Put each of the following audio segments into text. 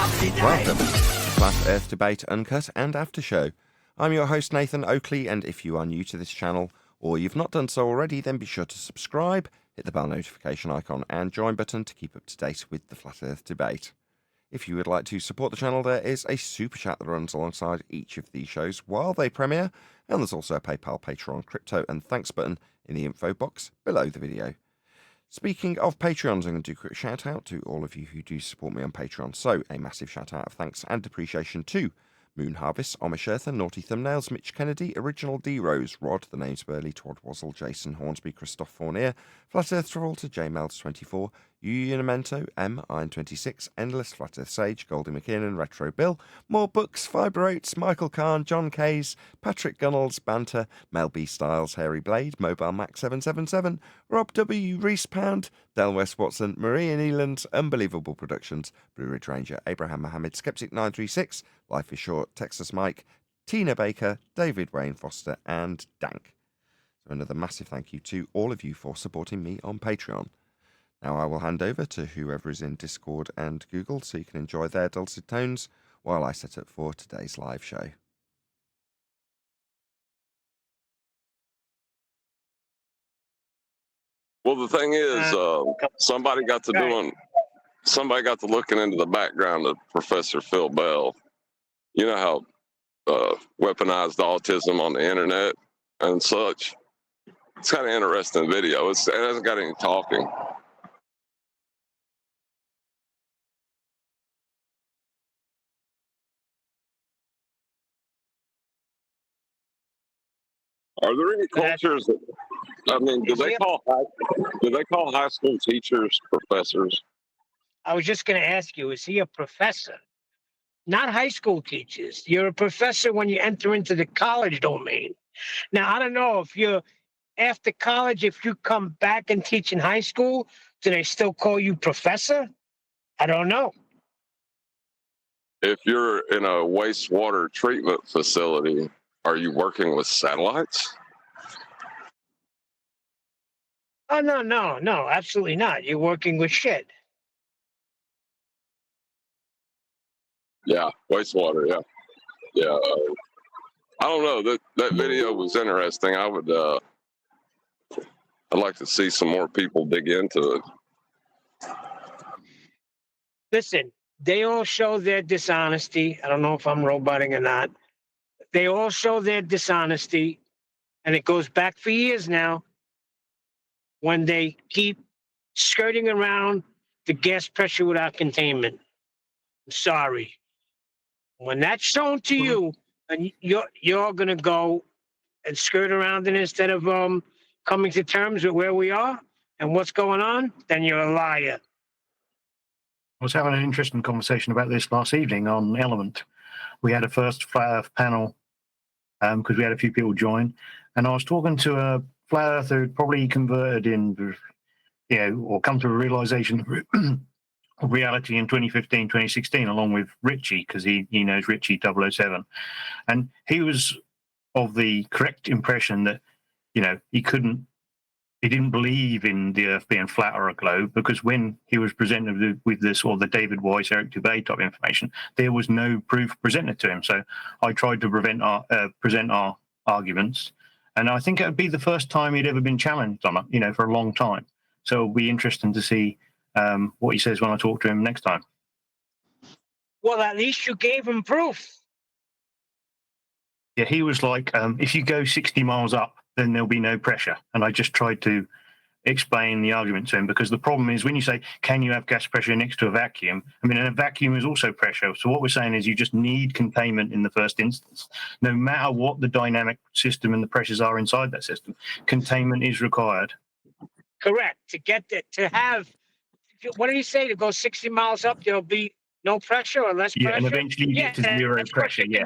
Welcome to Flat Earth Debate Uncut and After Show. I'm your host Nathan Oakley, and if you are new to this channel or you've not done so already, then be sure to subscribe, hit the bell notification icon and join button to keep up to date with the Flat Earth Debate. If you would like to support the channel, there is a super chat that runs alongside each of these shows while they premiere, and there's also a PayPal, Patreon, crypto and thanks button in the info box below the video. Speaking of Patreons, I'm going to do a quick shout out to all of you who do support me on Patreon. So, a massive shout out of thanks and appreciation to Moon Harvest, Amish Earther, Naughty Thumbnails, Mitch Kennedy, Original D Rose, Rod, The Names Burley, Todd Wazzle, Jason Hornsby, Christoph Fournier, Flat Earth Travolta, J Melds24, Unimento, M Iron26, Endless, Flat Earth Sage, Goldie McKinnon, Retro Bill, More Books, Fiber Oats, Michael Kahn, John Kays, Patrick Gunnels, Banter, Mel B Styles, Hairy Blade, Mobile Mac 777, Rob W, Reese Pound, Del West Watson, Marie and Eland, Unbelievable Productions, Blue Ridge Ranger, Abraham Mohammed, Skeptic 936, Life is Short, Texas Mike, Tina Baker, David Wayne Foster, and Dank. So another massive thank you to all of you for supporting me on Patreon. Now I will hand over to whoever is in Discord and Google so you can enjoy their dulcet tones while I set up for today's live show. Well, the thing is, somebody got to looking into the background of Professor Phil Bell. You know how weaponized autism on the internet and such. It's kind of interesting video. It hasn't got any talking. Are there any cultures that, I mean, do they call high school teachers professors? I was just going to ask you, is he a professor? Not high school teachers. You're a professor when you enter into the college domain. Now, I don't know if you're after college, if you come back and teach in high school, do they still call you professor? I don't know. If you're in a wastewater treatment facility, are you working with satellites? Oh, no, absolutely not. You're working with shit. Yeah, wastewater, yeah. I don't know. That video was interesting. I'd like to see some more people dig into it. Listen, they all show their dishonesty. I don't know if I'm roboting or not. They all show their dishonesty, and it goes back for years now when they keep skirting around the gas pressure without containment. I'm sorry. When that's shown to you, and you're going to go and skirt around it instead of coming to terms with where we are and what's going on, then you're a liar. I was having an interesting conversation about this last evening on Element. We had a first Flat Earth panel because we had a few people join, and I was talking to a Flat Earther who'd probably converted in, or come to a realization of reality in 2015, 2016, along with Richie, because he knows Richie 007. And he was of the correct impression that, he didn't believe in the Earth being flat or a globe, because when he was presented with this, or the David Weiss, Eric Dubay type information, there was no proof presented to him. So I tried to present our arguments, and I think it would be the first time he'd ever been challenged on it, for a long time. So it'll be interesting to see what he says when I talk to him next time. Well, at least you gave him proof. Yeah, he was like, if you go 60 miles up, then there'll be no pressure. And I just tried to explain the argument to him, because the problem is when you say, can you have gas pressure next to a vacuum? I mean, a vacuum is also pressure. So what we're saying is you just need containment in the first instance. No matter what the dynamic system and the pressures are inside that system, containment is required. Correct. To get that, to have, what did he say? To go 60 miles up, there'll be no pressure or less pressure? Yeah, and eventually you get to zero pressure, yeah.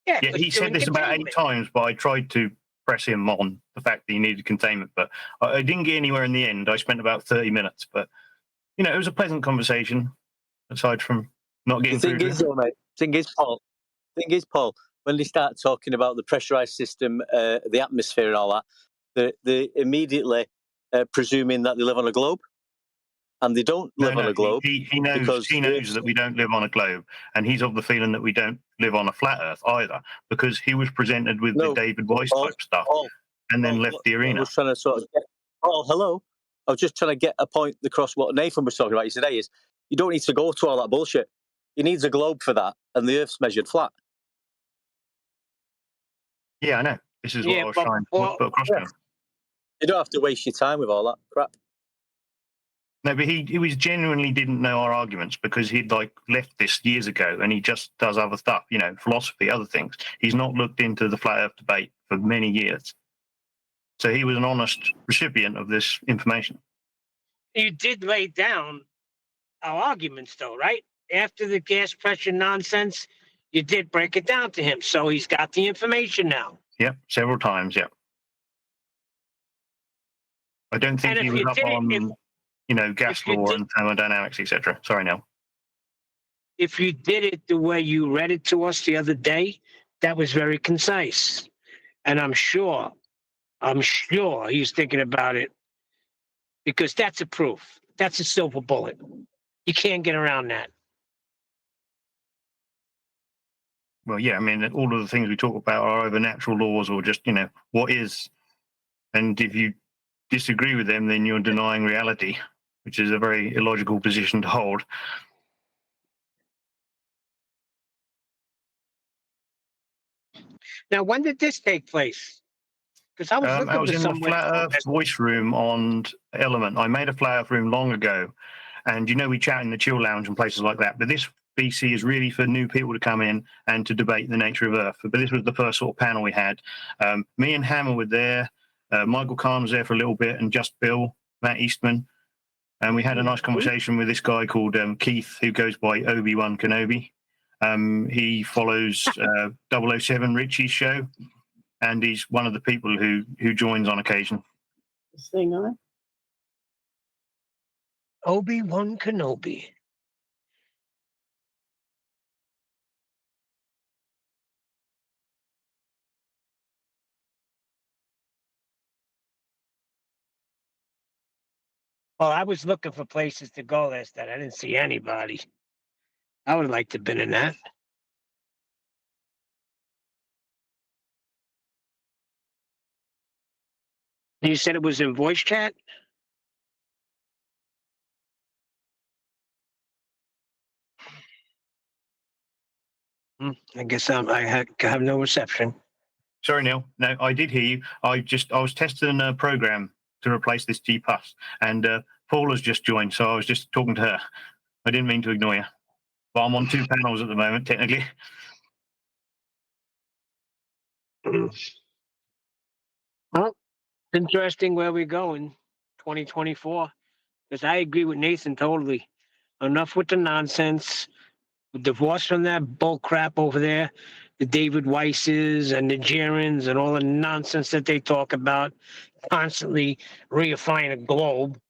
Yeah, he said this about 8 times, but I tried to press him on the fact that he needed containment, but I didn't get anywhere in the end. I spent about 30 minutes, but, it was a pleasant conversation, aside from not getting through. Thing is, Paul, when they start talking about the pressurized system, the atmosphere and all that, they're immediately presuming that they live on a globe. and they don't live on a globe. He knows because that we don't live on a globe, and he's of the feeling that we don't live on a flat Earth either, because he was presented with the David Weiss type stuff, and then left the arena. I was trying to sort of get, hello. I was just trying to get a point across what Nathan was talking about today. Is you don't need to go to all that bullshit. He needs a globe for that, and the Earth's measured flat. Yeah, I know. This is what I was trying to put across to him. You don't have to waste your time with all that crap. No, but he was genuinely didn't know our arguments, because he'd left this years ago, and he just does other stuff, philosophy, other things. He's not looked into the flat Earth debate for many years. So he was an honest recipient of this information. You did lay down our arguments, though, right? After the gas pressure nonsense, you did break it down to him. So he's got the information now. Yep, several times, yep. I don't think he was up on, gas law and thermodynamics, etc. Sorry, Neil. If you did it the way you read it to us the other day, that was very concise. And I'm sure he's thinking about it, because that's a proof. That's a silver bullet. You can't get around that. Well, yeah, I mean, all of the things we talk about are either natural laws or just, what is. And if you disagree with them, then you're denying reality, which is a very illogical position to hold. Now, when did this take place? Because I was looking I was for in the Flat Earth voice room on Element. I made a Flat Earth room long ago, and we chat in the chill lounge and places like that. But this BC is really for new people to come in and to debate the nature of Earth. But this was the first sort of panel we had. Me and Hammer were there. Michael Kahn was there for a little bit, and just Bill, Matt Eastman. And we had a nice conversation with this guy called Keith, who goes by Obi-Wan Kenobi. He follows 007 Richie's show, and he's one of the people who joins on occasion. This thing on? Obi-Wan Kenobi. Well, I was looking for places to go last night. I didn't see anybody. I would like to have been in that. You said it was in voice chat? I guess I have no reception. Sorry, Neil. No, I did hear you. I was testing a program to replace this G+, and Paul has just joined, so I was just talking to her. I didn't mean to ignore you. But I'm on 2 panels at the moment, technically. Well, it's interesting where we're going, 2024, because I agree with Nathan totally. Enough with the nonsense. Divorce from that bull crap over there, the David Weisses and the Gerons and all the nonsense that they talk about, constantly reifying a globe.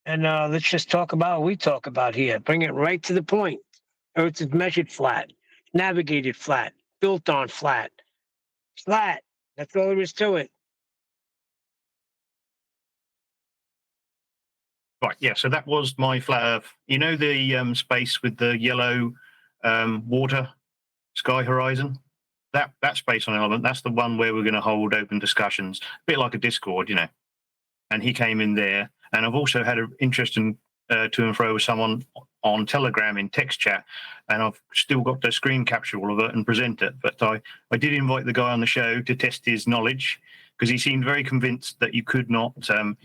And let's just talk about what we talk about here. Bring it right to the point. Earth is measured flat, navigated flat, built on flat. Flat. That's all there is to it. Right, yeah, so that was my Flat Earth. The space with the yellow water sky horizon? That space on Element, that's the one where we're going to hold open discussions, a bit like a Discord, And he came in there. And I've also had an interesting to and fro with someone on Telegram in text chat, and I've still got to screen capture all of it and present it. But I did invite the guy on the show to test his knowledge, because he seemed very convinced that you could not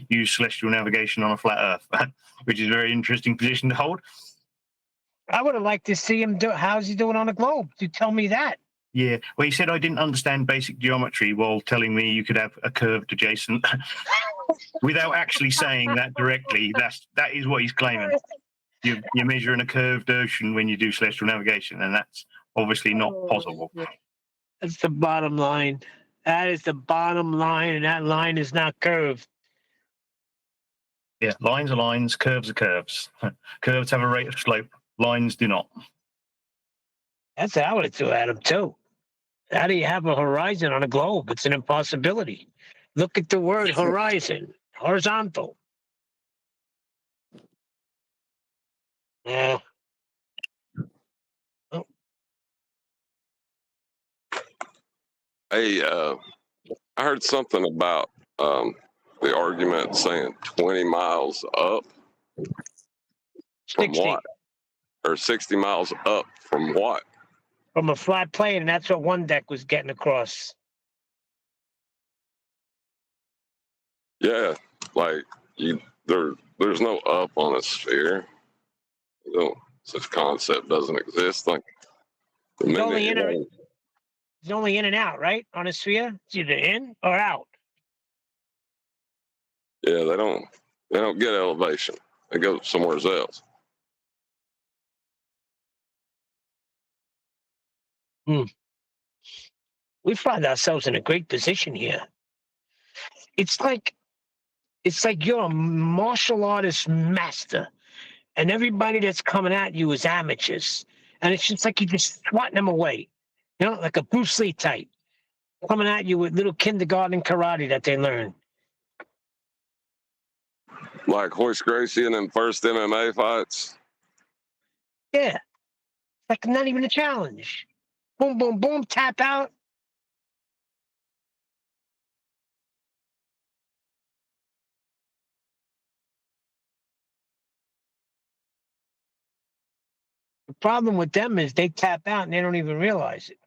use celestial navigation on a flat Earth, which is a very interesting position to hold. I would have liked to see him do. How's he doing on a globe? You tell me that. Yeah, well, he said I didn't understand basic geometry while telling me you could have a curved adjacent, without actually saying that directly. That is what he's claiming. You're measuring a curved ocean when you do celestial navigation, and that's obviously not possible. That's the bottom line. That is the bottom line, and that line is not curved. Yeah, lines are lines, curves are curves. Curves have a rate of slope, lines do not. That's how I would have threw at him, too. How do you have a horizon on a globe? It's an impossibility. Look at the word horizon, horizontal. Yeah. Oh, Hey, I heard something about the argument saying 20 miles up from 60 what? Or 60 miles up from what? from a flat plane, and that's what one deck was getting across. Yeah, like there's no up on a sphere. You know, such concept doesn't exist. Like the It's minute only in, you're or, it's only in and out, right? On a sphere, it's either in or out. yeah, they don't get elevation. They go somewhere else. We find ourselves in a great position here. It's like you're a martial artist master, and everybody that's coming at you is amateurs, and it's just like you're just swatting them away, you know, like a Bruce Lee type coming at you with little kindergarten karate that they learn. Like Hoist Gracie in them first MMA fights. Yeah, like not even a challenge. Boom, boom, boom, tap out. The problem with them is they tap out and they don't even realize it.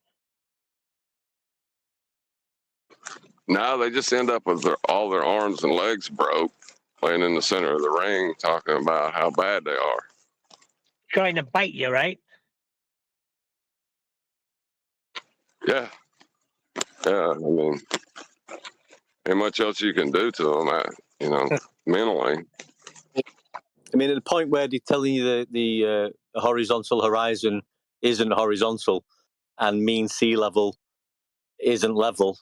Now they just end up with all their arms and legs broke, laying in the center of the ring, talking about how bad they are. Trying to bite you, right? Yeah, yeah. I mean, ain't much else you can do to them, you know, mentally. I mean, at the point where they're telling you the horizontal horizon isn't horizontal and mean sea level isn't level,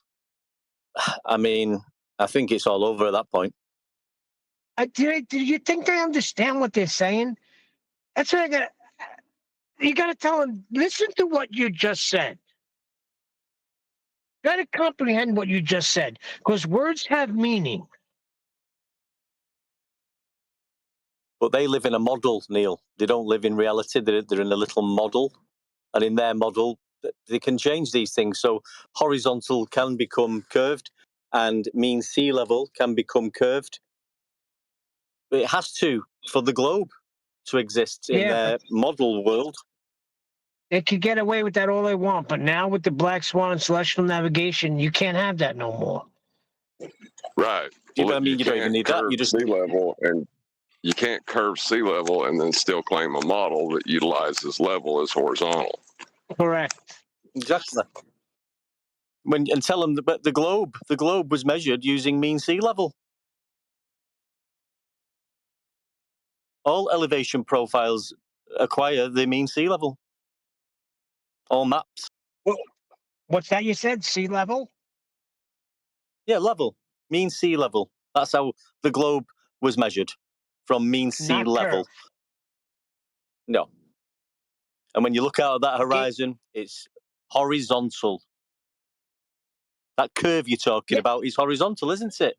I mean, I think it's all over at that point. Do you think they understand what they're saying? That's what you got to tell them, listen to what you just said. Got to comprehend what you just said, because words have meaning. But they live in a model, Neil. They don't live in reality. They're in a little model. And in their model, they can change these things. So horizontal can become curved and mean sea level can become curved. It has to for the globe to exist in Yeah, their model world. they could get away with that all they want, but now with the Black Swan and celestial navigation, you can't have that no more. Right. Yeah, Well, but I mean, you don't even need that. You just sea level, and you can't curve sea level and then still claim a model that utilizes level as horizontal. Correct. exactly. And tell them that the globe was measured using mean sea level. All elevation profiles acquire the mean sea level. All maps. Well, what's that you said? Sea level? Yeah, level. Mean sea level. That's how the globe was measured, from mean sea Not level. curve. No. And when you look out at that horizon, it's horizontal. That curve you're talking about is horizontal, isn't it?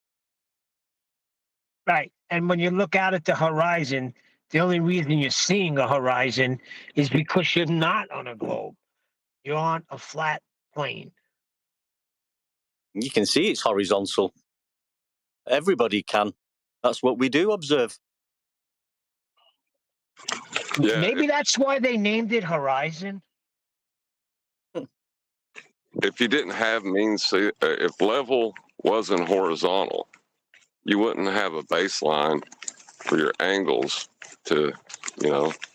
Right. And when you look out at the horizon, the only reason you're seeing a horizon is because you're not on a globe. You're on a flat plane. You can see it's horizontal. Everybody can. That's what we do observe. Yeah. Maybe that's why they named it Horizon. If you didn't have mean sea, if level wasn't horizontal, you wouldn't have a baseline for your angles to,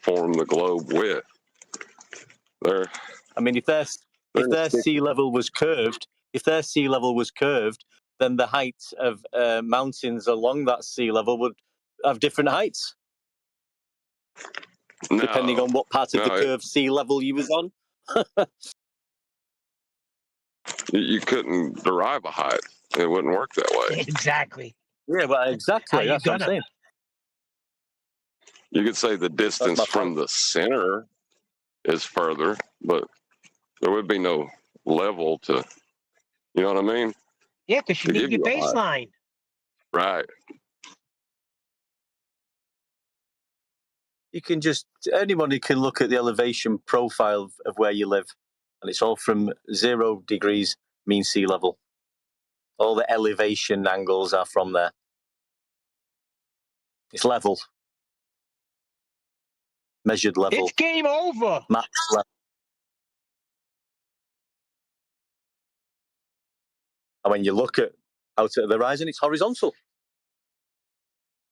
form the globe with. I mean, if their sea level was curved, then the height of mountains along that sea level would have different heights, depending on what part of the curved sea level you was on. You couldn't derive a height. It wouldn't work that way. Exactly. Yeah, well, exactly. That's what I'm saying. You could say the distance from the center is further, but there would be no level to, you know what I mean? Yeah, because you need your baseline. Right. You can just, anybody can look at the elevation profile of where you live, and it's all from 0 degrees mean sea level. All the elevation angles are from there. It's level. Measured level. It's game over. Max level. And when you look at out at the horizon, it's horizontal.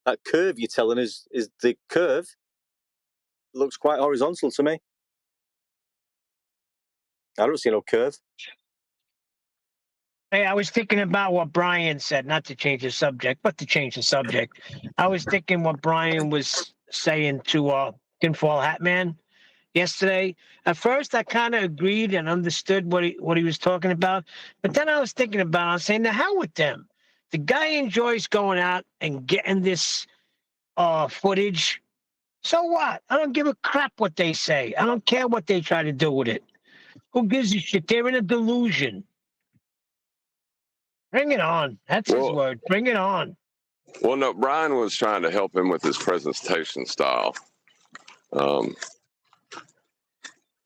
That curve you're telling us is the curve. Looks quite horizontal to me. I don't see no curve. Hey, I was thinking about what Brian said, not to change the subject, but to change the subject. I was thinking what Brian was saying to Tinfoil Hat Man yesterday. At first, I kind of agreed and understood what he was talking about. But then I was thinking about it. I was saying, the hell with them. The guy enjoys going out and getting this footage. So what? I don't give a crap what they say. I don't care what they try to do with it. Who gives a shit? They're in a delusion. Bring it on. That's his word. Bring it on. Well, no, Brian was trying to help him with his presentation style, and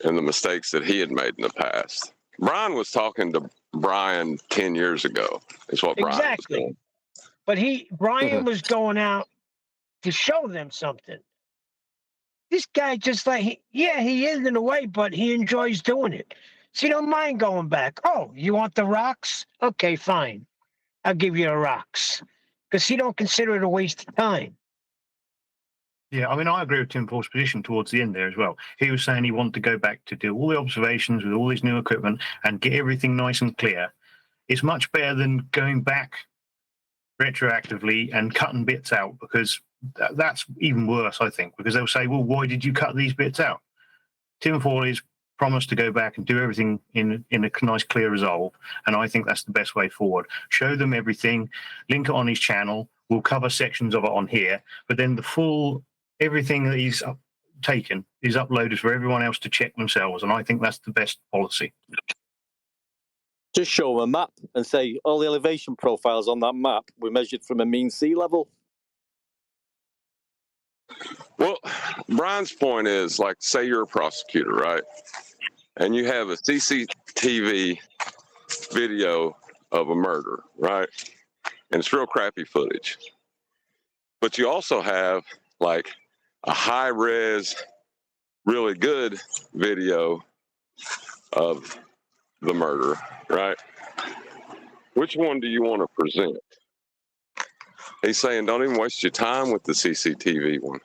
the mistakes that he had made in the past. Brian was talking to Brian 10 years ago. Is what Brian was doing. But Brian was going out to show them something. This guy just like, he is in a way, but he enjoys doing it. So he don't mind going back. Oh, you want the rocks? Okay, fine. I'll give you the rocks. Because he don't consider it a waste of time. Yeah, I mean, I agree with Tim Paul's position towards the end there as well. He was saying he wanted to go back to do all the observations with all his new equipment and get everything nice and clear. It's much better than going back retroactively and cutting bits out, because that's even worse, I think, because they'll say, well, why did you cut these bits out? Tim Paul is promised to go back and do everything in a nice, clear resolve, and I think that's the best way forward. Show them everything, link it on his channel. We'll cover sections of it on here, but then the full everything that he's taken is uploaded for everyone else to check themselves, and I think that's the best policy. Just show them a map and say all the elevation profiles on that map were measured from a mean sea level. Well, Brian's point is, like, say you're a prosecutor, right? And you have a CCTV video of a murder, right? And it's real crappy footage. But you also have, like, a high-res, really good video of the murder, right? Which one do you want to present? He's saying don't even waste your time with the CCTV one,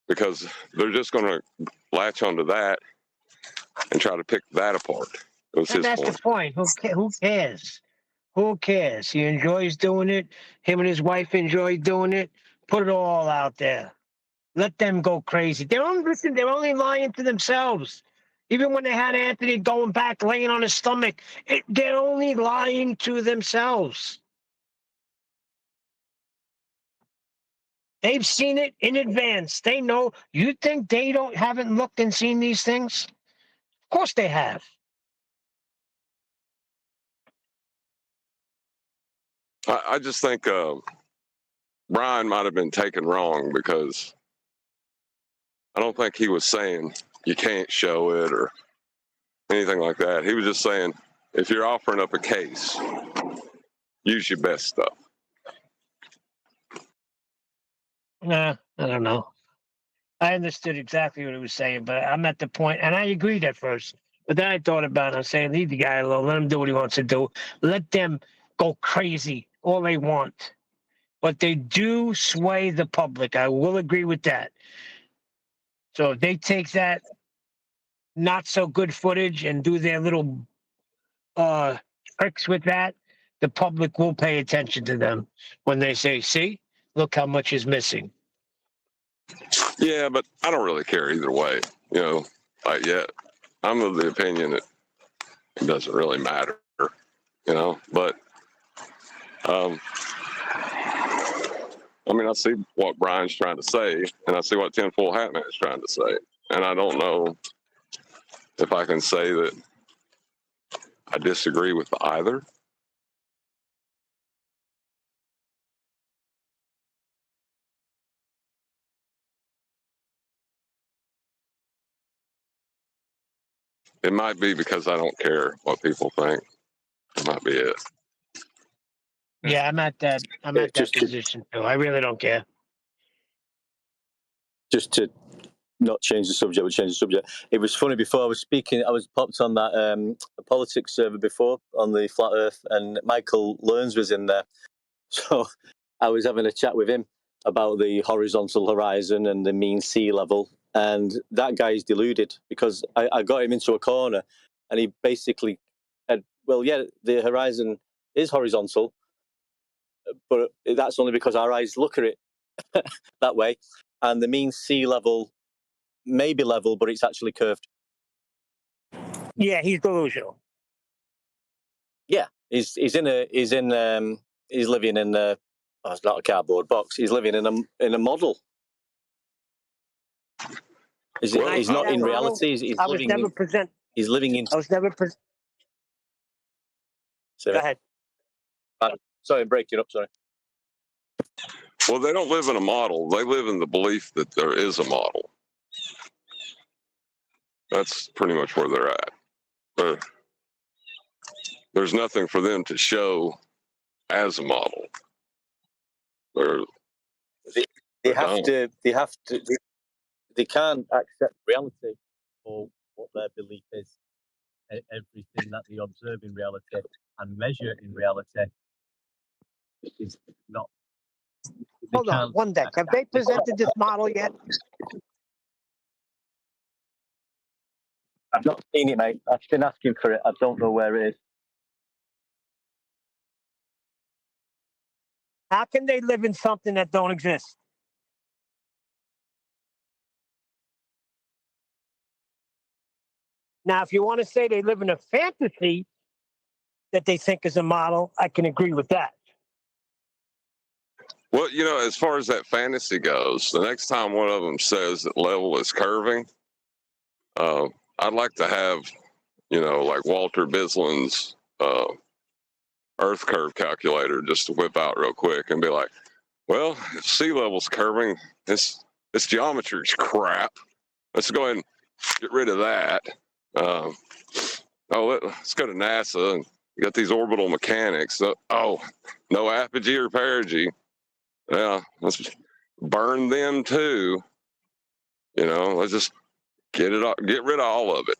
because they're just going to latch onto that and try to pick that apart. And that's the point. Who cares? Who cares? He enjoys doing it. Him and his wife enjoy doing it. Put it all out there. Let them go crazy. They're only lying to themselves. Even when they had Anthony going back, laying on his stomach, they're only lying to themselves. They've seen it in advance. They know. You think they haven't looked and seen these things? Of course they have. I just think Brian might have been taken wrong, because I don't think he was saying you can't show it or anything like that. He was just saying, if you're offering up a case, use your best stuff. I don't know. I understood exactly what he was saying, but I'm at the point, and I agreed at first. But then I thought about it. I'm saying, leave the guy alone. Let him do what he wants to do. Let them go crazy all they want. But they do sway the public. I will agree with that. So if they take that not so good footage and do their little tricks with that, the public will pay attention to them when they say, see, look how much is missing. Yeah, but I don't really care either way. You know, like, yeah, I'm of the opinion that it doesn't really matter, you know, but I mean, I see what Brian's trying to say, and I see what Tinfoil Hat Man is trying to say, and I don't know if I can say that I disagree with either. It might be because I don't care what people think. That might be it. Yeah, I'm at that position too. I really don't care. Just to not change the subject, but change the subject. It was funny before I was speaking. I was popped on that politics server before on the Flat Earth, and Michael Learns was in there. So I was having a chat with him about the horizontal horizon and the mean sea level, and that guy is deluded because I got him into a corner, and he basically said, "Well, yeah, the horizon is horizontal, but that's only because our eyes look at it that way, and the mean sea level may be level, but it's actually curved." Yeah, he's delusional. Yeah, he's living in a, oh, it's not a cardboard box. He's living in a model. He's not in reality. He's living in. I was never present. Go ahead. Sorry, I'm breaking up. Sorry. Well, they don't live in a model. They live in the belief that there is a model. That's pretty much where they're at. There's nothing for them to show as a model. They can't accept reality for what their belief is. Everything that they observe in reality and measure in reality is not. Hold on, one deck. Have they presented this model yet? I've not seen it, mate. I've been asking for it. I don't know where it is. How can they live in something that don't exist? Now, if you want to say they live in a fantasy that they think is a model, I can agree with that. Well, as far as that fantasy goes, the next time one of them says that level is curving, I'd like to have, like Walter Bislin's Earth curve calculator just to whip out real quick and be like, well, if sea level's curving, this geometry's crap. Let's go ahead and get rid of that. Let's go to NASA and you got these orbital mechanics. No apogee or perigee. Yeah, let's burn them too. Let's just get rid of all of it.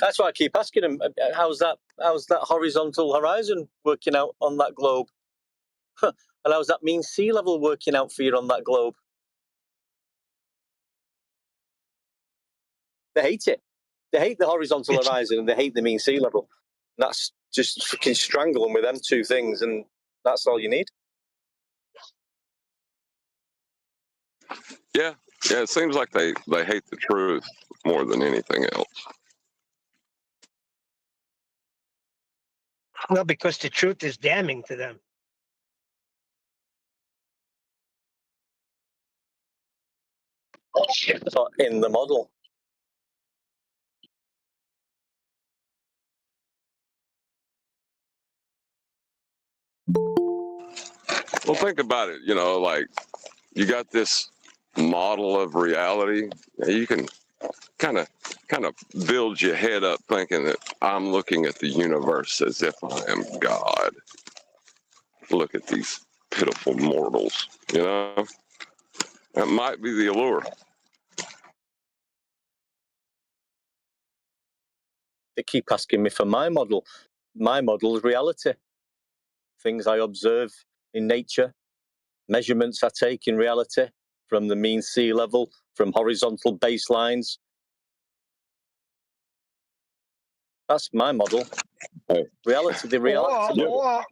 That's why I keep asking him, how's that horizontal horizon working out on that globe? And how's that mean sea level working out for you on that globe? They hate it. They hate the horizontal horizon and they hate the mean sea level. And that's just fucking strangle them with them two things, and that's all you need. Yeah, it seems like they hate the truth more than anything else. Well, because the truth is damning to them. So in the model. Well, think about it. Like you got this model of reality. You can kind of build your head up thinking that I'm looking at the universe as if I am God. Look at these pitiful mortals. That might be the allure. They keep asking me for my model. My model is reality. Things I observe in nature, measurements I take in reality from the mean sea level, from horizontal baselines. That's my model. Reality, the reality. Or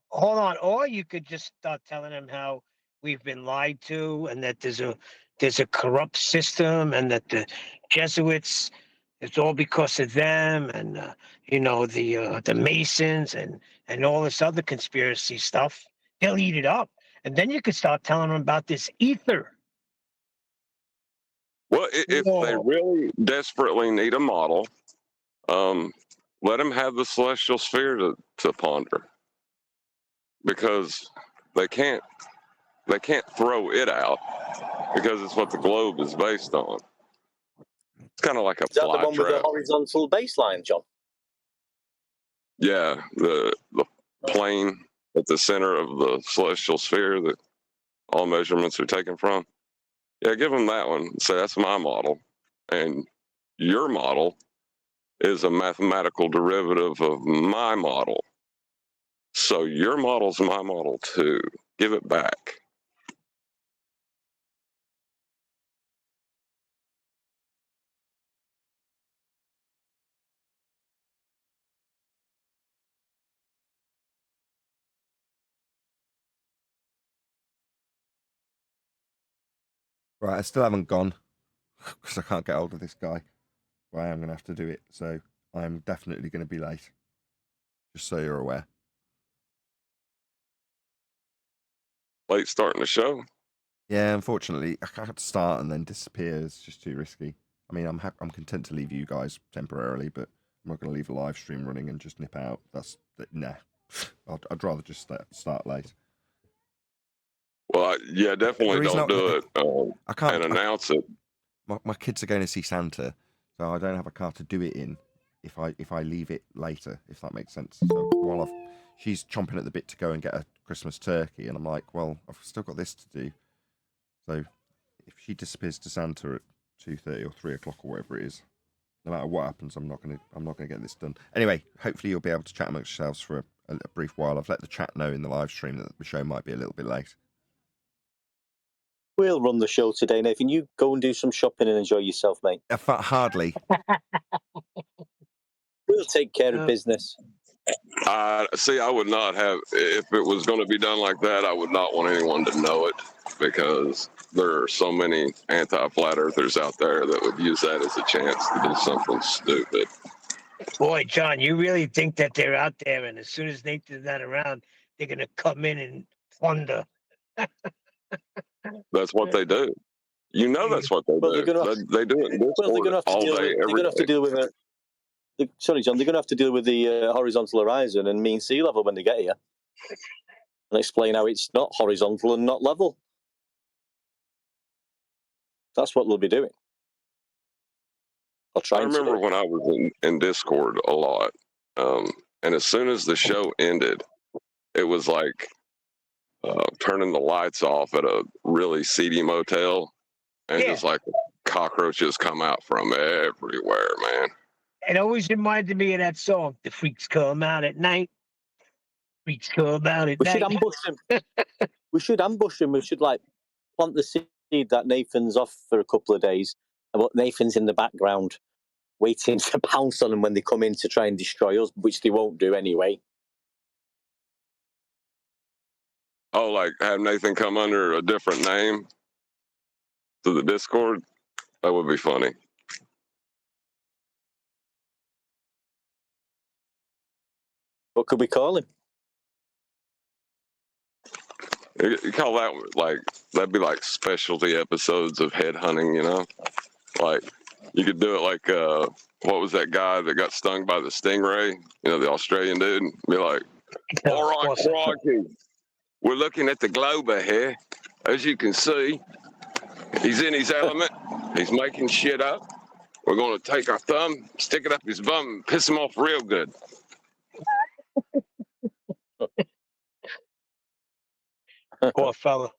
hold on, or you could just start telling them how we've been lied to, and that there's a corrupt system, and that the Jesuits, it's all because of them, and the Masons and all this other conspiracy stuff. They'll eat it up, and then you could start telling them about this ether. Well, if they really desperately need a model, let them have the celestial sphere to ponder, because they can't throw it out because it's what the globe is based on. It's kind of like a Is that the fly one with the trap. horizontal baseline, John? Yeah, the plane at the center of the celestial sphere that all measurements are taken from. Yeah, give them that one. Say that's my model, and your model is a mathematical derivative of my model. So your model's my model too. Give it back. Right, I still haven't gone because I can't get hold of this guy. Well, I am going to have to do it, so I'm definitely going to be late. Just so you're aware. Late starting the show. Yeah, unfortunately, I can't start and then disappear. It's just too risky. I mean, I'm content to leave you guys temporarily, but I'm not going to leave a live stream running and just nip out. Nah. I'd rather just start late. Well, yeah, definitely don't do it I can't and announce it. My kids are going to see Santa, so I don't have a car to do it in if I leave it later, if that makes sense. So while she's chomping at the bit to go and get a Christmas turkey, and I'm like, well, I've still got this to do. So if she disappears to Santa at 2:30 or 3 o'clock or whatever it is, no matter what happens, I'm not gonna get this done. Anyway, hopefully you'll be able to chat amongst yourselves for a brief while. I've let the chat know in the live stream that the show might be a little bit late. We'll run the show today, Nathan. You go and do some shopping and enjoy yourself, mate. Hardly. We'll take care of business. See, I would not have, if it was going to be done like that, I would not want anyone to know it, because there are so many anti-flat earthers out there that would use that as a chance to do something stupid. Boy, John, you really think that they're out there, and as soon as Nathan's not around, they're going to come in and plunder. That's what they do. You know that's what they do. They do it in Discord all day, every day. They're going to have to deal with it. Sorry, John, they're going to have to deal with the horizontal horizon and mean sea level when they get here, and explain how it's not horizontal and not level. That's what they'll be doing. I remember when I was in Discord a lot, and as soon as the show ended, it was like turning the lights off at a really seedy motel, and just like cockroaches come out from everywhere, man. It always reminded me of that song, "The Freaks Come Out at Night." Freaks come out at night. Should ambush them. We should ambush them. We should plant the seed that Nathan's off for a couple of days, but Nathan's in the background waiting to pounce on them when they come in to try and destroy us, which they won't do anyway. Oh, like have Nathan come under a different name to the Discord? That would be funny. What could we call him? You call that that'd be like specialty episodes of headhunting, you know? Like you could do it like what was that guy that got stung by the stingray? You know, the Australian dude. Be like, all right, crikey, we're looking at the glober here. As you can see, he's in his element. He's making shit up. We're going to take our thumb, stick it up his bum, and piss him off real good. Poor fella.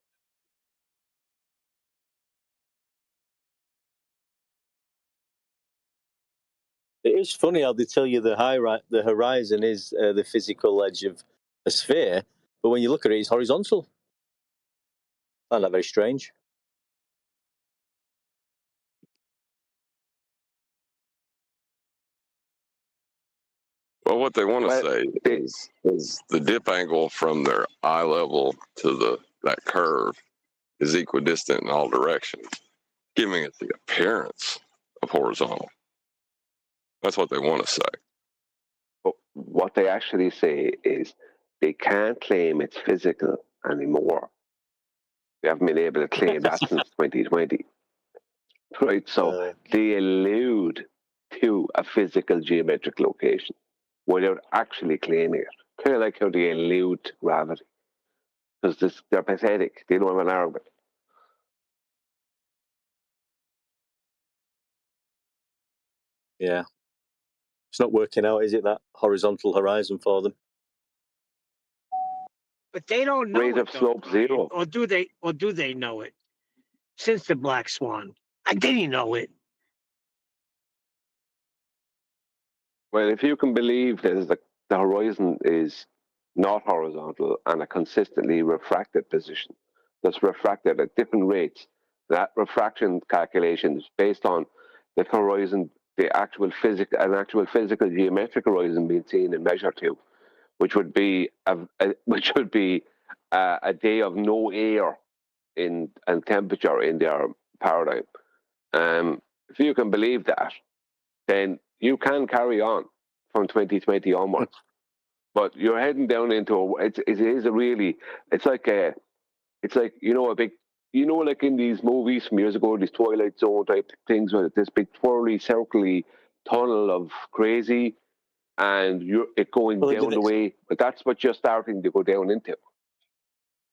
It is funny how they tell you the horizon is the physical edge of a sphere, but when you look at it, it's horizontal. I find that very strange. Well, what they want to say is the dip angle from their eye level to that curve is equidistant in all directions, giving it the appearance of horizontal. That's what they want to say. But what they actually say is they can't claim it's physical anymore. They haven't been able to claim that since 2020. Right, so they allude to a physical geometric location without actually claiming it. Kind of like how they allude to gravity. Because they're pathetic. They don't have an argument. Yeah. It's not working out, is it, that horizontal horizon for them? But they don't know Rate it, of though, slope Brian. 0. Or do they? Or do they know it? Since the Black Swan, I didn't know it. Well, if you can believe that the horizon is not horizontal and a consistently refracted position that's refracted at different rates, that refraction calculation is based on the horizon, an actual physical geometric horizon being seen and measured to, which would be a day of no air and temperature in their paradigm. If you can believe that, then you can carry on from 2020 onwards. But you're heading down into it's like like in these movies from years ago, these Twilight Zone type things, where this big twirly, circly tunnel of crazy, and it going down the way. But that's what you're starting to go down into.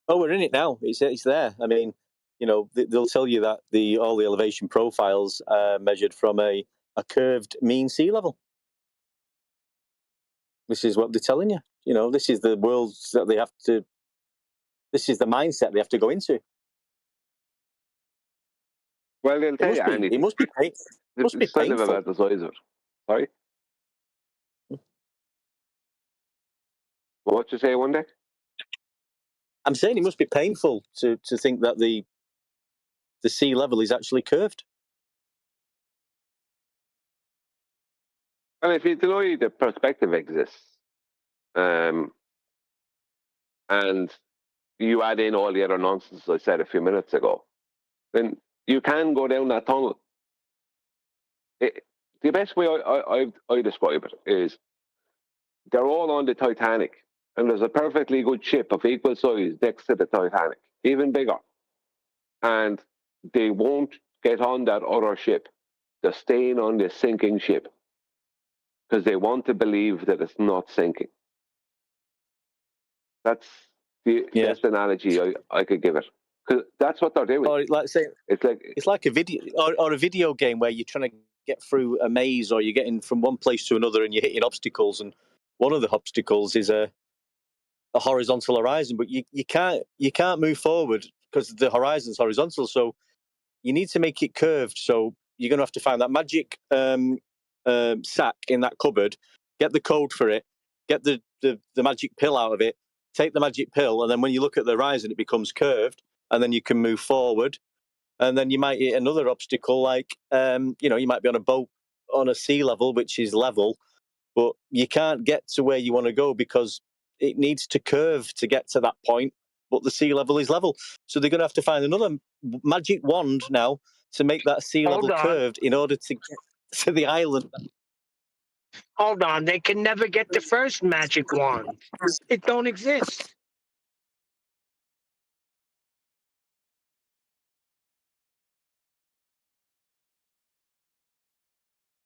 Oh, we're in it now. It's there. I mean, they'll tell you that all the elevation profiles are measured from a curved mean sea level. This is what they're telling you. This is the world that they have to. This is the mindset they have to go into. Well, they'll tell you anything. It must be painful. It's kind of about the size of it. Sorry? What you say one day? I'm saying it must be painful to think that the sea level is actually curved. Well, if you deny the perspective exists, and you add in all the other nonsense I said a few minutes ago, then you can go down that tunnel. The best way I describe it is they're all on the Titanic, and there's a perfectly good ship of equal size next to the Titanic, even bigger. And they won't get on that other ship. They're staying on this sinking ship because they want to believe that it's not sinking. That's the best analogy I could give it. Because that's what they're doing. Or it's like a video or a video game where you're trying to get through a maze, or you're getting from one place to another and you're hitting obstacles, and one of the obstacles is a horizontal horizon, but you can't move forward because the horizon's horizontal. So you need to make it curved. So you're going to have to find that magic sack in that cupboard, get the code for it, get the magic pill out of it, take the magic pill, and then when you look at the horizon, it becomes curved, and then you can move forward. And then you might hit another obstacle, like you might be on a boat on a sea level, which is level, but you can't get to where you want to go because it needs to curve to get to that point, but the sea level is level. So they're going to have to find another magic wand now to make that sea level curved in order to get to the island. Hold on, they can never get the first magic wand. It don't exist.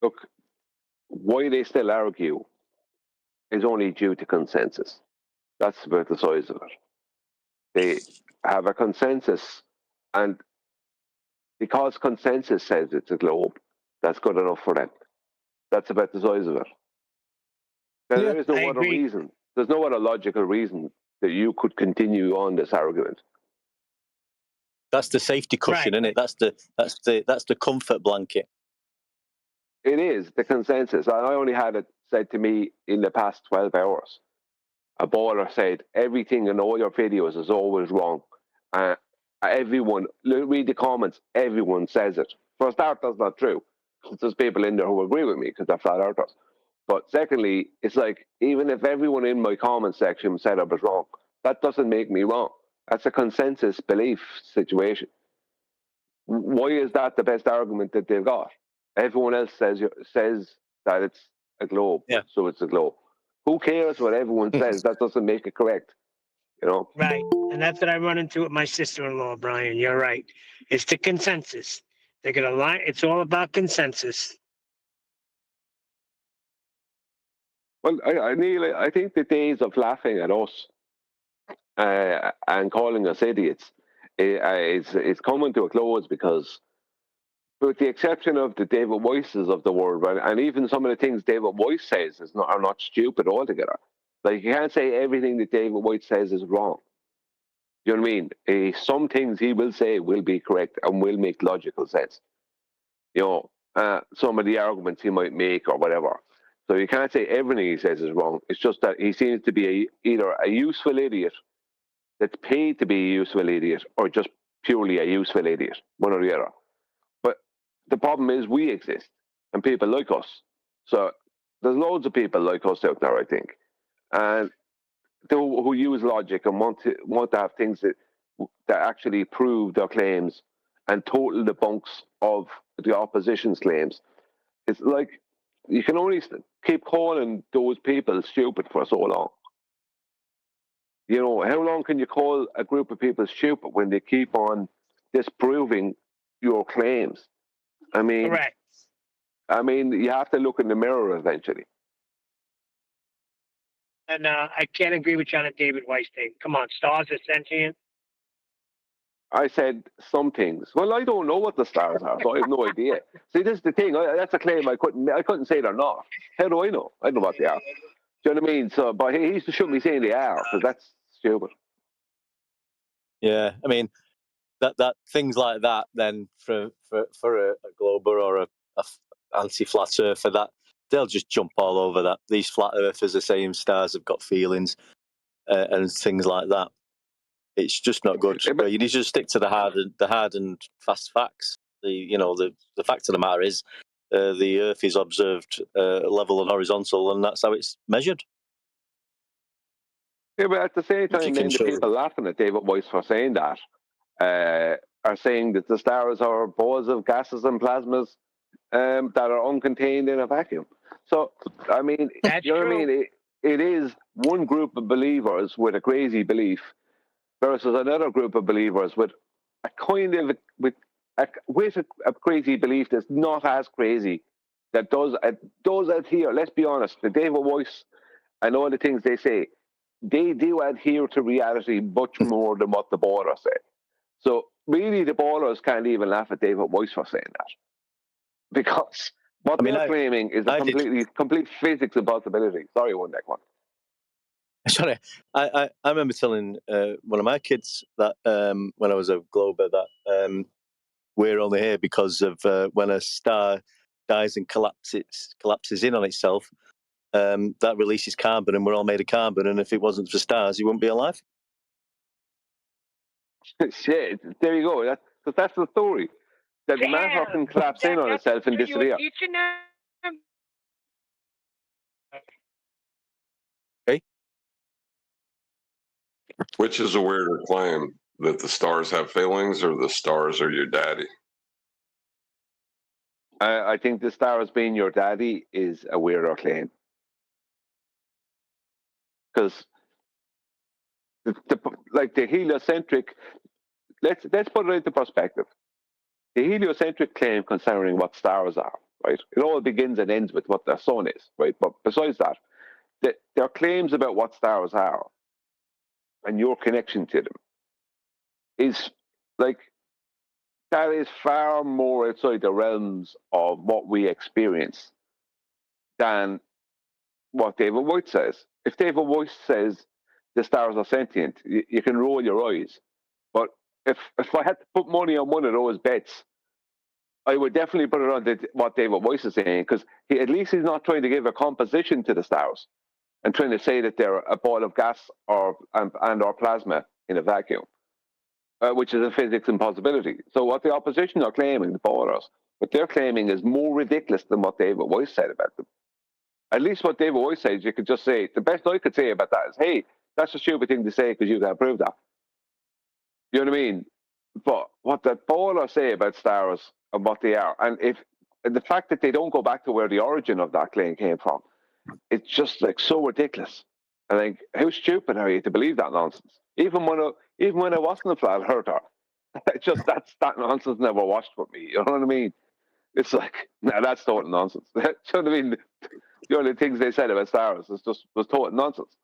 Look, why they still argue is only due to consensus. That's about the size of it. They have a consensus, and because consensus says it's a globe, that's good enough for them. That's about the size of it. There is no other reason. There's no other logical reason that you could continue on this argument. That's the safety cushion, isn't it? That's the comfort blanket. It is the consensus. I only had it said to me in the past 12 hours. A baller said, everything in all your videos is always wrong. Everyone, read the comments, everyone says it. For a start, that's not true. There's people in there who agree with me because they're flat earthers. But secondly, it's like, even if everyone in my comment section said I was wrong, that doesn't make me wrong. That's a consensus belief situation. Why is that the best argument that they've got? Everyone else says that it's a globe, so it's a globe. Who cares what everyone says? That doesn't make it correct, Right, and that's what I run into with my sister-in-law, Brian. You're right. It's the consensus. They're gonna lie. It's all about consensus. Well, Neil, I think the days of laughing at us and calling us idiots is coming to a close, because with the exception of the David Weisses of the world, right? And even some of the things David Weiss says are not stupid altogether. Like, you can't say everything that David Weiss says is wrong. You know what I mean? Some things he will say will be correct and will make logical sense. You know, some of the arguments he might make or whatever. So you can't say everything he says is wrong. It's just that he seems to be either a useful idiot that's paid to be a useful idiot, or just purely a useful idiot, one or the other. But the problem is we exist, and people like us. So there's loads of people like us out there, I think, and who use logic and want to have things that actually prove their claims and total debunks of the opposition's claims. It's like you can only keep calling those people stupid for so long. You know, how long can you call a group of people stupid when they keep on disproving your claims? I mean, Correct. You have to look in the mirror eventually. And I can't agree with you on a David Weiss thing. Come on, stars are sentient. I said some things. Well, I don't know what the stars are, so I have no idea. See, this is the thing. That's a claim I couldn't say they're not. How do I know? I don't know what they are. Do you know what I mean? So, but he shouldn't be saying they are, because that's stupid. Yeah, I mean, that things like that. Then for a glober or a anti-flat earther, that they'll just jump all over that. These flat earthers are saying stars have got feelings and things like that. It's just not good. But you need to stick to the hard and fast facts. The fact of the matter is, the Earth is observed level and horizontal, and that's how it's measured. yeah, but at the same time, then the people laughing at David Weiss for saying that are saying that the stars are balls of gases and plasmas that are uncontained in a vacuum. So, I mean, That's you know true. what I mean? It is one group of believers with a crazy belief versus another group of believers with a kind of a crazy belief that's not as crazy, that does adhere. Let's be honest, the David Weiss and all the things they say, they do adhere to reality much more than what the ballers say. So really, the ballers can't even laugh at David Weiss for saying that, because what they're claiming is a complete physics impossibility. Sorry, one neck one. Sorry, I remember telling one of my kids that when I was a glober that we're only here because of when a star dies and collapses in on itself, that releases carbon, and we're all made of carbon. And if it wasn't for stars, you wouldn't be alive. Shit, there you go. That's the story. That matter can collapse in on itself and disappear. Okay. Which is a weirder claim, that the stars have feelings or the stars are your daddy? I think the stars being your daddy is a weirder claim, because the heliocentric. Let's put it into perspective. The heliocentric claim concerning what stars are, right? It all begins and ends with what the sun is, right? But besides that, their claims about what stars are and your connection to them is like, that is far more outside the realms of what we experience than what David Weiss says. If David Weiss says the stars are sentient, you can roll your eyes. But if I had to put money on one of those bets, I would definitely put it on what David Weiss is saying, because at least he's not trying to give a composition to the stars and trying to say that they're a ball of gas or plasma in a vacuum, which is a physics impossibility. So what the opposition are claiming, the ballers, what they're claiming is more ridiculous than what David Weiss said about them. At least what David Weiss says, you could just say, the best I could say about that is, hey, that's a stupid thing to say because you can't prove that. You know what I mean? But what the ballers say about stars and what they are, and the fact that they don't go back to where the origin of that claim came from, it's just like so ridiculous. I think, how stupid are you to believe that nonsense? Even when I wasn't a flat earther, that nonsense never washed with me. You know what I mean? It's like, nah, that's total nonsense. You know what I mean? The only things they said about stars was total nonsense.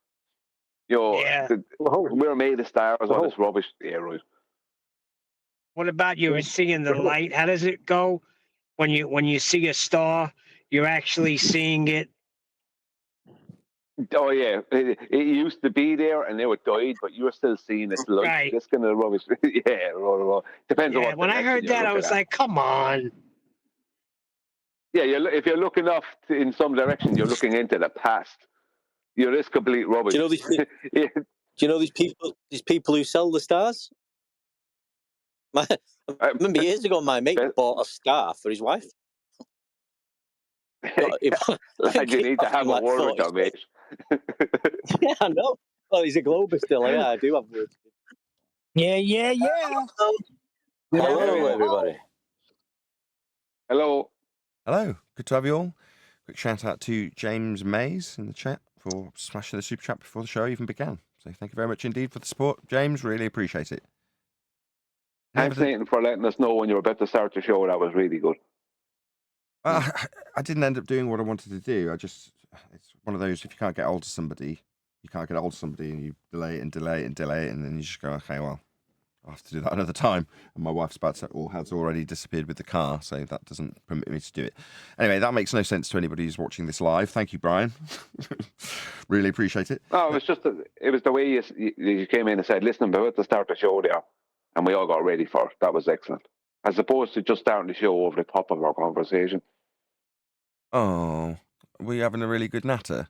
You know, we're made of stars, all this rubbish. Yeah, right. What about you seeing the light? How does it go? when you see a star, you're actually seeing it. Oh yeah, it used to be there and now it died, but you're still seeing its light. Right. This kind of rubbish. Yeah, depends on Yeah, what when I direction heard you're that, I looking was at. like, come on. Yeah, if you're looking off in some direction, you're looking into the past. You're this complete rubbish. Do you know these? Yeah. Do you know these people? These people who sell the stars. I remember years ago, my mate bought a star for his wife. Lad, you need to have a like word with your mate. Yeah, I know. Well, he's a Glober still. Yeah, I do have words. Yeah. Good Hello, afternoon. everybody. Hello. Hello, good to have you all. Quick shout out to James Mays in the chat for smashing the super chat before the show even began. So thank you very much indeed for the support, James. Really appreciate it. Thanks, Nathan, for letting us know when you were about to start the show. That was really good. I didn't end up doing what I wanted to do. It's one of those, if you can't get hold of somebody, you can't get hold of somebody, and you delay it and delay it and delay it, and then you just go, okay, well, I'll have to do that another time. And my wife's about to, or has already disappeared with the car, so that doesn't permit me to do it. Anyway, that makes no sense to anybody who's watching this live. Thank you, Brian. Really appreciate it. No, it was just it was the way you came in and said, "Listen, I'm about to start the show there," and we all got ready for it. That was excellent, as opposed to just starting the show over the top of our conversation. Oh, were you having a really good natter?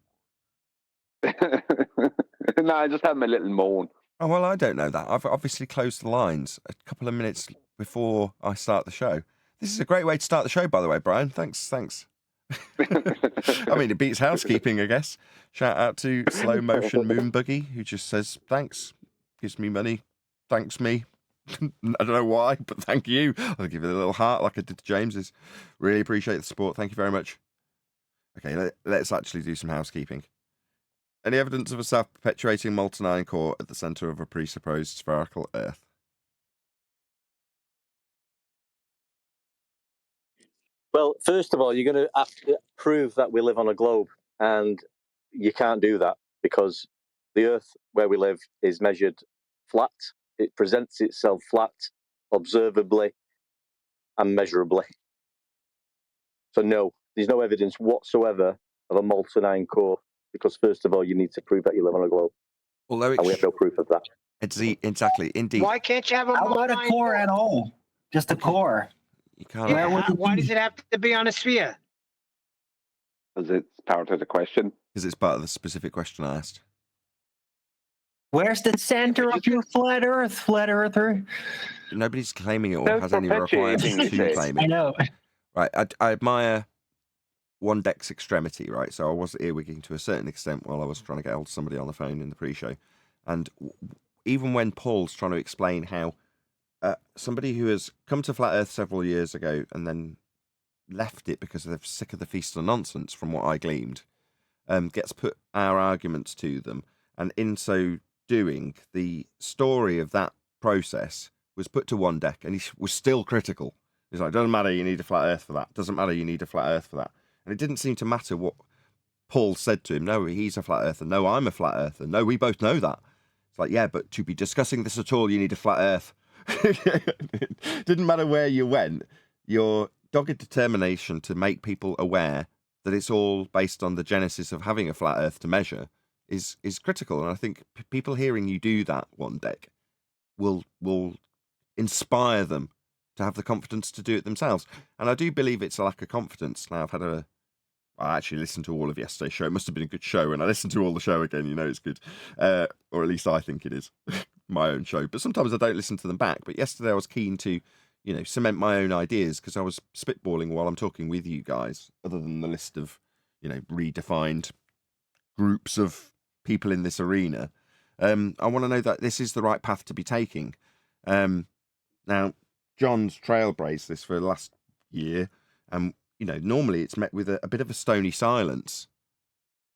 No, I just had my little moan. Oh, well, I don't know that. I've obviously closed the lines a couple of minutes before I start the show. This is a great way to start the show, by the way, Brian. Thanks. I mean, it beats housekeeping, I guess. Shout out to Slow Motion Moon Buggy, who just says thanks, gives me money, thanks me. I don't know why, but thank you. I'll give it a little heart like I did to James's. Really appreciate the support. Thank you very much. Okay, let's actually do some housekeeping. Any evidence of a self-perpetuating molten iron core at the centre of a presupposed spherical Earth? Well, first of all, you're going to have to prove that we live on a globe, and you can't do that because the Earth where we live is measured flat. It presents itself flat, observably, and measurably. So no, there's no evidence whatsoever of a molten iron core because, first of all, you need to prove that you live on a globe. Although and we have no proof of that. Exactly, indeed. Why can't you have a How about a core at all? Just a core. You can't. Yeah, Where would it why be? does it have to be on a sphere? Because it's part of the question. Because it's part of the specific question I asked. Where's the center of your flat Earth, flat earther? Nobody's claiming it or has any requirement Self-perpetuating, to you say. claim I it. know. Right, I admire one deck's extremity, right? So I was earwigging to a certain extent while I was trying to get hold of somebody on the phone in the pre-show. And even when Paul's trying to explain how somebody who has come to Flat Earth several years ago and then left it because they're sick of the feast of nonsense, from what I gleaned, gets put our arguments to them. And in so doing, the story of that process was put to one deck, and he was still critical. He's like, doesn't matter, you need a flat Earth for that. Doesn't matter, you need a flat Earth for that. And it didn't seem to matter what Paul said to him. No, he's a flat Earther. No, I'm a flat Earther. No, we both know that. It's like, yeah, but to be discussing this at all, you need a flat Earth. Didn't matter where you went. Your dogged determination to make people aware that it's all based on the genesis of having a flat Earth to measure is critical. And I think people hearing you do that one deck will inspire them to have the confidence to do it themselves. And I do believe it's a lack of confidence. Now, I actually listened to all of yesterday's show. It must have been a good show, and I listened to all the show again. You know, it's good. Or at least I think it is. My own show. But sometimes I don't listen to them back. But yesterday I was keen to, cement my own ideas because I was spitballing while I'm talking with you guys, other than the list of, redefined groups of people in this arena. I want to know that this is the right path to be taking. Now, John's trailblazed this for the last year, and normally it's met with a bit of a stony silence,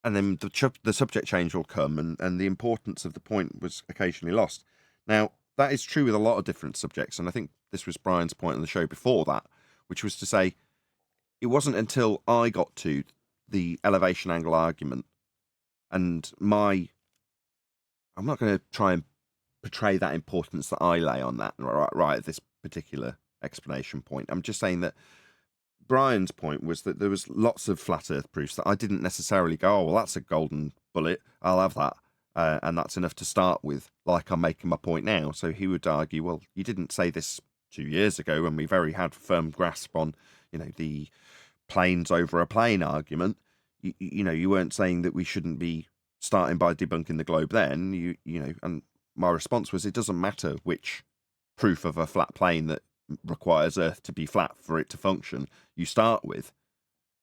and then the subject change will come, and the importance of the point was occasionally lost. Now, that is true with a lot of different subjects, and I think this was Brian's point on the show before that, which was to say it wasn't until I got to the elevation angle argument, and I'm not going to try and portray that importance that I lay on that right at this particular explanation point. I'm just saying that Brian's point was that there was lots of flat Earth proofs that I didn't necessarily go, oh, well, that's a golden bullet. I'll have that. And that's enough to start with, like I'm making my point now. So he would argue, well, you didn't say this 2 years ago when we very had firm grasp on, the planes over a plane argument. You weren't saying that we shouldn't be starting by debunking the globe then. And my response was, it doesn't matter which proof of a flat plane that requires Earth to be flat for it to function you start with,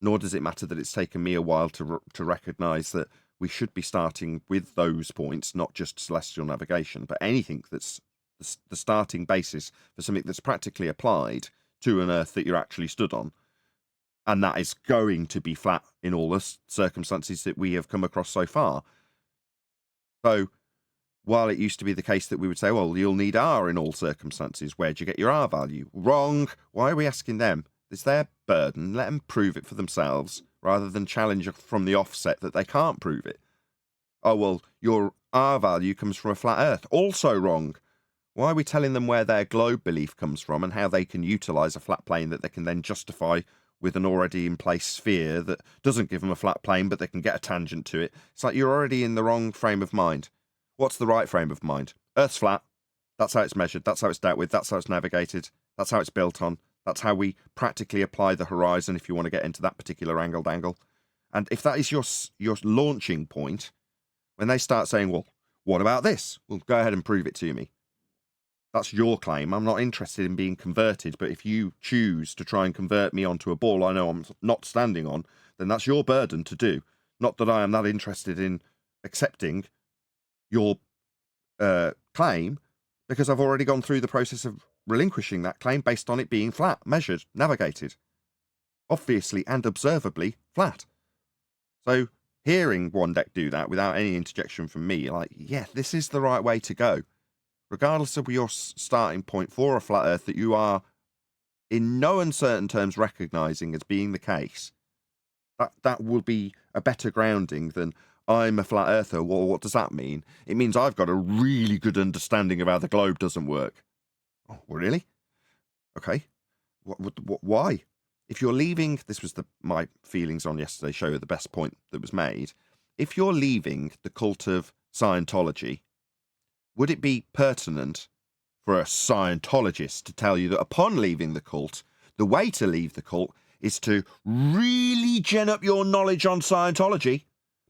nor does it matter that it's taken me a while to recognise that we should be starting with those points, not just celestial navigation, but anything that's the starting basis for something that's practically applied to an Earth that you're actually stood on. And that is going to be flat in all the circumstances that we have come across so far. So while it used to be the case that we would say, well, you'll need R in all circumstances, where'd you get your R value? Wrong. Why are we asking them? It's their burden. Let them prove it for themselves rather than challenge from the offset that they can't prove it. Oh, well, your R value comes from a flat Earth. Also wrong. Why are we telling them where their globe belief comes from and how they can utilise a flat plane that they can then justify with an already in place sphere that doesn't give them a flat plane, but they can get a tangent to it? It's like you're already in the wrong frame of mind. What's the right frame of mind? Earth's flat. That's how it's measured. That's how it's dealt with. That's how it's navigated. That's how it's built on. That's how we practically apply the horizon if you want to get into that particular angled angle. And if that is your launching point, when they start saying, well, what about this? Well, go ahead and prove it to me. That's your claim. I'm not interested in being converted, but if you choose to try and convert me onto a ball I know I'm not standing on, then that's your burden to do. Not that I am that interested in accepting your claim, because I've already gone through the process of relinquishing that claim based on it being flat, measured, navigated, obviously and observably flat. So hearing one deck do that without any interjection from me, like, yeah, this is the right way to go. Regardless of your starting point for a flat Earth that you are in no uncertain terms recognising as being the case, that will be a better grounding than I'm a flat earther. Well, what does that mean? It means I've got a really good understanding of how the globe doesn't work. Oh, really? Okay. Why? If you're leaving, this was my feelings on yesterday's show, the best point that was made. If you're leaving the cult of Scientology, would it be pertinent for a Scientologist to tell you that upon leaving the cult, the way to leave the cult is to really gen up your knowledge on Scientology,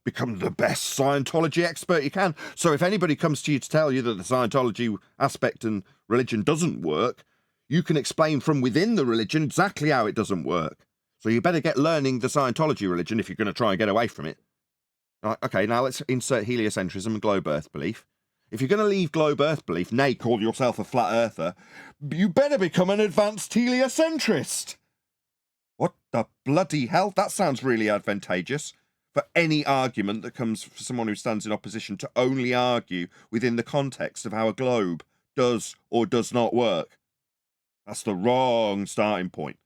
become the best Scientology expert you can? So if anybody comes to you to tell you that the Scientology aspect and religion doesn't work, you can explain from within the religion exactly how it doesn't work. So you better get learning the Scientology religion if you're going to try and get away from it. Right, okay, now let's insert heliocentrism and globe earth belief. If you're going to leave globe earth belief, nay, call yourself a flat earther, you better become an advanced heliocentrist. What the bloody hell? That sounds really advantageous for any argument that comes for someone who stands in opposition to only argue within the context of how a globe does or does not work. That's the wrong starting point.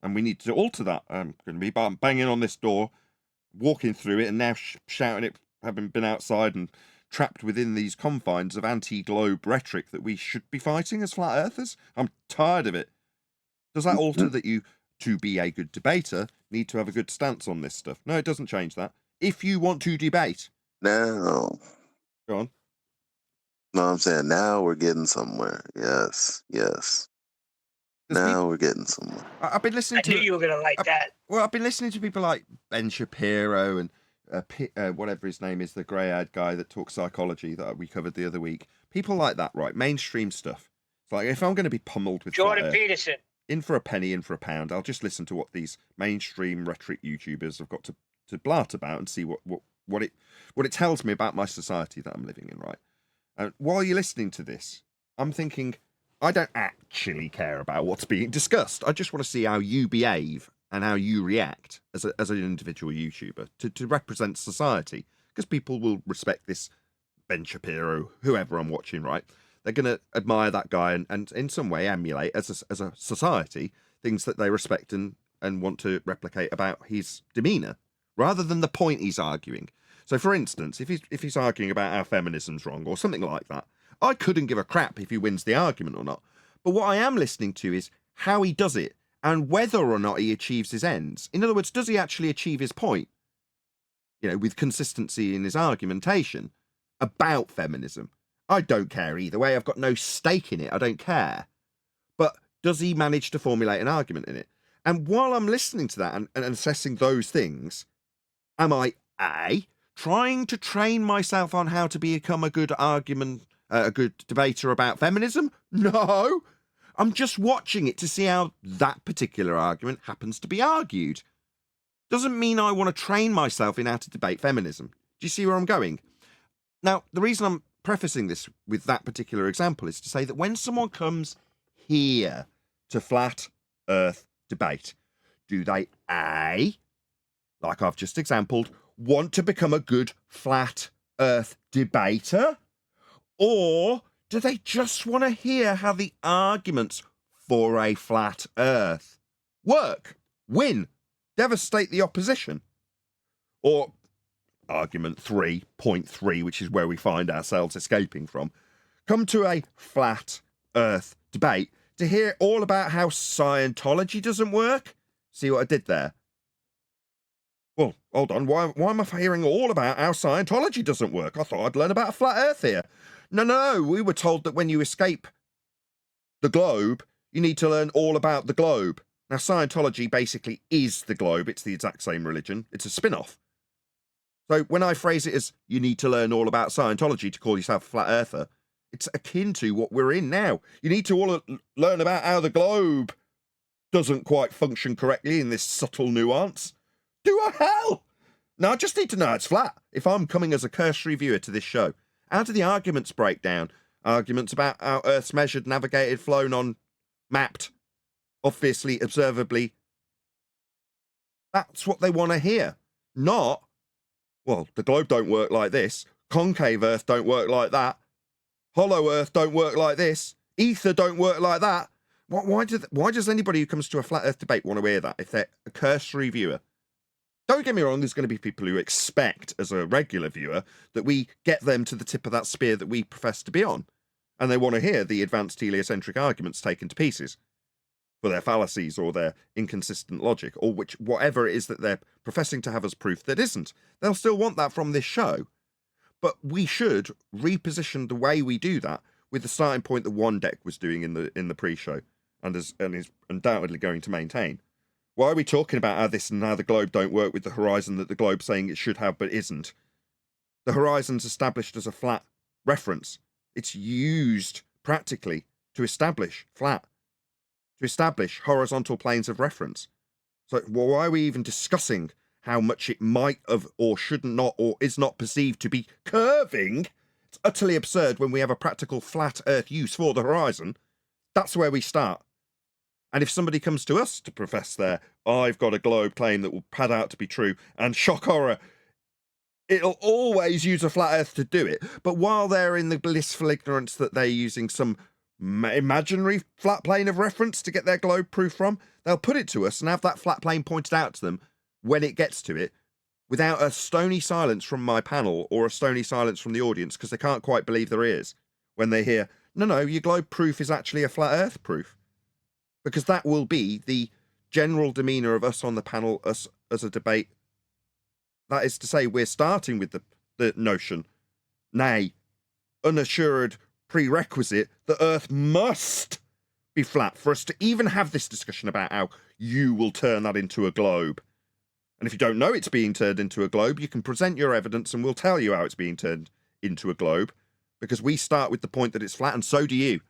And we need to alter that. I'm going to be banging on this door, walking through it, and now shouting it, having been outside and trapped within these confines of anti-globe rhetoric that we should be fighting as flat earthers. I'm tired of it. Does that alter that you, to be a good debater, need to have a good stance on this stuff? No, it doesn't change that. If you want to debate. Now. Go on. No, I'm saying now we're getting somewhere. Yes. Now we're getting somewhere. I've been listening to... I knew you were going to like that. Well, I've been listening to people like Ben Shapiro and whatever his name is, the grey-haired guy that talks psychology that we covered the other week. People like that, right? Mainstream stuff. It's like, if I'm going to be pummeled with Jordan Peterson, in for a penny, in for a pound, I'll just listen to what these mainstream rhetoric YouTubers have got to blart about and see what it tells me about my society that I'm living in, right? And while you're listening to this, I'm thinking, I don't actually care about what's being discussed. I just want to see how you behave and how you react as an individual YouTuber to represent society, because people will respect this Ben Shapiro, whoever I'm watching, right? They're going to admire that guy and in some way emulate as a society things that they respect and want to replicate about his demeanour, rather than the point he's arguing. So, for instance, if he's arguing about how feminism's wrong or something like that, I couldn't give a crap if he wins the argument or not. But what I am listening to is how he does it and whether or not he achieves his ends. In other words, does he actually achieve his point? You know, with consistency in his argumentation about feminism. I don't care either way. I've got no stake in it. I don't care. But does he manage to formulate an argument in it? And while I'm listening to that and assessing those things, am I A, trying to train myself on how to become a good a good debater about feminism? No. I'm just watching it to see how that particular argument happens to be argued. Doesn't mean I want to train myself in how to debate feminism. Do you see where I'm going? Now, the reason I'm prefacing this with that particular example is to say that when someone comes here to flat earth debate, do they A, like I've just exampled, want to become a good flat earth debater? Or do they just want to hear how the arguments for a flat earth work, win, devastate the opposition? Or argument 3.3, which is where we find ourselves escaping from, come to a flat earth debate to hear all about how Scientology doesn't work? See what I did there? Well, hold on. Why am I hearing all about how Scientology doesn't work? I thought I'd learn about a flat earth here. No. We were told that when you escape the globe, you need to learn all about the globe. Now, Scientology basically is the globe. It's the exact same religion. It's a spin-off. So when I phrase it as you need to learn all about Scientology to call yourself a flat earther, it's akin to what we're in now. You need to all learn about how the globe doesn't quite function correctly in this subtle nuance. Do a hell! No, I just need to know it's flat. If I'm coming as a cursory viewer to this show, how do the arguments break down? Arguments about how Earth's measured, navigated, flown on, mapped, obviously, observably. That's what they want to hear. Not, well, the globe don't work like this. Concave Earth don't work like that. Hollow Earth don't work like this. Ether don't work like that. Why does anybody who comes to a flat Earth debate want to hear that if they're a cursory viewer? Don't get me wrong, there's going to be people who expect, as a regular viewer, that we get them to the tip of that spear that we profess to be on. And they want to hear the advanced heliocentric arguments taken to pieces for their fallacies or their inconsistent logic, or whatever it is that they're professing to have as proof that isn't. They'll still want that from this show. But we should reposition the way we do that with the starting point that One Deck was doing in the pre-show and is undoubtedly going to maintain. Why are we talking about how this and how the globe don't work with the horizon that the globe's saying it should have but isn't? The horizon's established as a flat reference. It's used practically to establish flat, to establish horizontal planes of reference. So why are we even discussing how much it might have or should not or is not perceived to be curving? It's utterly absurd when we have a practical flat earth use for the horizon. That's where we start. And if somebody comes to us to profess I've got a globe claim that will pad out to be true, and shock horror, it'll always use a flat earth to do it. But while they're in the blissful ignorance that they're using some imaginary flat plane of reference to get their globe proof from, they'll put it to us and have that flat plane pointed out to them when it gets to it, without a stony silence from my panel or a stony silence from the audience, because they can't quite believe their ears when they hear, no, your globe proof is actually a flat earth proof. Because that will be the general demeanour of us on the panel, us as a debate. That is to say, we're starting with the notion, nay, unassured prerequisite, that Earth must be flat for us to even have this discussion about how you will turn that into a globe. And if you don't know it's being turned into a globe, you can present your evidence and we'll tell you how it's being turned into a globe, because we start with the point that it's flat, and so do you.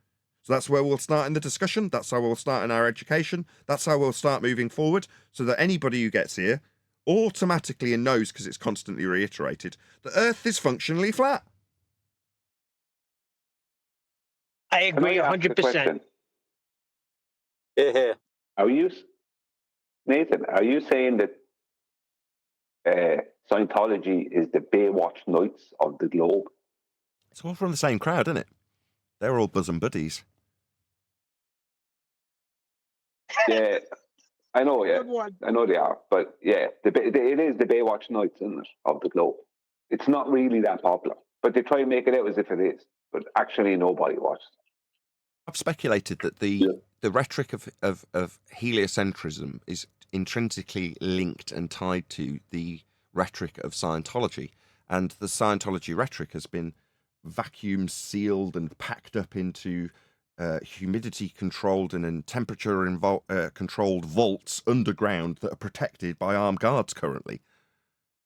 So that's where we'll start in the discussion. That's how we'll start in our education. That's how we'll start moving forward, so that anybody who gets here automatically knows, because it's constantly reiterated, that Earth is functionally flat. I agree 100%. Yeah. Are you, Nathan, are you saying that Scientology is the Baywatch Nights of the globe? It's all from the same crowd, isn't it? They're all bosom buddies. Yeah, I know, yeah. I know they are. But yeah, it is the Baywatch Nights, isn't it, of the globe. It's not really that popular. But they try and make it out as if it is. But actually nobody watches it. I've speculated that the the rhetoric of heliocentrism is intrinsically linked and tied to the rhetoric of Scientology. And the Scientology rhetoric has been vacuum sealed and packed up into humidity controlled and in temperature controlled vaults underground that are protected by armed guards currently.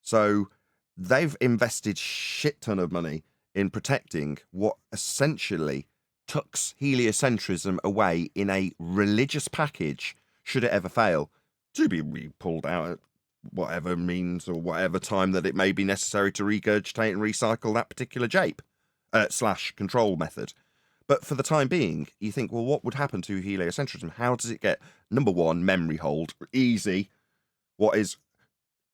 So they've invested shit ton of money in protecting what essentially tucks heliocentrism away in a religious package, should it ever fail, to be pulled out at whatever means or whatever time that it may be necessary to regurgitate and recycle that particular jape / control method. But for the time being, you think, well, what would happen to heliocentrism? How does it get, number one, memory hold, easy, what is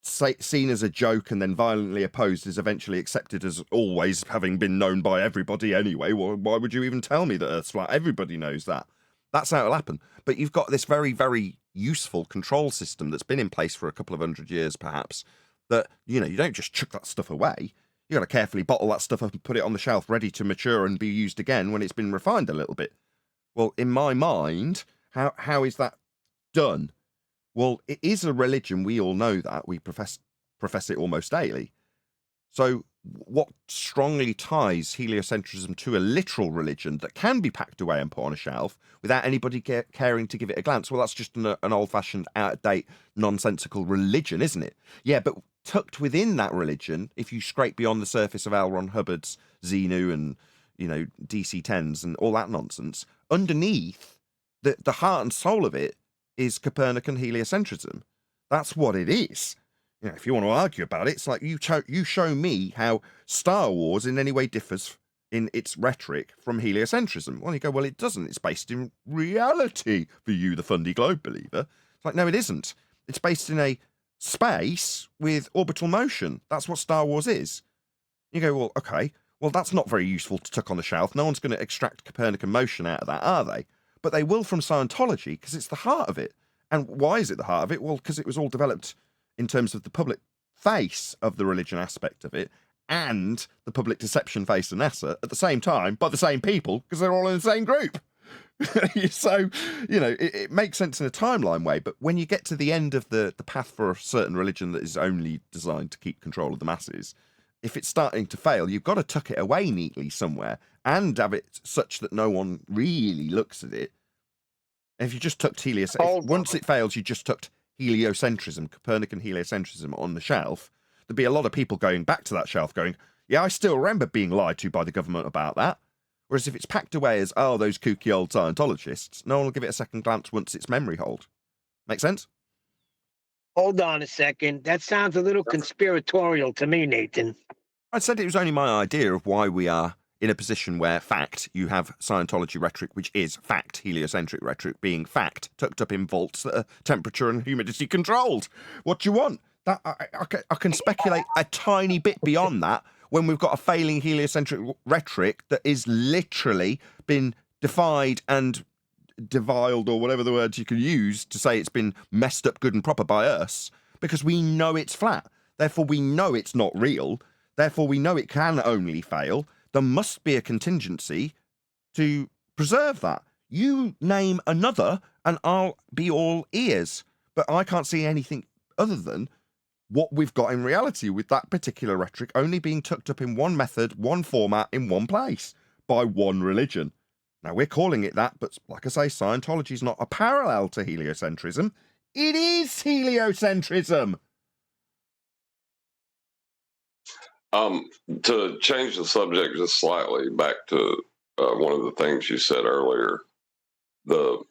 seen as a joke and then violently opposed is eventually accepted as always having been known by everybody anyway. Why would you even tell me that Earth's flat? Everybody knows that. That's how it'll happen. But you've got this very, very useful control system that's been in place for a couple of 100 years, perhaps, that, you know, you don't just chuck that stuff away. You got to carefully bottle that stuff up and put it on the shelf ready to mature and be used again when it's been refined a little bit. Well, in my mind, how is that done? Well, it is a religion. We all know that. We profess it almost daily. So what strongly ties heliocentrism to a literal religion that can be packed away and put on a shelf without anybody caring to give it a glance? Well, that's just an old-fashioned, out-of-date, nonsensical religion, isn't it? Yeah, but tucked within that religion, if you scrape beyond the surface of L. Ron Hubbard's Xenu and, you know, DC-10s and all that nonsense, underneath, the heart and soul of it is Copernican heliocentrism. That's what it is. You know, if you want to argue about it, it's like you show me how Star Wars in any way differs in its rhetoric from heliocentrism. Well, you go, well, it doesn't. It's based in reality for you, the Fundy Globe believer. It's like, no, it isn't. It's based in a space with orbital motion. That's what Star Wars is. You go, well, okay, well, that's not very useful to tuck on the shelf. No one's going to extract Copernican motion out of that, are they? But they will from Scientology because it's the heart of it. And why is it the heart of it? Well, because it was all developed in terms of the public face of the religion aspect of it and the public deception face of NASA at the same time by the same people because they're all in the same group. So, you know, it makes sense in a timeline way. But when you get to the end of the path for a certain religion that is only designed to keep control of the masses, if it's starting to fail, you've got to tuck it away neatly somewhere and have it such that no one really looks at it. And if you just tucked once it fails, you just tucked heliocentrism, Copernican heliocentrism on the shelf, there'd be a lot of people going back to that shelf going, yeah, I still remember being lied to by the government about that. Whereas if it's packed away as, oh, those kooky old Scientologists, no one will give it a second glance once it's memory hold. Make sense? Hold on a second. That sounds a little conspiratorial to me, Nathan. I said it was only my idea of why we are in a position where fact, you have Scientology rhetoric, which is fact, heliocentric rhetoric being fact, tucked up in vaults that are temperature and humidity controlled. What do you want? That I can speculate a tiny bit beyond that when we've got a failing heliocentric rhetoric that is literally been defied and deviled, or whatever the words you can use to say it's been messed up good and proper by us, because we know it's flat. Therefore, we know it's not real. Therefore, we know it can only fail. There must be a contingency to preserve that. You name another and I'll be all ears. But I can't see anything other than what we've got in reality with that particular rhetoric only being tucked up in one method, one format, in one place by one religion. Now, we're calling it that, but like I say, Scientology is not a parallel to heliocentrism. It is heliocentrism. To change the subject just slightly back to one of the things you said earlier, the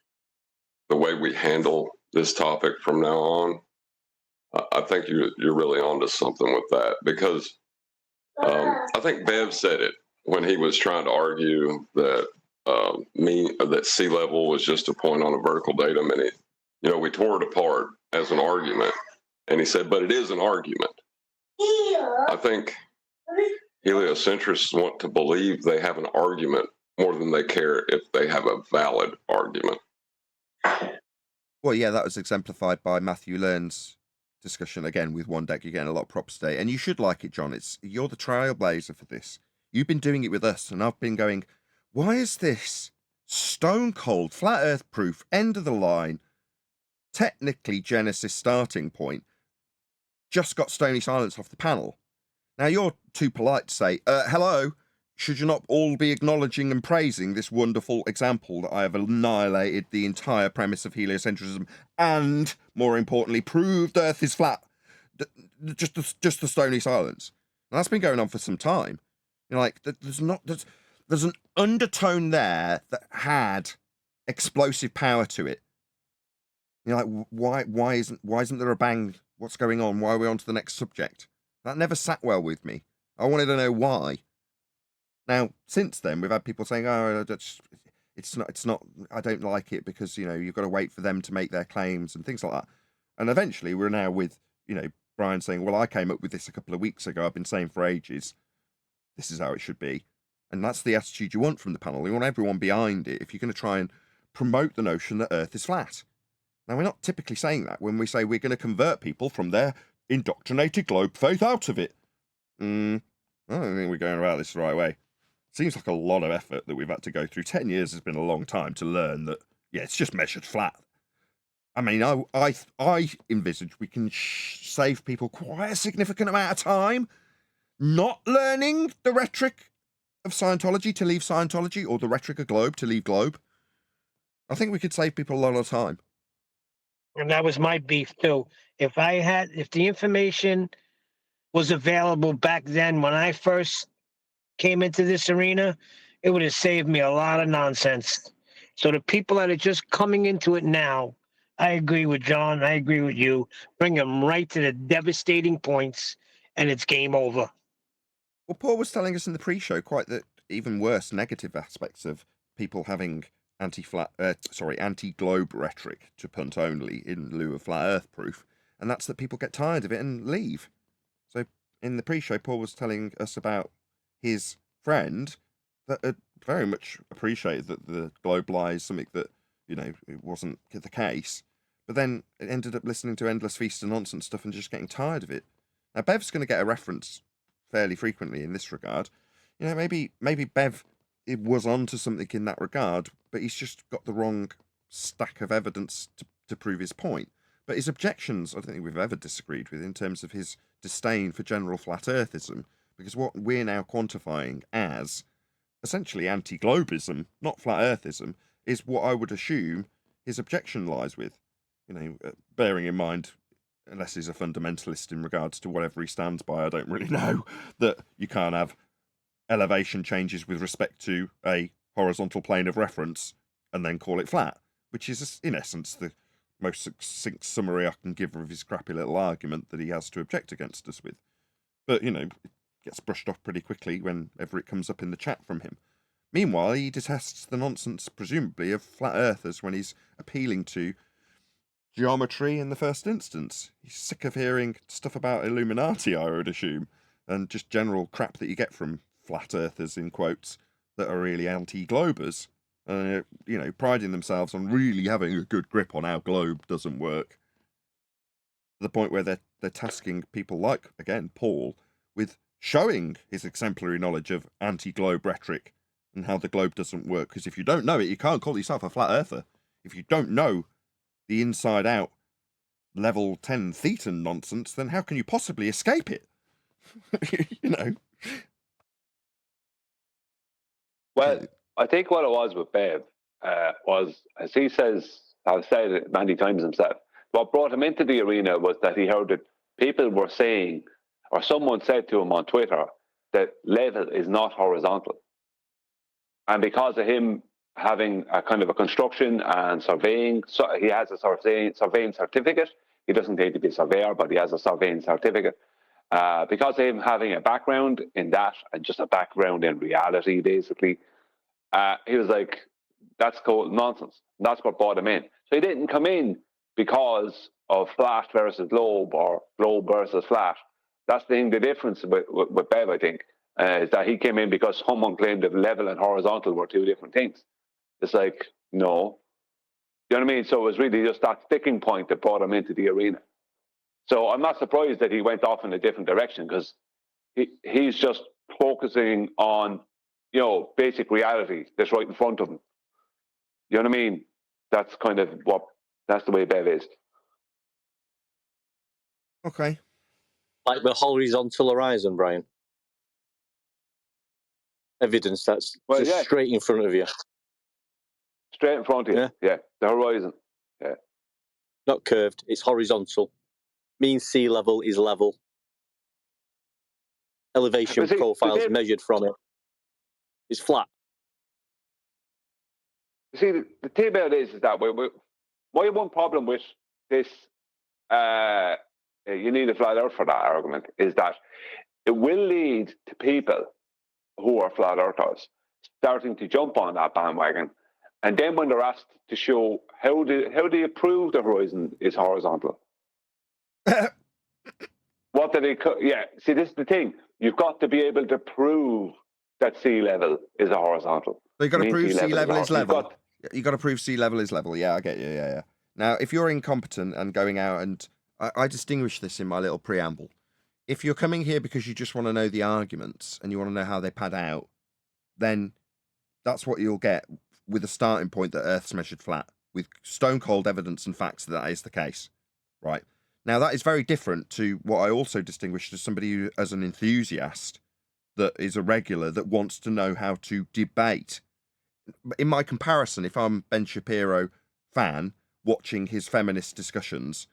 way we handle this topic from now on, I think you're really onto something with that, because I think Bev said it when he was trying to argue that that sea level was just a point on a vertical datum, and we tore it apart as an argument, and he said, but it is an argument. I think heliocentrists want to believe they have an argument more than they care if they have a valid argument. Well, yeah, that was exemplified by Matthew Learn's discussion again with One Deck. You're getting a lot of props today, and you should like it, John. You're the trailblazer for this. You've been doing it with us, and I've been going, why is this stone cold, flat earth proof, end of the line, technically Genesis starting point, just got stony silence off the panel. Now, you're too polite to say, hello, should you not all be acknowledging and praising this wonderful example that I have annihilated the entire premise of heliocentrism and, more importantly, proved Earth is flat? Just the stony silence. And that's been going on for some time. You know, like, there's an undertone there that had explosive power to it. You're like, why isn't there a bang? What's going on? Why are we on to the next subject? That never sat well with me. I wanted to know why. Now, since then, we've had people saying, "Oh, it's not. I don't like it because you've got to wait for them to make their claims and things like that." And eventually, we're now with Brian saying, "Well, I came up with this a couple of weeks ago. I've been saying for ages, this is how it should be." And that's the attitude you want from the panel. You want everyone behind it if you're going to try and promote the notion that Earth is flat. Now, we're not typically saying that when we say we're going to convert people from their indoctrinated globe faith out of it. I don't think we're going about this the right way. Seems like a lot of effort that we've had to go through. 10 years has been a long time to learn that, yeah, it's just measured flat. I mean, I envisage we can save people quite a significant amount of time not learning the rhetoric of Scientology to leave Scientology, or the rhetoric of globe to leave globe. I think we could save people a lot of time. And that was my beef too. If the information was available back then when I first came into this arena, it would have saved me a lot of nonsense. So the people that are just coming into it now, I agree with John. I agree with you. Bring them right to the devastating points, and it's game over. Well, Paul was telling us in the pre-show quite the even worse negative aspects of people having anti-globe rhetoric, to punt only, in lieu of flat Earth proof, and that's that people get tired of it and leave. So in the pre-show, Paul was telling us about his friend that had very much appreciated that the globe lies, something that it wasn't the case, but then it ended up listening to endless feast of nonsense stuff and just getting tired of it. Now, Bev's going to get a reference fairly frequently in this regard. Maybe Bev was onto something in that regard, but he's just got the wrong stack of evidence to prove his point. But his objections, I don't think we've ever disagreed with in terms of his disdain for general flat earthism, because what we're now quantifying as essentially anti-globism, not flat earthism, is what I would assume his objection lies with. Bearing in mind, unless he's a fundamentalist in regards to whatever he stands by, I don't really know, that you can't have elevation changes with respect to a horizontal plane of reference and then call it flat, which is, in essence, the most succinct summary I can give of his crappy little argument that he has to object against us with. But, it gets brushed off pretty quickly whenever it comes up in the chat from him. Meanwhile, he detests the nonsense, presumably, of flat earthers when he's appealing to geometry in the first instance. He's sick of hearing stuff about Illuminati, I would assume, and just general crap that you get from flat earthers, in quotes, that are really anti-globers, priding themselves on really having a good grip on how globe doesn't work, to the point where they're tasking people like, again, Paul, with showing his exemplary knowledge of anti-globe rhetoric and how the globe doesn't work. Because if you don't know it, you can't call yourself a flat earther. If you don't know the inside-out level 10 thetan nonsense, then how can you possibly escape it? Well, I think what it was with Bev was, as he says, I've said it many times himself, what brought him into the arena was that he heard that people were saying, or someone said to him on Twitter, that level is not horizontal. And because of him having a kind of a construction and surveying, so he has a surveying certificate. He doesn't need to be a surveyor, but he has a surveying certificate. Because of him having a background in that and just a background in reality, basically, he was like, that's cold nonsense. That's what brought him in. So he didn't come in because of flat versus globe or globe versus flat. That's the difference with Bev, I think, is that he came in because someone claimed that level and horizontal were two different things. It's like, no. You know what I mean? So it was really just that sticking point that brought him into the arena. So I'm not surprised that he went off in a different direction, because he's just focusing on, basic reality that's right in front of him. You know what I mean? That's kind of that's the way Bev is. Okay. Like the horizontal horizon, Brian. Evidence that's just straight in front of you. Straight in front of you. Yeah. The horizon. Yeah. Not curved, it's horizontal. Mean sea level is level. Elevation profiles measured from it. It's flat. You see, the thing about it is that my one problem with this, you need a flat earth for that argument, is that it will lead to people who are flat earthers starting to jump on that bandwagon. And then when they're asked to show how do you prove the horizon is horizontal? What do they? See, this is the thing. You've got to be able to prove that sea level is a horizontal. So you've got to prove sea level is level. You've got to prove sea level is level. Yeah, I get you. Yeah. Now, if you're incompetent and going out, and I distinguish this in my little preamble. If you're coming here because you just want to know the arguments and you want to know how they pad out, then that's what you'll get with a starting point that Earth's measured flat, with stone cold evidence and facts that is the case, right? Now, that is very different to what I also distinguish as somebody who, as an enthusiast, that is a regular, that wants to know how to debate. In my comparison, if I'm Ben Shapiro fan, watching his feminist discussions,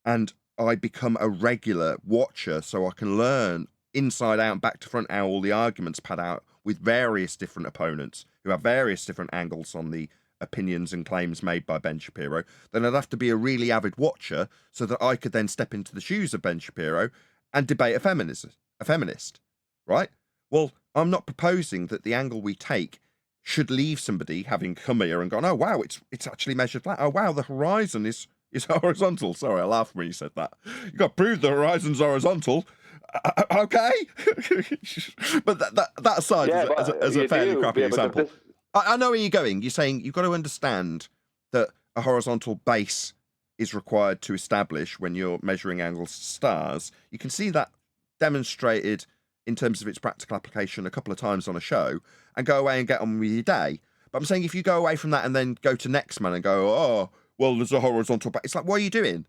and I become a regular watcher so I can learn inside out and back to front how all the arguments pad out with various different opponents who have various different angles on the opinions and claims made by Ben Shapiro, then I'd have to be a really avid watcher so that I could then step into the shoes of Ben Shapiro and debate a feminist, right? Well, I'm not proposing that the angle we take should leave somebody having come here and gone, oh, wow, it's actually measured flat. Oh, wow, the horizon is horizontal. Sorry, I laughed when you said that. You got to prove the horizon's horizontal. Okay. But that aside, as a fairly crappy example. I know where you're going. You're saying you've got to understand that a horizontal base is required to establish when you're measuring angles to stars. You can see that demonstrated in terms of its practical application a couple of times on a show and go away and get on with your day. But I'm saying if you go away from that and then go to next man and go, oh, well, there's a horizontal base. It's like, what are you doing?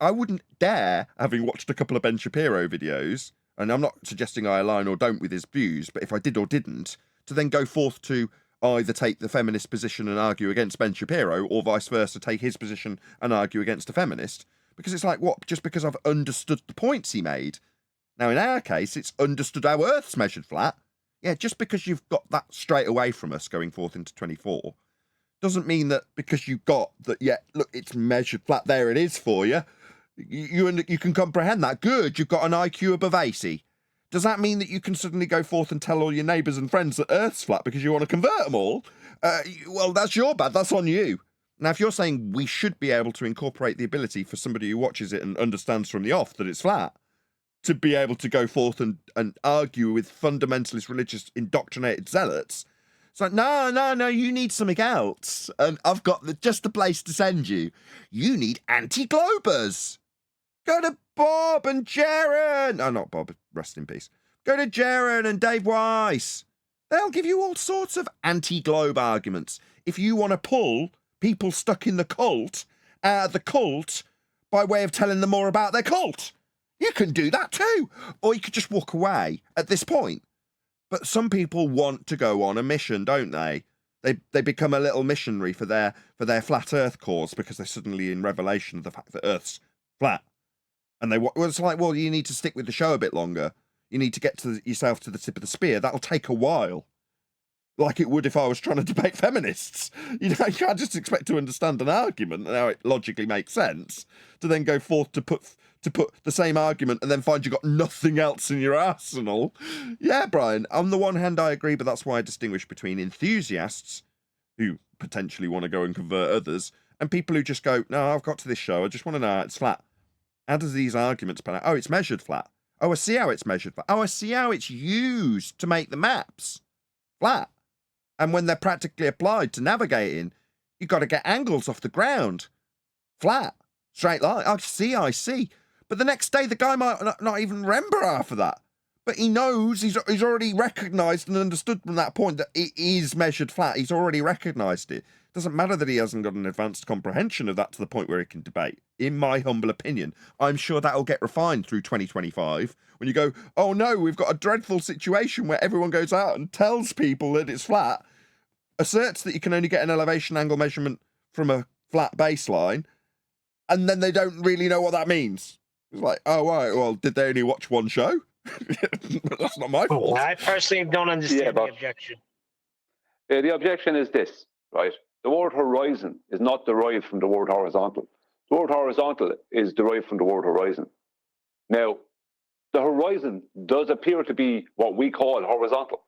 I wouldn't dare, having watched a couple of Ben Shapiro videos, and I'm not suggesting I align or don't with his views, but if I did or didn't, to then go forth to either take the feminist position and argue against Ben Shapiro, or vice versa, take his position and argue against a feminist. Because it's like, what, just because I've understood the points he made? Now, in our case, it's understood how Earth's measured flat. Yeah, just because you've got that straight away from us going forth into 24, doesn't mean that because you got that, yeah, look, it's measured flat, there it is for you. You can comprehend that. Good, you've got an IQ above 80. Does that mean that you can suddenly go forth and tell all your neighbours and friends that Earth's flat because you want to convert them all? Well, that's your bad. That's on you. Now, if you're saying we should be able to incorporate the ability for somebody who watches it and understands from the off that it's flat, to be able to go forth and argue with fundamentalist religious indoctrinated zealots, it's like, no, you need something else. And I've got just the place to send you. You need anti-globers. Go to Bob and Jaron. No, not Bob, rest in peace. Go to Jaron and Dave Weiss. They'll give you all sorts of anti-globe arguments. If you want to pull people stuck in the cult out of the cult by way of telling them more about their cult, you can do that too. Or you could just walk away at this point. But some people want to go on a mission, don't they? They become a little missionary for their flat Earth cause because they're suddenly in revelation of the fact that Earth's flat. And it's like, well, you need to stick with the show a bit longer. You need to get yourself to the tip of the spear. That'll take a while. Like it would if I was trying to debate feminists. You can't just expect to understand an argument and how it logically makes sense to then go forth to put the same argument and then find you got nothing else in your arsenal. Yeah, Brian, on the one hand, I agree, but that's why I distinguish between enthusiasts who potentially want to go and convert others and people who just go, no, I've got to this show. I just want to know how it's flat. How does these arguments pan out? Oh, it's measured flat. Oh, I see how it's measured flat. Oh, I see how it's used to make the maps flat. And when they're practically applied to navigating, you've got to get angles off the ground. Flat. Straight line. I see. But the next day, the guy might not even remember half of that. But he knows, he's already recognised and understood from that point that it is measured flat. He's already recognised it. Doesn't matter that he hasn't got an advanced comprehension of that to the point where he can debate. In my humble opinion, I'm sure that'll get refined through 2025 when you go, oh no, we've got a dreadful situation where everyone goes out and tells people that it's flat, asserts that you can only get an elevation angle measurement from a flat baseline, and then they don't really know what that means. It's like, oh, right, well, did they only watch one show? That's not my fault. I personally don't understand the objection. The objection is this, right? The word horizon is not derived from the word horizontal. The word horizontal is derived from the word horizon. Now, the horizon does appear to be what we call horizontal.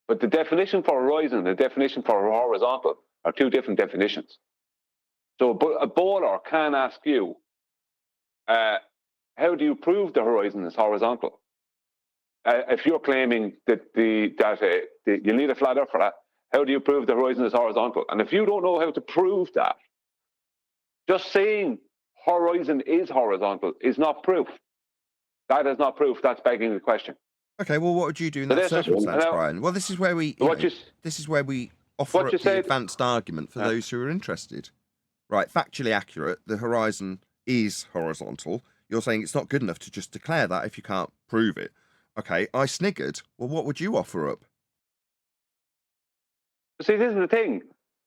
But the definition for horizon and the definition for horizontal are two different definitions. So a bowler can ask you, how do you prove the horizon is horizontal? If you're claiming that you need a flat earth for that, how do you prove the horizon is horizontal? And if you don't know how to prove that, just saying horizon is horizontal is not proof. That is not proof. That's begging the question. Okay, well, what would you do in that circumstance, Brian? Well, this is where we offer up the advanced argument for those who are interested. Right, factually accurate. The horizon is horizontal. You're saying it's not good enough to just declare that if you can't prove it. Okay, I sniggered. Well, what would you offer up? See, this is the thing.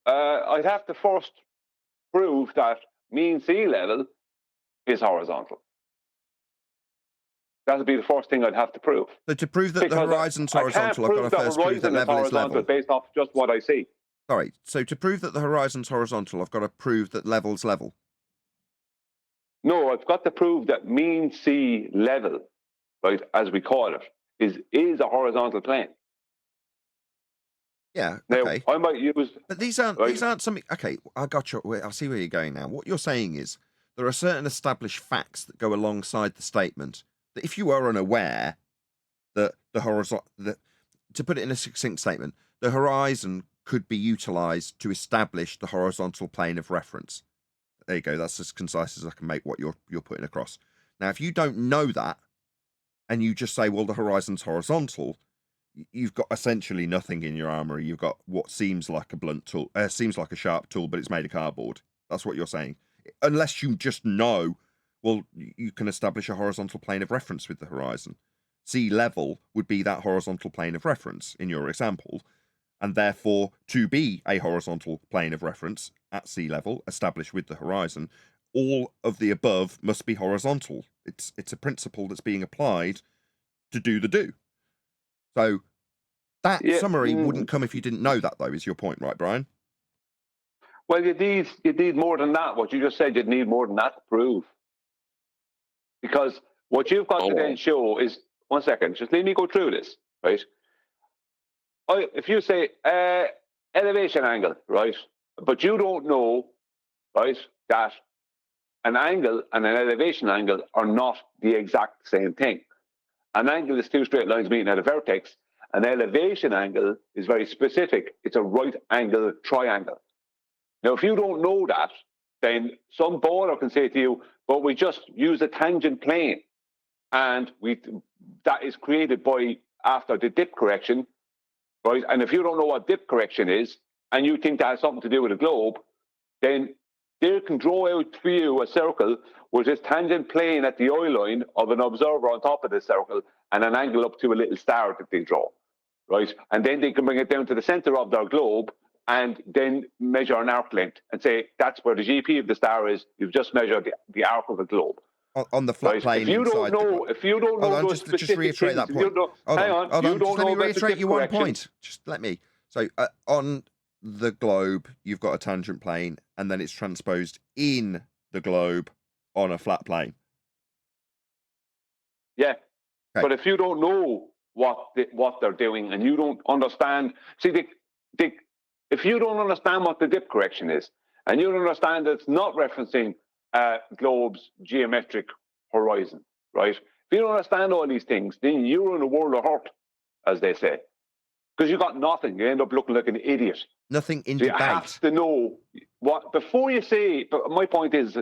I'd have to first prove that mean sea level is horizontal. That would be the first thing I'd have to prove. So to prove that the horizon's horizontal, I've got to first prove that level is level. Based off just what I see. Sorry, so to prove that the horizon's horizontal, I've got to prove that level's level. No, I've got to prove that mean sea level, right, as we call it, is a horizontal plane. Yeah. Now, okay. I might use. But these aren't something. Okay, I got you. I see where you're going now. What you're saying is there are certain established facts that go alongside the statement that if you are unaware that to put it in a succinct statement, the horizon could be utilized to establish the horizontal plane of reference. There you go. That's as concise as I can make what you're putting across. Now, if you don't know that, and you just say, well, the horizon's horizontal, you've got essentially nothing in your armory. You've got what seems like a blunt tool, seems like a sharp tool, but it's made of cardboard. That's what you're saying. Unless you just know, well, you can establish a horizontal plane of reference with the horizon. Sea level would be that horizontal plane of reference in your example. And therefore, to be a horizontal plane of reference at sea level, established with the horizon, all of the above must be horizontal. It's a principle that's being applied to do the do. So that summary wouldn't come if you didn't know that, though, is your point, right, Brian? Well, you need more than that. What you just said, you'd need more than that to prove. Because what you've got to then show is, one second, just let me go through this, right? If you say elevation angle, right, but you don't know, right, that an angle and an elevation angle are not the exact same thing. An angle is two straight lines meeting at a vertex. An elevation angle is very specific. It's a right angle triangle. Now, if you don't know that, then some baller can say to you, but we just use a tangent plane, and that is created after the dip correction, right? And if you don't know what dip correction is, and you think that has something to do with a globe, then they can draw out for you a circle with this tangent plane at the eye line of an observer on top of the circle and an angle up to a little star that they draw, right? And then they can bring it down to the center of their globe and then measure an arc length and say, that's where the GP of the star is. You've just measured the arc of a globe. On the flat plane. If you don't know those specific just reiterate things, that point. Hold on. Just let me reiterate your one point. Just let me. So on the globe, you've got a tangent plane, and then it's transposed in the globe on a flat plane. Yeah, okay. But if you don't know what they're doing, and you don't understand, if you don't understand what the dip correction is, and you don't understand that it's not referencing globe's geometric horizon, right? If you don't understand all these things, then you're in a world of hurt, as they say. Because you got nothing. You end up looking like an idiot. Nothing in so debate. You have to know what, before you say, but my point is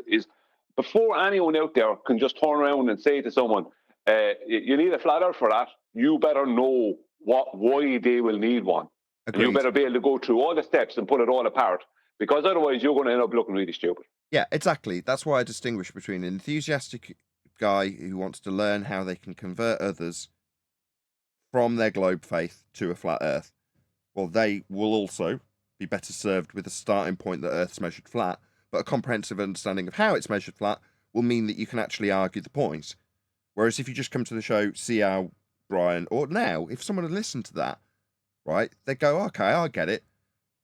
before anyone out there can just turn around and say to someone, You need a flat earth for that. You better know why they will need one. And you Agreed. better be able to go through all the steps and put it all apart, because otherwise you're going to end up looking really stupid. Yeah, exactly. That's why I distinguish between an enthusiastic guy who wants to learn how they can convert others from their globe faith to a flat earth. Well, they will also be better served with a starting point that Earth's measured flat, but a comprehensive understanding of how it's measured flat will mean that you can actually argue the point. Whereas if you just come to the show, see how Brian, or now, if someone had listened to that, right, they'd go, okay, I get it.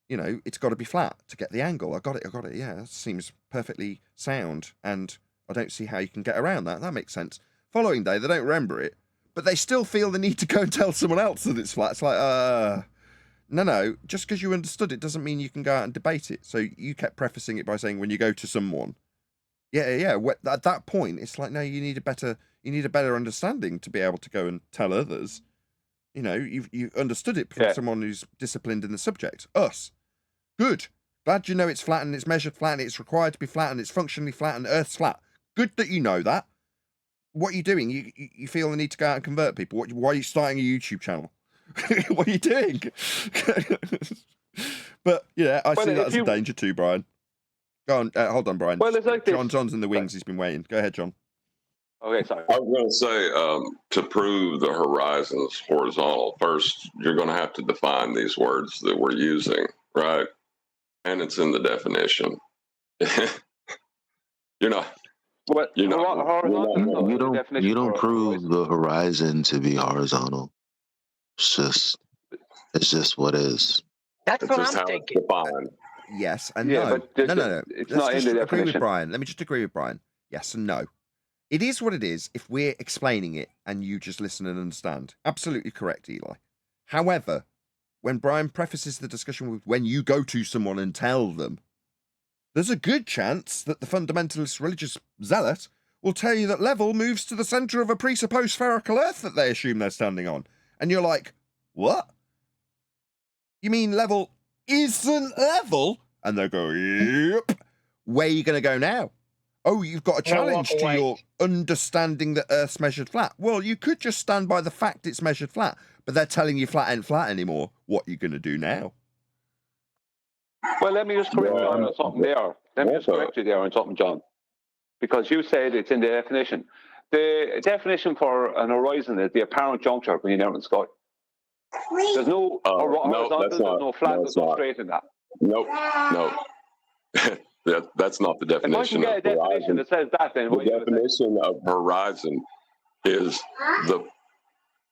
You know, it's got to be flat to get the angle. I got it. Yeah, that seems perfectly sound. And I don't see how you can get around that. That makes sense. Following day, they don't remember it, but they still feel the need to go and tell someone else that it's flat. It's like, no, just because you understood it doesn't mean you can go out and debate it. So you kept prefacing it by saying, when you go to someone, yeah. At that point, it's like, no, you need a better understanding to be able to go and tell others. You know, you understood it from someone who's disciplined in the subject. Us. Good. Glad you know it's flat and it's measured flat and it's required to be flat and it's functionally flat and Earth's flat. Good that you know that. What are you doing? You feel the need to go out and convert people? Why are you starting a YouTube channel? What are you doing? But yeah, I see that as a danger too, Brian. Go on, hold on, Brian. Well, it's like John's in the wings. He's been waiting. Go ahead, John. Okay, sorry. I was going to say, to prove the horizon is horizontal, first you're going to have to define these words that we're using, right? And it's in the definition. You don't prove the horizon to be horizontal. It's just what is. That's it's what just I'm how thinking. It's defined. Yes and Yeah, no. but No. it's Let's not in just the agree with definition. Brian. Let me just agree with Brian. Yes and no. It is what it is if we're explaining it and you just listen and understand. Absolutely correct, Eli. However, when Brian prefaces the discussion with when you go to someone and tell them, there's a good chance that the fundamentalist religious zealot will tell you that level moves to the centre of a presupposed spherical Earth that they assume they're standing on. And you're like, what? You mean level isn't level? And they go, yep. Where are you going to go now? Oh, you've got a challenge to your understanding that Earth's measured flat. Well, you could just stand by the fact it's measured flat, but they're telling you flat ain't flat anymore. What are you going to do now? Well, let me just correct you on something there. Let me just correct you there on something, John. Because you said it's in the definition. The definition for an horizon is the apparent juncture between air and sky. There's no horizontal, there's no flat, there's no straight in that. Nope. That's not the definition. If I can get a definition that says that, then the definition of horizon is the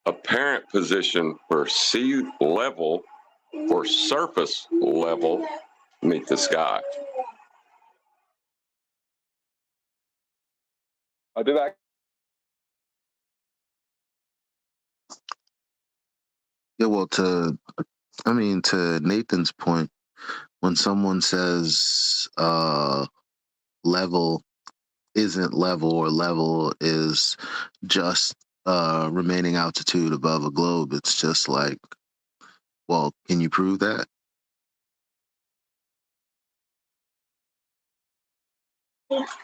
apparent position where sea level or surface level meet the sky. I'll be back. Yeah, well, to Nathan's point, when someone says level isn't level or level is just remaining altitude above a globe, it's just like, well, can you prove that?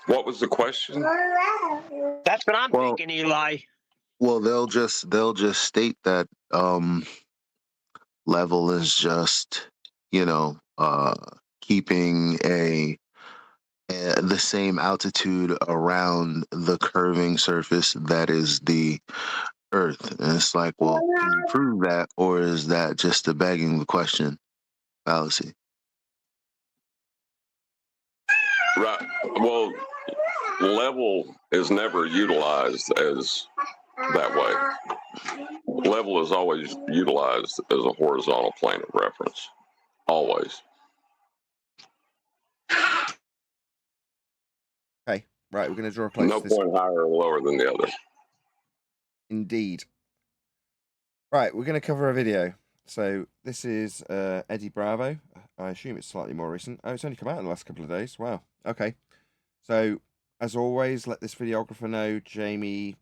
What was the question? That's what I'm thinking, Eli. Well, they'll just state that level is just, keeping the same altitude around the curving surface that is the Earth. And it's like, well, can you prove that, or is that just a begging the question fallacy? Right. Well, level is never utilized as that way. Level is always utilized as a horizontal plane of reference. Always. Okay, right, we're going to draw close No to this. point higher or lower than the other. Indeed. Right, we're going to cover a video. So this is Eddie Bravo. I assume it's slightly more recent. Oh, it's only come out in the last couple of days. Wow. Okay. So, as always, let this videographer know, Jamie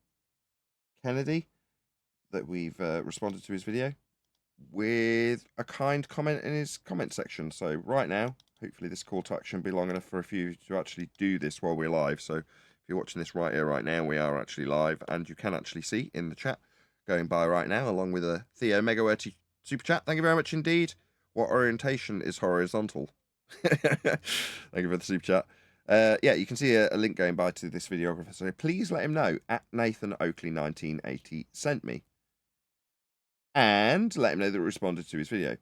Kennedy, that we've responded to his video with a kind comment in his comment section. So right now, hopefully this call to action will be long enough for a few to actually do this while we're live. So if you're watching this right here, right now, we are actually live, and you can actually see in the chat going by right now, along with a Theo Megawerty super chat. Thank you very much indeed. What orientation is horizontal? Thank you for the super chat. Yeah, you can see a link going by to this videographer. So please let him know at Nathan Oakley 1980 sent me, and let him know that we responded to his video.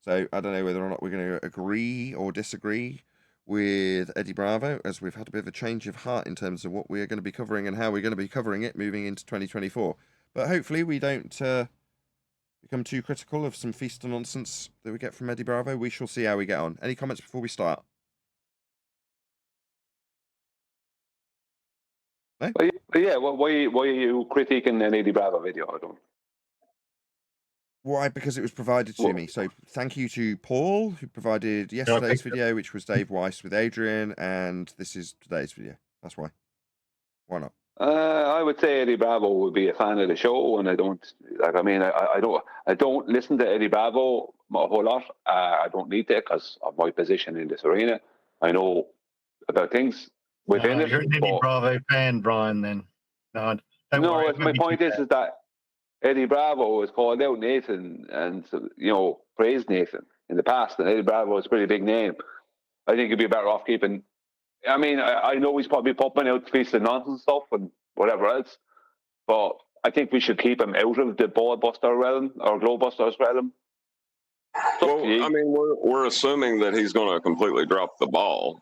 So I don't know whether or not we're going to agree or disagree with Eddie Bravo, as we've had a bit of a change of heart in terms of what we're going to be covering and how we're going to be covering it moving into 2024. But hopefully we don't become too critical of some feast of nonsense that we get from Eddie Bravo. We shall see how we get on. Any comments before we start? No? But yeah, why are you critiquing an Eddie Bravo video? I don't. Why? Because it was provided to me. So thank you to Paul, who provided yesterday's video, which was Dave Weiss with Adrian, and this is today's video. That's why. Why not? I would say Eddie Bravo would be a fan of the show, and I don't like. I mean, I don't listen to Eddie Bravo a whole lot. I don't need to because of my position in this arena. I know about things within it. You're an Eddie Bravo fan, Brian. Then no. My point is that Eddie Bravo has called out Nathan and praised Nathan in the past, and Eddie Bravo is a pretty big name. I think you'd be better off keeping. I mean, I know he's probably popping out Feast of Nonsense stuff and whatever else, but I think we should keep him out of the Ballbuster realm or Glowbusters realm. Well, I mean, we're assuming that he's going to completely drop the ball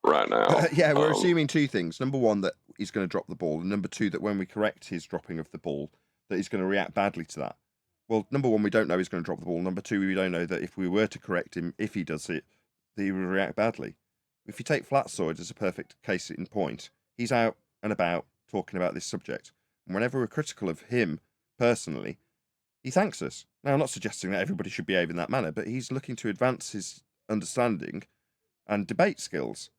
right now. Yeah, we're assuming two things. Number one, that he's going to drop the ball, and number two, that when we correct his dropping of the ball, that he's going to react badly to that. Well, number one, we don't know he's going to drop the ball. Number two, we don't know that if we were to correct him, if he does it, that he would react badly. If you take Flatsoid as a perfect case in point, he's out and about talking about this subject. And whenever we're critical of him personally, he thanks us. Now, I'm not suggesting that everybody should behave in that manner, but he's looking to advance his understanding and debate skills.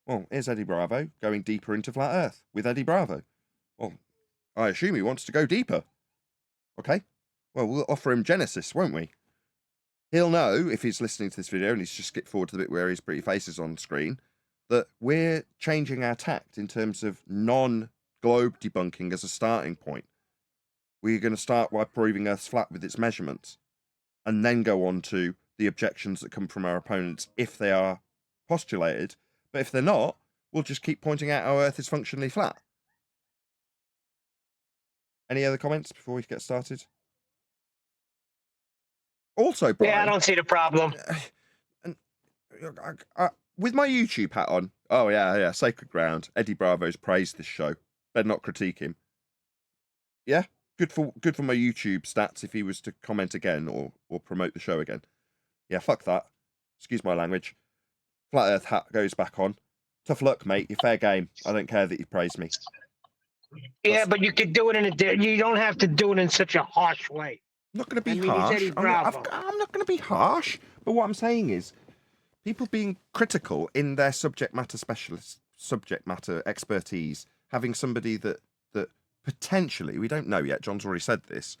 Well, here's Eddie Bravo going deeper into Flat Earth with Eddie Bravo. Well, I assume he wants to go deeper. Okay? Well, we'll offer him Genesis, won't we? He'll know, if he's listening to this video, and he's just skipped forward to the bit where his pretty face is on screen, that we're changing our tact in terms of non-globe debunking as a starting point. We're going to start by proving Earth's flat with its measurements, and then go on to the objections that come from our opponents if they are postulated. But if they're not, we'll just keep pointing out how Earth is functionally flat. Any other comments before we get started? Also, Brian, Yeah, I don't see the problem. And with my YouTube hat on, oh yeah, sacred ground. Eddie Bravo's praised this show. Better not critique him. Yeah, good for my YouTube stats if he was to comment again or promote the show again. Yeah, fuck that. Excuse my language. Flat Earth hat goes back on. Tough luck, mate. You're fair game. I don't care that you praised me. Yeah, but you could do it you don't have to do it in such a harsh way. I'm not going to be He's harsh. Eddie Bravo. I'm not going to be harsh. But what I'm saying is, people being critical in their subject matter expertise, having somebody that potentially, we don't know yet, John's already said this,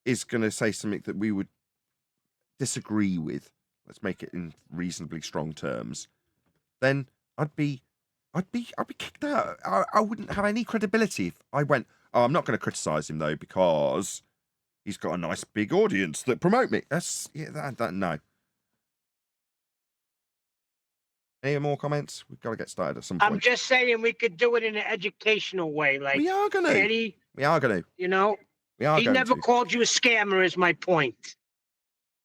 is going to say something that we would disagree with, let's make it in reasonably strong terms, then I'd be kicked out. I wouldn't have any credibility if I went, oh, I'm not going to criticize him though because he's got a nice big audience that promote me. No. Any more comments? We've got to get started at some point. I'm just saying we could do it in an educational way. Like We are going to. Eddie, We are going to. you know, We are he going never to. called you a scammer is my point.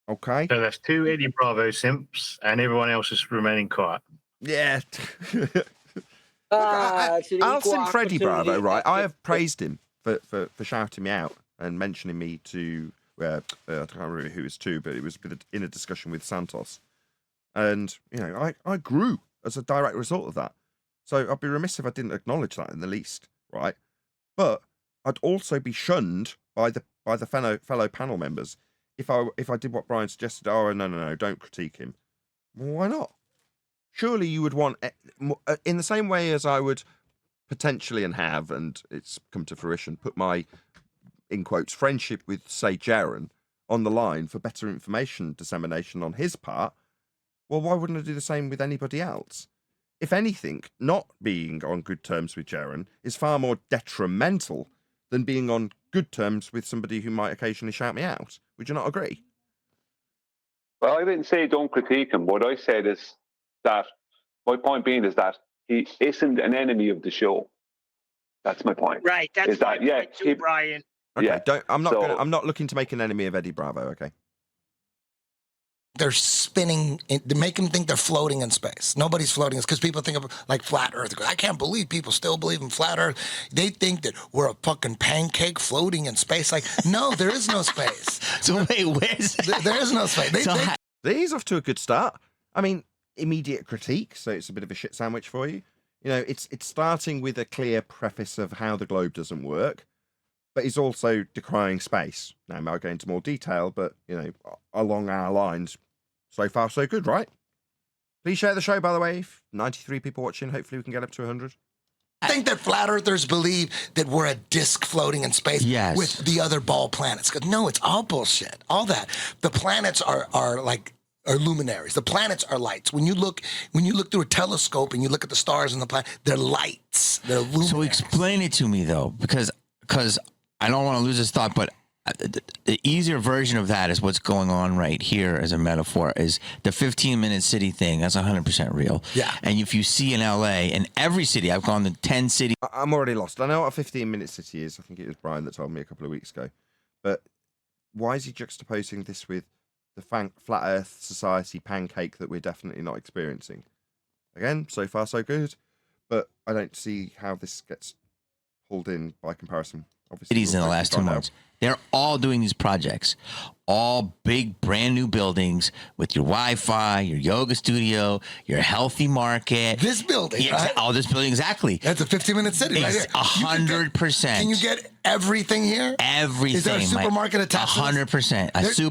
Okay. So that's two Eddie Bravo simps, and everyone else is remaining quiet. Yeah. It's an I'll equal send Freddie Bravo, opportunity. right? I have praised him for shouting me out and mentioning me to, I can't remember who it was to, but it was in a discussion with Santos. And, I grew as a direct result of that. So I'd be remiss if I didn't acknowledge that in the least, right? But I'd also be shunned by the fellow panel members if I did what Brian suggested. Oh, no, don't critique him. Well, why not? Surely you would want, in the same way as I would potentially and have, and it's come to fruition, put my, in quotes, friendship with, say, Jaron on the line for better information dissemination on his part. Well, why wouldn't I do the same with anybody else? if anything, not being on good terms with Jaron is far more detrimental than being on good terms with somebody who might occasionally shout me out. Would you not agree? Well, I didn't say don't critique him. What I said is that my point being is that he isn't an enemy of the show. That's my point. Right. That's Is that, my yeah, point too, Brian. Okay, Yeah. I'm not looking to make an enemy of Eddie Bravo, okay? They're spinning, they make them think they're floating in space. Nobody's floating. It's because people think of like flat Earth. I can't believe people still believe in flat Earth. They think that we're a fucking pancake floating in space. Like, no, there is no space. So wait, where's There is no space. He's off to a good start. I mean, immediate critique, so it's a bit of a shit sandwich for you. You know, it's starting with a clear preface of how the globe doesn't work, but he's also decrying space. Now, I might go into more detail, but, you know, along our lines, so far, so good, right? Please share the show, by the way. 93 people watching. Hopefully we can get up to 100. I think that flat earthers believe that we're a disk floating in space with the other ball planets. No, it's all bullshit. All that. The planets are luminaries. The planets are lights. When you look through a telescope and you look at the stars and the planet, they're lights. They're luminaries. So explain it to me though, because I don't want to lose this thought, but the easier version of that is what's going on right here as a metaphor is the 15-minute city thing. That's 100% real. Yeah. And if you see in LA, in every city, I've gone to 10 cities. I'm already lost. I know what a 15-minute city is. I think it was Brian that told me a couple of weeks ago. But why is he juxtaposing this with the flat Earth society pancake that we're definitely not experiencing? Again, so far so good. But I don't see how this gets pulled in by comparison. Obviously, cities in the last 2 months. They're all doing these projects, all big, brand new buildings with your Wi-Fi, your yoga studio, your healthy market. This building, right? Oh, this building, exactly. That's a 15-minute city right here. 100%. Can you get everything here? Everything. Is there a supermarket attached to this? 100%.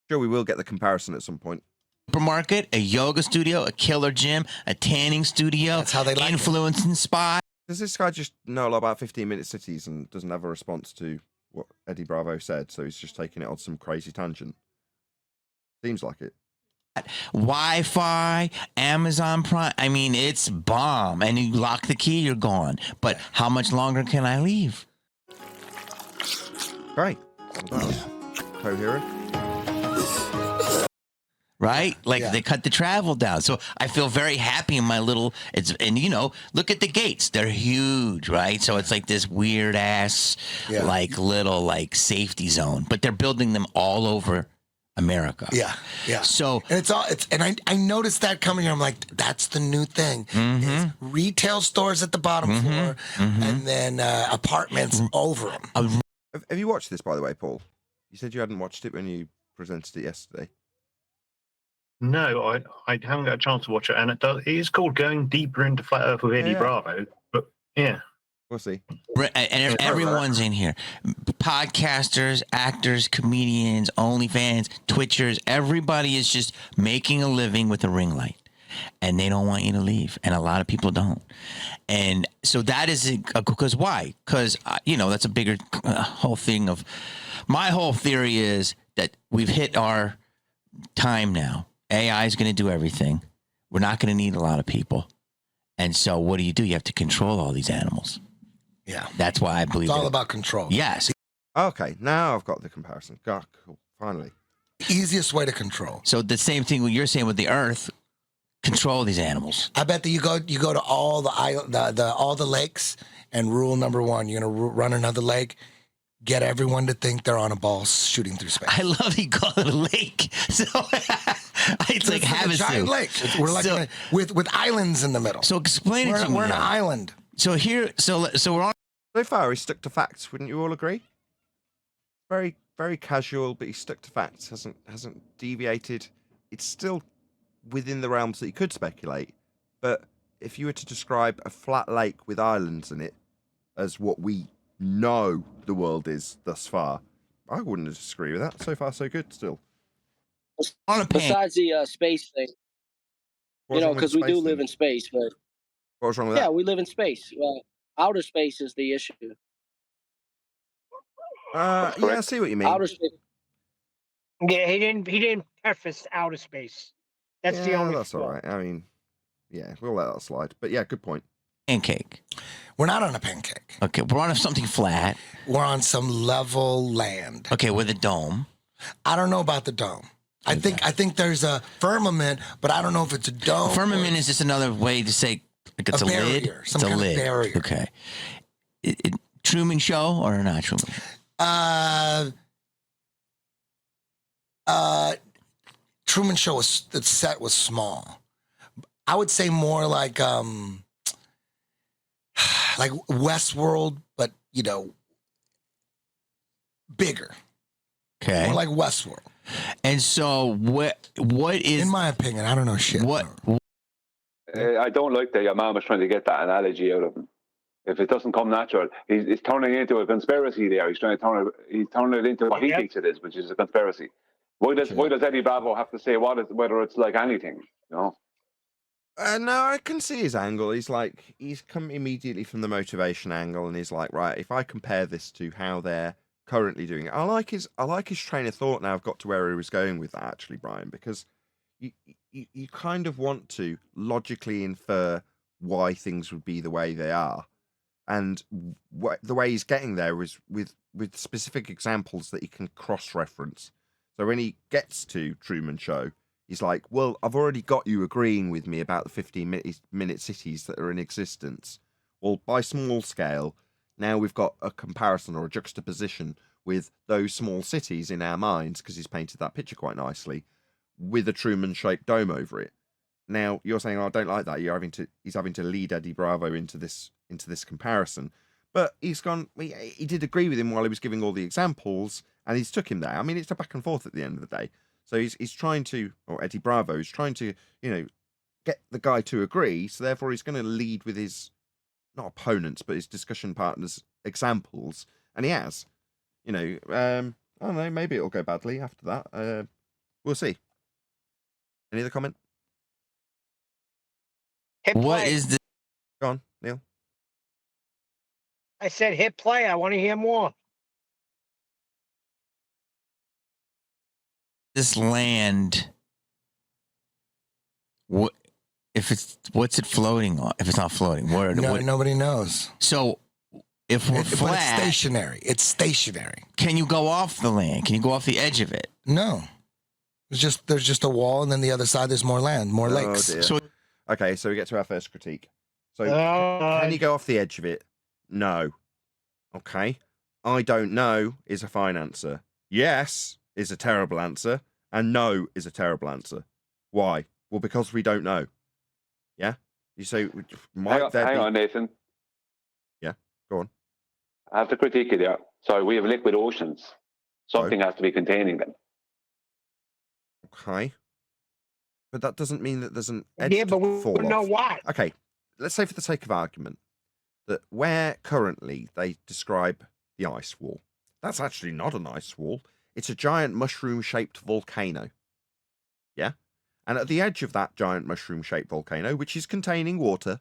Sure, we will get the comparison at some point. Supermarket, a yoga studio, a killer gym, a tanning studio. That's how they like influence and spy. Does this guy just know a lot about 15-minute cities and doesn't have a response to what Eddie Bravo said, so he's just taking it on some crazy tangent? Seems like it. Wi-Fi, Amazon Prime. I mean, it's bomb. And you lock the key, you're gone. But how much longer can I leave? Great. Coherent. Right? Like they cut the travel down. So I feel very happy in my little, and you know, look at the gates. They're huge, right? So it's like this weird ass, like little like safety zone, but they're building them all over America. Yeah. So and I noticed that coming here. I'm like, that's the new thing. Is retail stores at the bottom floor, and then apartments over them. Have you watched this, by the way, Paul? You said you hadn't watched it when you presented it yesterday. No, I haven't got a chance to watch it, and it is called Going Deeper into Flat Earth with Eddie Bravo. But yeah, we'll see. And everyone's in here: podcasters, actors, comedians, OnlyFans, Twitchers. Everybody is just making a living with a ring light, and they don't want you to leave. And a lot of people don't. And so that is because why? Because that's a bigger whole thing of my whole theory is that we've hit our time now. AI is going to do everything. We're not going to need a lot of people. And so what do? You have to control all these animals. Yeah. That's why I believe it's all about control. Yes. Okay, now I've got the comparison. God, cool. Finally. Easiest way to control. So the same thing what you're saying with the Earth, control these animals. I bet that you go to all all the lakes, and rule number one, you're going to run another lake. Get everyone to think they're on a ball shooting through space. I love you call it a lake. So it's like a giant lake. We're like with islands in the middle. So explain it to me. We're an island. So here, so we're on. So far, he's stuck to facts. Wouldn't you all agree? Very, very casual, but he's stuck to facts. Hasn't deviated. It's still within the realms that you could speculate. But if you were to describe a flat lake with islands in it as what we know the world is thus far, I wouldn't disagree with that. So far, so good. Still, besides the space thing, because we do live in space. But what was wrong with that? Yeah, we live in space. Outer space is the issue. Yeah, I see what you mean. Outer space. Yeah, he didn't preface outer space. That's the only. That's all right. I mean, yeah, we'll let that slide. But yeah, good point. Pancake. We're not on a pancake. Okay, we're on something flat. We're on some level land. Okay, with a dome. I don't know about the dome. I think there's a firmament, but I don't know if it's a dome. Firmament is just another way to say like it's a lid. Some kind of barrier. Okay. Truman Show or not Truman Show? Truman Show the set was small. I would say more like Westworld, but bigger. Okay. More like Westworld. And so what is, in my opinion, I don't know shit. What I don't like that your mom is trying to get that analogy out of him. If it doesn't come natural, he's turning it into a conspiracy there. He's trying to turn it into what he thinks it is, which is a conspiracy. Why does Eddie Bravo have to say whether it's like anything? No, I can see his angle. He's come immediately from the motivation angle, and he's like, right, if I compare this to how they're currently doing it, I like his train of thought. Now I've got to where he was going with that, actually, Brian, because you kind of want to logically infer why things would be the way they are, and the way he's getting there is with specific examples that he can cross-reference. So when he gets to Truman Show, he's like, well, I've already got you agreeing with me about the 15-minute cities that are in existence. Well, by small scale, now we've got a comparison or a juxtaposition with those small cities in our minds, because he's painted that picture quite nicely, with a Truman-shaped dome over it. Now, you're saying, I don't like that. He's having to lead Eddie Bravo into this comparison. But he did agree with him while he was giving all the examples, and he's took him there. I mean, it's a back and forth at the end of the day. So he's trying to, or Eddie Bravo is trying to, get the guy to agree. So therefore he's going to lead with his, not opponents, but his discussion partners' examples. And he has, I don't know, maybe it'll go badly after that. We'll see. Any other comment? What is the... Go on, Neil. I said hit play. I want to hear more. This land, what's it floating on? If it's not floating, nobody knows. So if we're flat, it's stationary. Can you go off the land? Can you go off the edge of it? No. There's just a wall, and then the other side there's more land, more lakes. Dear. So okay, so we get to our first critique. So can you go off the edge of it? No. Okay. I don't know is a fine answer. Yes is a terrible answer, and no is a terrible answer. Why? Well, because we don't know. Yeah? You say, hang on, Nathan. Yeah, go on. I have to critique you there. Sorry, we have liquid oceans. Something has to be containing them. Okay. But that doesn't mean that there's an edge but we fall don't know off. why. Okay, let's say for the sake of argument that where currently they describe the ice wall, that's actually not an ice wall. It's a giant mushroom-shaped volcano. Yeah? And at the edge of that giant mushroom-shaped volcano, which is containing water,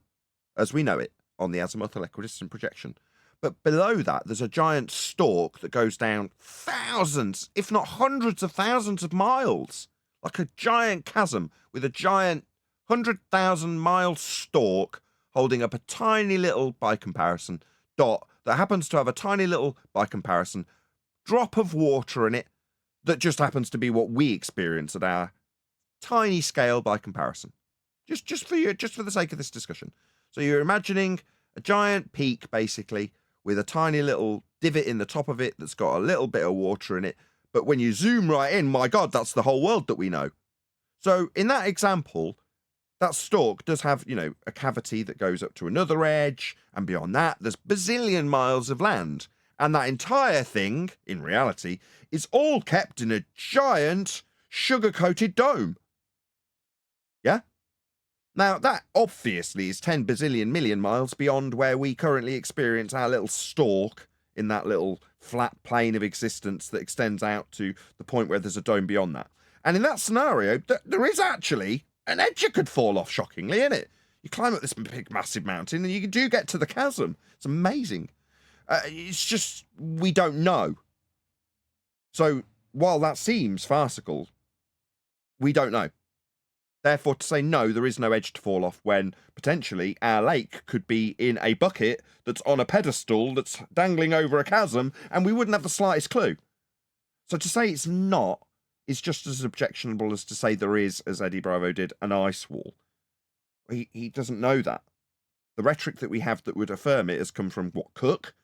as we know it, on the azimuthal equidistant projection, but below that, there's a giant stalk that goes down thousands, if not hundreds of thousands of miles, like a giant chasm with a giant 100,000-mile stalk holding up a tiny little, by comparison, dot that happens to have a tiny little, by comparison, drop of water in it that just happens to be what we experience at our tiny scale by comparison. Just for the sake of this discussion. So you're imagining a giant peak, basically, with a tiny little divot in the top of it that's got a little bit of water in it. But when you zoom right in, my God, that's the whole world that we know. So in that example, that stalk does have, a cavity that goes up to another edge, and beyond that, there's bazillion miles of land. And that entire thing, in reality, is all kept in a giant sugar-coated dome. Yeah? Now, that obviously is 10 bazillion million miles beyond where we currently experience our little stalk in that little flat plane of existence that extends out to the point where there's a dome beyond that. And in that scenario, there is actually an edge you could fall off, shockingly, isn't it? You climb up this big, massive mountain and you do get to the chasm. It's amazing. It's just, we don't know. So, while that seems farcical, we don't know. Therefore, to say no, there is no edge to fall off when potentially our lake could be in a bucket that's on a pedestal that's dangling over a chasm and we wouldn't have the slightest clue. So to say it's not is just as objectionable as to say there is, as Eddie Bravo did, an ice wall. He doesn't know that. The rhetoric that we have that would affirm it has come from, Cook,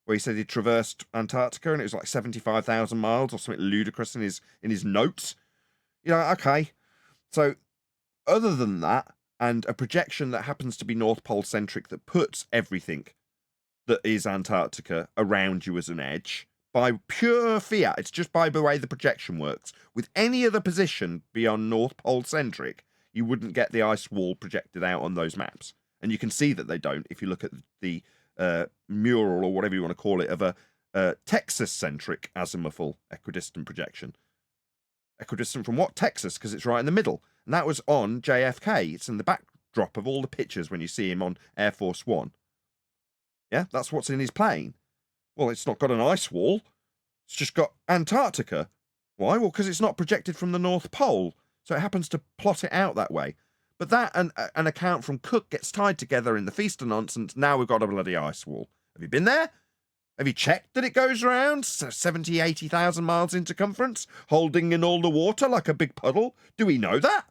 where he said he traversed Antarctica and it was like 75,000 miles or something ludicrous in his notes. Okay. So other than that, and a projection that happens to be North Pole centric that puts everything that is Antarctica around you as an edge, by pure fiat, it's just by the way the projection works. With any other position beyond North Pole centric, you wouldn't get the ice wall projected out on those maps. And you can see that they don't if you look at the mural, or whatever you want to call it, of a Texas-centric azimuthal equidistant projection. Equidistant from what? Texas, because it's right in the middle. And that was on JFK. It's in the backdrop of all the pictures when you see him on Air Force One. Yeah, that's what's in his plane. Well, it's not got an ice wall. It's just got Antarctica. Why? Well, because it's not projected from the North Pole. So it happens to plot it out that way. But that and an account from Cook gets tied together in the feast of nonsense. Now we've got a bloody ice wall. Have you been there? Have you checked that it goes around 70, 80,000 miles in circumference, holding in all the water like a big puddle? Do we know that?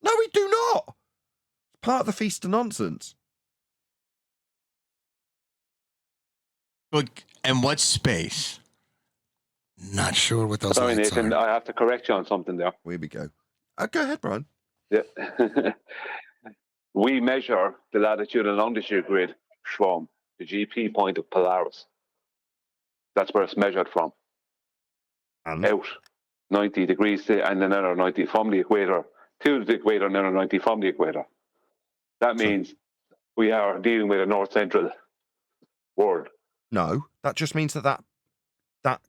No, we do not. It's part of the feast of nonsense. And what's space? Not sure what those Sorry, lights Nathan, are. I have to correct you on something there. Here we go. Go ahead, Brian. Yeah. We measure the latitude and longitude grid from the GP point of Polaris. That's where it's measured from. And? Out 90 degrees and then another 90 from the equator to the equator and another 90 from the equator. That means we are dealing with a north-central world. No, that just means that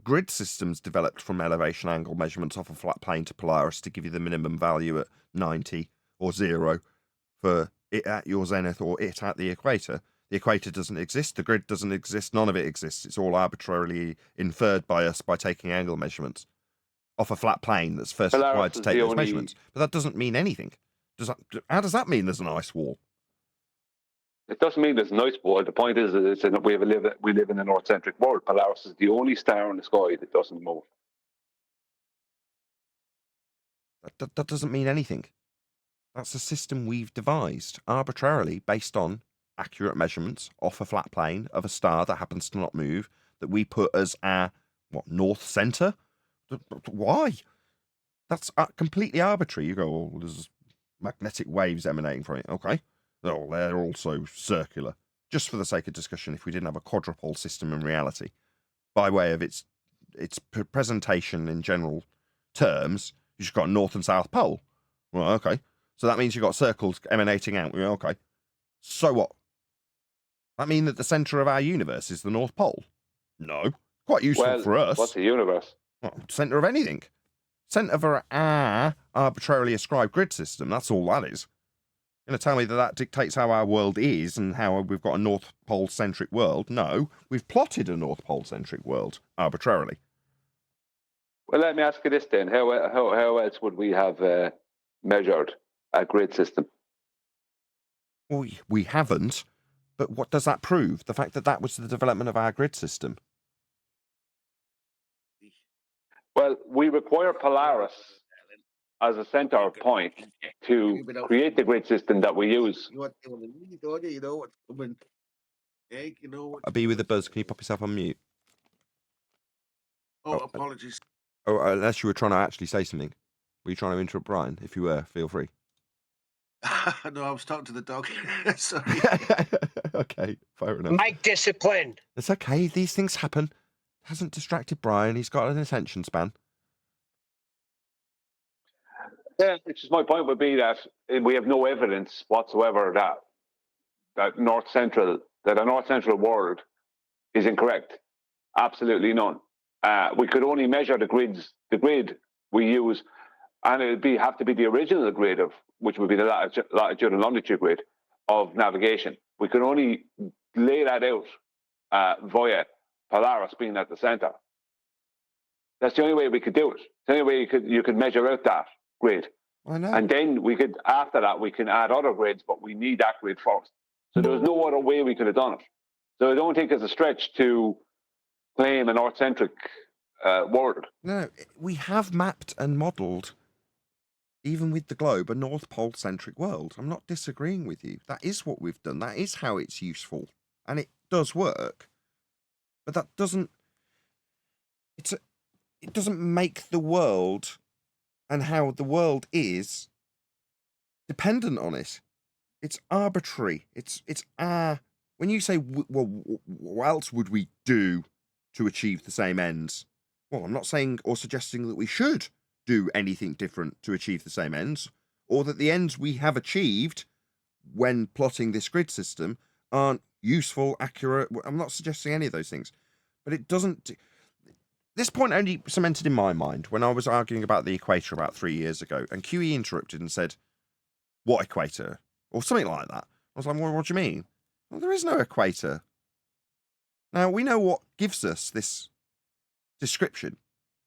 grid system's developed from elevation angle measurements off a flat plane to Polaris to give you the minimum value at 90 or 0 for it at your zenith or it at the equator. The equator doesn't exist, the grid doesn't exist, none of it exists. It's all arbitrarily inferred by us by taking angle measurements off a flat plane that's first required to take those measurements. But that doesn't mean anything. How does that mean there's an ice wall? It doesn't mean there's an ice wall. The point is that we live in a north-centric world. Polaris is the only star in the sky that doesn't move. That doesn't mean anything. That's a system we've devised arbitrarily based on accurate measurements off a flat plane of a star that happens to not move, that we put as our, north centre? Why? That's completely arbitrary. You go, there's magnetic waves emanating from it. Okay. Oh, they're also circular. Just for the sake of discussion, if we didn't have a quadrupole system in reality, by way of its presentation in general terms, you've just got a north and south pole. Well, okay. So that means you've got circles emanating out. Yeah, okay. So what? That mean that the centre of our universe is the North Pole? No. Quite useful for us. What's the universe? Well, centre of anything. Centre for our arbitrarily ascribed grid system. That's all that is. You're going to tell me that dictates how our world is and how we've got a North Pole-centric world? No. We've plotted a North Pole-centric world arbitrarily. Well, let me ask you this then. How else would we have measured a grid system? Well, we haven't, but what does that prove? The fact that was the development of our grid system. Well, we require Polaris as a center point to create the grid system that we use. I'll be with the buzz. Can you pop yourself on mute? Oh, apologies. Oh, unless you were trying to actually say something. Were you trying to interrupt Brian? If you were, feel free. No, I was talking to the dog. Sorry. Okay, fair enough. Mike discipline. It's okay. These things happen. Hasn't distracted Brian. He's got an attention span. Yeah, which is my point would be that we have no evidence whatsoever that a north central world is incorrect. Absolutely none. We could only measure the grid we use, and it would have to be the original grid which would be the latitude and longitude grid of navigation. We could only lay that out via Polaris being at the center. That's the only way we could do it. It's the only way you could measure out that grid. I know. And then after that, we can add other grids, but we need that grid first. So there's no other way we could have done it. So I don't think it's a stretch to claim an Earth-centric world. No, we have mapped and modelled, even with the globe, a North Pole-centric world. I'm not disagreeing with you. That is what we've done. That is how it's useful. And it does work. But that doesn't... It doesn't make the world and how the world is dependent on it. It's arbitrary. It's our... When you say, well, what else would we do to achieve the same ends? Well, I'm not saying or suggesting that we should do anything different to achieve the same ends, or that the ends we have achieved when plotting this grid system aren't useful, accurate. I'm not suggesting any of those things. But it doesn't... This point only cemented in my mind when I was arguing about the equator about 3 years ago, and QE interrupted and said, "What equator?" Or something like that. I was like, well, what do you mean? Well, there is no equator. Now, we know what gives us this description,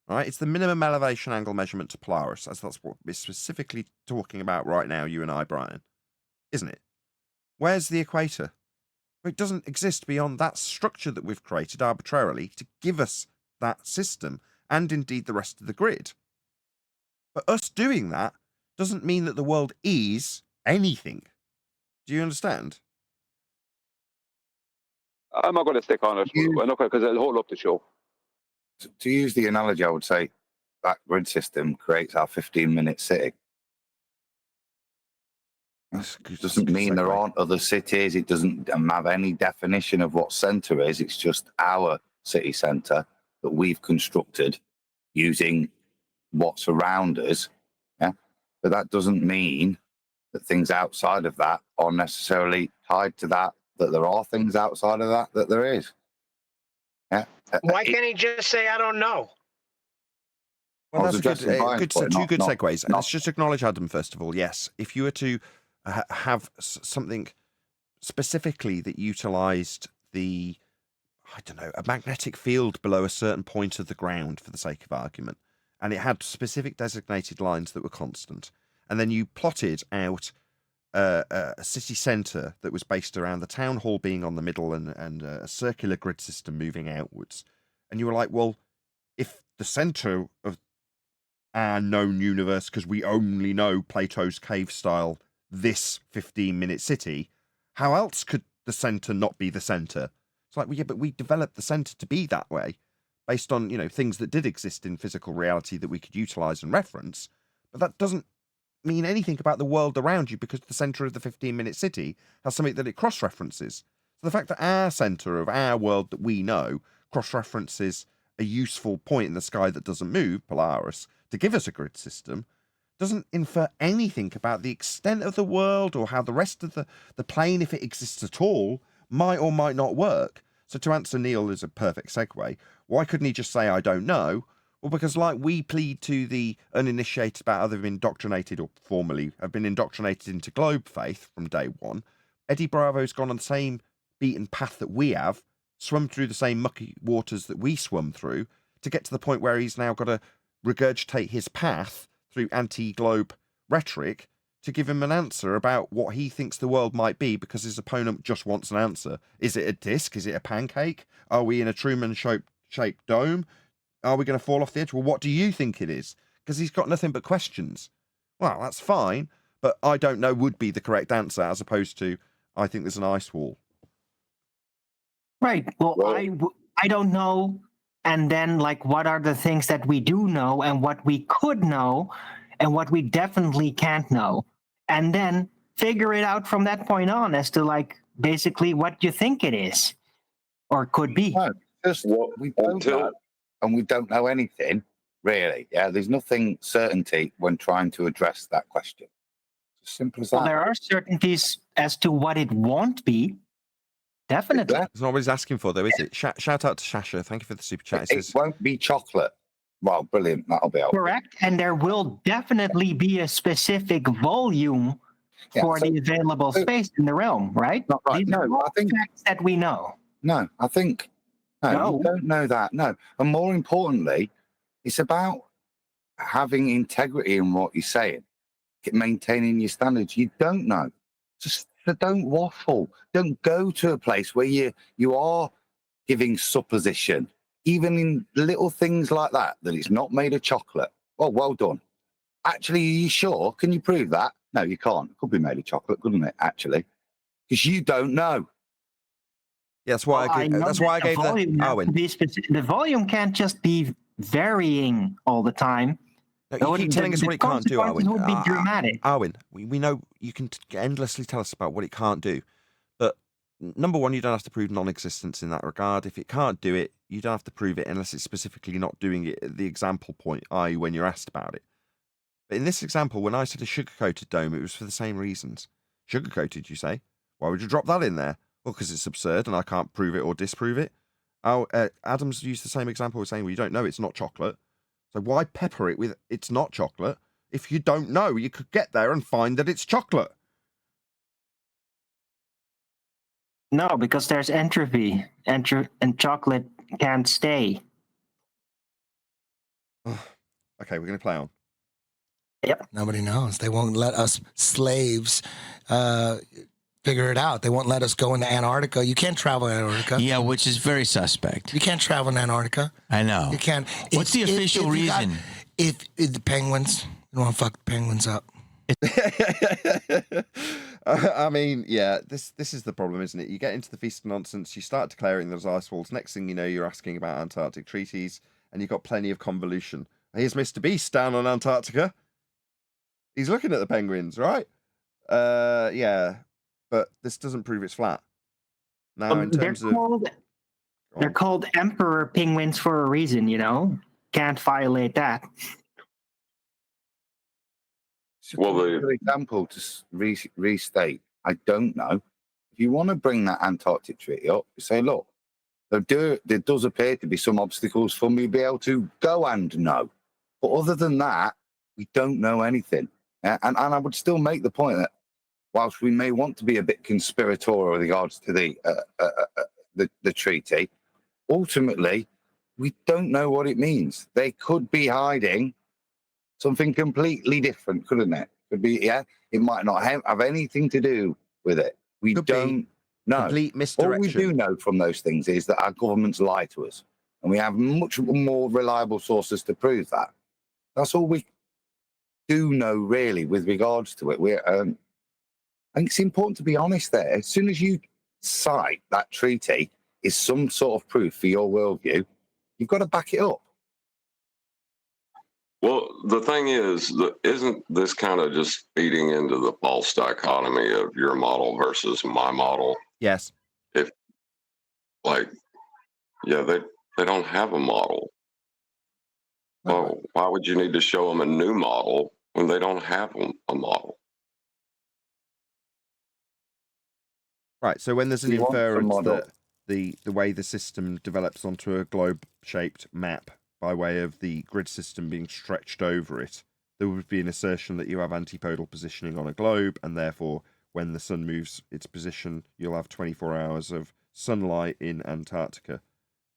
right? It's the minimum elevation angle measurement to Polaris, as that's what we're specifically talking about right now, you and I, Brian. Isn't it? Where's the equator? Well, it doesn't exist beyond that structure that we've created arbitrarily to give us that system, and indeed the rest of the grid. But us doing that doesn't mean that the world is anything. Do you understand? I'm not going to stick on it, because it'll hold up the show. To use the analogy, I would say that grid system creates our 15-minute city. It doesn't mean there aren't other cities. It doesn't have any definition of what centre is. It's just our city centre that we've constructed using what's around us. Yeah, but that doesn't mean that things outside of that are necessarily tied to that. That there are things outside of that there is. Yeah. Why can't he just say, "I don't know"? Well, that's two good segues. Let's just acknowledge Adam first of all. Yes, if you were to have something specifically that utilised the, I don't know, a magnetic field below a certain point of the ground, for the sake of argument, and it had specific designated lines that were constant, and then you plotted out a city centre that was based around the town hall being on the middle and a circular grid system moving outwards, and you were like, well, if the centre of our known universe, because we only know Plato's cave style, this 15-minute city, how else could the centre not be the centre? It's like, well, yeah, but we developed the centre to be that way based on, things that did exist in physical reality that we could utilise and reference. But that doesn't mean anything about the world around you, because the centre of the 15-minute city has something that it cross-references. So the fact that our centre of our world that we know cross-references a useful point in the sky that doesn't move, Polaris, to give us a grid system, doesn't infer anything about the extent of the world or how the rest of the plane, if it exists at all, might or might not work. So to answer Neil is a perfect segue. Why couldn't he just say, "I don't know"? Well, because like we plead to the uninitiated about how they've been indoctrinated, or formerly have been indoctrinated into globe faith from day one, Eddie Bravo's gone on the same beaten path that we have, swum through the same mucky waters that we swum through, to get to the point where he's now got to regurgitate his path through anti-globe rhetoric to give him an answer about what he thinks the world might be, because his opponent just wants an answer. Is it a disc? Is it a pancake? Are we in a Truman-shaped dome? Are we going to fall off the edge? Well, what do you think it is? Because he's got nothing but questions. Well, that's fine, but "I don't know" would be the correct answer, as opposed to "I think there's an ice wall." Right. Well, I don't know. And then, what are the things that we do know, and what we could know, and what we definitely can't know? And then figure it out from that point on as to, basically what you think it is or could be. No, just we don't know, and we don't know anything, really. Yeah, there's nothing certainty when trying to address that question. It's as simple as that. Well, there are certainties as to what it won't be. Definitely. That's not what he's asking for, though, is it? Shout out to Shasha. Thank you for the super chat. It won't be chocolate. Well, brilliant. That'll be helpful. Correct. And there will definitely be a specific volume for the available space in the realm, right? Not right. These are all facts that we know. No, I think you don't know that. No. And more importantly, it's about having integrity in what you're saying. maintaining your standards. You don't know. Just don't waffle. Don't go to a place where you are giving supposition, even in little things like that it's not made of chocolate. Oh, well done. Actually, are you sure? Can you prove that? No, you can't. It could be made of chocolate, couldn't it? Actually, because you don't know. Yeah, that's why I gave the volume can't just be varying all the time. No, you keep telling us what it can't do, Owen. Would be dramatic. Owen, we know you can endlessly tell us about what it can't do. But number one, you don't have to prove non-existence in that regard. If it can't do it, you don't have to prove it unless it's specifically not doing it at the example point, i.e. when you're asked about it. But in this example, when I said a sugar-coated dome, it was for the same reasons. Sugar-coated, you say? Why would you drop that in there? Well, because it's absurd and I can't prove it or disprove it. Adams used the same example of saying, well, you don't know it's not chocolate. So why pepper it with it's not chocolate? If you don't know, you could get there and find that it's chocolate. No, because there's entropy, and chocolate can't stay. Okay, we're going to play on. Yep. Nobody knows. They won't let us slaves figure it out. They won't let us go into Antarctica. You can't travel in Antarctica. Yeah, which is very suspect. You can't travel in Antarctica. I know. You can't. What's the official reason? If the penguins, you don't want to fuck the penguins up. I mean, yeah, this is the problem, isn't it? You get into the feast of nonsense, you start declaring those ice walls. Next thing you know, you're asking about Antarctic treaties, and you've got plenty of convolution. Here's Mr. Beast down on Antarctica. He's looking at the penguins, right? Yeah, but this doesn't prove it's flat. Now, in terms they're called emperor penguins for a reason, you know. Can't violate that. Well, for example, to restate, I don't know. If you want to bring that Antarctic treaty up, you say, look, there does appear to be some obstacles for me to be able to go and know. But other than that, we don't know anything. And I would still make the point that whilst we may want to be a bit conspiratorial with regards to the treaty, ultimately, we don't know what it means. They could be hiding something completely different, couldn't it? Could be, yeah. It might not have anything to do with it. We don't know. Complete misdirection. All we do know from those things is that our governments lie to us, and we have much more reliable sources to prove that. That's all we do know, really, with regards to it. I think it's important to be honest there. As soon as you cite that treaty is some sort of proof for your worldview, you've got to back it up. Well, the thing is, isn't this kind of just feeding into the false dichotomy of your model versus my model? Yes. If, like, yeah, they don't have a model. Well, why would you need to show them a new model when they don't have a model? Right, so when there's an inference that the way the system develops onto a globe-shaped map by way of the grid system being stretched over it, there would be an assertion that you have antipodal positioning on a globe, and therefore, when the sun moves its position, you'll have 24 hours of sunlight in Antarctica.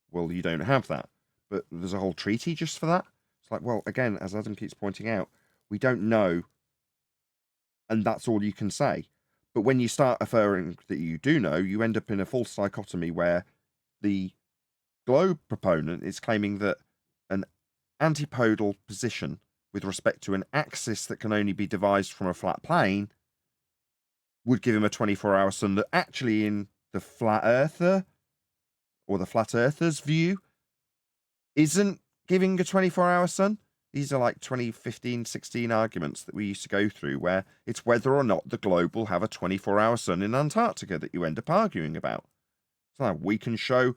Well, you don't have that. But there's a whole treaty just for that? It's like, well, again, as Adam keeps pointing out, we don't know, and that's all you can say. But when you start affirming that you do know, you end up in a false dichotomy where the globe proponent is claiming that an antipodal position with respect to an axis that can only be devised from a flat plane would give him a 24-hour sun that actually in the flat earther or the flat earther's view isn't giving a 24-hour sun. These are like 2015, 16 arguments that we used to go through where it's whether or not the globe will have a 24-hour sun in Antarctica that you end up arguing about. So we can show,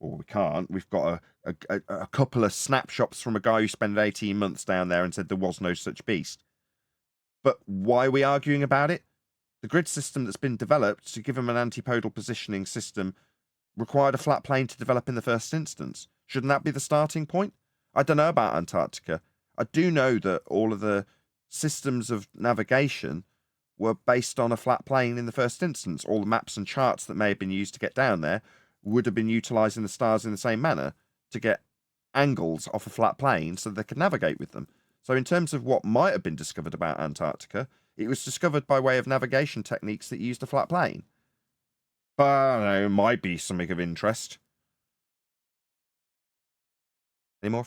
or we can't, we've got a couple of snapshots from a guy who spent 18 months down there and said there was no such beast. But why are we arguing about it? The grid system that's been developed to give him an antipodal positioning system required a flat plane to develop in the first instance. Shouldn't that be the starting point? I don't know about Antarctica. I do know that all of the systems of navigation were based on a flat plane in the first instance. All the maps and charts that may have been used to get down there would have been utilising the stars in the same manner to get angles off a flat plane so they could navigate with them. So in terms of what might have been discovered about Antarctica, it was discovered by way of navigation techniques that used a flat plane. But I don't know, it might be something of interest. Any more?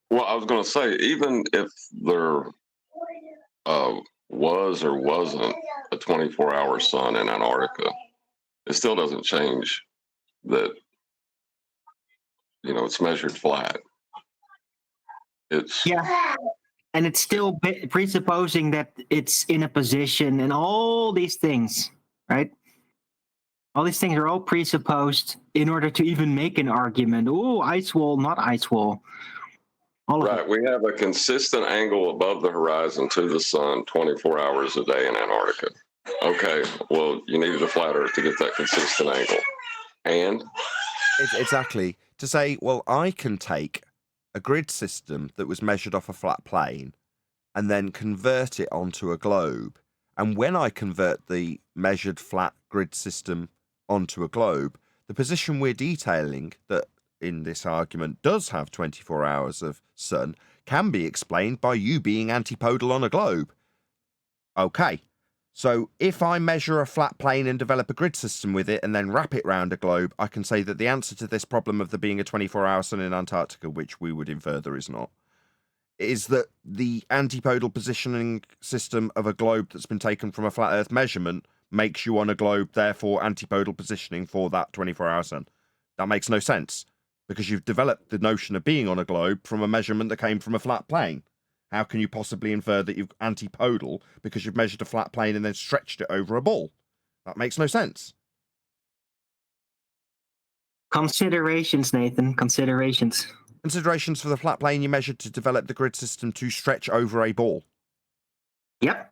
Well, I was going to say, even if there was or wasn't a 24-hour sun in Antarctica, it still doesn't change that, it's measured flat. And it's still presupposing that it's in a position and all these things, right? All these things are all presupposed in order to even make an argument. Oh, ice wall, not ice wall. Right. We have a consistent angle above the horizon to the sun 24 hours a day in Antarctica. Okay, well, you needed a flat Earth to get that consistent angle. And? Exactly. To say, well, I can take a grid system that was measured off a flat plane and then convert it onto a globe. And when I convert the measured flat grid system onto a globe, the position we're detailing that in this argument does have 24 hours of sun can be explained by you being antipodal on a globe. Okay, so if I measure a flat plane and develop a grid system with it and then wrap it round a globe, I can say that the answer to this problem of there being a 24-hour sun in Antarctica, which we would infer there is not, is that the antipodal positioning system of a globe that's been taken from a flat Earth measurement makes you on a globe, therefore antipodal positioning for that 24-hour sun. That makes no sense, because you've developed the notion of being on a globe from a measurement that came from a flat plane. How can you possibly infer that you're antipodal because you've measured a flat plane and then stretched it over a ball? That makes no sense. Considerations, Nathan. Considerations. Considerations for the flat plane you measured to develop the grid system to stretch over a ball. Yep.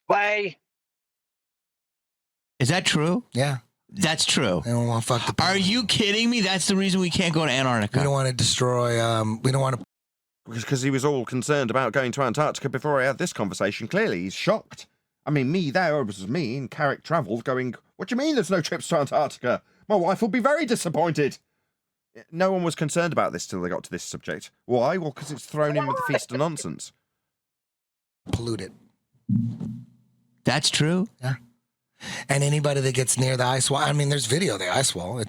Play. Is that true? Yeah. That's true. They don't want to fuck the people. Are you kidding me? That's the reason we can't go to Antarctica. We don't want to destroy, we don't want to... Because he was all concerned about going to Antarctica before I had this conversation. Clearly, he's shocked. I mean, it was me in Carrick Travel going, what do you mean there's no trips to Antarctica? My wife will be very disappointed. No one was concerned about this till they got to this subject. Why? Well, because it's thrown in with the feast of nonsense. Polluted. That's true. Yeah. And anybody that gets near the ice wall, I mean, there's video of the ice wall.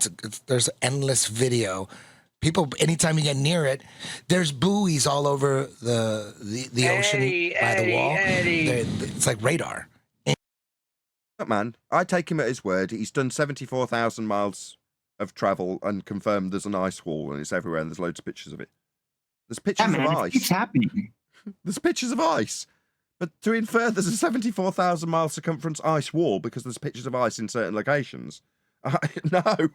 There's endless video. People, anytime you get near it, there's buoys all over the ocean by the wall. It's like radar. Man, I take him at his word. He's done 74,000 miles of travel and confirmed there's an ice wall and it's everywhere and there's loads of pictures of it. There's pictures of ice. It's happening. There's pictures of ice. But to infer there's a 74,000 mile circumference ice wall because there's pictures of ice in certain locations. No.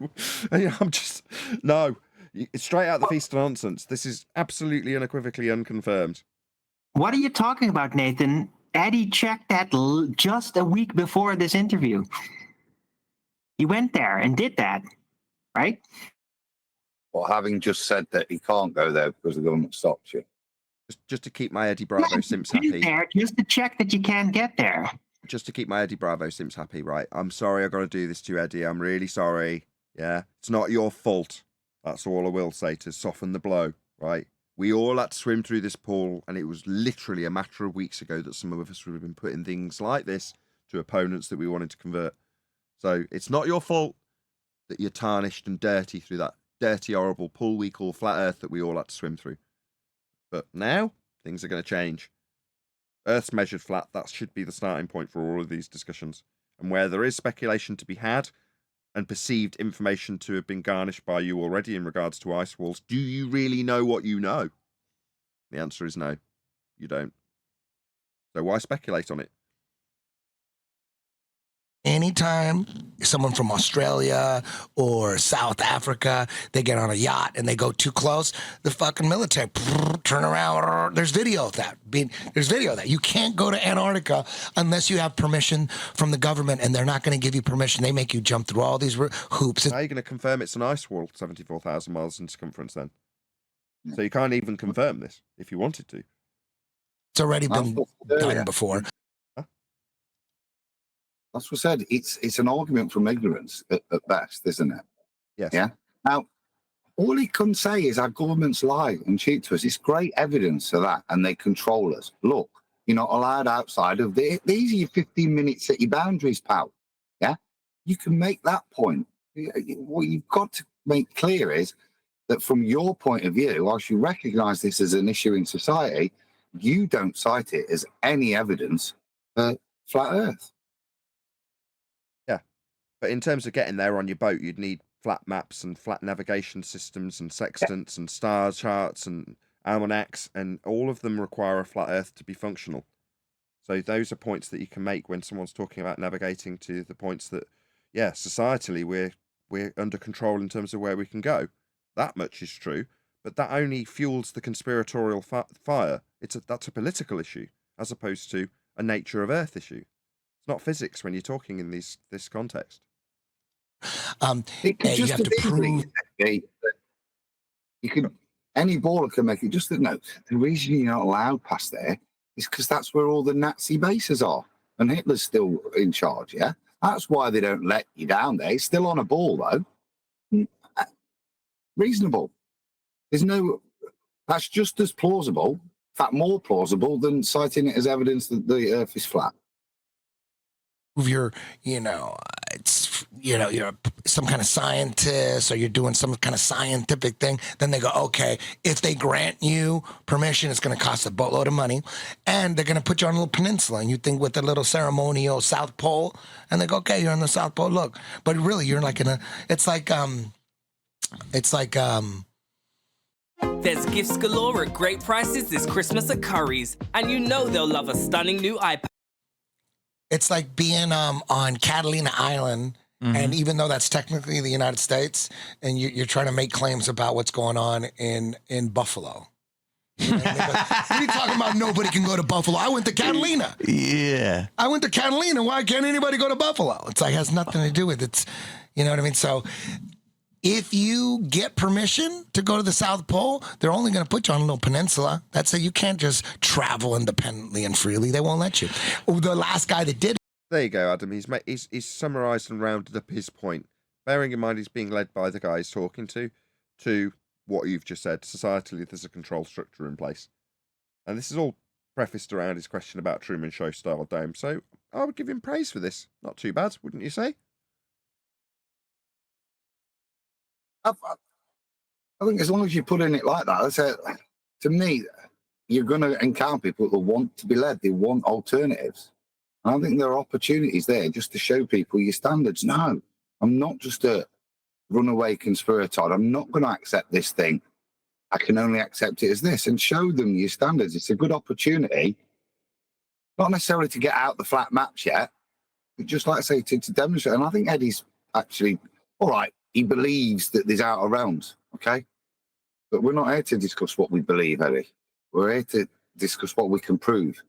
It's straight out the feast of nonsense. This is absolutely unequivocally unconfirmed. What are you talking about, Nathan? Eddie checked that just a week before this interview. He went there and did that, right? Well, having just said that he can't go there because the government stops you. Just to keep my Eddie Bravo Simps happy. There, just to check that you can't get there. Just to keep my Eddie Bravo Simps happy, right? I'm sorry I've got to do this to you, Eddie. I'm really sorry. Yeah, it's not your fault. That's all I will say to soften the blow, right? We all had to swim through this pool, and it was literally a matter of weeks ago that some of us would have been putting things like this to opponents that we wanted to convert. So it's not your fault that you're tarnished and dirty through that dirty, horrible pool we call flat Earth that we all had to swim through. But now, things are going to change. Earth's measured flat, that should be the starting point for all of these discussions. And where there is speculation to be had, and perceived information to have been garnished by you already in regards to ice walls, do you really know what you know? The answer is no, you don't. So why speculate on it? Anytime someone from Australia or South Africa, they get on a yacht and they go too close, the fucking military turn around. There's video of that. There's video of that. You can't go to Antarctica unless you have permission from the government, and they're not going to give you permission. They make you jump through all these hoops. How are you going to confirm it's an ice wall 74,000 miles in circumference then? So you can't even confirm this if you wanted to. It's already been done before. That's what I said. It's an argument from ignorance at best, isn't it? Yes. Yeah. Now, all he can say is our governments lie and cheat to us. It's great evidence of that, and they control us. Look, you're not allowed outside of these are your 15-minute city boundaries, pal. Yeah, you can make that point. What you've got to make clear is that from your point of view, whilst you recognise this as an issue in society, you don't cite it as any evidence for flat Earth. Yeah, but in terms of getting there on your boat, you'd need flat maps and flat navigation systems and sextants and star charts and almanacs, and all of them require a flat Earth to be functional. So those are points that you can make when someone's talking about navigating to the points that, yeah, societally we're under control in terms of where we can go. That much is true, but that only fuels the conspiratorial fire. That's a political issue as opposed to a nature of Earth issue. It's not physics when you're talking in this context. You have to prove. You can, any baller can make it. Just that, no, the reason you're not allowed past there is because that's where all the Nazi bases are, and Hitler's still in charge. Yeah, that's why they don't let you down there. It's still on a ball though. Reasonable. There's no. That's just as plausible, in fact, more plausible than citing it as evidence that the Earth is flat. You're some kind of scientist, or you're doing some kind of scientific thing, then they go, okay, if they grant you permission, it's going to cost a boatload of money, and they're going to put you on a little peninsula, and you think with a little ceremonial South Pole, and they go, okay, you're on the South Pole, look, but really you're like There's gifts galore at great prices this Christmas at Curry's, and you know they'll love a stunning new iPad. It's like being on Catalina Island, and even though that's technically the United States, and you're trying to make claims about what's going on in Buffalo. You know, what are you talking about? Nobody can go to Buffalo. I went to Catalina. Yeah. I went to Catalina. Why can't anybody go to Buffalo? It's like, it has nothing to do with it. You know what I mean? So if you get permission to go to the South Pole, they're only going to put you on a little peninsula. That's it. You can't just travel independently and freely. They won't let you. The last guy that did. There you go, Adam. He's summarised and rounded up his point. Bearing in mind he's being led by the guy he's talking to what you've just said. Societally, there's a control structure in place. And this is all prefaced around his question about Truman Show style dome. So I would give him praise for this. Not too bad, wouldn't you say? I think as long as you put in it like that, that's it. To me, you're going to encounter people that want to be led. They want alternatives. And I think there are opportunities there just to show people your standards. No, I'm not just a runaway conspirator. I'm not going to accept this thing. I can only accept it as this, and show them your standards. It's a good opportunity, not necessarily to get out the flat maps yet, but just like I say, to demonstrate. And I think Eddie's actually, all right, he believes that there's outer realms, okay? But we're not here to discuss what we believe, Eddie. We're here to discuss what we can prove.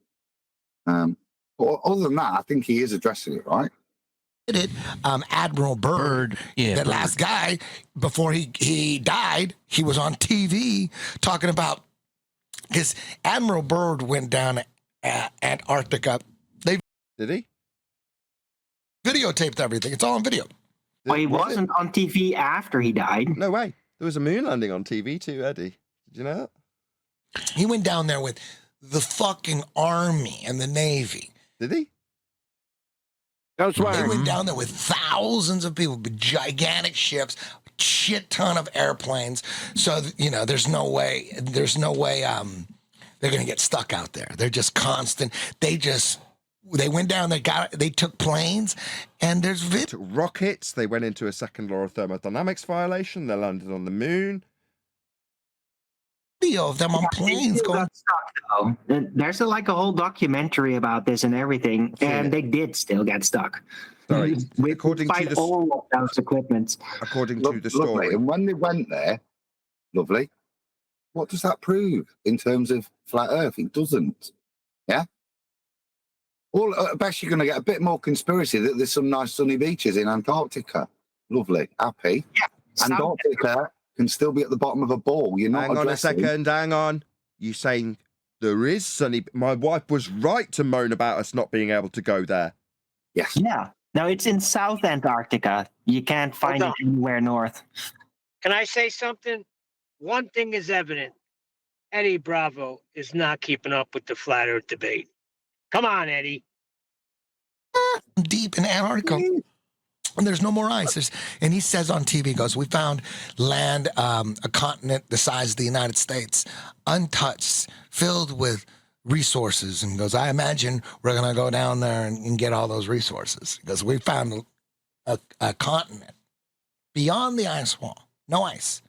But other than that, I think he is addressing it, right? Admiral Byrd, that last guy, before he died, he was on TV talking about, because Admiral Byrd went down Antarctica. Did he? Videotaped everything. It's all on video. Well, he wasn't on TV after he died. No way. There was a moon landing on TV too, Eddie. Did you know that? He went down there with the fucking Army and the Navy. Did he? That's right. They went down there with thousands of people, with gigantic ships, shit ton of airplanes. So, there's no way they're going to get stuck out there. They're just constant. They went down, they took planes, and there's took rockets. They went into a second law of thermodynamics violation. They landed on the moon. Video of them on planes going. Stuck, though. There's a whole documentary about this and everything, and they did still get stuck. Sorry, according to the all of those equipments. According to the story, lovely. And when they went there, lovely. What does that prove in terms of flat Earth? It doesn't. Yeah. At best, you're going to get a bit more conspiracy that there's some nice sunny beaches in Antarctica. Lovely, happy. Yeah, Antarctica can still be at the bottom of a ball. You're not. Hang on a second. Hang on. You saying there is sunny? My wife was right to moan about us not being able to go there. Yes. Yeah. No, it's in South Antarctica. You can't find it anywhere north. Can I say something? One thing is evident. Eddie Bravo is not keeping up with the flat earth debate. Come on, Eddie. Deep in Antarctica. And there's no more ice. And he says on TV, he goes, we found land, a continent the size of the United States, untouched, filled with resources. And he goes, I imagine we're going to go down there and get all those resources. Because we found a continent beyond the ice wall, no ice,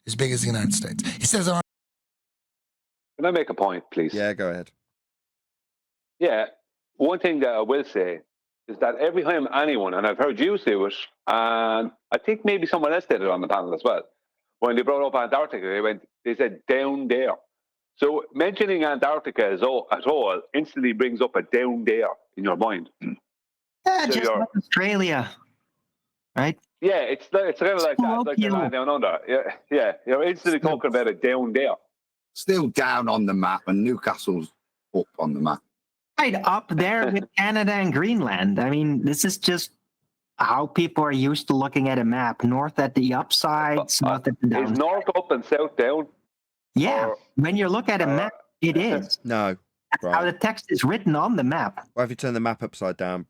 as big as the United States. He says on. Can I make a point, please? Yeah, go ahead. Yeah, one thing that I will say is that every time anyone, and I've heard you say it, and I think maybe someone else did it on the panel as well, when they brought up Antarctica, they said down there. So mentioning Antarctica at all instantly brings up a down there in your mind. Yeah, so just like Australia, right? Yeah, it's kind of like that, like the land down under. Yeah, you're instantly talking about it down there. Still down on the map, and Newcastle's up on the map. Right up there with Canada and Greenland. I mean, this is just how people are used to looking at a map. North at the upside, south at the downside. Is north up and south down? Yeah, when you look at a map, it is. No. That's how the text is written on the map. Well, if you turn the map upside down.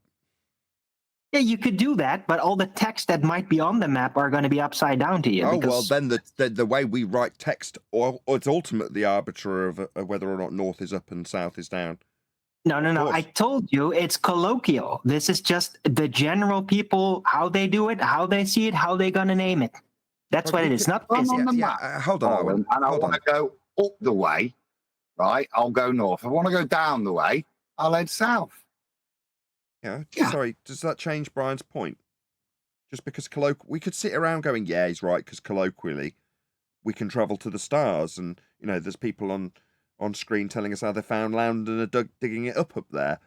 Yeah, you could do that, but all the text that might be on the map are going to be upside down to you. Oh, well, then the way we write text, or it's ultimately arbiter of whether or not north is up and south is down. No. I told you it's colloquial. This is just the general people, how they do it, how they see it, how they're going to name it. That's what it is, not physics. On the map. Hold on, Owen. And I want to go up the way, right? I'll go north. If I want to go down the way, I'll head south. Yeah. Sorry, does that change Brian's point? Just because we could sit around going, yeah, he's right, because colloquially, we can travel to the stars, and there's people on screen telling us how they found land and are digging it up there,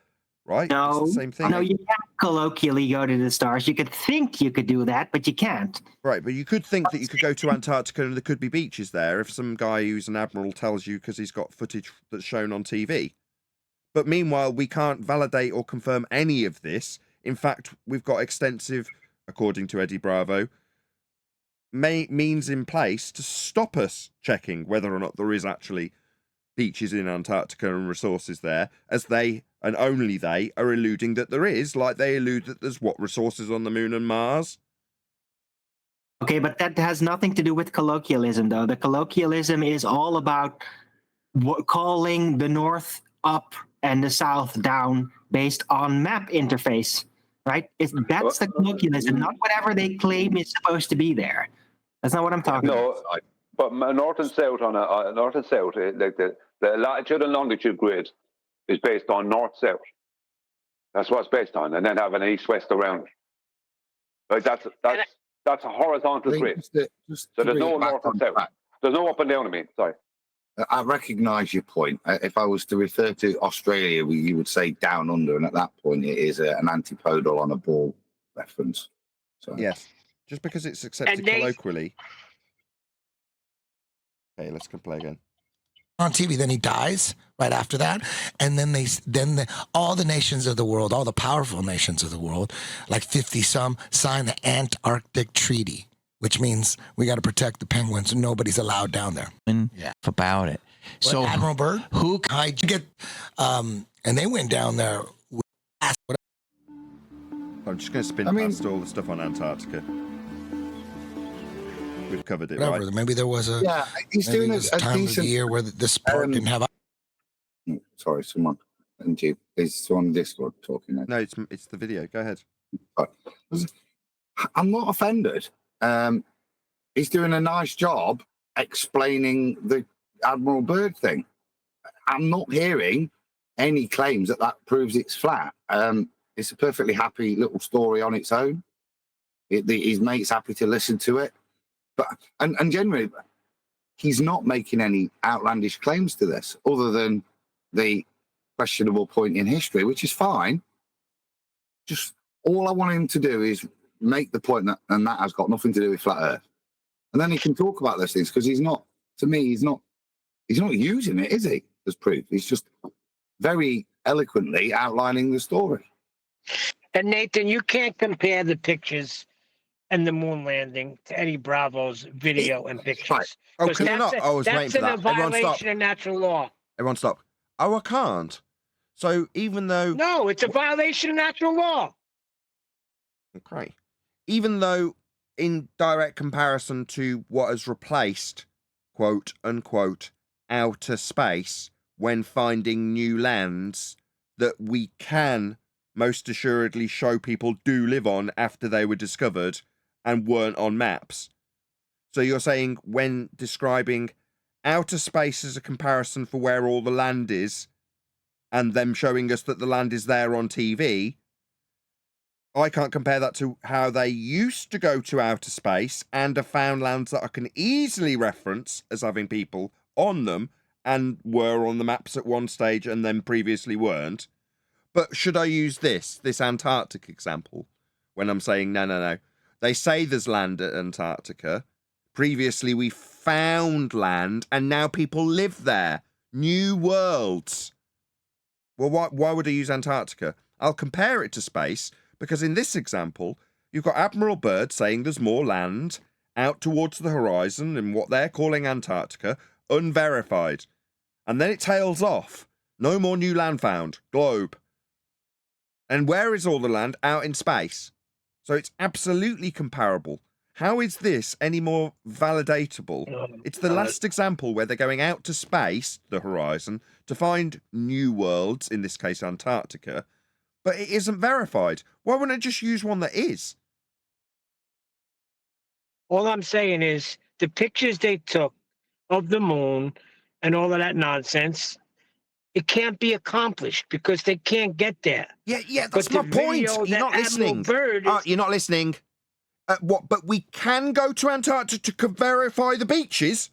right? No, it's the same thing. No, you can't colloquially go to the stars. You could think you could do that, but you can't. Right, but you could think that you could go to Antarctica and there could be beaches there if some guy who's an admiral tells you because he's got footage that's shown on TV. But meanwhile, we can't validate or confirm any of this. In fact, we've got extensive, according to Eddie Bravo, means in place to stop us checking whether or not there is actually beaches in Antarctica and resources there, as they, and only they, are alluding that there is, like they allude that there's resources on the moon and Mars. Okay, but that has nothing to do with colloquialism, though. The colloquialism is all about calling the north up and the south down based on map interface, right? That's the colloquialism, not whatever they claim is supposed to be there. That's not what I'm talking about. No, but north and south like the latitude and longitude grid is based on north-south. That's what it's based on, and then having an east-west around. Like that's a horizontal grid. So there's no north and south. There's no up and down. Sorry. I recognise your point. If I was to refer to Australia, you would say down under, and at that point it is an antipodal on a ball reference. So. Yes, just because it's accepted colloquially. Okay, let's play again. On TV, then he dies right after that, and then all the nations of the world, all the powerful nations of the world, like 50 some, sign the Antarctic Treaty, which means we got to protect the penguins, and nobody's allowed down there. About it. So Admiral Byrd, who I get, and they went down there. I'm just going to spin past all the stuff on Antarctica. We've covered it, whatever. Right? Maybe there was a he's doing a time decent of the year where the sport didn't have. Sorry, someone. Is someone on Discord talking now? No, it's the video. Go ahead. I'm not offended. He's doing a nice job explaining the Admiral Byrd thing. I'm not hearing any claims that proves it's flat. It's a perfectly happy little story on its own. His mate's happy to listen to it. But and generally, he's not making any outlandish claims to this, other than the questionable point in history, which is fine. Just all I want him to do is make the point that, and that has got nothing to do with flat Earth, and then he can talk about those things, because he's not using it, is he, as proof? He's just very eloquently outlining the story. And Nathan, you can't compare the pictures and the moon landing to Eddie Bravo's video and pictures. Right. Oh, 'Cause can you that's not? I was waiting that's for in that. a Everyone stop. violation of natural law. Everyone stop. Oh, I can't. So even though... No, it's a violation of natural law. Okay. Even though in direct comparison to what has replaced, quote unquote, outer space when finding new lands that we can most assuredly show people do live on after they were discovered and weren't on maps. So you're saying when describing outer space as a comparison for where all the land is and them showing us that the land is there on TV, I can't compare that to how they used to go to outer space and have found lands that I can easily reference as having people on them and were on the maps at one stage and then previously weren't. But should I use this Antarctic example when I'm saying, no, they say there's land at Antarctica. Previously we found land and now people live there. New worlds. Well, why would I use Antarctica? I'll compare it to space because in this example, you've got Admiral Byrd saying there's more land out towards the horizon in what they're calling Antarctica, unverified. And then it tails off. No more new land found. Globe. And where is all the land? Out in space. So it's absolutely comparable. How is this any more validatable? It's the last example where they're going out to space, the horizon, to find new worlds, in this case Antarctica, but it isn't verified. Why wouldn't I just use one that is? All I'm saying is the pictures they took of the moon and all of that nonsense, it can't be accomplished because they can't get there. Yeah, that's my point. You're not listening. You're not listening. What? But we can go to Antarctica to verify the beaches?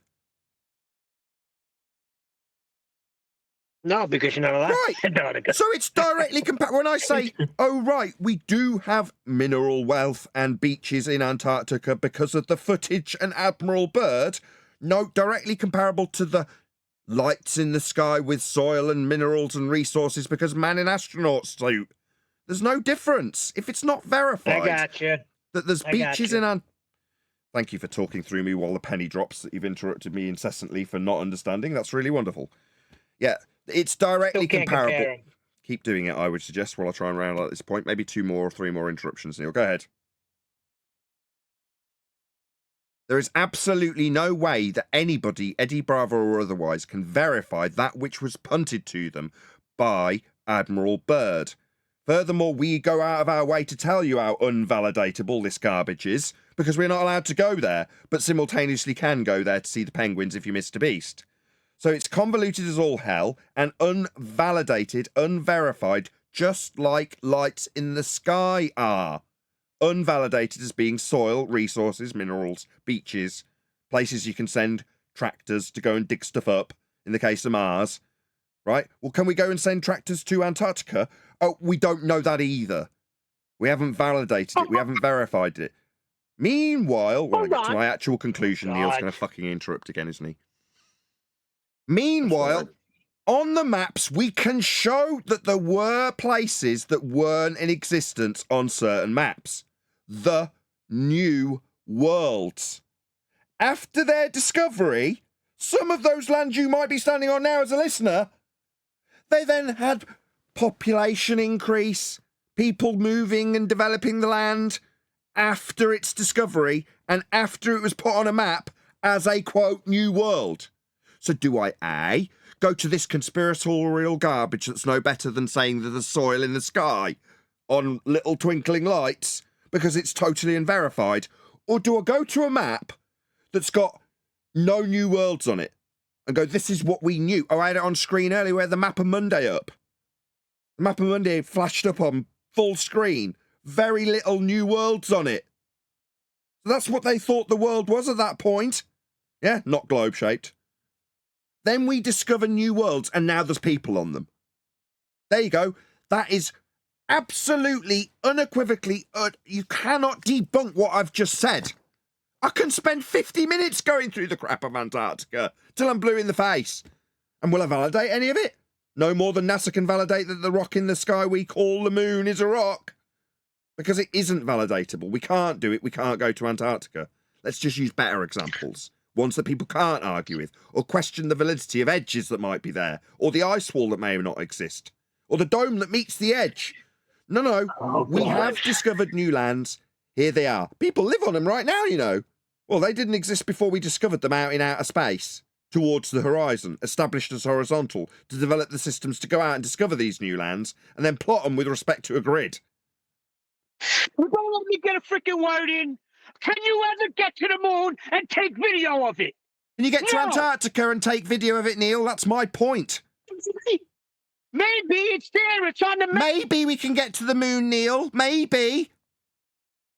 No, because you're not allowed. Right. Antarctica. So it's directly comparable. When I say, oh, right, we do have mineral wealth and beaches in Antarctica because of the footage and Admiral Byrd, no, directly comparable to the lights in the sky with soil and minerals and resources because man in astronaut suit. There's no difference. If it's not verified... I got you. That there's beaches in... Thank you for talking through me while the penny drops that you've interrupted me incessantly for not understanding. That's really wonderful. Yeah, it's directly comparable. Keep doing it, I would suggest, while I try and round out this point. Maybe 2 more or 3 more interruptions, Neil. Go ahead. There is absolutely no way that anybody, Eddie Bravo or otherwise, can verify that which was punted to them by Admiral Byrd. Furthermore, we go out of our way to tell you how unvalidatable this garbage is, because we're not allowed to go there, but simultaneously can go there to see the penguins if you missed a beast. So it's convoluted as all hell, and unvalidated, unverified, just like lights in the sky are. Unvalidated as being soil, resources, minerals, beaches, places you can send tractors to go and dig stuff up, in the case of Mars. Right? Well, can we go and send tractors to Antarctica? Oh, we don't know that either. We haven't validated it. We haven't verified it. Meanwhile, when I get to my actual conclusion, Neil's going to fucking interrupt again, isn't he? Meanwhile, on the maps, we can show that there were places that weren't in existence on certain maps. The new worlds. After their discovery, some of those lands you might be standing on now as a listener, they then had population increase, people moving and developing the land after its discovery and after it was put on a map as a, quote, new world. So do I, A, go to this conspiratorial garbage that's no better than saying that there's soil in the sky on little twinkling lights because it's totally unverified, or do I go to a map that's got no new worlds on it and go, this is what we knew? Oh, I had it on screen earlier. We had the map of Monday up. The map of Monday flashed up on full screen. Very little new worlds on it. So that's what they thought the world was at that point. Yeah, not globe-shaped. Then we discover new worlds, and now there's people on them. There you go. That is absolutely, unequivocally, you cannot debunk what I've just said. I can spend 50 minutes going through the crap of Antarctica till I'm blue in the face. And will I validate any of it? No more than NASA can validate that the rock in the sky we call the moon is a rock. Because it isn't validatable. We can't do it. We can't go to Antarctica. Let's just use better examples. Ones that people can't argue with, or question the validity of edges that might be there, or the ice wall that may not exist, or the dome that meets the edge. No, we have discovered new lands. Here they are. People live on them right now, you know. Well, they didn't exist before we discovered them out in outer space, towards the horizon, established as horizontal, to develop the systems to go out and discover these new lands, and then plot them with respect to a grid. Don't let me get a freaking word in. Can you ever get to the moon and take video of it? Can you get to Antarctica and take video of it, Neil? That's my point. Maybe it's there. It's on the map. Maybe we can get to the moon, Neil. Maybe.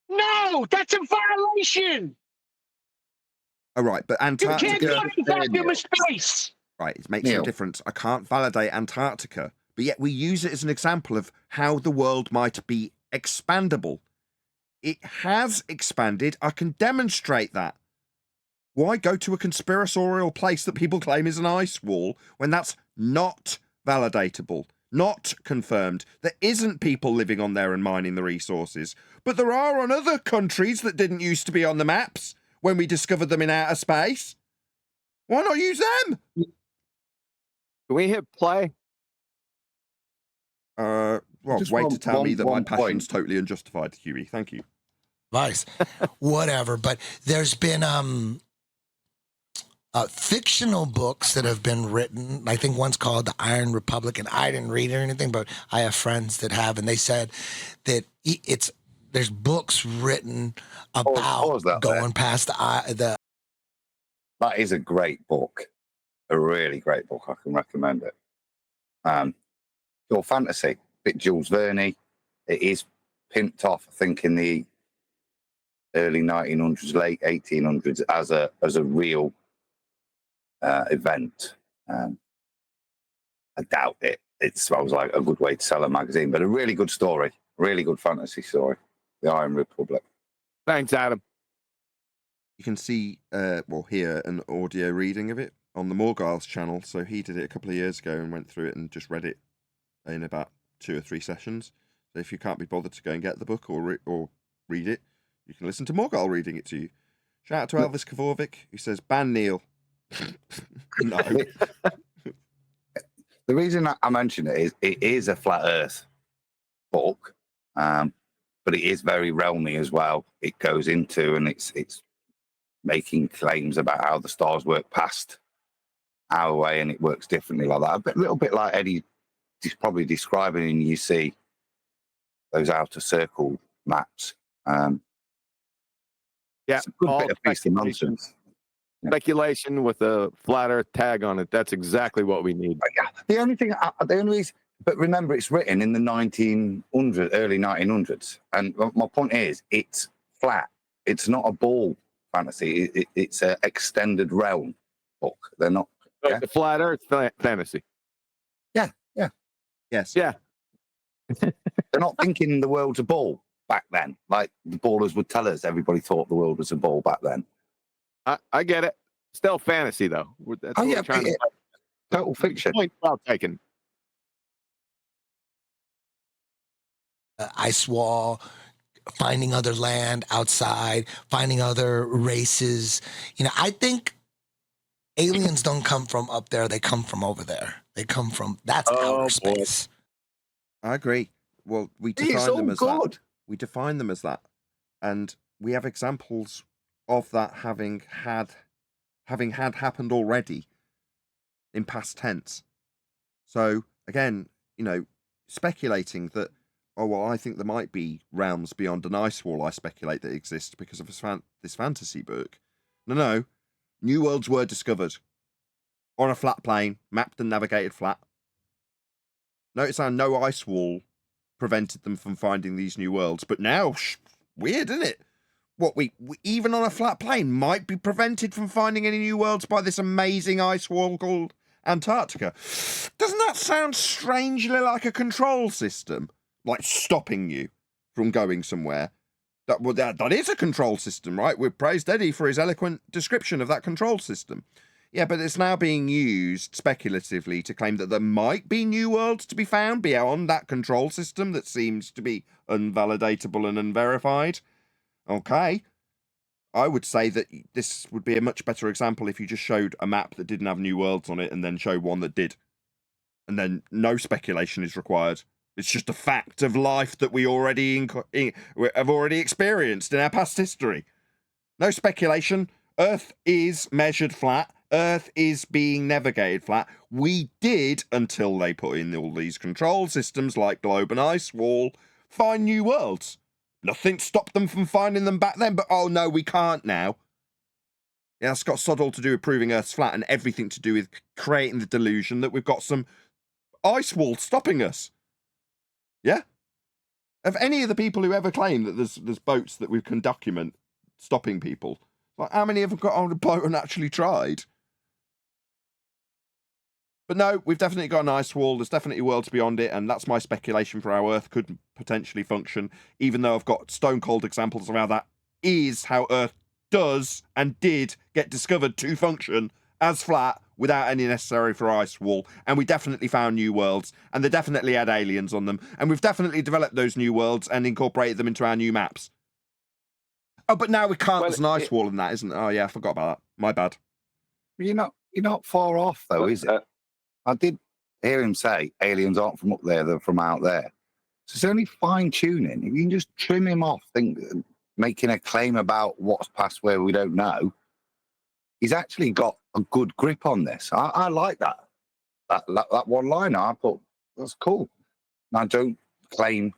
No, that's a violation. All right, but Antarctica... You can't go to vacuum of space. Right, it makes a difference. I can't validate Antarctica, but yet we use it as an example of how the world might be expandable. It has expanded. I can demonstrate that. Why go to a conspiratorial place that people claim is an ice wall when that's not validatable, not confirmed? There isn't people living on there and mining the resources, but there are on other countries that didn't used to be on the maps when we discovered them in outer space. Why not use them? Can we hit play? Well, Just wait to tell me that my passion's point. totally unjustified, Huey. Thank you. Weiss, whatever. But there's been fictional books that have been written. I think one's called The Iron Republic, and I didn't read it or anything, but I have friends that have, and they said that there's books written about going past the. That is a great book, a really great book. I can recommend it. Pure fantasy, bit Jules Verne. It is pimped off, I think, in the early 1900s, late 1800s as a real event. I doubt it. It smells like a good way to sell a magazine, but a really good story, really good fantasy story. The Iron Republic. Thanks, Adam. You can see, hear an audio reading of it on the Morgiles channel. So he did it a couple of years ago and went through it and just read it in about 2 or 3 sessions. So if you can't be bothered to go and get the book or read it, you can listen to Morgile reading it to you. Shout out to Elvis Kavovic, who says, ban Neil. No. The reason I mention it is it is a flat Earth book, but it is very realmy as well. It goes into and it's making claims about how the stars work past our way and it works differently like that. A little bit like Eddie is probably describing, and you see those outer circle maps. It's a good bit of piece of nonsense. Speculation with a flat Earth tag on it. That's exactly what we need. The only reason, but remember, it's written in the early 1900s, and my point is, it's flat. It's not a ball fantasy. It's an extended realm book. They're not. Yeah? The flat Earth fantasy. Yeah. Yes. Yeah. They're not thinking the world's a ball back then, like the ballers would tell us. Everybody thought the world was a ball back then. I get it. Still fantasy, though. That's total fiction. Point well taken. Ice wall, finding other land outside, finding other races. I think aliens don't come from up there. They come from over there. They come from, that's outer space. I agree. Well, we define them as that. We define them as that. And we have examples of that having had happened already in past tense. So again, speculating that, I think there might be realms beyond an ice wall. I speculate that exist because of this fantasy book. No, new worlds were discovered on a flat plane, mapped and navigated flat. Notice how no ice wall prevented them from finding these new worlds, but now, weird, isn't it? What we even on a flat plane might be prevented from finding any new worlds by this amazing ice wall called Antarctica. Doesn't that sound strangely like a control system? Like stopping you from going somewhere? That is a control system, right? We've praised Eddie for his eloquent description of that control system. Yeah, but it's now being used speculatively to claim that there might be new worlds to be found beyond that control system that seems to be unvalidatable and unverified. Okay. I would say that this would be a much better example if you just showed a map that didn't have new worlds on it and then show one that did. And then no speculation is required. It's just a fact of life that we have already experienced in our past history. No speculation. Earth is measured flat. Earth is being navigated flat. We did, until they put in all these control systems like globe and ice wall, find new worlds. Nothing stopped them from finding them back then, but oh no, we can't now. Yeah, that's got sod all to do with proving Earth's flat and everything to do with creating the delusion that we've got some ice wall stopping us. Yeah? Of any of the people who ever claim that there's boats that we can document stopping people, like how many have got on a boat and actually tried? But no, we've definitely got an ice wall. There's definitely worlds beyond it, and that's my speculation for how Earth could potentially function, even though I've got stone-cold examples of how that is how Earth does and did get discovered to function as flat without any necessary for ice wall. And we definitely found new worlds, and they definitely had aliens on them, and we've definitely developed those new worlds and incorporated them into our new maps. Oh, but now we can't. There's an ice wall in that, isn't there? Oh yeah, I forgot about that. My bad. You're not far off though, is it? I did hear him say aliens aren't from up there, they're from out there. So it's only fine tuning. If you can just trim him off, making a claim about what's past where we don't know, he's actually got a good grip on this. I like that one liner. I thought that's cool. And I don't claim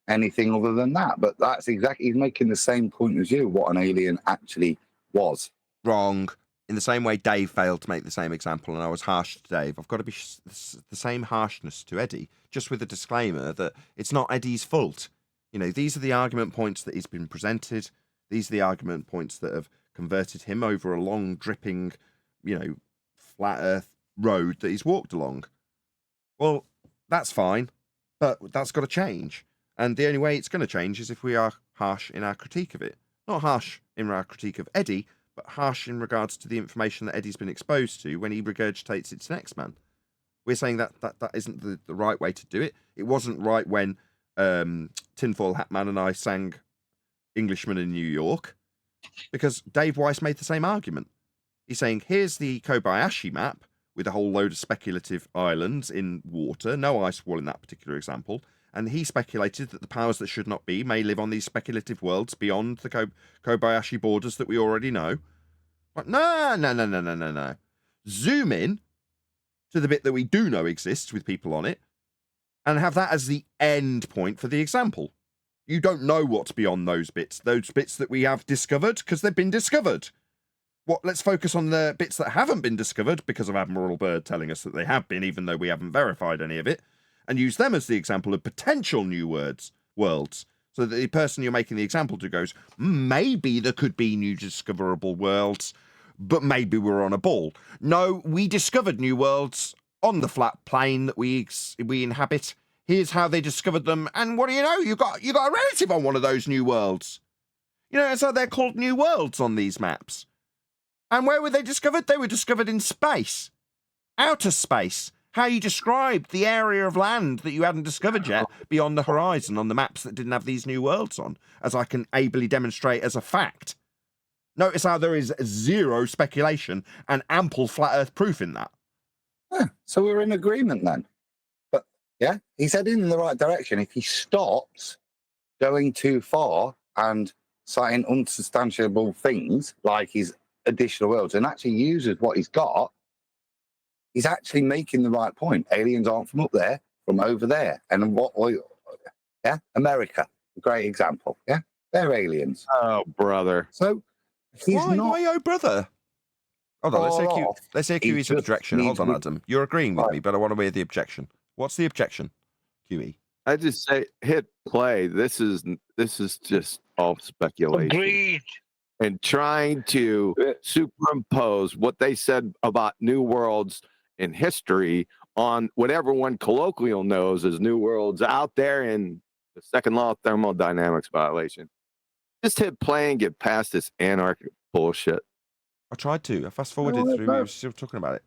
anything other than that, but that's exactly, he's making the same point as you, what an alien actually was. Wrong. In the same way Dave failed to make the same example and I was harsh to Dave, I've got to be the same harshness to Eddie, just with a disclaimer that it's not Eddie's fault. You know, these are the argument points that he's been presented. These are the argument points that have converted him over a long, dripping, flat earth road that he's walked along. Well, that's fine, but that's got to change. And the only way it's going to change is if we are harsh in our critique of it. Not harsh in our critique of Eddie, but harsh in regards to the information that Eddie's been exposed to when he regurgitates its next man. We're saying that isn't the right way to do it. It wasn't right when Tinfoil Hat Man and I sang Englishman in New York, because Dave Weiss made the same argument. He's saying, here's the Kobayashi map with a whole load of speculative islands in water, no ice wall in that particular example, and he speculated that the powers that should not be may live on these speculative worlds beyond the Kobayashi borders that we already know. But no. Zoom in to the bit that we do know exists with people on it, and have that as the end point for the example. You don't know what's beyond those bits that we have discovered, because they've been discovered. Let's focus on the bits that haven't been discovered because of Admiral Byrd telling us that they have been, even though we haven't verified any of it, and use them as the example of potential new worlds, so that the person you're making the example to goes, maybe there could be new discoverable worlds, but maybe we're on a ball. No, we discovered new worlds on the flat plane that we inhabit. Here's how they discovered them, and what do you know? You got a relative on one of those new worlds. So they're called new worlds on these maps. And where were they discovered? They were discovered in space, outer space. How you described the area of land that you hadn't discovered yet beyond the horizon on the maps that didn't have these new worlds on, as I can ably demonstrate as a fact. Notice how there is zero speculation and ample flat earth proof in that. Yeah, so we're in agreement then. But yeah, he's heading in the right direction. If he stops going too far and citing unsubstantiable things like his additional worlds and actually uses what he's got, he's actually making the right point. Aliens aren't from up there, from over there. And America, a great example. Yeah, they're aliens. Oh, brother. So he's not. Why, oh, brother? Hold on, let's hear QE's objection. Hold on, Adam. You're agreeing with me, but I want to hear the objection. What's the objection, QE? I just say hit play. This is just all speculation. Agreed. And trying to superimpose what they said about new worlds in history on what everyone colloquial knows as new worlds out there in the second law of thermodynamics violation. Just hit play and get past this anarchic bullshit. I tried to. I fast forwarded through. We were still talking about it.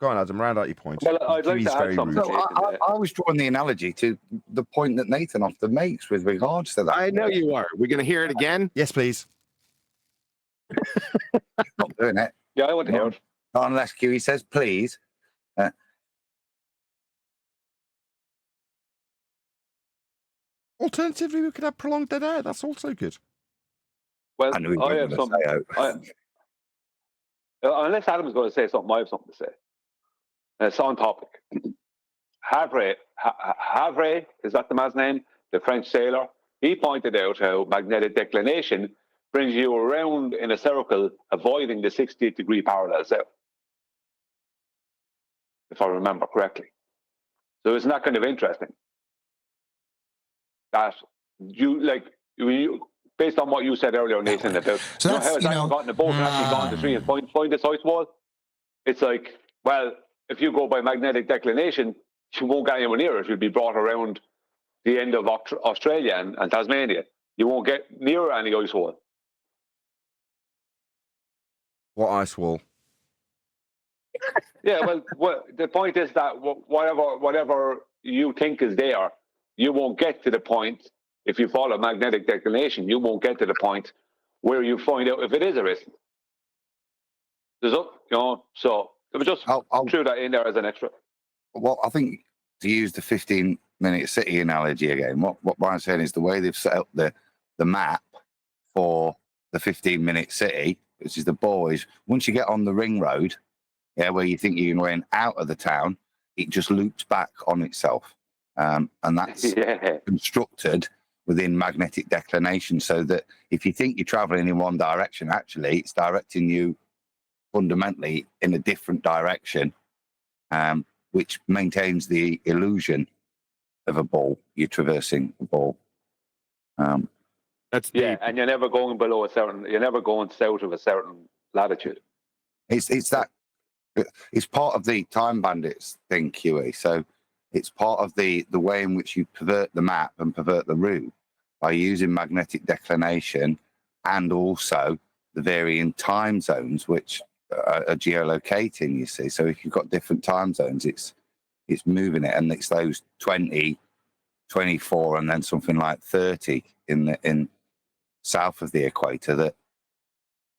Go on, Adam. Round out your point. Well, I'd like to add something. No, I was drawing the analogy to the point that Nathan often makes with regards to that. I know you are. We're going to hear it again? Yes, please. Not doing it. Yeah, I want to hear it. Not unless QE says please. Alternatively, we could have prolonged dead air. That's also good. Well, I knew he I was have going to something. say Unless Adam's going to say something, I have something to say. It's on topic. Havre, is that the man's name? The French sailor. He pointed out how magnetic declination brings you around in a circle, avoiding the 60-degree parallel south, if I remember correctly. So isn't that kind of interesting? That based on what you said earlier, Nathan, about how has anyone gotten a boat and actually gone to the tree and find this ice wall? It's like, well, if you go by magnetic declination, you won't get anywhere near it. You'll be brought around the end of Australia and Tasmania. You won't get near any ice wall. What ice wall? Yeah, well, the point is that whatever you think is there, you won't get to the point. If you follow magnetic declination, you won't get to the point where you find out if it is or isn't. So it was just threw that in there as an extra. Well, I think to use the 15-minute city analogy again, what Brian's saying is the way they've set up the map for the 15-minute city, which is the boys, once you get on the ring road, where you think you're going out of the town, it just loops back on itself. And that's constructed within magnetic declination, so that if you think you're traveling in one direction, actually it's directing you fundamentally in a different direction, which maintains the illusion of a ball. You're traversing a ball. That's deep. And you're never going below you're never going south of a certain latitude. It's part of the time bandits thing, QE. So it's part of the way in which you pervert the map and pervert the route by using magnetic declination, and also the varying time zones which are geolocating, you see. So if you've got different time zones, it's moving it, and it's those 20, 24, and then something like 30 in south of the equator that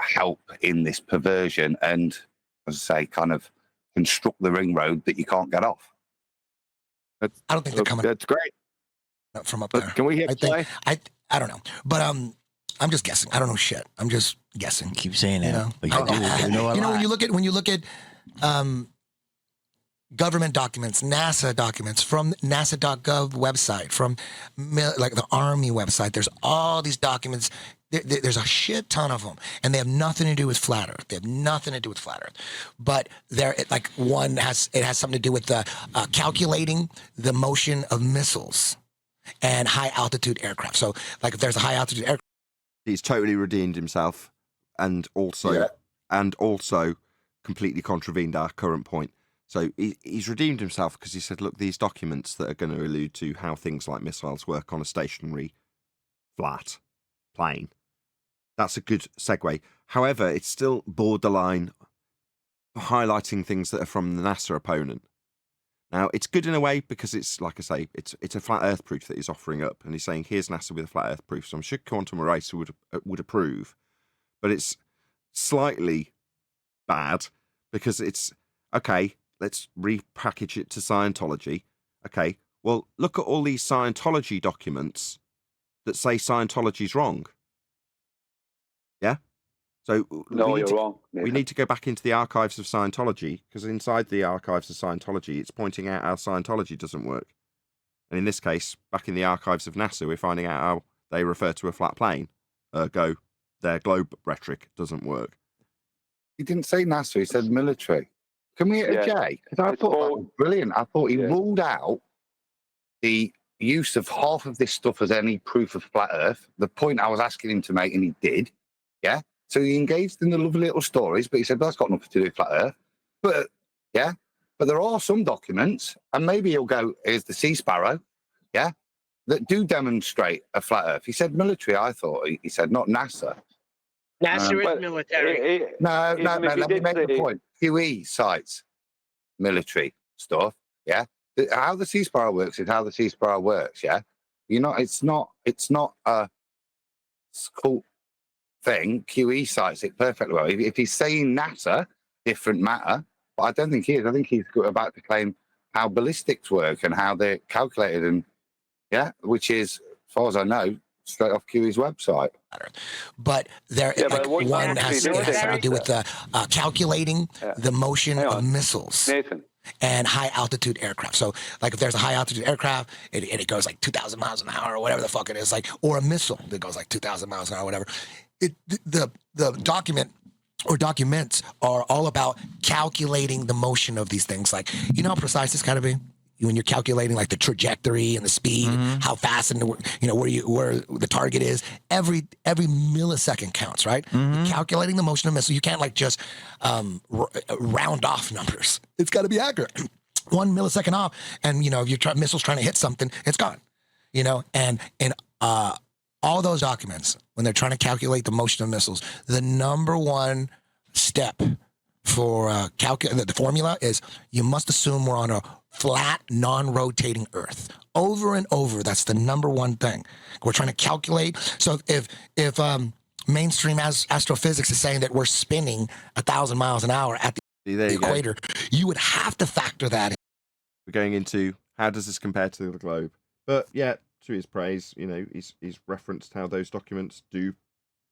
help in this perversion and, as I say, kind of construct the ring road that you can't get off. I don't think they're coming. That's great. From up there. Can we hit play? I don't know, but I'm just guessing. I don't know shit. I'm just guessing. Keep saying it, know? but you do. You know a lot. when you look at government documents, NASA documents from NASA.gov website, from like the Army website, there's all these documents. There's a shit ton of them, and they have nothing to do with flat Earth. They have nothing to do with flat Earth, but one has something to do with calculating the motion of missiles and high altitude aircraft. So, like, if there's a high altitude aircraft, he's totally redeemed himself, and also completely contravened our current point. So he's redeemed himself because he said, look, these documents that are going to allude to how things like missiles work on a stationary flat plane. That's a good segue. However, it's still borderline highlighting things that are from the NASA opponent. Now, it's good in a way because it's, like I say, it's a flat Earth proof that he's offering up, and he's saying, here's NASA with a flat Earth proof. So I'm sure quantum eraser would approve, but it's slightly bad because it's okay. Let's repackage it to Scientology. Okay, well, look at all these Scientology documents that say Scientology's wrong. Yeah? So no, you're wrong. We need to go back into the archives of Scientology, because inside the archives of Scientology, it's pointing out how Scientology doesn't work. And in this case, back in the archives of NASA, we're finding out how they refer to a flat plane. Ergo, their globe rhetoric doesn't work. He didn't say NASA, he said military. Can we hit a J? Because I thought that was brilliant. I thought he ruled out the use of half of this stuff as any proof of flat Earth. The point I was asking him to make, and he did. Yeah. So he engaged in the lovely little stories, but he said, well, that's got nothing to do with flat Earth. But there are some documents, and maybe he'll go, here's the Sea Sparrow, that do demonstrate a flat Earth. He said military, I thought. He said not NASA. NASA is military. No, let me make the point. QE sites, military stuff, yeah? How the sea spiral works is how the sea spiral works, yeah? It's not a cult thing. QE cites it perfectly well. If he's saying NASA, different matter, but I don't think he is. I think he's about to claim how ballistics work and how they're calculated, and which is, as far as I know, straight off QE's website. But one has something to do with calculating the motion of missiles. Nathan. And high altitude aircraft. So, like, if there's a high altitude aircraft, it goes like 2,000 miles an hour or whatever the fuck it is, like, or a missile that goes like 2,000 miles an hour, whatever. The document or documents are all about calculating the motion of these things. Like, you know how precise it's got to be when you're calculating like the trajectory and the speed, how fast and where the target is. Every millisecond counts, right? Calculating the motion of missile, you can't like just round off numbers. It's got to be accurate. 1 millisecond off, and if your missile's trying to hit something, it's gone. And all those documents, when they're trying to calculate the motion of missiles, the number one step for the formula is you must assume we're on a flat, non-rotating Earth. Over and over, that's the number one thing. We're trying to calculate. So if mainstream astrophysics is saying that we're spinning 1,000 miles an hour at the equator, you would have to factor that in. We're going into how does this compare to the globe? But yeah, to his praise, he's referenced how those documents do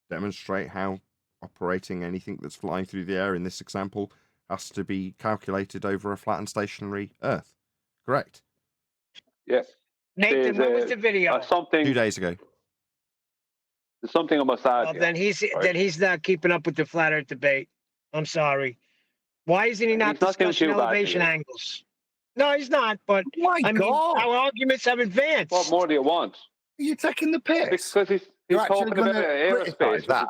demonstrate how operating anything that's flying through the air in this example has to be calculated over a flat and stationary Earth. Correct? Yes. Nathan, when was the video? 2 days ago. There's something on my side. Well, then he's not keeping up with the flat Earth debate. I'm sorry. Why isn't he not discussing elevation angles? No, he's not. But our arguments have advanced. What more do you want? You're taking the piss. Because he's talking about aerospace. That.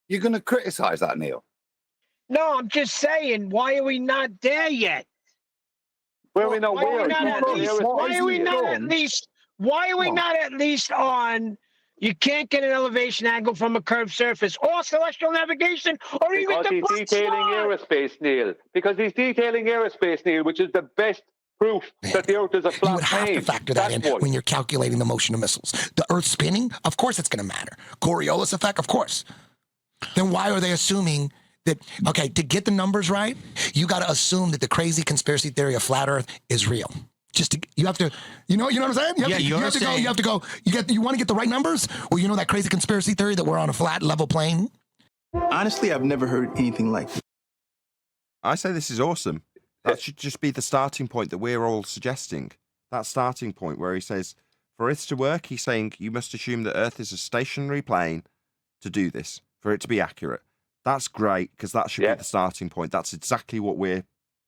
You're going to criticize that, Neil? No, I'm just saying, why are we not there yet? Why are we not at least on you can't get an elevation angle from a curved surface or celestial navigation or even the he's detailing aerospace, Neil. Because he's detailing aerospace, Neil, which is the best proof that the Earth is a flat You would have to factor that in when you're calculating the motion of missiles. The Earth spinning, of course it's going to matter. Coriolis effect, of course. Then why are they assuming that, okay, to get the numbers right, you got to assume that the crazy conspiracy theory of flat Earth is real. You have to, you know what I'm saying? You want to get the right numbers? Or that crazy conspiracy theory that we're on a flat, level plane? Honestly, I've never heard anything like this. I say this is awesome. That should just be the starting point that we're all suggesting. That starting point where he says, for it to work, he's saying you must assume that Earth is a stationary plane to do this, for it to be accurate. That's great, because that should be the starting point. That's exactly what we're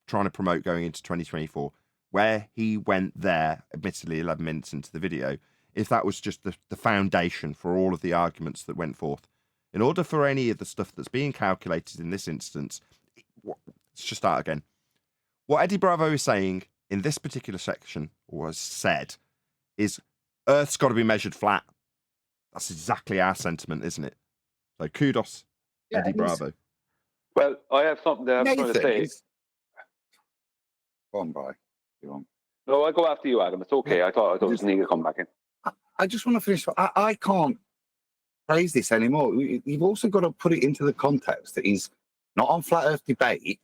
trying to promote going into 2024. Where he went there, admittedly 11 minutes into the video, if that was just the foundation for all of the arguments that went forth. In order for any of the stuff that's being calculated in this instance, let's just start again. What Eddie Bravo is saying in this particular section, or has said, is Earth's got to be measured flat. That's exactly our sentiment, isn't it? So kudos, Eddie Bravo. Well, I have something that I'm going to say. Go on, Bri. No, I'll go after you, Adam. It's okay. I thought it was Neil to come back in. I just want to finish. I can't praise this anymore. You've also got to put it into the context that he's not on Flat Earth Debate.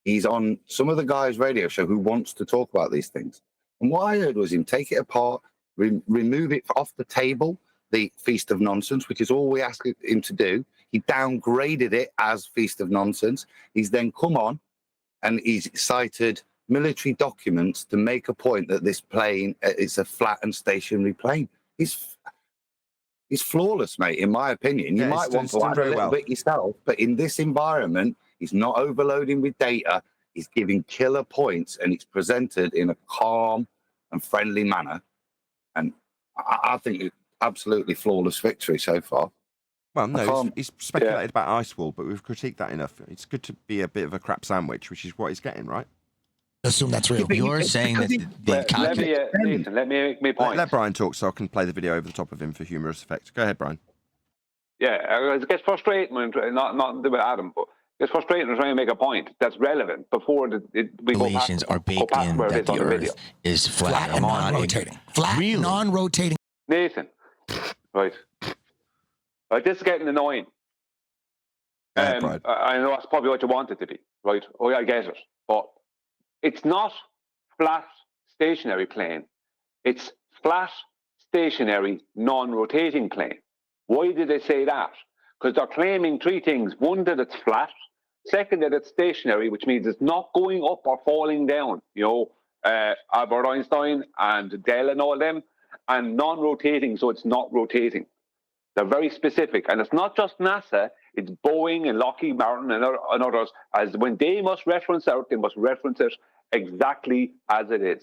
He's on some of the guys' radio show who wants to talk about these things. And what I heard was him take it apart, remove it off the table, the Feast of Nonsense, which is all we asked him to do. He downgraded it as Feast of Nonsense. He's then come on and he's cited military documents to make a point that this plane is a flat and stationary plane. He's flawless, mate, in my opinion. You might want to add a little bit yourself, but in this environment, he's not overloading with data. He's giving killer points, and it's presented in a calm and friendly manner. And I think it's absolutely flawless victory so far. Well, no, he's speculated about ice wall, but we've critiqued that enough. It's good to be a bit of a crap sandwich, which is what he's getting, right? Assume that's real. You're saying that let me make my point. Let Brian talk so I can play the video over the top of him for humorous effect. Go ahead, Brian. Yeah, it gets frustrating when not with Adam, but it's frustrating when trying to make a point that's relevant before we go past, are baked in where it that is on the the video. Earth is flat and non-rotating. Flat, really? non-rotating. Nathan, right, this is getting annoying. I know that's probably what you want it to be, right? Oh, yeah, I get it, but it's not flat, stationary plane. It's flat, stationary, non-rotating plane. Why did they say that? Because they're claiming three things. One, that it's flat. Second, that it's stationary, which means it's not going up or falling down. You know, Albert Einstein and Dell and all them. And non-rotating, so it's not rotating. They're very specific. And it's not just NASA. It's Boeing and Lockheed Martin and others. As when they must reference out, they must reference it exactly as it is.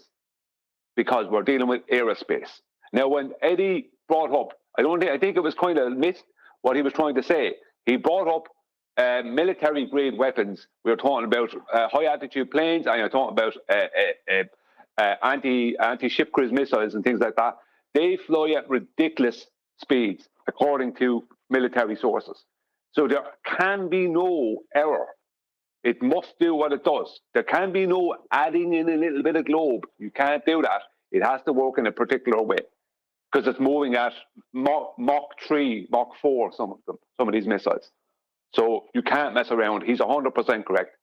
Because we're dealing with aerospace. Now, when Eddie brought up, I think it was kind of missed what he was trying to say. He brought up military-grade weapons. We were talking about high-altitude planes, and you're talking about anti-ship cruise missiles and things like that. They fly at ridiculous speeds, according to military sources. So there can be no error. It must do what it does. There can be no adding in a little bit of globe. You can't do that. It has to work in a particular way because it's moving at Mach 3, Mach 4, some of these missiles. So you can't mess around. He's 100% correct.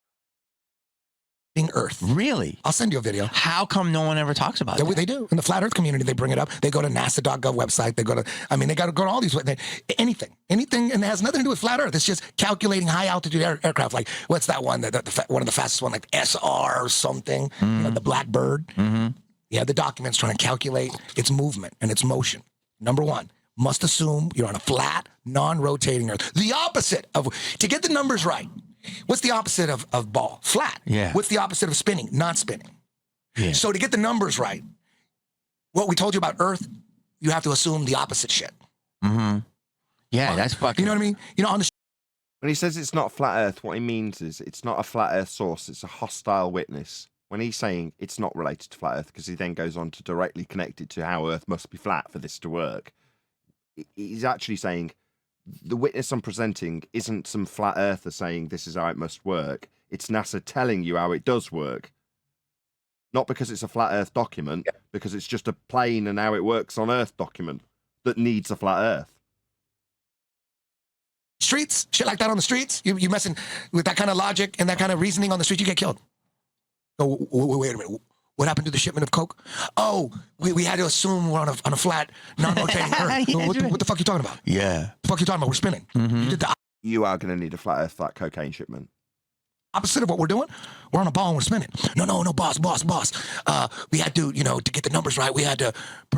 Earth. Really? I'll send you a video. How come no one ever talks about it? They do. In the flat Earth community, they bring it up. They go to NASA.gov website. They go to, they got to go to all these, anything, and it has nothing to do with flat Earth. It's just calculating high altitude aircraft. Like, what's that one? One of the fastest one, like SR or something, the Blackbird. Mm-hmm. Yeah, the document's trying to calculate its movement and its motion. Number one, must assume you're on a flat, non-rotating Earth. The opposite of, to get the numbers right, what's the opposite of ball? Flat. Yeah. What's the opposite of spinning? Non-spinning. Yeah. So to get the numbers right, what we told you about Earth, you have to assume the opposite shit. Mm-hmm. Yeah, that's fucking... You know what I mean? You know, on the... When he says it's not flat Earth, what he means is it's not a flat Earth source, it's a hostile witness. When he's saying it's not related to flat Earth, because he then goes on to directly connect it to how Earth must be flat for this to work, he's actually saying the witness I'm presenting isn't some flat earther saying this is how it must work. It's NASA telling you how it does work. Not because it's a flat Earth document, because it's just a plain and how it works on Earth document that needs a flat Earth. Streets, shit like that on the streets, you messing with that kind of logic and that kind of reasoning on the street, you get killed. Oh, wait a minute. What happened to the shipment of coke? Oh, we had to assume we're on a flat, non-rotating Earth. What the fuck are you talking about? Yeah. The fuck are you talking about? We're spinning. Mm-hmm. You are going to need a flat Earth, that cocaine shipment. Opposite of what we're doing, we're on a ball and we're spinning. No, boss. We had to, to get the numbers right, we had to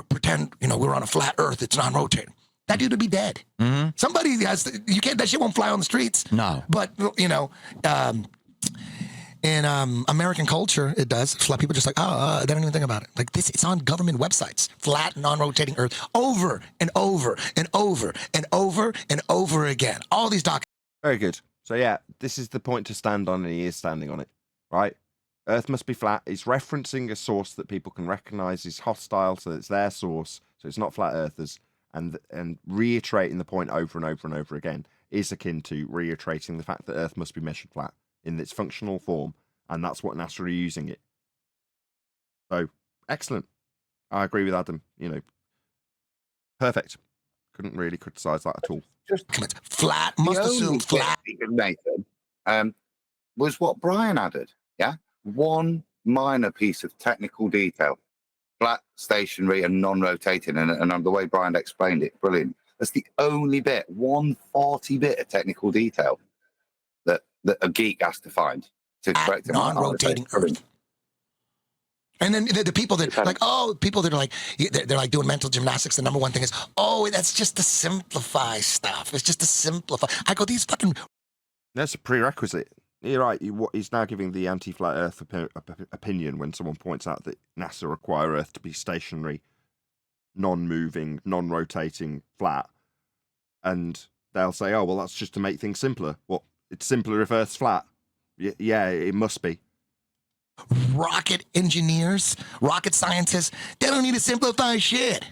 pretend, we were on a flat Earth. It's non-rotating. That dude would be dead. Mm-hmm. Somebody has to, that shit won't fly on the streets. No. But, in American culture, it does. Flat people just like, they don't even think about it. Like this, it's on government websites. Flat, non-rotating Earth, over and over and over and over and over again. All these documents. Very good. So yeah, this is the point to stand on, and he is standing on it, right? Earth must be flat. It's referencing a source that people can recognize is hostile, so it's their source. So it's not flat earthers, and reiterating the point over and over and over again is akin to reiterating the fact that Earth must be measured flat in its functional form, and that's what NASA are using it. So, excellent. I agree with Adam. Perfect. Couldn't really criticise that at all. Just flat, must assume flat. Nathan, was what Brian added, yeah? One minor piece of technical detail. Flat, stationary, and non-rotating, and the way Brian explained it, brilliant. That's the only bit, 1/40 bit of technical detail that a geek has to find to correct it. Non-rotating Earth. And then the people that people that are like, they're like doing mental gymnastics. The number one thing is, that's just to simplify stuff. It's just to simplify. I go, these fucking. That's a prerequisite. You're right. He's now giving the anti-flat Earth opinion when someone points out that NASA require Earth to be stationary, non-moving, non-rotating, flat, and they'll say, "Oh, well, that's just to make things simpler." Well, it's simpler if Earth's flat. Yeah, it must be. Rocket engineers, rocket scientists, they don't need to simplify shit.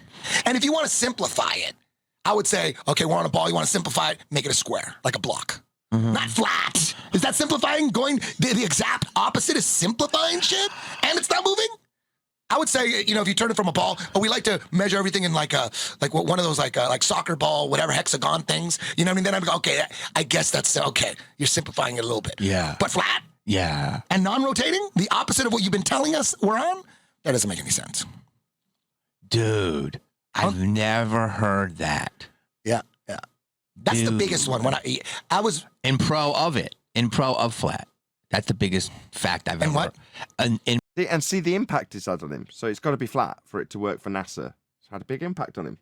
And if you want to simplify it, I would say, okay, we're on a ball. You want to simplify it? Make it a square, like a block. Not flat. Is that simplifying? Going the exact opposite is simplifying shit, and it's not moving. I would say, you know, if you turn it from a ball, we like to measure everything in like one of those like soccer ball, whatever hexagon things. You know what I mean? Then I'd go, okay, I guess that's okay. You're simplifying it a little bit. Yeah. But flat? Yeah. And non-rotating? The opposite of what you've been telling us we're on? That doesn't make any sense. Dude, I've never heard that. Yeah. That's the biggest one. When I was in pro of it, in pro of flat. That's the biggest fact I've ever heard. And see the impact it's had on him. So it's got to be flat for it to work for NASA. It's had a big impact on him.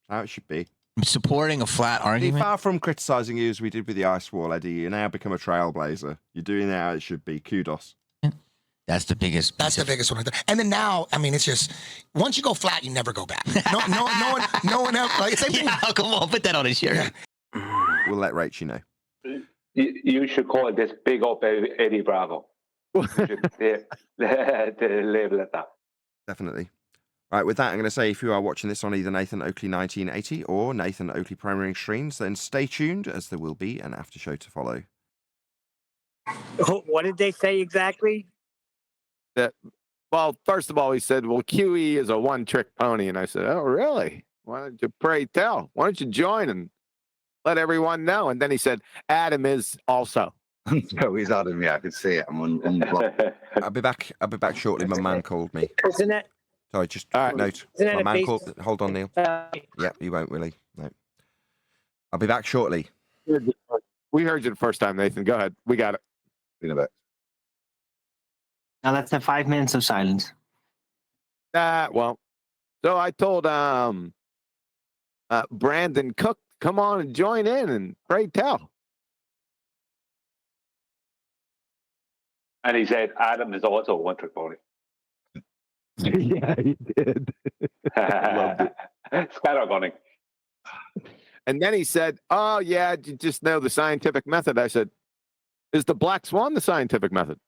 That's how it should be. Supporting a flat argument. Far from criticising you as we did with the ice wall, Eddie, you now become a trailblazer. You're doing it how it should be. Kudos. That's the biggest. That's the biggest one. And then now, I mean, it's just once you go flat, you never go back. No one else. Like same thing. Yeah, come on, put that on a shirt. Yeah. We'll let Rachel know. You should call this Big Up Eddie Bravo. The label it that. Definitely. Right, with that, I'm going to say if you are watching this on either Nathan Oakley 1980 or Nathan Oakley Premiering streams, then stay tuned as there will be an after show to follow. What did they say exactly? Well, first of all, he said, well, QE is a one-trick pony. And I said, oh, really? Why don't you pray tell? Why don't you join and let everyone know? And then he said, Adam is also. So he's Adam, yeah, I can see it. I'm on I'll be back shortly. My man called me. Isn't that? Sorry, just a note. My man called. Hold on, Neil. Yeah, you won't, Willie. No. I'll be back shortly. We heard you the first time, Nathan. Go ahead. We got it. In a bit. Now let's have 5 minutes of silence. Well, so I told Brandon Cook, come on and join in and pray tell. And he said, Adam is also a one-trick pony. Yeah, he did. Loved it. Scattergunning. And then he said, oh, yeah, you just know the scientific method. I said, is the black swan the scientific method?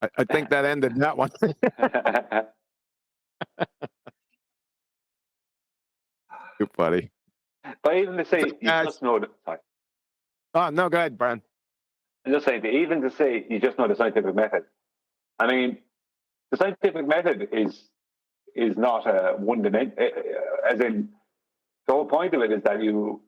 I think that ended that one. Too funny. But even to say, you just know that. Sorry. Oh, no, go ahead, Brian. I'm just saying, even to say you just know the scientific method. I mean, the scientific method is not a one dimension. As in, the whole point of it is that you.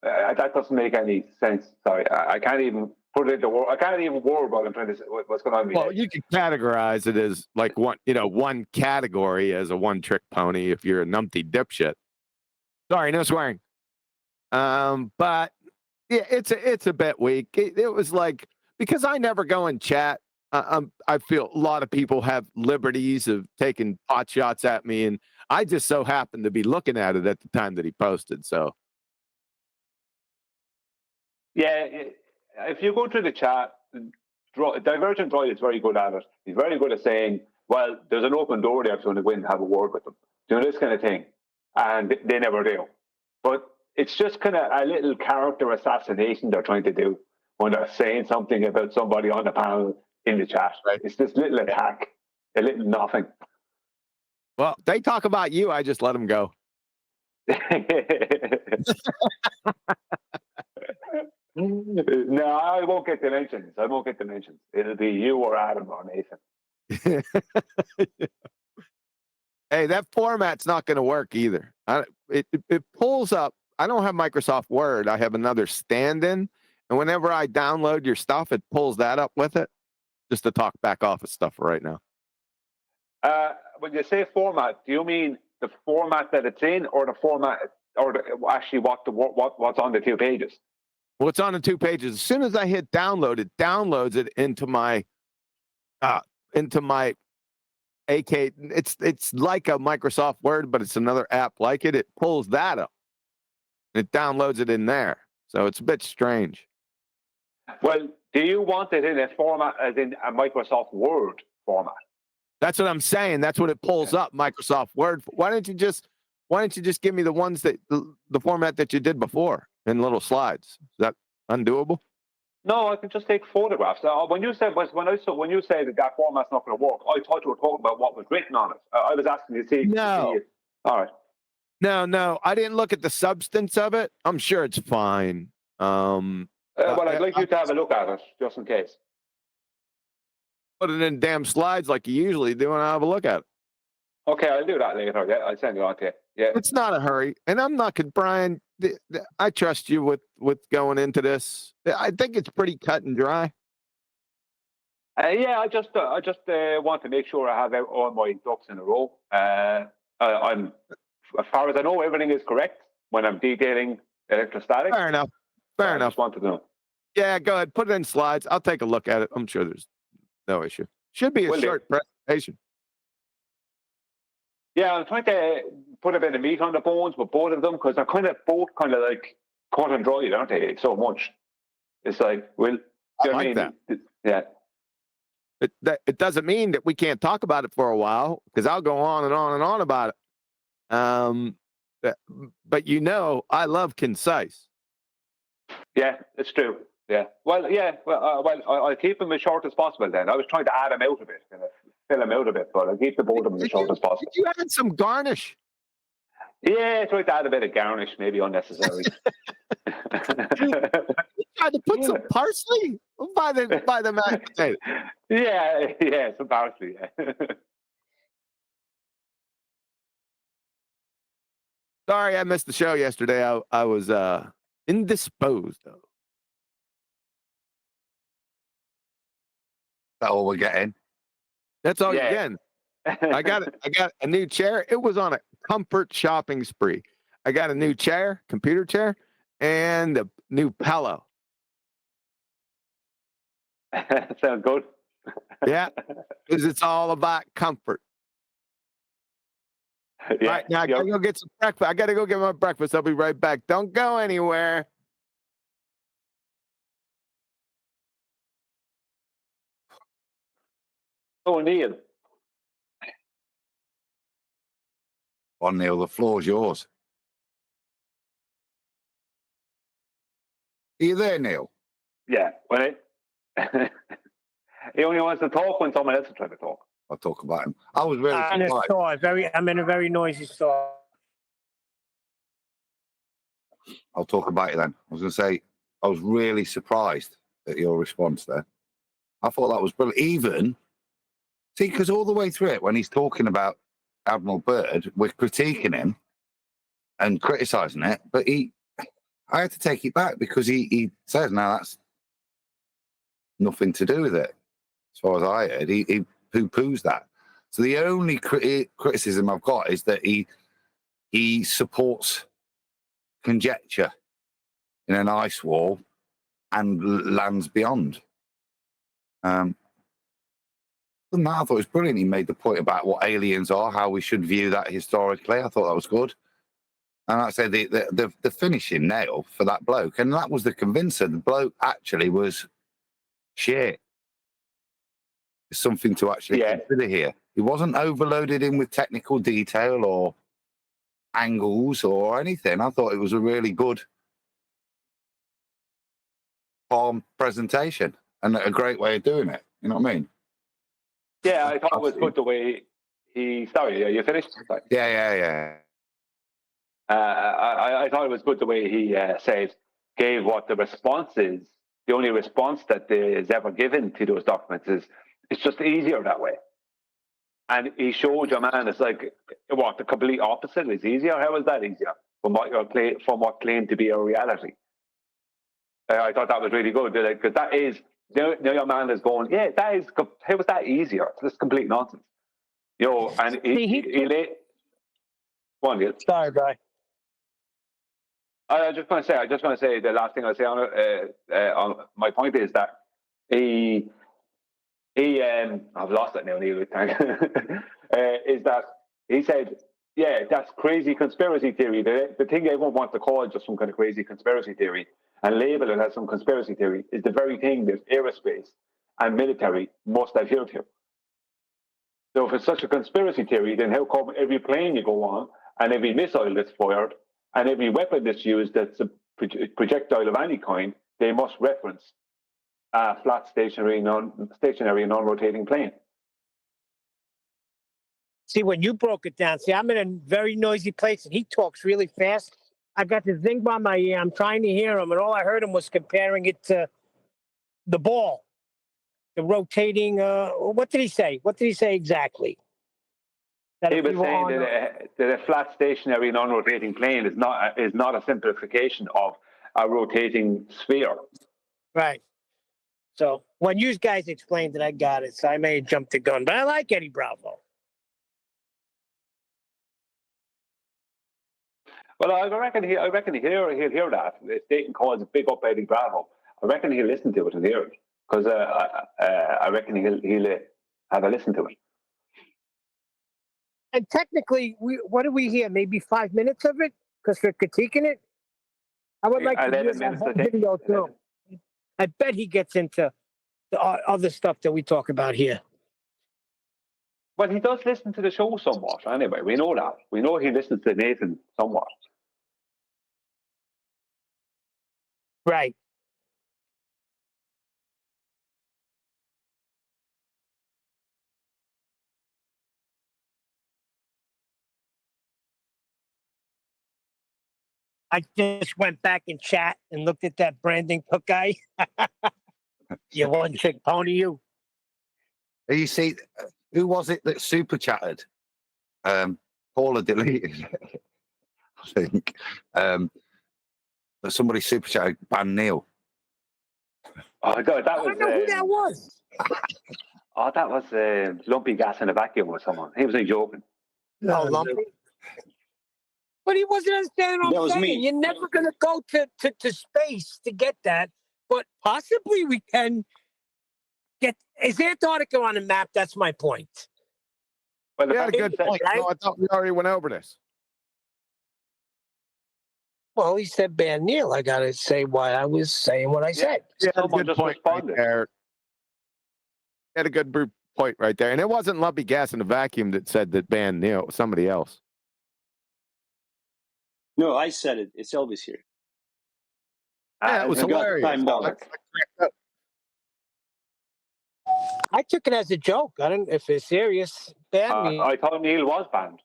That doesn't make any sense. Sorry, I can't even put it into word. I can't even word what I'm trying to say. What's going on? Well, you can categorize it as like one category as a one-trick pony if you're a numpty dipshit. Sorry, no swearing. But yeah, it's a bit weak. It was like, because I never go and chat. I feel a lot of people have liberties of taking pot shots at me, and I just so happened to be looking at it at the time that he posted. So. Yeah, if you go through the chat, Divergent Droid is very good at it. He's very good at saying, well, there's an open door there if you want to go in and have a word with them. Do this kind of thing. And they never do. But it's just kind of a little character assassination they're trying to do when they're saying something about somebody on the panel in the chat. Right. It's this little attack, a little nothing. Well, they talk about you. I just let them go. No, I won't get dimensions. It'll be you or Adam or Nathan. Hey, that format's not going to work either. It pulls up. I don't have Microsoft Word. I have another stand-in. And whenever I download your stuff, it pulls that up with it just to talk back office stuff right now. When you say format, do you mean the format that it's in or the format or actually what's on the 2 pages? Well, it's on the 2 pages. As soon as I hit download, it downloads it into my AK. It's like a Microsoft Word, but it's another app like it. It pulls that up. It downloads it in there. So it's a bit strange. Well, do you want it in a format as in a Microsoft Word format? That's what I'm saying. That's what it pulls up, Microsoft Word. Why don't you just give me the ones that the format that you did before in little slides? Is that undoable? No, I can just take photographs. When you said that format's not going to work, I thought you were talking about what was written on it. I was asking you to see. No. All right. No, I didn't look at the substance of it. I'm sure it's fine. Well, I'd like you to have a look at it, just in case. Put it in damn slides like you usually do, and I'll have a look at it. Okay, I'll do that later. Yeah, I'll send it on to you. Yeah, it's not a hurry, and I'm not, Brian. I trust you with going into this. I think it's pretty cut and dry. Yeah, I just want to make sure I have all my ducks in a row. I'm, as far as I know, everything is correct when I'm detailing electrostatics. Fair enough. Fair enough. I just wanted to know. Yeah, go ahead. Put it in slides. I'll take a look at it. I'm sure there's no issue. Should be a short presentation. Yeah, I'm trying to put a bit of meat on the bones with both of them because they're both like cut and dried, aren't they? So much. It's like, well, I like that. Yeah. It doesn't mean that we can't talk about it for a while, because I'll go on and on and on about it. But I love concise. Yeah, it's true. Yeah. Well, I'll keep them as short as possible then. I was trying to add them out a bit, kind of fill them out a bit, but I'll keep the both of them as short as possible. Did you add some garnish? Yeah, I tried to add a bit of garnish, maybe unnecessary. Tried to put some parsley by the mashed potato. Yeah, some parsley. Yeah. Sorry, I missed the show yesterday. I was indisposed though. That's all we're getting. That's all you're getting. I got a new chair. It was on a comfort shopping spree. I got a new chair, computer chair, and a new pillow. Sounds good. Yeah, because it's all about comfort. Yeah, right now, I gotta go get some breakfast. I gotta go get my breakfast. I'll be right back. Don't go anywhere. Oh, Neil. On Neil, the floor's yours. Are you there, Neil? Yeah. He only wants to talk when someone else is trying to talk. I'll talk about him. I was really I'm in a store. I'm in a very noisy store. I'll talk about it then. I was going to say, I was really surprised at your response there. I thought that was brilliant. Because all the way through it, when he's talking about Admiral Byrd, we're critiquing him and criticising it, but I had to take it back because he says, no, that's nothing to do with it. As far as I heard, he poo-poos that. So the only criticism I've got is that he supports conjecture in an ice wall and lands beyond. Other than that, I thought it was brilliant. He made the point about what aliens are, how we should view that historically. I thought that was good. And like I said, the finishing nail for that bloke, and that was the convincer. The bloke actually was shit. There's something to actually consider here. He wasn't overloaded in with technical detail or angles or anything. I thought it was a really good, calm presentation and a great way of doing it. You know what I mean? Yeah, I thought it was good the way he. Sorry, you finished? Sorry. Yeah. I thought it was good the way he gave what the response is. The only response that is ever given to those documents is it's just easier that way. And he showed your man it's like what the complete opposite is easier. How is that easier from what claimed to be a reality? I thought that was really good because that is now your man is going, yeah, that is how is that easier? It's complete nonsense. And he laid one. Sorry, Brian. I was just going to say the last thing I say on my point is that he I've lost it now, Neil. Is that he said, yeah, that's crazy conspiracy theory. The thing everyone wants to call just some kind of crazy conspiracy theory and label it as some conspiracy theory is the very thing that aerospace and military must adhere to. So if it's such a conspiracy theory, then how come every plane you go on and every missile that's fired and every weapon that's used that's a projectile of any kind, they must reference a flat, stationary, non-rotating plane? See, when you broke it down, see, I'm in a very noisy place and he talks really fast. I've got this thing by my ear. I'm trying to hear him, and all I heard him was comparing it to the ball, the rotating. What did he say? What did he say exactly? He was saying that a flat, stationary, non-rotating plane is not a simplification of a rotating sphere. Right. So when you guys explained it, I got it. So I may have jumped the gun, but I like Eddie Bravo. Well, I reckon he'll hear that. If Dayton calls big up Eddie Bravo, I reckon he'll listen to it and hear it, because I reckon he'll have a listen to it. And technically, what do we hear? Maybe 5 minutes of it, because we're critiquing it. I would like to hear that whole video too. I bet he gets into the other stuff that we talk about here. Well, he does listen to the show somewhat. Anyway, we know that. We know he listens to Nathan somewhat. Right. I just went back in chat and looked at that Brandon Cook guy. You one-trick pony, you. You see, who was it that super chatted? Paula deleted, I think. But somebody super chatted ban Neil. Oh God, that was. I don't know who that was. Oh, that was Lumpy Gas in a Vacuum or someone. He was joking. Oh, Lumpy. But he wasn't understanding what I'm saying. Me. You're never going to go to space to get that. But possibly we can get... Is Antarctica on the map? That's my point. Well, you had a good point. Right? No, I thought we already went over this. Well, he said ban Neil. I got to say why I was saying what I said. Yeah, someone just responded. Right had a good point right there. And it wasn't Lumpy Gas in the Vacuum that said that ban Neil. It was somebody else. No, I said it. It's Elvis here. Yeah, it was hilarious. I took it as a joke. I don't if it's serious. Ban me. I thought Neil was banned.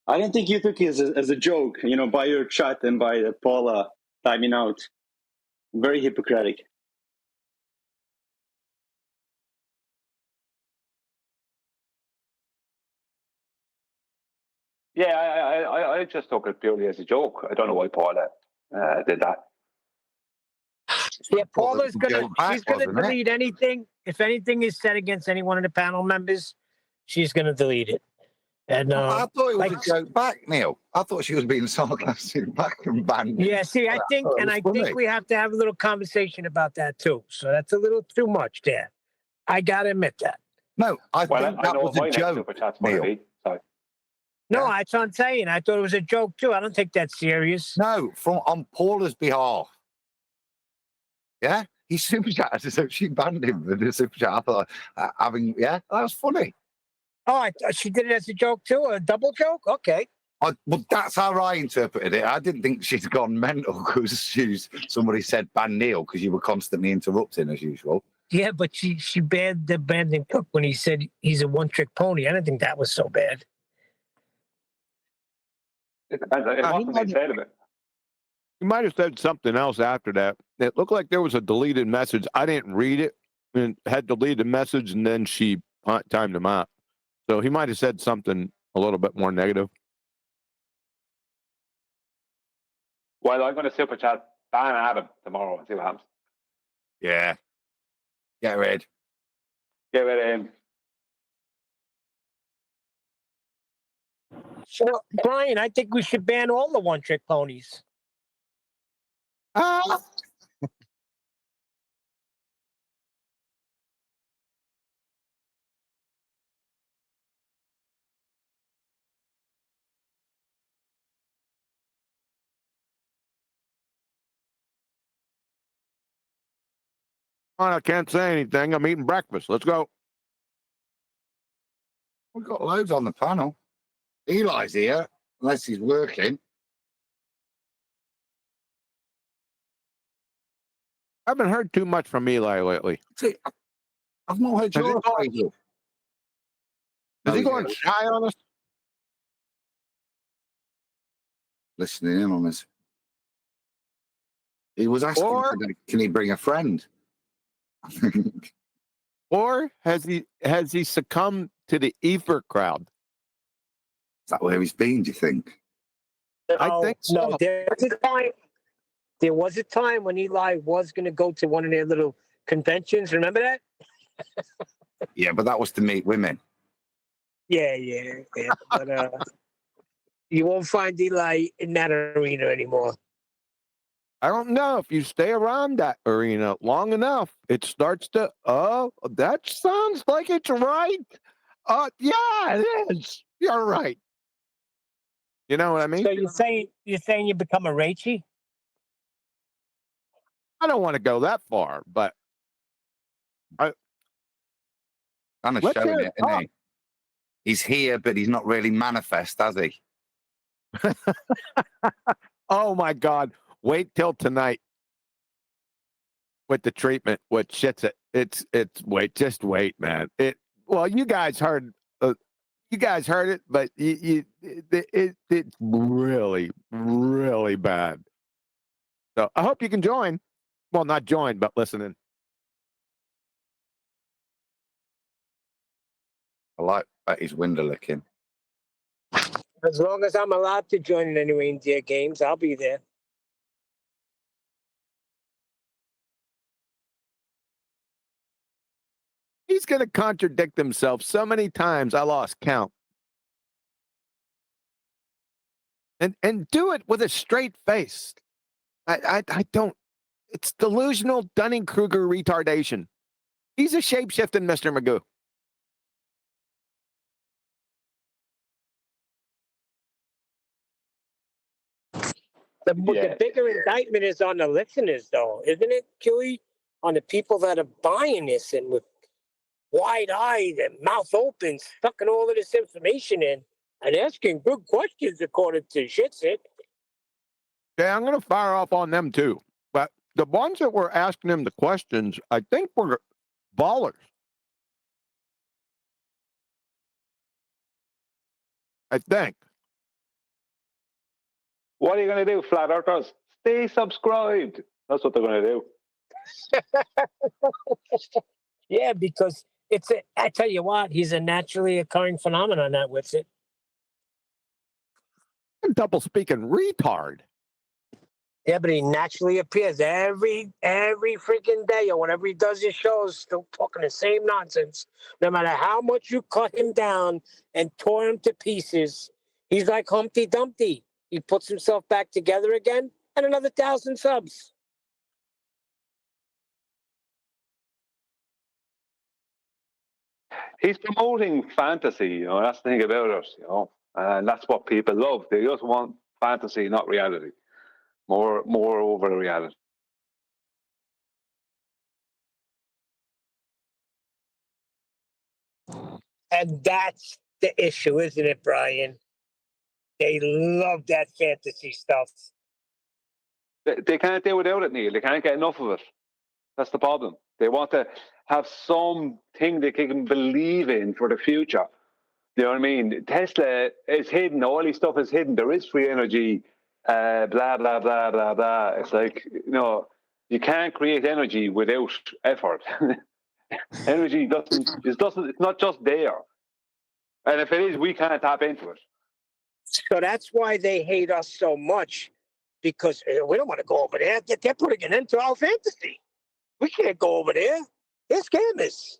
I didn't think you took it as a joke, by your chat and by Paula timing out. Very hypocritic. Yeah, I just took it purely as a joke. I don't know why Paula did that. Yeah, Paula's she's gonna delete anything. If anything is said against any one of the panel members, she's gonna delete it. And I thought it was a joke back, Neil. I thought she was being sarcastic back and banned. Yeah, see, I think we have to have a little conversation about that too. So that's a little too much there. I gotta admit that. No, I think that was a joke, Neil. No, that's what I'm saying. I thought it was a joke too. I don't take that serious. No, on Paula's behalf. Yeah, he super chatted, so she banned him with the super chat. I thought, that was funny. Oh, I thought she did it as a joke too, a double joke. Okay. Well, that's how I interpreted it. I didn't think she'd gone mental because somebody said ban Neil because you were constantly interrupting as usual. Yeah, but she banned the Brandon Cook when he said he's a one-trick pony. I didn't think that was so bad. It wasn't instead of it. You might have said something else after that. It looked like there was a deleted message. I didn't read it and had deleted the message, and then she timed him out. So he might have said something a little bit more negative. Well, I'm going to super chat ban Adam tomorrow and see what happens. Yeah. Get rid. Get rid of him. So, Brian, I think we should ban all the one-trick ponies. I can't say anything. I'm eating breakfast. Let's go. We've got loads on the panel. Eli's here, unless he's working. I haven't heard too much from Eli lately. See, I've not heard your Is he going shy on us? Listening in on us. He was asking, can he bring a friend? Or has he succumbed to the ether crowd? Is that where he's been, do you think? I think so. No, there was a time when Eli was going to go to one of their little conventions. Remember that? Yeah, but that was to meet women. Yeah. But you won't find Eli in that arena anymore. I don't know. If you stay around that arena long enough, it starts to, that sounds like it's right. Yeah, it is. You're right. You know what I mean? So you're saying you become a Raichi? I don't want to go that far, but kind of showing it, isn't he? He's here, but he's not really manifest, has he? Oh my God. Wait till tonight with the treatment, what shits it. Just wait, man. Well, you guys heard it, but it's really, really bad. So I hope you can join. Well, not join, but listen in. I like that he's window licking. As long as I'm allowed to join in any reindeer games, I'll be there. He's going to contradict himself so many times, I lost count. And do it with a straight face. I don't. It's delusional Dunning-Kruger retardation. He's a shape-shifting Mr. Magoo. The bigger indictment is on the listeners, though, isn't it, Huey? On the people that are buying this and with wide-eyed and mouth open, sucking all of this information in and asking good questions according to Shitsit. Yeah, I'm going to fire off on them, too. But the ones that were asking him the questions, I think were ballers. I think. What are you going to do, flat earthers? Stay subscribed. That's what they're going to do. Yeah, because I tell you what, he's a naturally occurring phenomenon, that Witsit. Double speaking retard. Yeah, but he naturally appears every freaking day, or whenever he does his shows, still talking the same nonsense. No matter how much you cut him down and tore him to pieces, he's like Humpty Dumpty. He puts himself back together again, and another 1,000 subs. He's promoting fantasy, that's the thing about it, and that's what people love. They just want fantasy, not reality. More over reality. And that's the issue, isn't it, Brian? They love that fantasy stuff. They can't do without it, Neil. They can't get enough of it. That's the problem. They want to have something they can believe in for the future. You know what I mean? Tesla is hidden. All this stuff is hidden. There is free energy. Blah blah blah blah blah. It's like you can't create energy without effort. Energy it's not just there. And if it is, we can't tap into it. So that's why they hate us so much, because we don't want to go over there. They're putting an end to our fantasy. We can't go over there. They're scammers.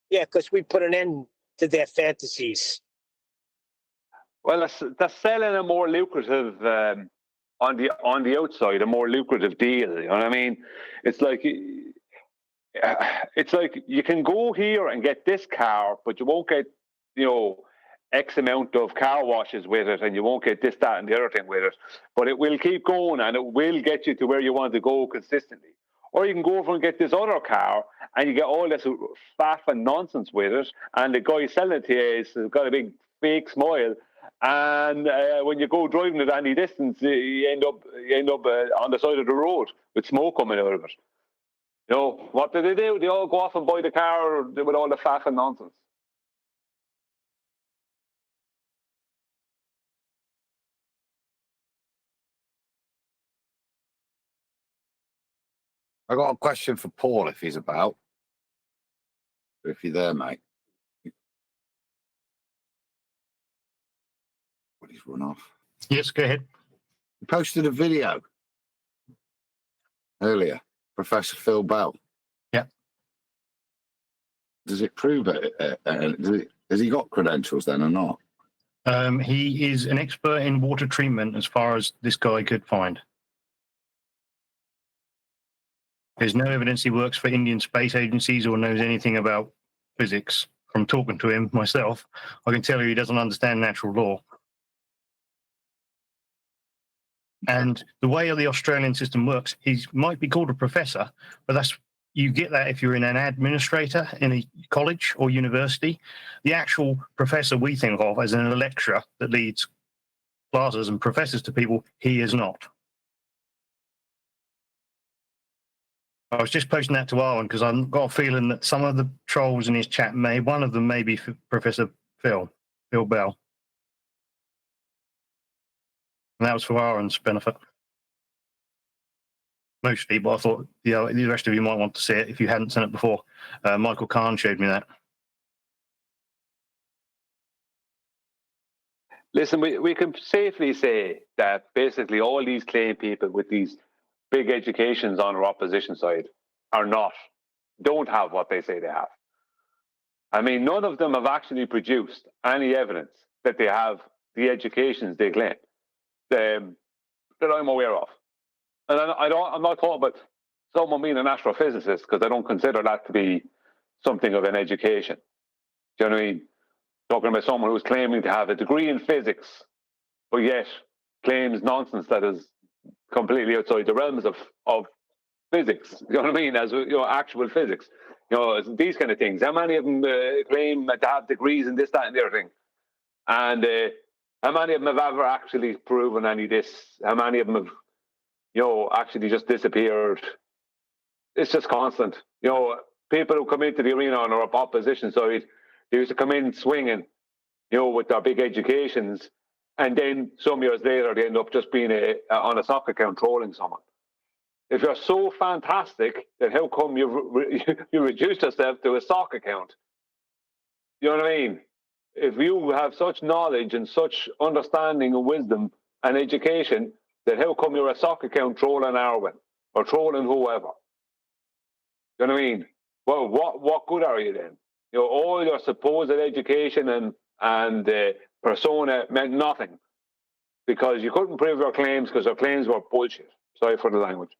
Yeah, because we put an end to their fantasies. Well, they're selling a more lucrative on the outside, a more lucrative deal. You know what I mean? It's like you can go here and get this car, but you won't get X amount of car washes with it, and you won't get this, that, and the other thing with it. But it will keep going, and it will get you to where you want to go consistently. Or you can go over and get this other car, and you get all this faff and nonsense with it, and the guy selling it to you has got a big fake smile, and when you go driving it any distance, you end up on the side of the road with smoke coming out of it. What do? They all go off and buy the car with all the faff and nonsense. I got a question for Paul if he's about. If you're there, mate. What he's run off. Yes, go ahead. He posted a video earlier, Professor Phil Bell. Yeah. Does it prove it? Has he got credentials then or not? He is an expert in water treatment as far as this guy could find. There's no evidence he works for Indian space agencies or knows anything about physics. From talking to him myself, I can tell you he doesn't understand natural law. And the way the Australian system works, he might be called a professor, but you get that if you're in an administrator in a college or university. The actual professor we think of as a lecturer that leads classes and professors to people, he is not. I was just posting that to Arwen because I've got a feeling that some of the trolls in his chat one of them may be Professor Phil Bell. And that was for Arwen's benefit. Mostly, but I thought the rest of you might want to see it if you hadn't seen it before. Michael Kahn showed me that. Listen, we can safely say that basically all these claim people with these big educations on our opposition side don't have what they say they have. I mean, none of them have actually produced any evidence that they have the educations they claim that I'm aware of. And I'm not talking about someone being an astrophysicist because I don't consider that to be something of an education. Do you know what I mean? Talking about someone who's claiming to have a degree in physics, but yet claims nonsense that is completely outside the realms of physics. You know what I mean? As actual physics. These kind of things. How many of them claim to have degrees in this, that, and the other thing? And how many of them have ever actually proven any of this? How many of them have, actually just disappeared? It's just constant. People who come into the arena on our opposition side, they used to come in swinging, with their big educations, and then some years later they end up just being on a sock account trolling someone. If you're so fantastic, then how come you reduced yourself to a sock account? You know what I mean? If you have such knowledge and such understanding and wisdom and education, then how come you're a sock account trolling Arwen or trolling whoever? You know what I mean? Well, what good are you then? All your supposed education and persona meant nothing because you couldn't prove your claims because your claims were bullshit. Sorry for the language.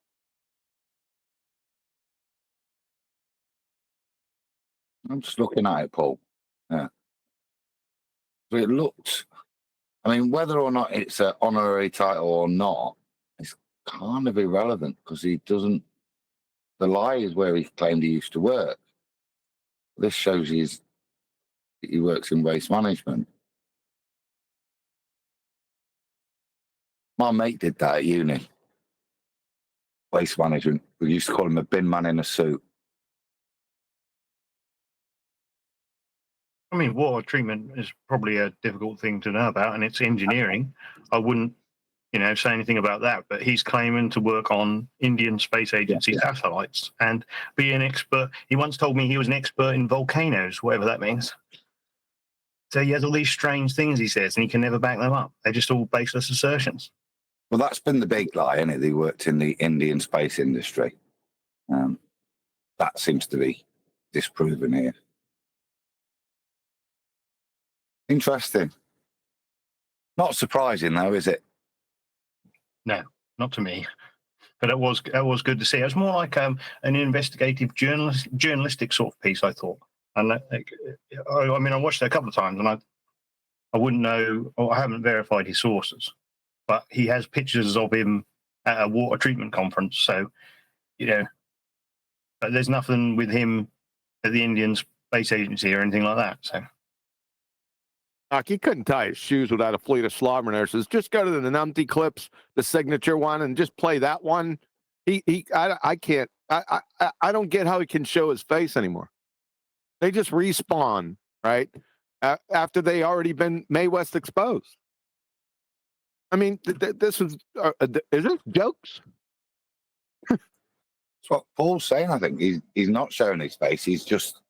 I'm just looking at it, Paul. Yeah. So it looks, I mean, whether or not it's an honorary title or not, it's kind of irrelevant because he doesn't, the lie is where he claimed he used to work. This shows he works in waste management. My mate did that at uni. Waste management. We used to call him a bin man in a suit. I mean, water treatment is probably a difficult thing to know about, and it's engineering. I wouldn't, say anything about that. But he's claiming to work on Indian Space Agency satellites and be an expert. He once told me he was an expert in volcanoes, whatever that means. So he has all these strange things he says, and he can never back them up. They're just all baseless assertions. Well, that's been the big lie, isn't it? He worked in the Indian space industry. That seems to be disproven here. Interesting. Not surprising, though, is it? No, not to me. But it was good to see. It was more like an investigative journalistic sort of piece, I thought. And I mean, I watched it a couple of times, and I wouldn't know, or I haven't verified his sources, but he has pictures of him at a water treatment conference. So, but there's nothing with him at the Indian Space Agency or anything like that. So. He couldn't tie his shoes without a fleet of slobber nurses. Just go to the numpty clips, the signature one, and just play that one. I can't. I don't get how he can show his face anymore. They just respawn right after they already been Mae West exposed. I mean, this is this jokes? That's what Paul's saying. I think he's not showing his face. He's just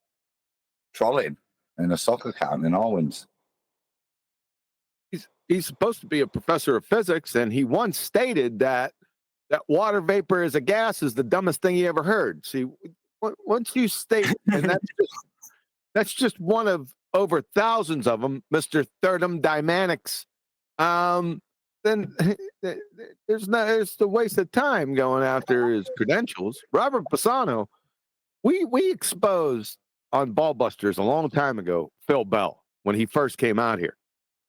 trolling in a soccer account in Orwins. He's supposed to be a professor of physics, and he once stated that water vapor is a gas is the dumbest thing he ever heard. See, once you state, and that's just one of over thousands of them, Mr. Thermodynamics, then it's a waste of time going after his credentials. Robert Pisano, we exposed on Ballbusters a long time ago Phil Bell when he first came out here.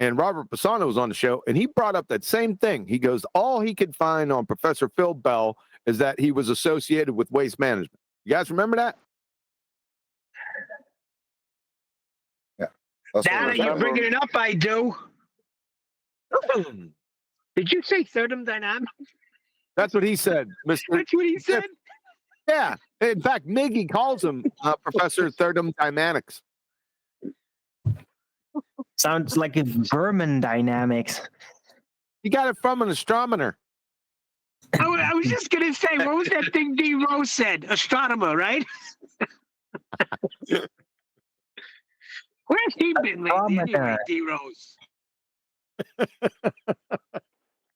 And Robert Pisano was on the show, and he brought up that same thing. He goes, all he could find on Professor Phil Bell is that he was associated with waste management. You guys remember that? Yeah. Now that you're bringing it up, I do. Did you say thermodynamics? That's what he said, Mr. That's what he said? Yeah. In fact, Miggy calls him Professor Thermodynamics. Sounds like a vermin dynamics. You got it from an astronomer. I was just going to say, what was that thing D. Rose said? Astronomer, right? Where's he been lately anyway, D. Rose?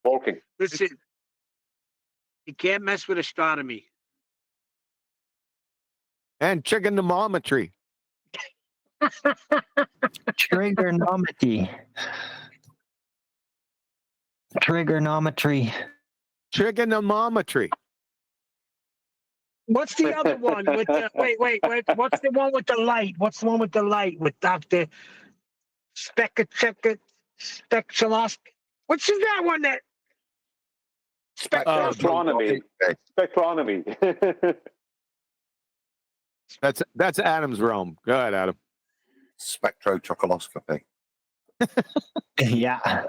Walking. Listen, you can't mess with astronomy. And trigonometry. Trigonometry. What's the other one with the wait, what's the one with the light? What's the one with the light with Dr. Spectroscopy? What's that one that Spectronomy. Spectronomy. That's Adam's realm. Go ahead, Adam. Spectrochocoloscopy. Yeah.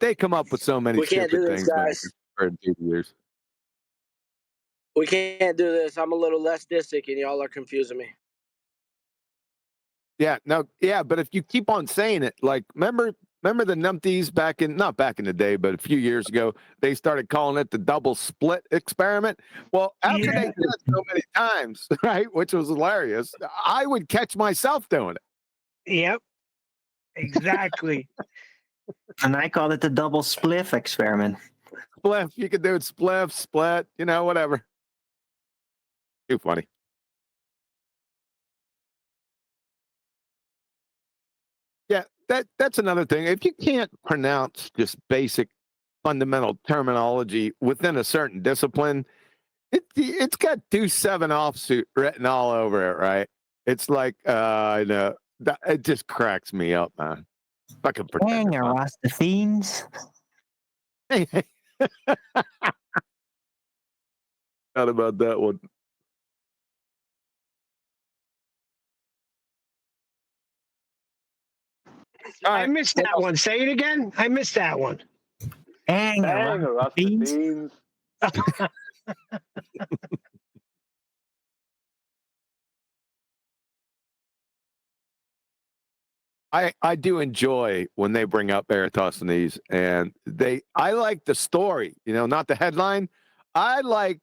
They come up with so many We can't stupid do this, things. guys. For years. We can't do this. I'm a little less distic, and y'all are confusing me. Yeah, no, yeah, but if you keep on saying it, like remember the numpties not back in the day, but a few years ago, they started calling it the double split experiment. Well, after they did it so many times, right, which was hilarious, I would catch myself doing it. Yep, exactly. And I call it the double spliff experiment. Spliff, you could do it spliff, split, whatever. Too funny. Yeah, that's another thing. If you can't pronounce just basic fundamental terminology within a certain discipline, it's got 27 offsuit written all over it, right? It's like it just cracks me up, man. Fucking pretend. The fiends. Not about that one. I missed that one. Say it again. I missed that one. Hang around beans. I do enjoy when they bring up Eratosthenes, and I like the story, not the headline. I like,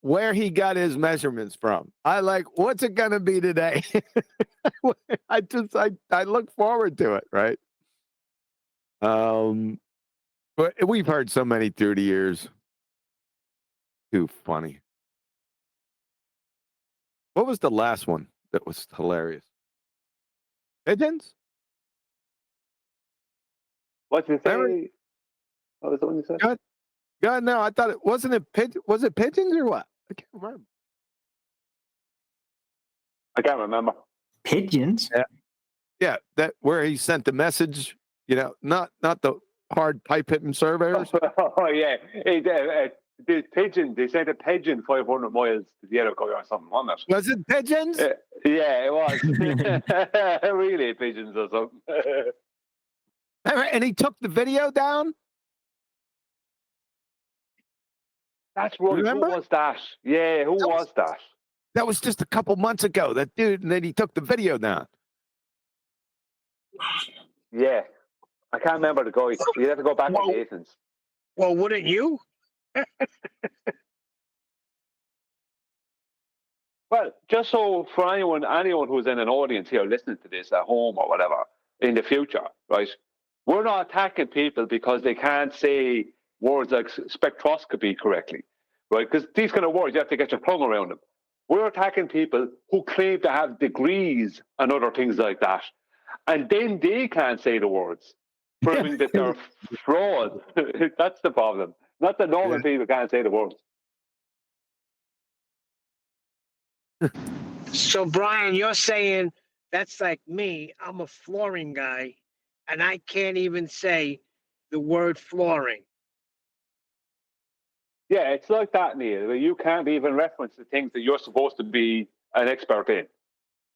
where he got his measurements from. I like, what's it gonna be today? I look forward to it, right? But we've heard so many through the years. Too funny. What was the last one that was hilarious? Pigeons? What did you say? What was the one you said? God, no, I thought it wasn't it. Was it pigeons or what? I can't remember. I can't remember. Pigeons? Yeah, that where he sent the message. Not the hard pipe hitting surveyors. Oh yeah, the pigeon. They sent a pigeon 500 miles to the other country or something, wasn't it? Was it pigeons? Yeah, it was. Really, pigeons or something. And he took the video down. That's right. Remember? Who was that? Yeah, who was that? That was just a couple months ago. That dude, and then he took the video down. Yeah, I can't remember the guy. You have to go back to Nathan's. Well, wouldn't you? Well, just so for anyone who's in an audience here listening to this at home or whatever in the future, right? We're not attacking people because they can't say words like spectroscopy correctly, right? Because these kind of words, you have to get your tongue around them. We're attacking people who claim to have degrees and other things like that. And then they can't say the words, proving that they're fraud. That's the problem. Not that normal people can't say the words. So, Brian, you're saying that's like me. I'm a flooring guy, and I can't even say the word flooring. Yeah, it's like that, Neil. You can't even reference the things that you're supposed to be an expert in.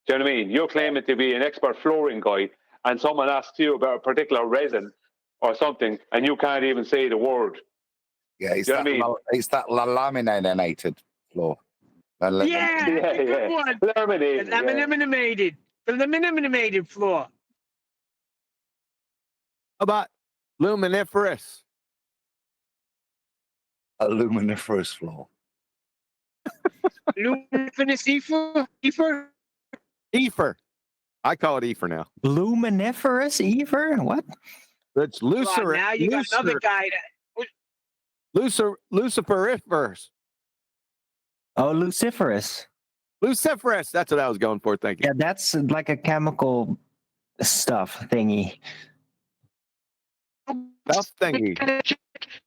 Do you know what I mean? You're claiming to be an expert flooring guy, and someone asks you about a particular resin or something, and you can't even say the word. Yeah, it's Do you know that, what I mean? it's that laminated floor. Yeah, that's a good one. Laminated. The laminated floor. How about luminiferous? A luminiferous floor. Luminiferous ether? Ether. I call it ether now. Luminiferous ether? What? It's Lucifer. Now you got another guy that. Luciferiferous. Oh, luciferous. Luciferous. That's what I was going for. Thank you. Yeah, that's like a chemical stuff thingy. Stuff thingy.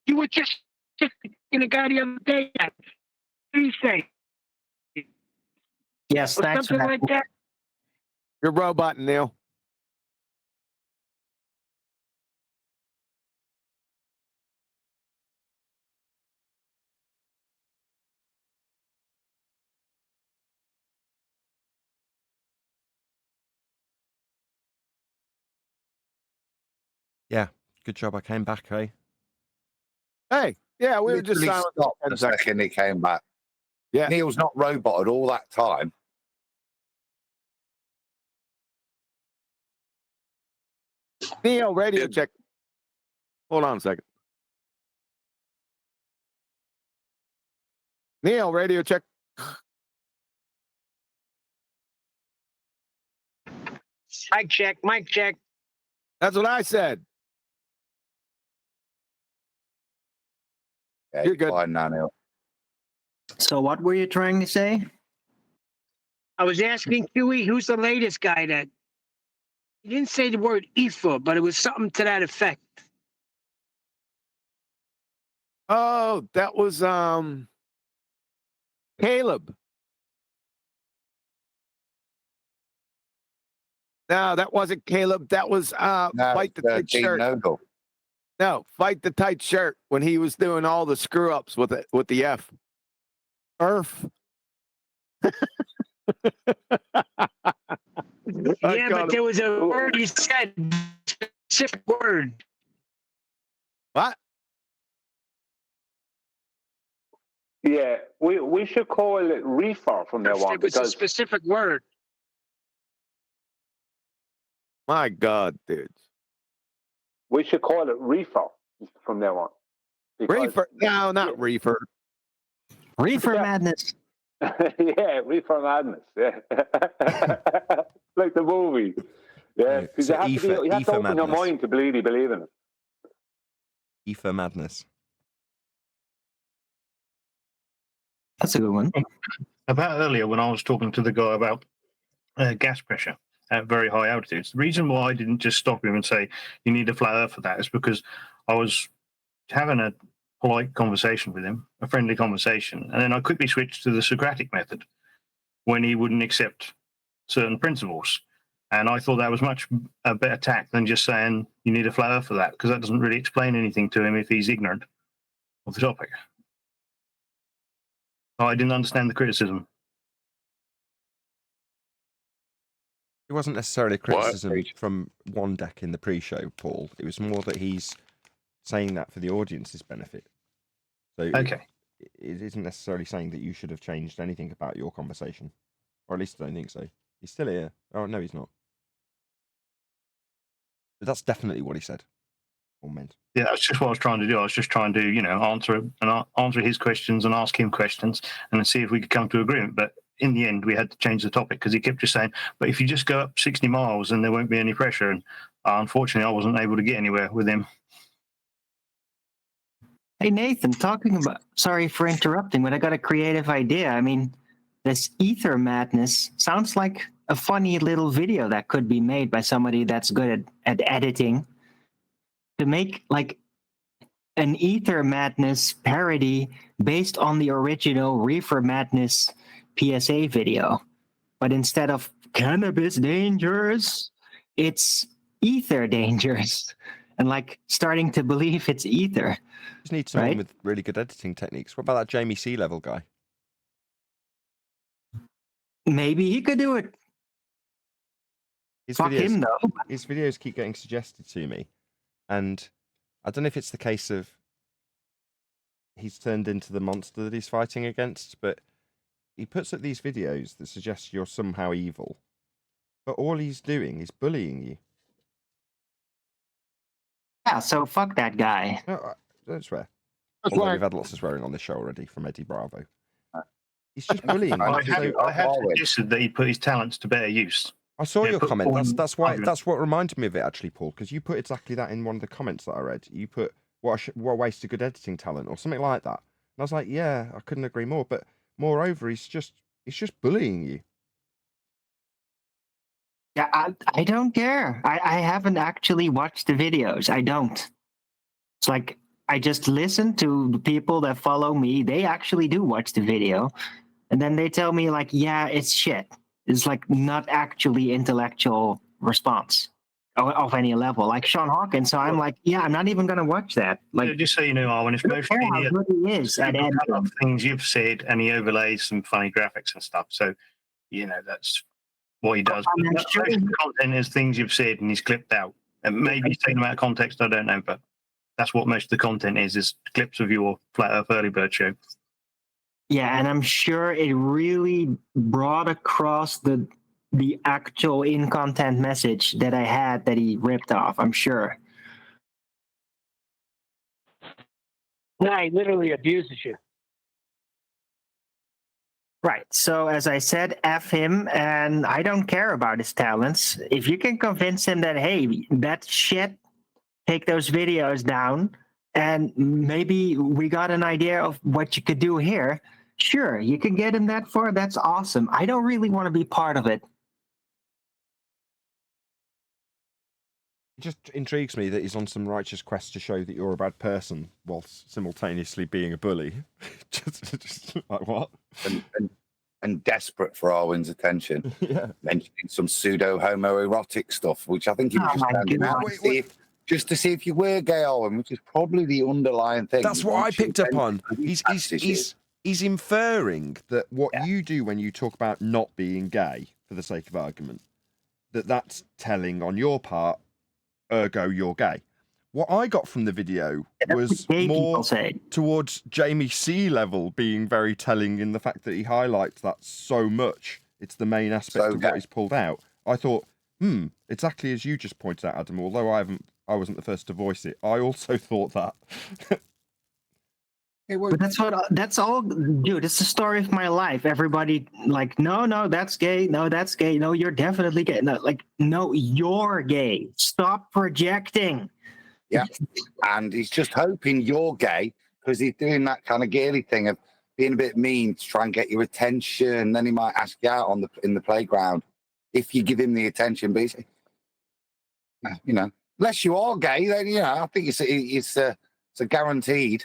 You were just in a guy the other day. What do you say? Yes, Or thanks for something that. like that. You're robot, Neil. Yeah, good job. I came back, eh? Hey, yeah, we were just silent. Stopped a second. He came back. Yeah, Neil's not roboted all that time. Neil, radio check. Hold on a second. Neil, radio check. Mic check. That's what I said. Yeah, you're good. Fine now, Neil. So what were you trying to say? I was asking Huey, who's the latest guy that he didn't say the word ether, but it was something to that effect. Oh, that was Caleb. No, that wasn't Caleb. That was Fight the Tight Shirt. No, Fight the Tight Shirt when he was doing all the screw ups with the F. Earth. Yeah, but there was a word he said, specific word. What? Yeah, we should call it reefer from now on It was a because specific word. My God, dudes. We should call it reefer from now on. Reefer? No, not reefer. Reefer madness. Yeah, reefer madness. Yeah, like the movie. Yeah, because So you have to open your mind to believe in it. Ether madness. That's a good one. About earlier when I was talking to the guy about gas pressure at very high altitudes, the reason why I didn't just stop him and say you need a flat earth for that is because I was having a polite conversation with him, a friendly conversation, and then I quickly switched to the Socratic method when he wouldn't accept certain principles. And I thought that was much a better tack than just saying you need a flat earth for that, because that doesn't really explain anything to him if he's ignorant of the topic. I didn't understand the criticism. It wasn't necessarily a criticism from one deck in the pre-show, Paul. It was more that he's saying that for the audience's benefit. So okay. It isn't necessarily saying that you should have changed anything about your conversation. Or at least I don't think so. He's still here. Oh, no, he's not. But that's definitely what he said. meant. Yeah, that's just what I was trying to do. I was just trying to, answer his questions and ask him questions and see if we could come to agreement. But in the end, we had to change the topic because he kept just saying, but if you just go up 60 miles and there won't be any pressure. And unfortunately, I wasn't able to get anywhere with him. Hey, Nathan, sorry for interrupting, but I got a creative idea. I mean, this ether madness sounds like a funny little video that could be made by somebody that's good at editing. To make like an ether madness parody based on the original Reefer Madness PSA video. But instead of cannabis dangerous, it's ether dangerous. And like starting to believe it's ether. Just need someone with really good editing techniques. What about that Jamie Sea level guy? Maybe he could do it. Fuck him, though. His videos keep getting suggested to me. And I don't know if it's the case of he's turned into the monster that he's fighting against, but he puts up these videos that suggest you're somehow evil. But all he's doing is bullying you. Yeah, so fuck that guy. No, don't swear. Although we've had lots of swearing on this show already from Eddie Bravo. He's just bullying. I had suggested that he put his talents to better use. I saw your comment. That's what reminded me of it, actually, Paul, because you put exactly that in one of the comments that I read. You put, what a waste of good editing talent, or something like that. And I was like, yeah, I couldn't agree more. But moreover, he's just bullying you. Yeah, I don't care. I haven't actually watched the videos. I don't. It's like I just listen to the people that follow me. They actually do watch the video. And then they tell me like, yeah, it's shit. It's like not actually intellectual response of any level, like Sean Hawkins. So I'm like, yeah, I'm not even going to watch that. Like, just so you know, Arwen, it's mostly things you've said, and he overlays some funny graphics and stuff. So, that's what he does. Most of the content is things you've said, and he's clipped out. And maybe he's taken them out of context. I don't know, but that's what most of the content is clips of your Flat Earth Early Bird show. Yeah, and I'm sure it really brought across the actual in-content message that I had that he ripped off, I'm sure. No, he literally abuses you. Right. So as I said, F him, and I don't care about his talents. If you can convince him that, hey, that's shit, take those videos down, and maybe we got an idea of what you could do here, sure, you can get him that far. That's awesome. I don't really want to be part of it. It just intrigues me that he's on some righteous quest to show that you're a bad person whilst simultaneously being a bully. just like what? And desperate for Arwen's attention. Yeah. Mentioning some pseudo homoerotic stuff, which I think he was just standing out to see if you were gay, Arwen, which is probably the underlying thing. That's what I picked up on. He's inferring that what you do when you talk about not being gay, for the sake of argument, that's telling on your part, ergo you're gay. What I got from the video was more towards Jamie Sea level being very telling in the fact that he highlights that so much. It's the main aspect of what he's pulled out. I thought, exactly as you just pointed out, Adam, although I wasn't the first to voice it, I also thought that. But that's all, dude. It's the story of my life. Everybody like, no, that's gay. No, that's gay. No, you're definitely gay. No, you're gay. Stop projecting. Yeah, and he's just hoping you're gay because he's doing that kind of gaily thing of being a bit mean to try and get your attention. Then he might ask you out in the playground if you give him the attention. But unless you are gay, then I think it's a guaranteed.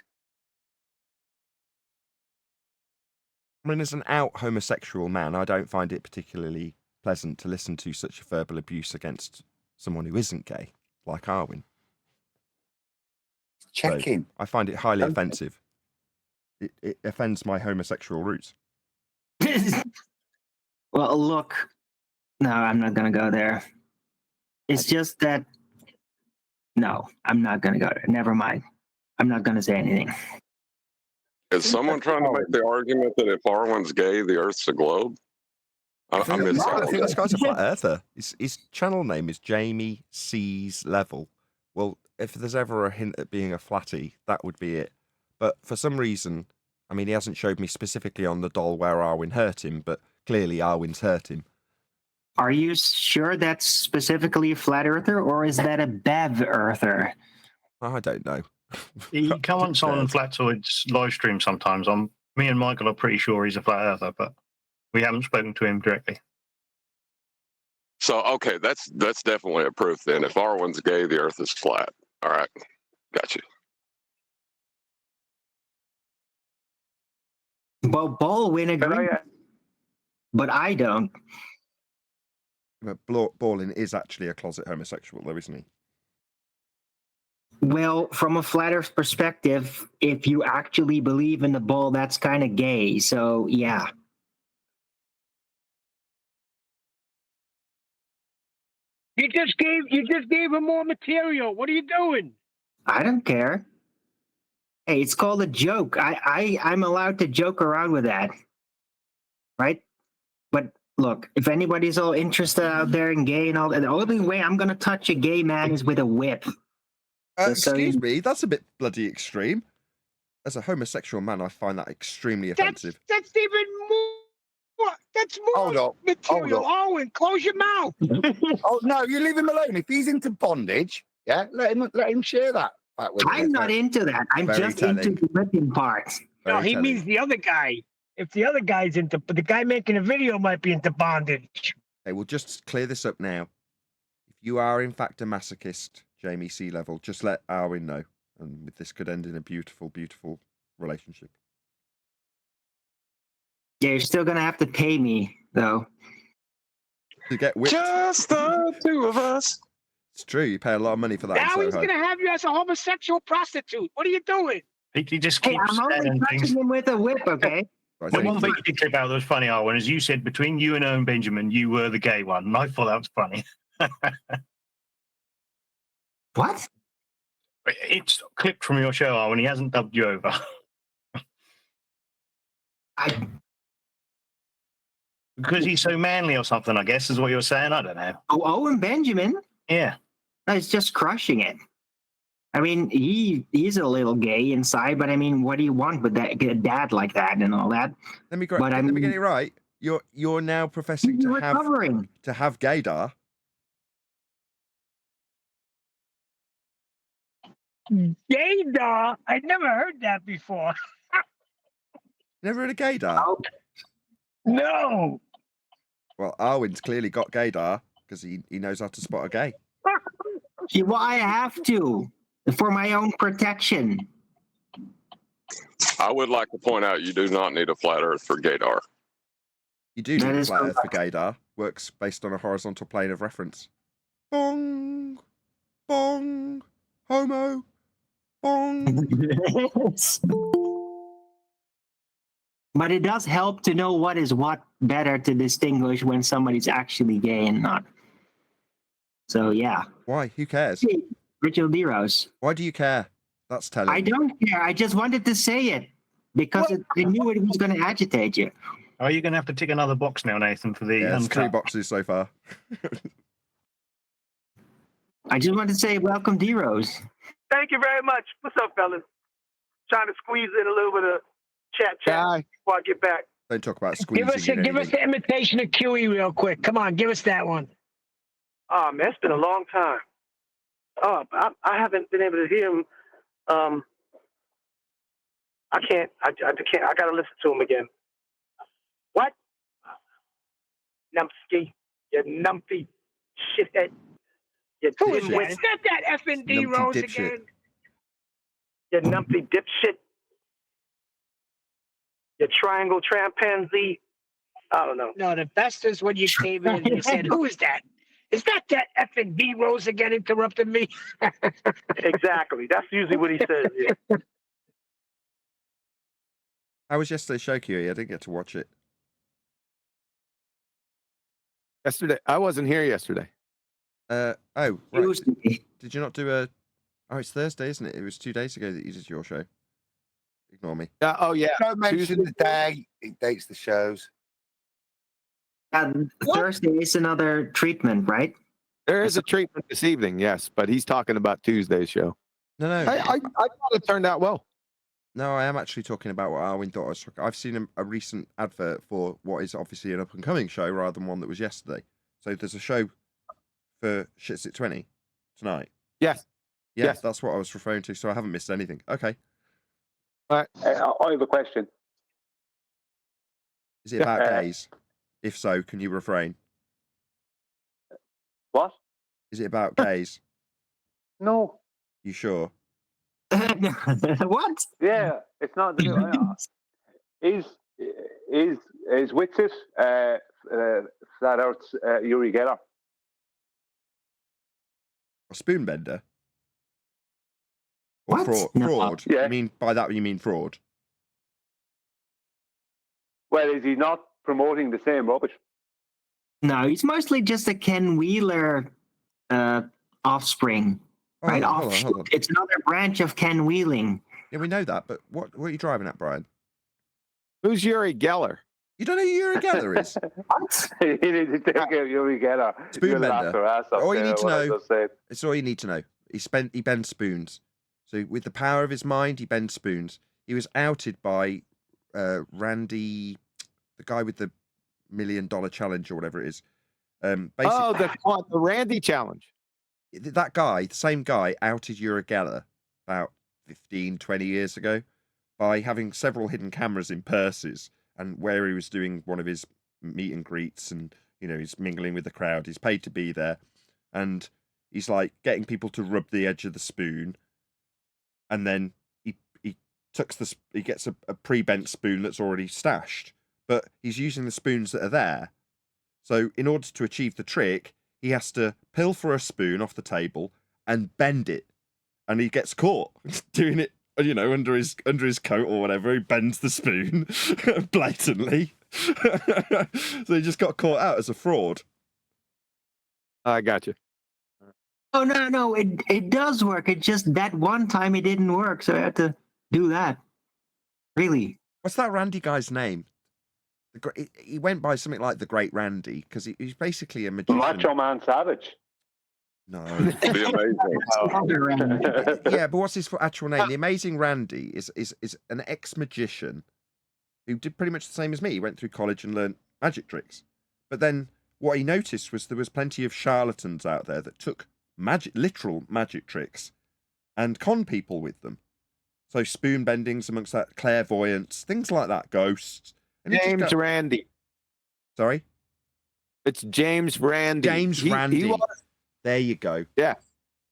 I mean, as an out homosexual man, I don't find it particularly pleasant to listen to such verbal abuse against someone who isn't gay, like Arwen. Checking. So I find it highly offensive. It offends my homosexual roots. Well, look, no, I'm not going to go there. It's just that, no, I'm not going to go there. Never mind. I'm not going to say anything. Is someone trying to make the argument that if Arwen's gay, the Earth's a globe? I think this guy's a flat earther. His channel name is Jamie Seas Level. Well, if there's ever a hint at being a flatty, that would be it. But for some reason, I mean, he hasn't showed me specifically on the doll where Arwen hurt him, but clearly Arwen's hurt him. Are you sure that's specifically a flat earther, or is that a Bev earther? I don't know. He comments on Flatoid's live stream sometimes. Me and Michael are pretty sure he's a flat earther, but we haven't spoken to him directly. So, okay, that's definitely a proof then. If Arwen's gay, the Earth is flat. All right, got you. Well, Baldwin agrees, but I don't. But Baldwin is actually a closet homosexual, though, isn't he? Well, from a flat Earth perspective, if you actually believe in the ball, that's kind of gay. So, yeah. You just gave him more material. What are you doing? I don't care. Hey, it's called a joke. I'm allowed to joke around with that, right? But look, if anybody's all interested out there in gay and all that, the only way I'm gonna touch a gay man is with a whip. Excuse me, that's a bit bloody extreme. As a homosexual man, I find that extremely offensive. That's even more. That's more material. Owen, close your mouth. Oh no, you leave him alone. If he's into bondage, yeah, let him share that. I'm not into that. I'm just into the whipping part. No, he means the other guy. If the other guy's into, but the guy making a video might be into bondage. Hey, we'll just clear this up now. If you are in fact a masochist, Jamie Sea Level, just let Arwen know, and this could end in a beautiful, beautiful relationship. Yeah, you're still gonna have to pay me though. To get whipped. Just the two of us. It's true. You pay a lot of money for that. Now he's gonna have you as a homosexual prostitute. What are you doing? He just Hey, keeps I'm only saying touching things. him with a whip, okay? The one thing you did clip out that was funny, Arwen, is you said between you and Owen Benjamin, you were the gay one. And I thought that was funny. What? It's clipped from your show, Arwen. He hasn't dubbed you over. Because he's so manly or something, I guess, is what you're saying. I don't know. Oh, Owen Benjamin? Yeah. He's just crushing it. I mean, he's a little gay inside, but I mean, what do you want with that a dad like that and all that? Let me get it right. You're now professing to have gaydar. Gaydar? I never heard that before. Never heard of gaydar? Oh. No. Well, Arwen's clearly got gaydar because he knows how to spot a gay. Well, I have to for my own protection. I would like to point out you do not need a flat Earth for gaydar. You do need a flat Earth for gaydar. Works based on a horizontal plane of reference. Bong, bong, homo, bong. But it does help to know what is what better to distinguish when somebody's actually gay and not. So, yeah. Why? Who cares? Richard Leros. Why do you care? That's telling. I don't care. I just wanted to say it because I knew it was going to agitate you. Are you going to have to tick another box now, Nathan, for the There's Uncut? 3 boxes so far. I just wanted to say welcome, D-Rose. Thank you very much. What's up, fellas? Trying to squeeze in a little bit of chat before I get back. Don't talk about squeezing. Give us the imitation of QE real quick. Come on, give us that one. Oh man, it's been a long time. Oh, I haven't been able to hear him. I can't. I gotta listen to him again. What? Numpsky, you numpty shithead. You Who is that? dimwit. Is that effing D Rose again? You numpty dipshit. You triangle trampanzee. I don't know. No, the best is when you came in and you said, "Who is that? Is that effing D Rose again interrupting me?" Exactly. That's usually what he says. Yeah. How was yesterday's show, QE? I didn't get to watch it. Yesterday, I wasn't here yesterday. Oh, right. Did you not do a? Oh, it's Thursday, isn't it? It was 2 days ago that you did your show. Ignore me. Oh yeah. Don't mention the day. It dates the shows. Thursday is another treatment, right? There is a treatment this evening, yes, but he's talking about Tuesday's show. No. I thought it turned out well. No, I am actually talking about what Arwin thought I was talking. I've seen a recent advert for what is obviously an up-and-coming show rather than one that was yesterday. So there's a show for Shit's at 20 tonight. Yes. Yes, that's what I was referring to, so I haven't missed anything. Okay. All right. I have a question. Is it about gays? If so, can you refrain? What? Is it about gays? No. You sure? What? Yeah, it's not. Is Wixit Flat Earth's Yuri Geller? A spoonbender? Or What? fraud? No. Fraud? Yeah. You mean by that you mean fraud? Well, is he not promoting the same rubbish? No, he's mostly just a Ken Wheeler offspring. Right? Hold on. It's another branch of Ken Wheeling. Yeah, we know that, but what are you driving at, Brian? Who's Yuri Geller? You don't know who Yuri Geller is? What? You need to take out Yuri Geller. Spoonbender. All you need to know. Said. It's all you need to know. He bends spoons. So with the power of his mind, he bends spoons. He was outed by Randy, the guy with the $1 million challenge or whatever it is. The Randy challenge. That guy, the same guy, outed Yuri Geller about 15, 20 years ago by having several hidden cameras in purses and where he was doing one of his meet and greets and, he's mingling with the crowd. He's paid to be there. And he's like getting people to rub the edge of the spoon. And then he gets a pre-bent spoon that's already stashed. But he's using the spoons that are there. So in order to achieve the trick, he has to pilfer a spoon off the table and bend it. And he gets caught doing it, under his coat or whatever. He bends the spoon blatantly. So he just got caught out as a fraud. I got you. Oh, no, it does work. It just that one time it didn't work, so I had to do that. Really? What's that Randy guy's name? He went by something like the Great Randy because he's basically a magician. Macho Man Savage. No. Yeah, but what's his actual name? The Amazing Randy is an ex-magician who did pretty much the same as me. He went through college and learned magic tricks. But then what he noticed was there was plenty of charlatans out there that took literal magic tricks and con people with them. So spoon bendings amongst that, clairvoyance, things like that, ghosts. And James Randy. Sorry? It's James Randy. Randy. There you go. Yeah.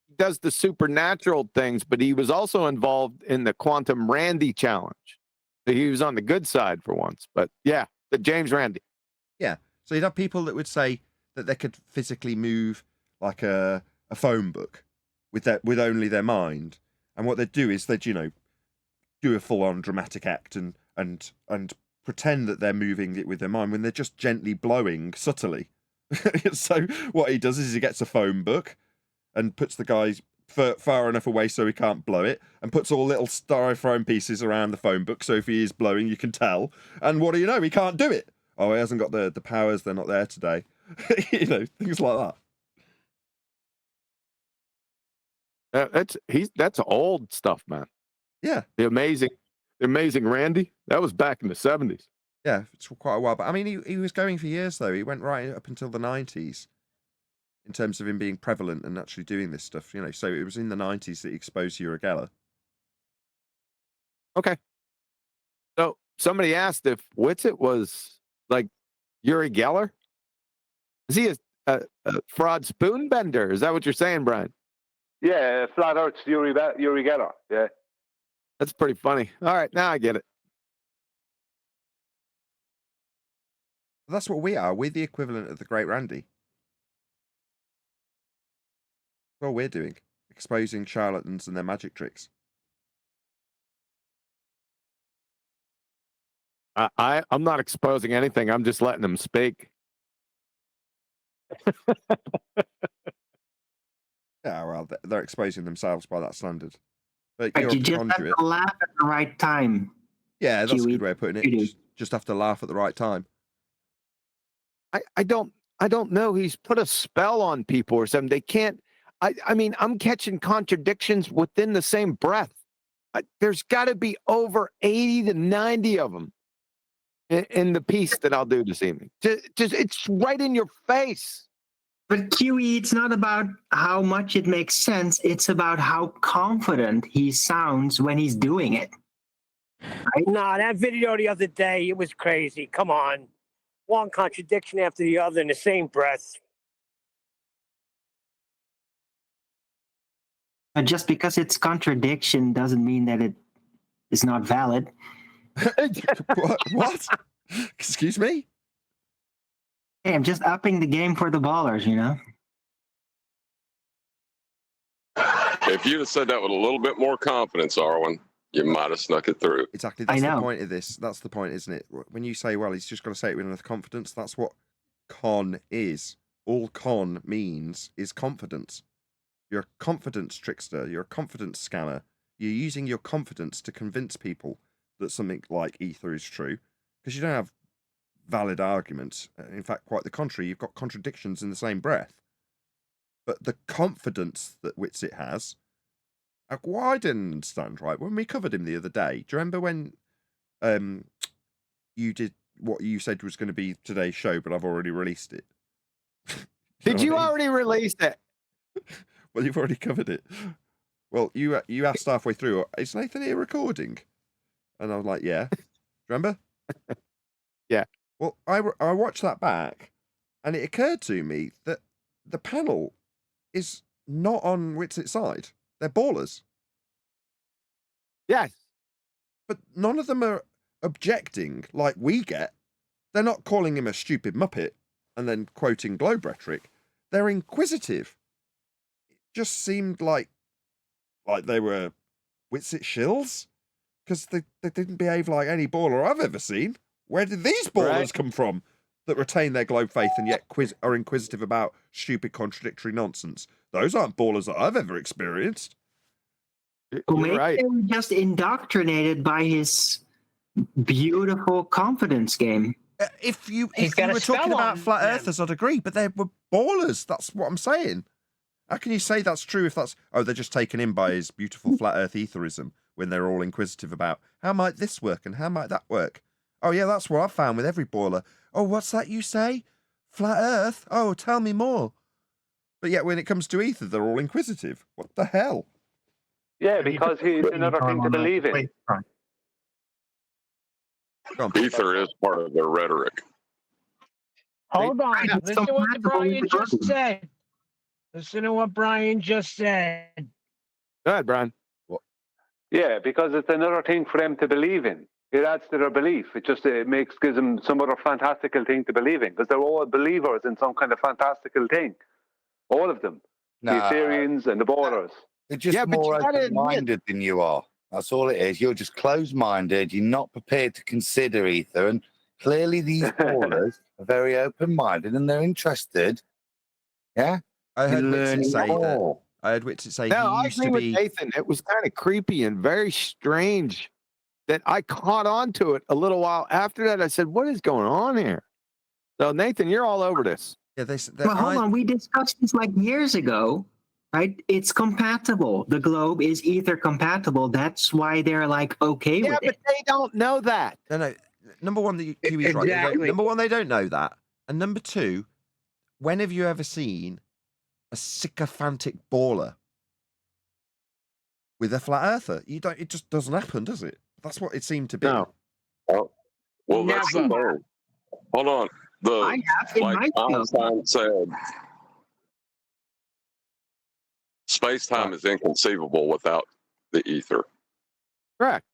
He does the supernatural things, but he was also involved in the Quantum Randy challenge. So he was on the good side for once. But yeah, the James Randy. Yeah. So you'd have people that would say that they could physically move like a phone book with only their mind. And what they'd do is they'd, do a full-on dramatic act and pretend that they're moving it with their mind when they're just gently blowing subtly. So what he does is he gets a phone book and puts the guy far enough away so he can't blow it and puts all little styrofoam pieces around the phone book so if he is blowing you can tell. And what do you know? He can't do it. Oh, he hasn't got the powers. They're not there today. Things like that. That's old stuff, man. Yeah. The amazing Randy. That was back in the 70s. Yeah, it's quite a while. But I mean, he was going for years, though. He went right up until the 90s in terms of him being prevalent and actually doing this stuff, So it was in the 90s that he exposed Yuri Geller. Okay. So somebody asked if Witsit was like Yuri Geller. Is he a fraud spoon bender? Is that what you're saying, Brian? Yeah, Flat Earth's Yuri Geller. Yeah. That's pretty funny. All right, now I get it. That's what we are. We're the equivalent of the Great Randy. That's all we're doing. Exposing charlatans and their magic tricks. I'm not exposing anything. I'm just letting them speak. Yeah, well, they're exposing themselves by that standard. But you just have to laugh at the right time. Yeah, that's a good way of putting it. Just have to laugh at the right time. I don't I don't know. He's put a spell on people or something. They can't. I mean, I'm catching contradictions within the same breath. There's got to be over 80 to 90 of them in the piece that I'll do this evening. Just it's right in your face. But QE, it's not about how much it makes sense. It's about how confident he sounds when he's doing it. Right? Nah, that video the other day, it was crazy. Come on. One contradiction after the other in the same breath. But just because it's contradiction doesn't mean that it is not valid. What? Excuse me? Hey, I'm just upping the game for the ballers, you know? If you'd have said that with a little bit more confidence, Arwen, you might have snuck it through. Exactly. That's the point of this. That's the point, isn't it? When you say, well, he's just got to say it with enough confidence, that's what con is. All con means is confidence. You're a confidence trickster. You're a confidence scammer. You're using your confidence to convince people that something like ether is true, because you don't have valid arguments. In fact, quite the contrary. You've got contradictions in the same breath. But the confidence that Witsit has, well, I didn't understand, right? When we covered him the other day, do you remember when you did what you said was going to be today's show, but I've already released it? Did you already release it? Well, you've already covered it. Well, you asked halfway through, is Nathan here recording? And I was like, yeah. Remember? Yeah. Well, I watched that back, and it occurred to me that the panel is not on Witsit's side. They're ballers. Yes. But none of them are objecting like we get. They're not calling him a stupid muppet and then quoting globe rhetoric. They're inquisitive. It just seemed like they were Witsit shills, because they didn't behave like any baller I've ever seen. Where did these ballers come from that retain their globe faith and yet are inquisitive about stupid contradictory nonsense? Those aren't ballers that I've ever experienced. Well, maybe they were just indoctrinated by his beautiful confidence game. If you were talking about flat earthers, I'd agree, but they were ballers. That's what I'm saying. How can you say that's true if that's... Oh, they're just taken in by his beautiful flat earth etherism when they're all inquisitive about how might this work and how might that work? Oh, yeah, that's what I've found with every baller. Oh, what's that you say? Flat earth? Oh, tell me more. But yet when it comes to ether, they're all inquisitive. What the hell? Yeah, because he's another thing to believe in. Ether is part of their rhetoric. Hold on. Listen to what Brian just said. Listen to what Brian just said. Go ahead, Brian. Yeah, because it's another thing for them to believe in. It adds to their belief. It just gives them some other fantastical thing to believe in, because they're all believers in some kind of fantastical thing. All of them. The Ethereans and the ballers. They're just more open-minded than you are. That's all it is. You're just closed-minded. You're not prepared to consider ether. And clearly these ballers are very open-minded and they're interested. Yeah? I heard Witsit say that. I heard Witsit say he used to be... with Nathan. It was kind of creepy and very strange that I caught on to it a little while after that. I said, what is going on here? So, Nathan, you're all over this. Yeah, well, hold on. We discussed this like years ago, right? It's compatible. The globe is ether compatible. That's why they're like okay with it. Yeah, but they don't know that. No. Number one, the QE's right. Number one, they don't know that. And number two, when have you ever seen a sycophantic baller with a flat earther? You don't. It just doesn't happen, does it? That's what it seemed to be. No. Well, that's the thing. Hold on. Like Einstein said, space-time is inconceivable without the ether. Correct.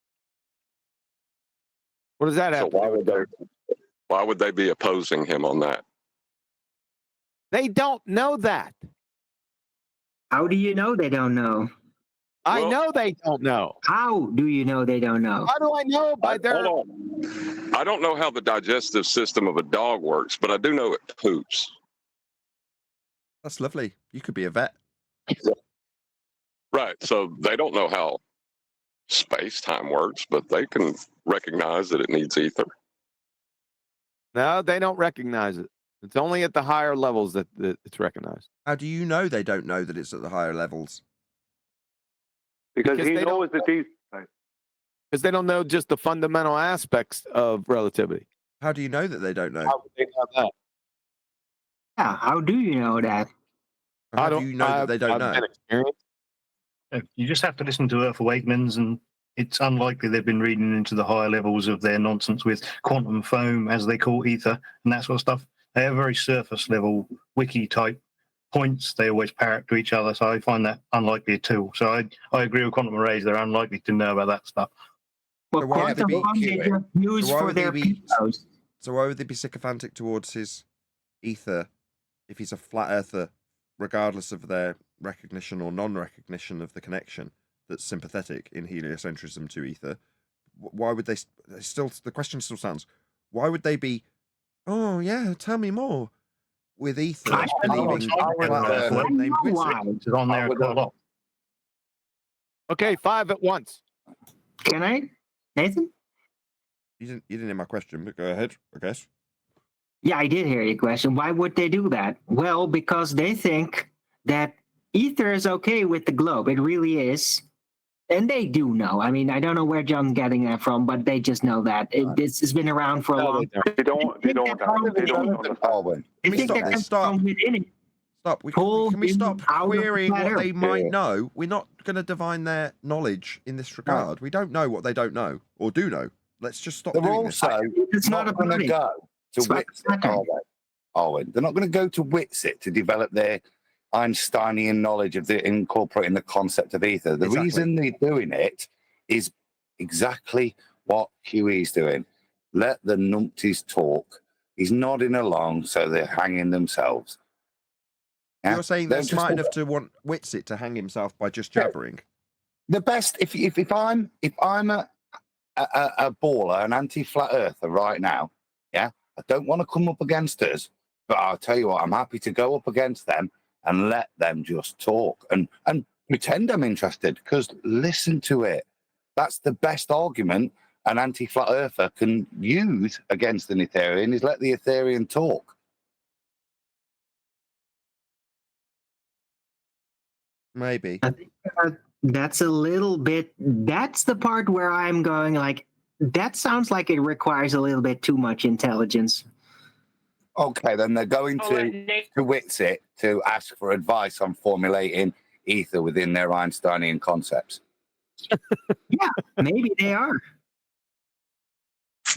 What does that have to do with that? Why would they be opposing him on that? They don't know that. How do you know they don't know? I know they don't know. How do you know they don't know? How do I know? By their... Hold on. I don't know how the digestive system of a dog works, but I do know it poops. That's lovely. You could be a vet. Right. So they don't know how space-time works, but they can recognize that it needs ether. No, they don't recognize it. It's only at the higher levels that it's recognized. How do you know they don't know that it's at the higher levels? Because he knows that these. Because they don't know just the fundamental aspects of relativity. How do you know that they don't know? How would they know that? Yeah, how do you know that? How do you know that they don't know? You just have to listen to Earth Awakenings, and it's unlikely they've been reading into the higher levels of their nonsense with quantum foam, as they call ether, and that sort of stuff. They have very surface level wiki type points. They always parrot to each other, so I find that unlikely too. So I agree with quantum arrays. They're unlikely to know about that stuff. Well, quantum foam they just use for their POs. So why would they be sycophantic towards his ether if he's a flat earther, regardless of their recognition or non-recognition of the connection that's sympathetic in heliocentrism to ether? Why would they still? The question still stands. Why would they be? Oh yeah, tell me more. With ether believing named Witsit. On there quite a lot. Okay, 5 at once. Can I, Nathan? You didn't hear my question, but go ahead, I guess. Yeah, I did hear your question. Why would they do that? Well, because they think that ether is okay with the globe. It really is. And they do know. I mean, I don't know where John's getting that from, but they just know that. It's been around for a long time. They don't understand. They think that comes from within it. Stop. Can we stop querying what they might know? We're not going to divine their knowledge in this regard. We don't know what they don't know or do know. Let's just stop doing this. It's not going to go to Witsit, are they? They're not going to go to Witsit to develop their Einsteinian knowledge of incorporating the concept of ether. The reason they're doing it is exactly what Huey's doing. Let the numpties talk. He's nodding along, so they're hanging themselves. Yeah? You're saying they're smart enough to want Witsit to hang himself by just jabbering? The best, if I'm a baller, an anti-flat earther right now, yeah, I don't want to come up against us, but I'll tell you what, I'm happy to go up against them and let them just talk and pretend I'm interested, because listen to it. That's the best argument an anti-flat earther can use against an Ethereum, is let the Ethereum talk. Maybe. I think that's a little bit, that's the part where I'm going like, that sounds like it requires a little bit too much intelligence. Okay, then they're going to Witsit to ask for advice on formulating ether within their Einsteinian concepts. Yeah, maybe they are.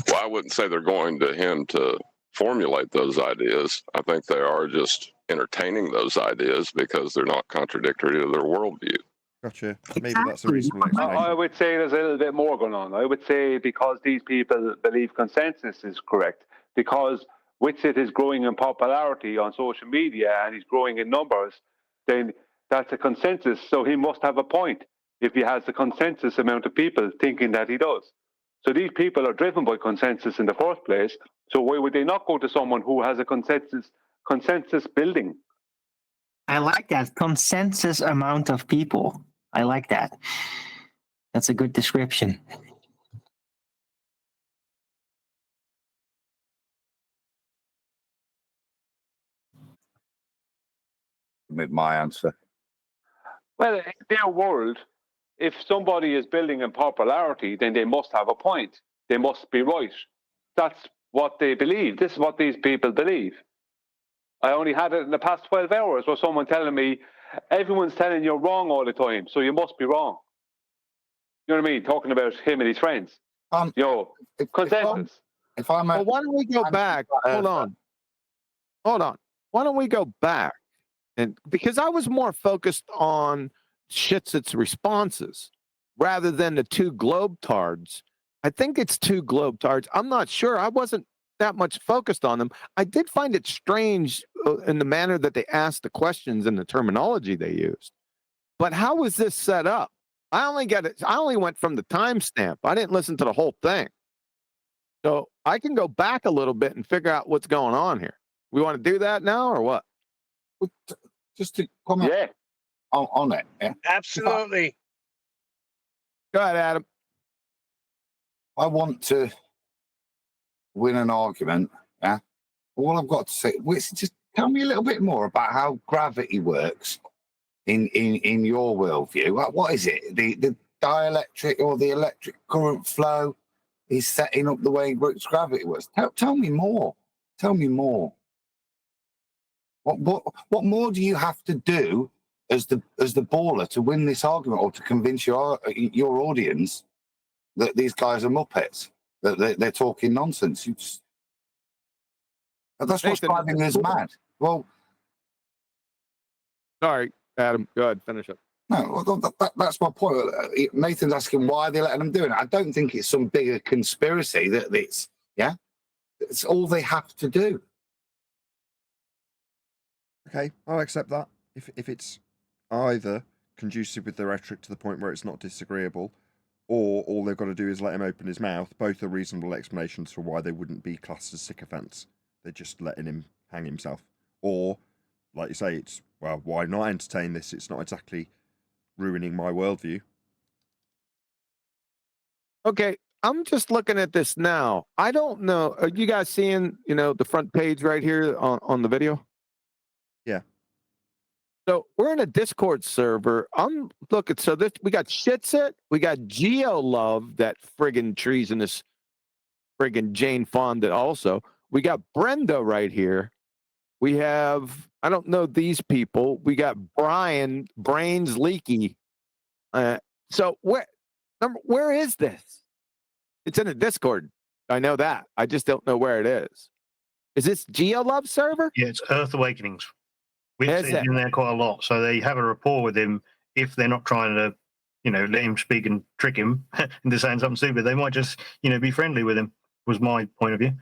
Well, I wouldn't say they're going to him to formulate those ideas. I think they are just entertaining those ideas because they're not contradictory to their worldview. Gotcha. Maybe that's a reasonable explanation. I would say there's a little bit more going on. I would say because these people believe consensus is correct, because Witsit is growing in popularity on social media and he's growing in numbers, then that's a consensus. So he must have a point if he has the consensus amount of people thinking that he does. So these people are driven by consensus in the first place. So why would they not go to someone who has a consensus building? I like that. Consensus amount of people. I like that. That's a good description. With my answer. Well, in their world, if somebody is building in popularity, then they must have a point. They must be right. That's what they believe. This is what these people believe. I only had it in the past 12 hours where someone telling me, everyone's telling you wrong all the time, so you must be wrong. You know what I mean? Talking about him and his friends. Consensus. Well, why don't we go back? Hold on. Why don't we go back? And because I was more focused on Schütz's responses rather than the two globetards. I think it's two globetards. I'm not sure. I wasn't that much focused on them. I did find it strange in the manner that they asked the questions and the terminology they used. But how was this set up? I only went from the timestamp. I didn't listen to the whole thing. So I can go back a little bit and figure out what's going on here. We want to do that now or what? Just to comment on it. Yeah? Absolutely. Go ahead, Adam. I want to win an argument, yeah, all I've got to say, just tell me a little bit more about how gravity works in your worldview. What is it? The dielectric or the electric current flow is setting up the way gravity works. Tell me more. Tell me more. What more do you have to do as the baller to win this argument, or to convince your audience that these guys are muppets, that they're talking nonsense? That's what's driving us mad. Well, sorry, Adam. Go ahead, finish up. No, that's my point. Nathan's asking why they're letting them do it. I don't think it's some bigger conspiracy it's all they have to do. Okay, I'll accept that. If it's either conducive with the rhetoric to the point where it's not disagreeable, or all they've got to do is let him open his mouth, both are reasonable explanations for why they wouldn't be classed as sycophants. They're just letting him hang himself. Or, like you say, it's, well, why not entertain this? It's not exactly ruining my worldview. Okay, I'm just looking at this now. I don't know. Are you guys seeing, the front page right here on the video? Yeah. So we're in a Discord server. I'm looking. So we got Shitsit. We got Geo Love, that friggin' treasonous friggin' Jane Fonda also. We got Brenda right here. We have, I don't know these people. We got Brian, Brains Leaky. So where is this? It's in a Discord. I know that. I just don't know where it is. Is this GeoLove server? Yeah, it's Earth Awakenings. We've seen him in there quite a lot. So they have a rapport with him. If they're not trying to, let him speak and trick him into saying something stupid, they might just, be friendly with him, was my point of view.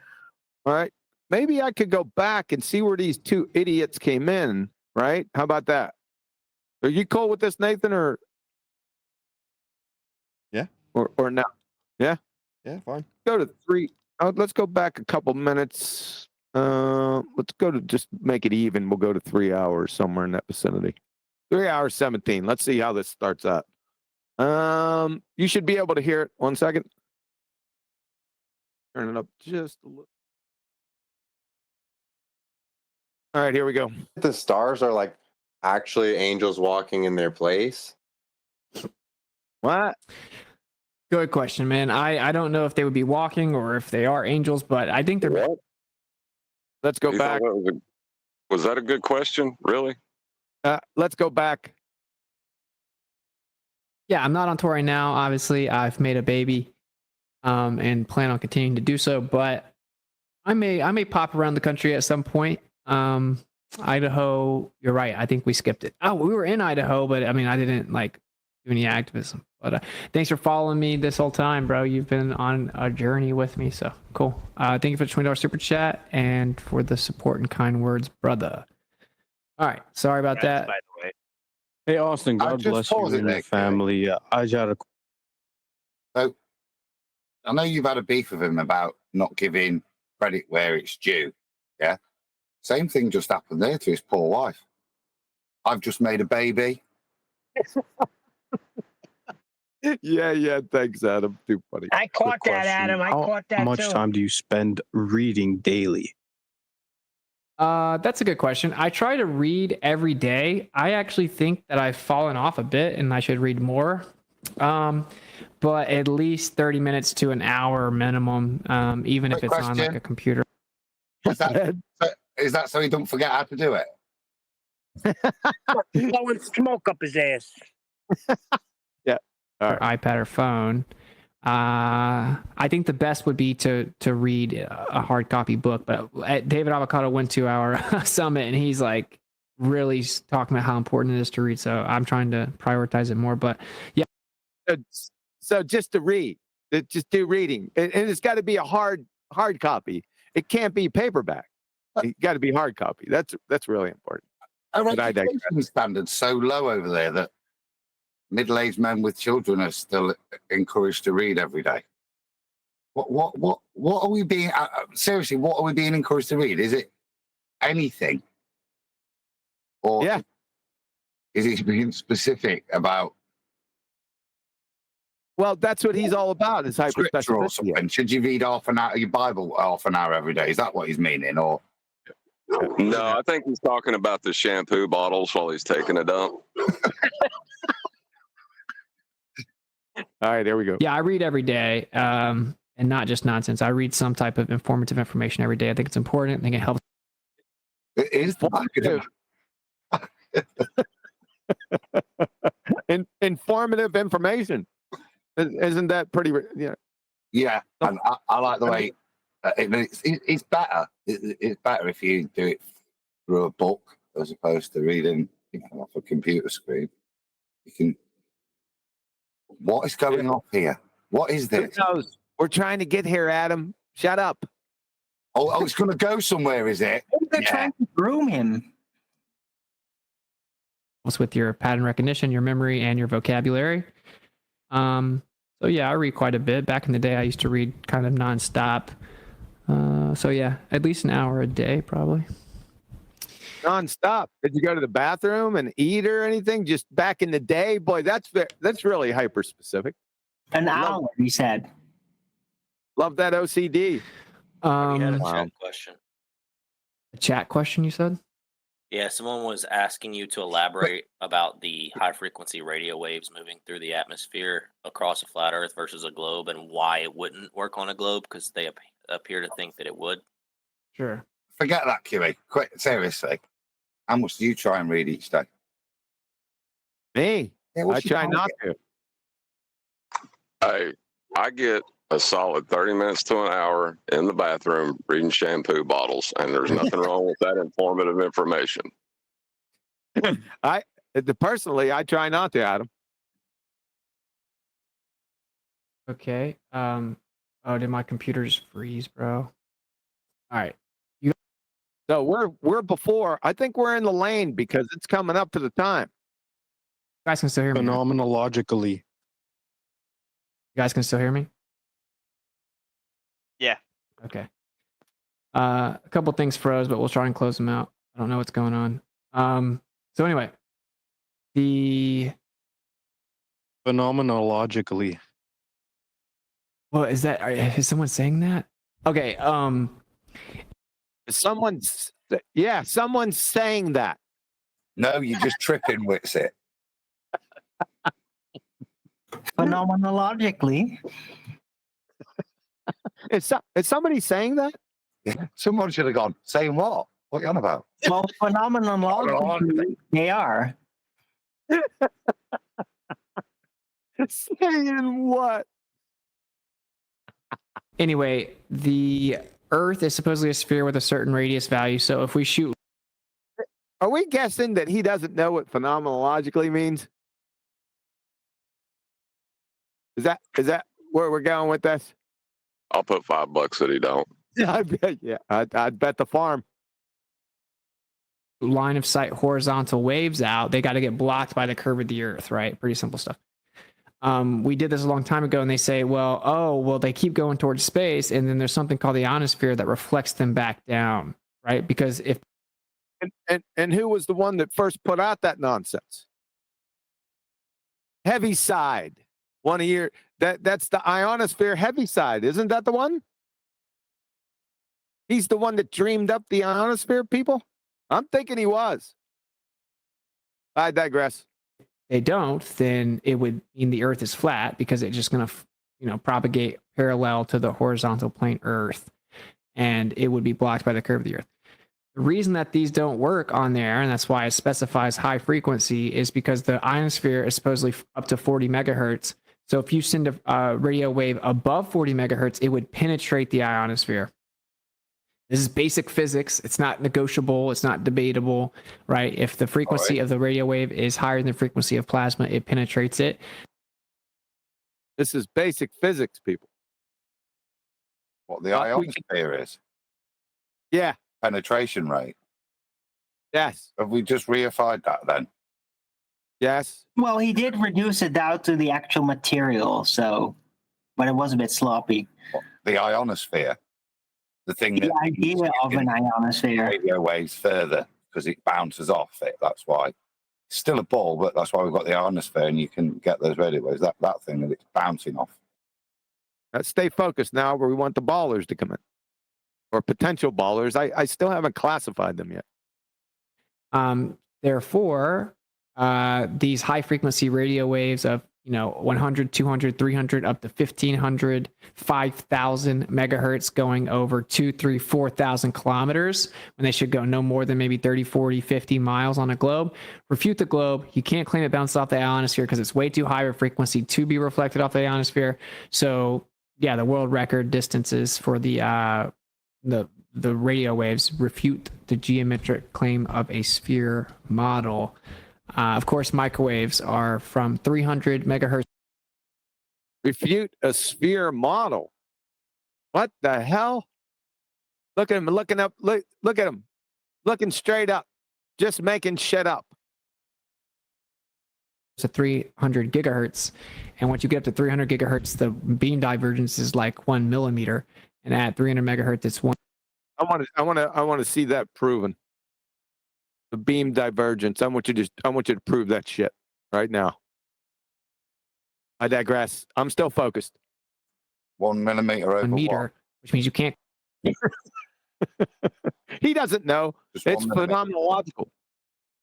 All right. Maybe I could go back and see where these two idiots came in, right? How about that? Are you cool with this, Nathan, or? Yeah. Or no? Yeah? Yeah, fine. Go to 3. Let's go back a couple minutes. Let's go to just make it even. We'll go to 3 hours somewhere in that vicinity. 3 hours 17. Let's see how this starts out. You should be able to hear it. 1 second. Turn it up just a little. All right, here we go. The stars are like actually angels walking in their place. What? Good question, man. I don't know if they would be walking or if they are angels, but I think they're. What? Let's go back. Was that a good question? Really? Let's go back. Yeah, I'm not on tour right now. Obviously, I've made a baby, and plan on continuing to do so. But I may pop around the country at some point. Idaho, you're right. I think we skipped it. Oh, we were in Idaho, but I mean, I didn't do any activism. But thanks for following me this whole time, bro. You've been on a journey with me, so cool. Thank you for the $20 super chat and for the support and kind words, brother. All right, sorry about that. By the way. Hey, Austin, God bless you and your family. I got a. So, I know you've had a beef with him about not giving credit where it's due. Yeah. Same thing just happened there to his poor wife. I've just made a baby. Yeah. Thanks, Adam. Too funny. I caught that, Adam. I caught that too. How much time do you spend reading daily? That's a good question. I try to read every day. I actually think that I've fallen off a bit and I should read more. But at least 30 minutes to an hour minimum, even if it's on like a computer. Is that so he don't forget how to do it? Blowing smoke up his ass. Yeah. Or iPad or phone. I think the best would be to read a hard copy book. But David Avocado went to our summit and he's like really talking about how important it is to read. So I'm trying to prioritize it more. But yeah. So just to read, just do reading, and it's got to be a hard copy. It can't be paperback. It got to be hard copy. That's really important. Our education standards so low over there that middle-aged men with children are still encouraged to read every day. What are we being seriously? What are we being encouraged to read? Is it anything, or is he being specific about? Well, that's what he's all about. Is hyper-specificity. Should you read half an hour your Bible half an hour every day? Is that what he's meaning, or No, I think he's talking about the shampoo bottles while he's taking a dump. All right, there we go. Yeah, I read every day, and not just nonsense. I read some type of informative information every day. I think it's important. I think it helps. It is informative information. Isn't that pretty? Yeah. Yeah, and I like the way it's better. It's better if you do it through a book as opposed to reading off a computer screen. You can. What is going on here? What is this? Who knows? We're trying to get here, Adam. Shut up. Oh, it's going to go somewhere, is it? They're trying to groom him. With your pattern recognition, your memory, and your vocabulary. So yeah, I read quite a bit. Back in the day, I used to read kind of nonstop. So yeah, at least an hour a day, probably. Nonstop. Did you go to the bathroom and eat or anything? Just back in the day, boy, that's really hyper specific. An hour, he said. Love that OCD. We had a chat question. A chat question, you said? Yeah, someone was asking you to elaborate about the high frequency radio waves moving through the atmosphere across a flat Earth versus a globe, and why it wouldn't work on a globe, because they appear to think that it would. Sure. Forget that, Kiwi. Quick, seriously. How much do you try and read each day? Me? Yeah, I try not to. I get a solid 30 minutes to an hour in the bathroom reading shampoo bottles, and there's nothing wrong with that informative information. Personally, I try not to, Adam. Okay. Oh, did my computer just freeze, bro? All right. So we're before. I think we're in the lane because it's coming up to the time. You guys can still hear me? Phenomenologically. You guys can still hear me? Yeah. Okay. A couple things froze, but we'll try and close them out. I don't know what's going on. So anyway, the Phenomenologically. Well, is someone saying that? Okay. Someone's saying that. No, you're just tripping, Witsit. Phenomenologically. Is somebody saying that? Yeah. Someone should have gone, saying what? What are you on about? Well, phenomenologically, they are. Saying what? Anyway, the Earth is supposedly a sphere with a certain radius value. So if we shoot... Are we guessing that he doesn't know what phenomenologically means? Is that where we're going with this? I'll put $5 that he don't. I'd bet the farm. Line of sight horizontal waves out, they got to get blocked by the curve of the Earth, right? Pretty simple stuff. We did this a long time ago, and they say, well, they keep going towards space, and then there's something called the ionosphere that reflects them back down, right? Because if and who was the one that first put out that nonsense? Heaviside. One of your that's the ionosphere Heaviside, isn't that the one? He's the one that dreamed up the ionosphere, people? I'm thinking he was. I digress. They don't, then it would mean the Earth is flat because it's just going to, propagate parallel to the horizontal plane Earth, and it would be blocked by the curve of the Earth. The reason that these don't work on there, and that's why it specifies high frequency, is because the ionosphere is supposedly up to 40 megahertz. So if you send a radio wave above 40 megahertz, it would penetrate the ionosphere. This is basic physics. It's not negotiable. It's not debatable, right? If the frequency of the radio wave is higher than the frequency of plasma, it penetrates it. This is basic physics, people. What the ionosphere is? Yeah. Penetration rate. Yes. Have we just reified that then? Yes. Well, he did reduce it down to the actual material, but it was a bit sloppy. What, the ionosphere? The thing the idea of an ionosphere. Radio waves further because it bounces off it. That's why. It's still a ball, but that's why we've got the ionosphere, and you can get those radio waves. That thing that it's bouncing off. Let's stay focused now where we want the ballers to come in. or potential ballers. I still haven't classified them yet. Therefore, these high frequency radio waves of 100, 200, 300, up to 1500, 5000 megahertz going over 2, 3, 4,000 kilometers when they should go no more than maybe 30, 40, 50 miles on a globe. Refute the globe. You can't claim it bounced off the ionosphere because it's way too high of a frequency to be reflected off the ionosphere. So yeah, the world record distances for the radio waves refute the geometric claim of a sphere model. Of course, microwaves are from 300 megahertz. Refute a sphere model. What the hell? Look at him looking up. Look at him looking straight up, just making shit up. To 300 gigahertz, and once you get up to 300 gigahertz, the beam divergence is like 1 millimeter, and at 300 megahertz, it's 1. I want to see that proven. The beam divergence. I want you to prove that shit right now. I digress. I'm still focused. 1 millimeter over 1 meter, what? which means you can't. He doesn't know. It's phenomenological.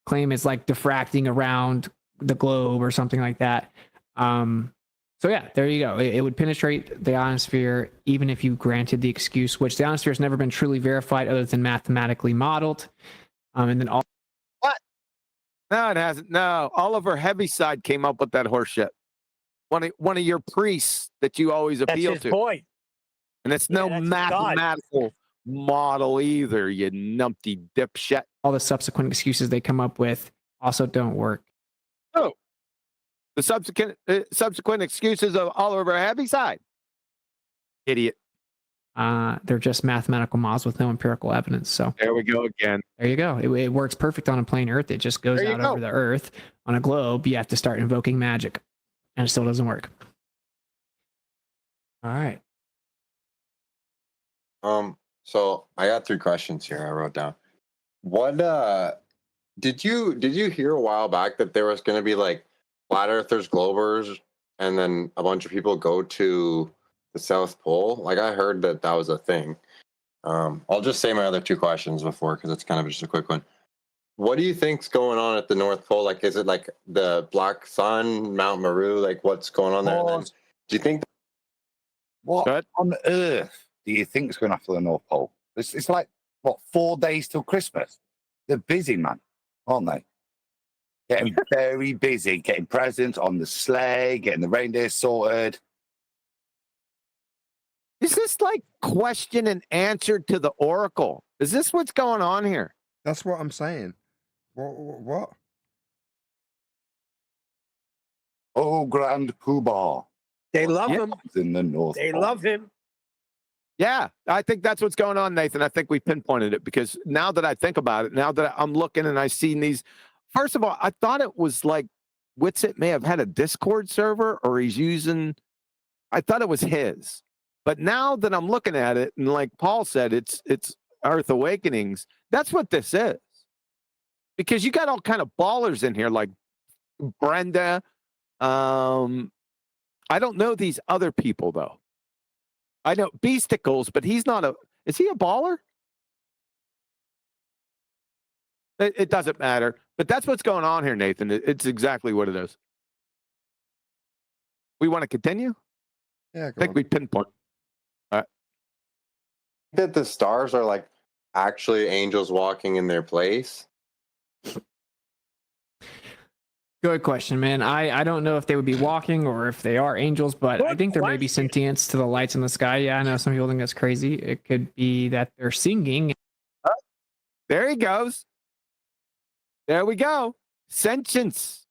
Claim is like diffracting around the globe or something like that. So yeah, there you go. It would penetrate the ionosphere even if you granted the excuse, which the ionosphere has never been truly verified other than mathematically modeled. And then all. What? No, it hasn't. No, Oliver Heaviside came up with that horse shit. One of your priests that you always appeal That's his to. boy. And it's no mathematical model either, you numpty dipshit. All the subsequent excuses they come up with also don't work. Oh, the subsequent excuses of Oliver Heaviside. Idiot. They're just mathematical models with no empirical evidence. So there we go again. There you go. It works perfect on a plain Earth. It just goes out over the Earth. On a globe, you have to start invoking magic, and it still doesn't work. All right. So I got 3 questions here I wrote down. What did you hear a while back that there was going to be like flat earthers, globers, and then a bunch of people go to the South Pole? Like I heard that was a thing. I'll just say my other 2 questions before because it's kind of just a quick one. What do you think's going on at the North Pole? Like, is it like the Black Sun, Mount Meru? Like, what's going on there? Do you think? What on earth do you think is going after the North Pole? It's like, what, 4 days till Christmas? They're busy, man, aren't they? Getting very busy, getting presents on the sleigh, getting the reindeer sorted. Is this like question and answer to the Oracle? Is this what's going on here? That's what I'm saying. What? Oh, Grand Poobah. They love him. In the North They Pole. love him. Yeah, I think that's what's going on, Nathan. I think we pinpointed it because now that I think about it, now that I'm looking and I see these, first of all, I thought it was like Witsit may have had a Discord server or he's using, I thought it was his. But now that I'm looking at it, and like Paul said, it's Earth Awakenings, that's what this is. Because you got all kind of ballers in here like Brenda. I don't know these other people though. I know Beasticles, but he's not is he a baller? It doesn't matter. But that's what's going on here, Nathan. It's exactly what it is. We want to continue? Yeah, I think we pinpoint. All right. That the stars are like actually angels walking in their place? Good question, man. I don't know if they would be walking or if they are angels, but I think there may be sentience to the lights in the sky. Yeah, I know some people think that's crazy. It could be that they're singing. There he goes. There we go. Sentience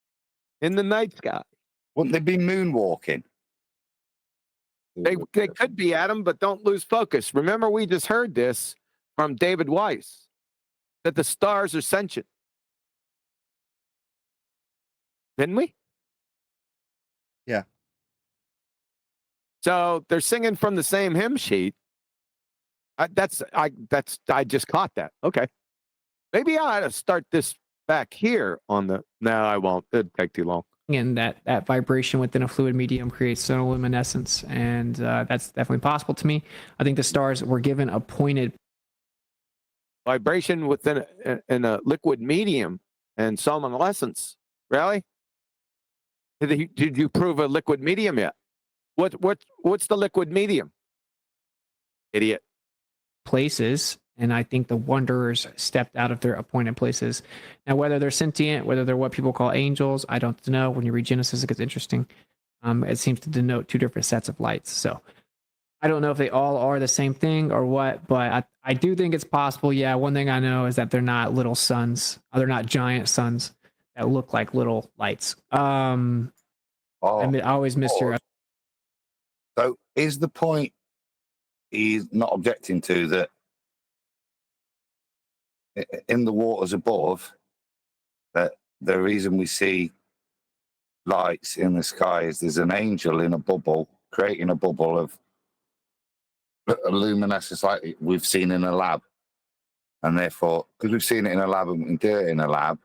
in the night sky. Wouldn't they be moonwalking? They could be, Adam, but don't lose focus. Remember, we just heard this from David Weiss, that the stars are sentient. Didn't we? Yeah. So they're singing from the same hymn sheet. I just caught that. Okay. Maybe I ought to start this back here on the. No, I won't. It'd take too long. And that vibration within a fluid medium creates sonoluminescence, and that's definitely possible to me. I think the stars were given a pointed vibration within a liquid medium and somnolescence. Really? Did you prove a liquid medium yet? What's the liquid medium? Idiot. Places, and I think the wanderers stepped out of their appointed places. Now, whether they're sentient, whether they're what people call angels, I don't know. When you read Genesis, it gets interesting. It seems to denote two different sets of lights. So I don't know if they all are the same thing or what, but I do think it's possible. Yeah, one thing I know is that they're not little suns. They're not giant suns that look like little lights. I always miss your. So is the point he's not objecting to that in the waters above, that the reason we see lights in the sky is there's an angel in a bubble, creating a bubble of a luminescence like we've seen in a lab. And therefore, because we've seen it in a lab and we can do it in a lab,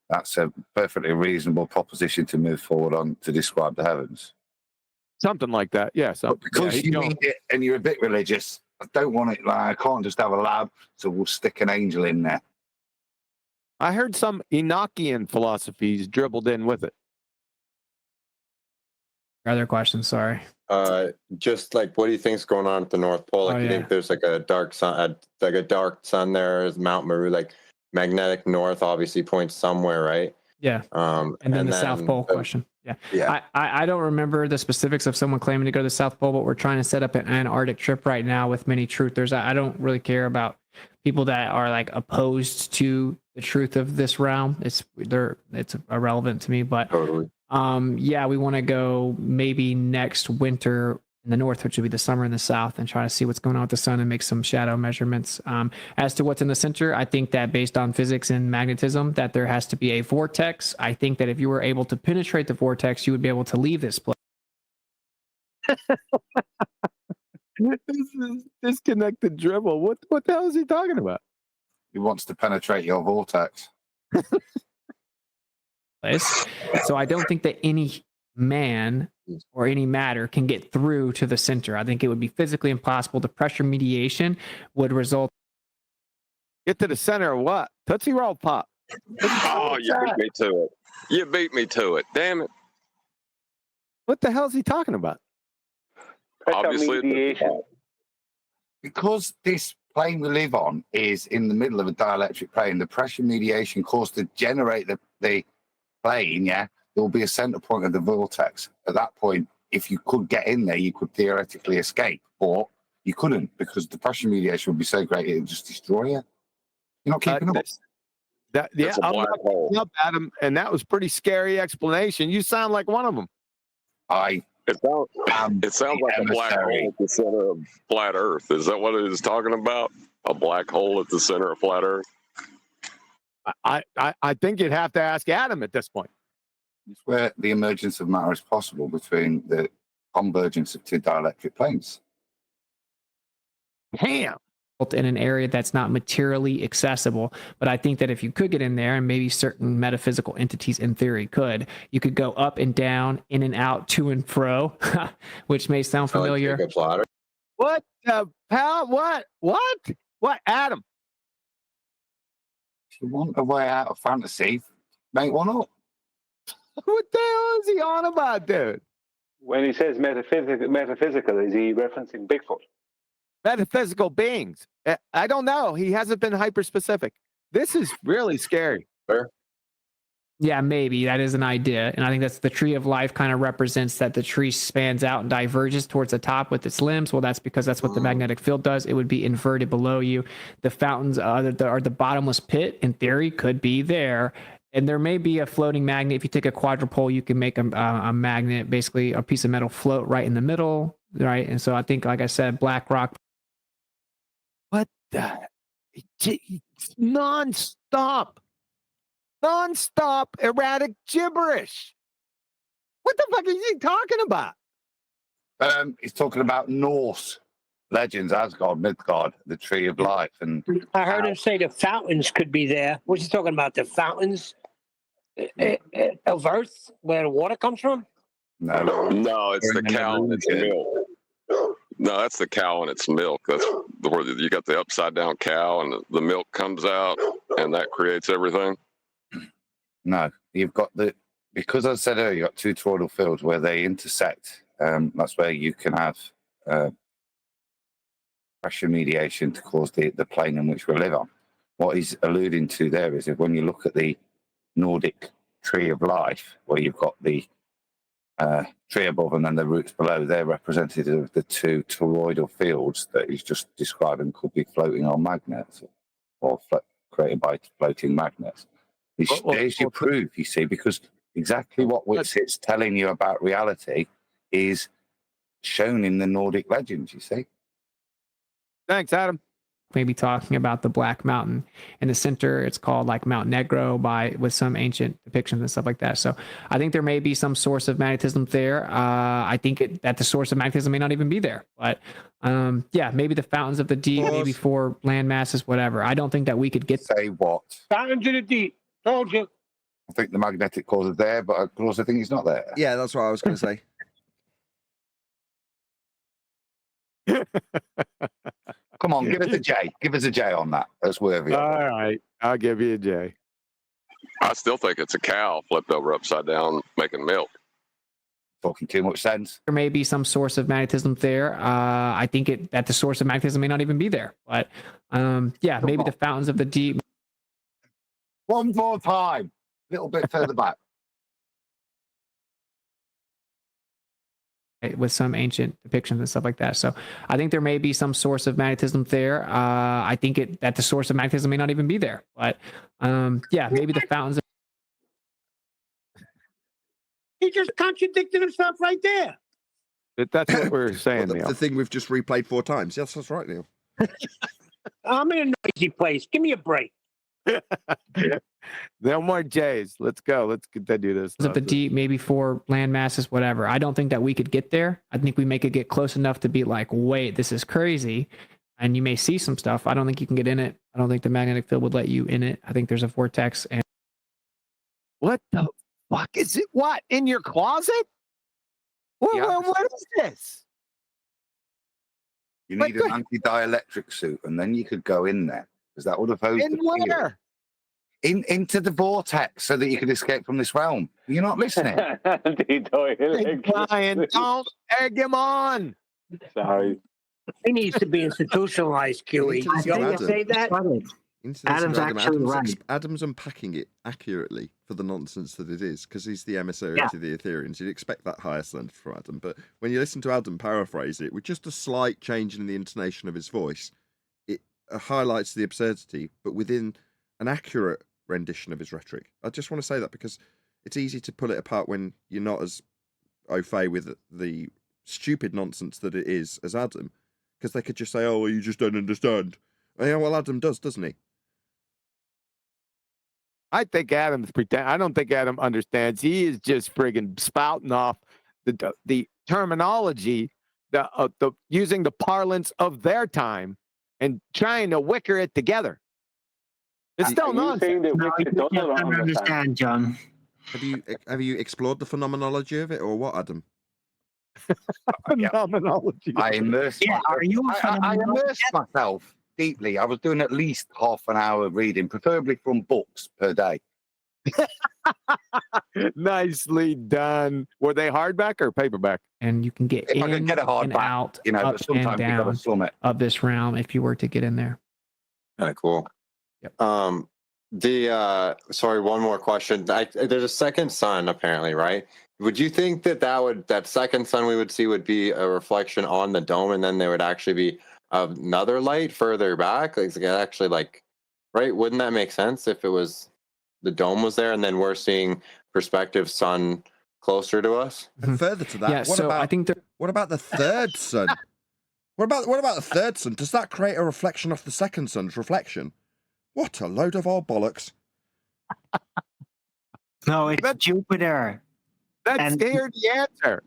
that's a perfectly reasonable proposition to move forward on to describe the heavens. Something like that, yeah. But because you need it and you're a bit religious, I don't want it, like, I can't just have a lab, so we'll stick an angel in there. I heard some Enochian philosophies dribbled in with it. Other questions, sorry. Just like, what do you think's going on at the North Pole? Like, you think there's like a dark sun, there is Mount Meru, like magnetic north obviously points somewhere, right? Yeah. And then the South Pole question. Yeah. I don't remember the specifics of someone claiming to go to the South Pole, but we're trying to set up an Antarctic trip right now with many truthers. I don't really care about people that are like opposed to the truth of this realm. It's irrelevant to me, but yeah, we want to go maybe next winter in the north, which would be the summer in the south, and try to see what's going on with the sun and make some shadow measurements. As to what's in the center, I think that based on physics and magnetism, that there has to be a vortex. I think that if you were able to penetrate the vortex, you would be able to leave this place. This is disconnected dribble. What the hell is he talking about? He wants to penetrate your vortex. So I don't think that any man or any matter can get through to the center. I think it would be physically impossible. The pressure mediation would result. Get to the center of what? Tootsie Roll Pop. Oh, you beat me to it. You beat me to it. Damn it. What the hell is he talking about? Obviously, mediation. Because this plane we live on is in the middle of a dielectric plane, the pressure mediation caused to generate the plane, there will be a center point of the vortex. At that point, if you could get in there, you could theoretically escape, but you couldn't because the pressure mediation would be so great it would just destroy you. You're not keeping up. It's a black hole. Up, Adam, and that was pretty scary explanation. You sound like one of them. It sounds like a black hole at the center of flat Earth. Is that what it is talking about? A black hole at the center of flat Earth? I think you'd have to ask Adam at this point. It's where the emergence of matter is possible between the convergence of two dielectric planes. Damn. In an area that's not materially accessible, but I think that if you could get in there, and maybe certain metaphysical entities in theory could, you could go up and down, in and out, to and fro, which may sound familiar. What, pal? What, Adam? If you want a way out of fantasy, make one up. What the hell is he on about, dude? When he says metaphysical, is he referencing Bigfoot? Metaphysical beings. I don't know. He hasn't been hyper specific. This is really scary. Yeah, maybe that is an idea. And I think that's the tree of life kind of represents that the tree spans out and diverges towards the top with its limbs. Well, that's because that's what the magnetic field does. It would be inverted below you. The fountains or the bottomless pit, in theory, could be there. And there may be a floating magnet. If you take a quadrupole, you can make a magnet, basically a piece of metal float right in the middle, right? And so I think, like I said, black rock. What the? Non-stop erratic gibberish. What the fuck is he talking about? He's talking about Norse legends, Asgard, Midgard, the tree of life. And I heard him say the fountains could be there. What's he talking about? The fountains of Earth, where the water comes from? No, it's the cow and it's the milk. No, that's the cow and its milk. That's where you got the upside down cow and the milk comes out and that creates everything. No, you've got because I said earlier, you've got two toroidal fields where they intersect. That's where you can have pressure mediation to cause the plane in which we live on. What he's alluding to there is if when you look at the Nordic tree of life, where you've got the tree above and then the roots below, they're representative of the two toroidal fields that he's just describing could be floating on magnets or created by floating magnets. There's your proof, you see, because exactly what it's telling you about reality is shown in the Nordic legends, you see. Thanks, Adam. Maybe talking about the Black Mountain in the center. It's called like Mount Negro with some ancient depictions and stuff like that. So I think there may be some source of magnetism there. I think that the source of magnetism may not even be there. But yeah, maybe the fountains of the deep, maybe for land masses, whatever. I don't think that we could get. Say what? Fountains of the deep. Told you. I think the magnetic cause is there, but I also think it's not there. Yeah, that's what I was going to say. Come on, give us a J. Give us a J on that. That's worthy. All right, I'll give you a J. I still think it's a cow flipped over upside down making milk. Talking too much sense. There may be some source of magnetism there. I think that the source of magnetism may not even be there. But yeah, maybe the fountains of the deep. One more time. A little bit further back. With some ancient depictions and stuff like that. So I think there may be some source of magnetism there. I think that the source of magnetism may not even be there. But yeah, maybe the fountains of. He just contradicted himself right there. That's what we're saying, Neil. The thing we've just replayed 4 times. Yes, that's right, Neil. I'm in a noisy place. Give me a break. No more J's. Let's go. Let's continue this. Of the deep, maybe for land masses, whatever. I don't think that we could get there. I think we may could get close enough to be like, wait, this is crazy. And you may see some stuff. I don't think you can get in it. I don't think the magnetic field would let you in it. I think there's a vortex. And what the fuck is it? What? In your closet? What is this? You need an anti-dielectric suit, and then you could go in there, because that would oppose in where? Into the vortex, so that you could escape from this realm. You're not listening. Brian, don't egg him on. Sorry. He needs to be institutionalized, QE. You always say that? Adam's actually right. Adam's unpacking it accurately for the nonsense that it is, because he's the emissary to the Ethereans. You'd expect that higher standard from Adam, but when you listen to Adam paraphrase it with just a slight change in the intonation of his voice, it highlights the absurdity, but within an accurate rendition of his rhetoric. I just want to say that because it's easy to pull it apart when you're not as au fait with the stupid nonsense that it is as Adam, because they could just say, oh, well, you just don't understand. Yeah, well, Adam does, doesn't he? I think Adam's pretend. I don't think Adam understands. He is just friggin' spouting off the terminology, the using the parlance of their time, and trying to wicker it together. It's still nonsense. No, I don't understand, John. Have you explored the phenomenology of it, or what, Adam? Phenomenology. I immersed myself deeply. I was doing at least half an hour reading, preferably from books per day. Nicely done. Were they hardback or paperback? And you can get if I can get a hardback, and out, you know, up but sometimes and you got to slum it. of this realm if you were to get in there. Kind of cool. Yep. Sorry, one more question. There's a second sun apparently, right? Would you think that second sun we would see would be a reflection on the dome, and then there would actually be another light further back? Like actually, like, right? Wouldn't that make sense if it was the dome was there, and then we're seeing perspective sun closer to us? And further to that, what about the third sun? What about the third sun? Does that create a reflection off the second sun's reflection? What a load of old bollocks! No, it's Jupiter. Here's the answer.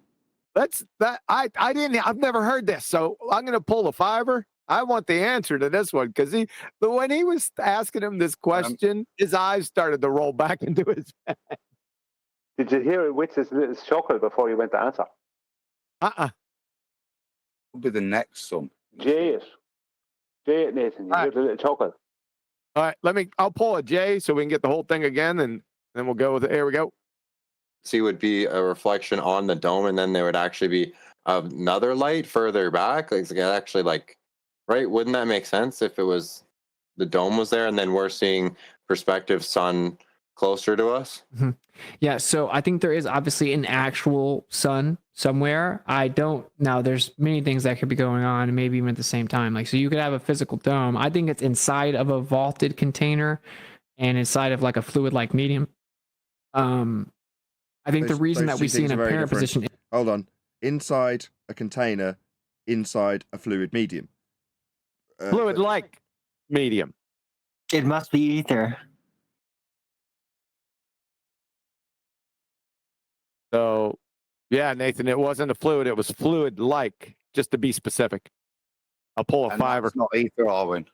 I've never heard this, so I'm going to pull a fiver. I want the answer to this one, because when he was asking him this question, his eyes started to roll back into his head. Did you hear Witz's little chuckle before he went to answer? Will be the next sun. Jay it, Nathan. You heard the little chuckle. All right, I'll pull a J so we can get the whole thing again, and then we'll go with it. Here we go. See, would be a reflection on the dome, and then there would actually be another light further back. Like, it's actually like, right? Wouldn't that make sense if it was the dome was there, and then we're seeing perspective sun closer to us? Mm-hmm. Yeah, so I think there is obviously an actual sun somewhere. I don't now. There's many things that could be going on, maybe even at the same time. Like, so you could have a physical dome. I think it's inside of a vaulted container, and inside of like a fluid-like medium. I think the reason that we see an apparent position. Hold on, inside a container, inside a fluid medium. Fluid-like medium. It must be ether. So, yeah, Nathan, it wasn't a fluid. It was fluid-like, just to be specific. I'll pull a fiver. It's not ether, Arwen,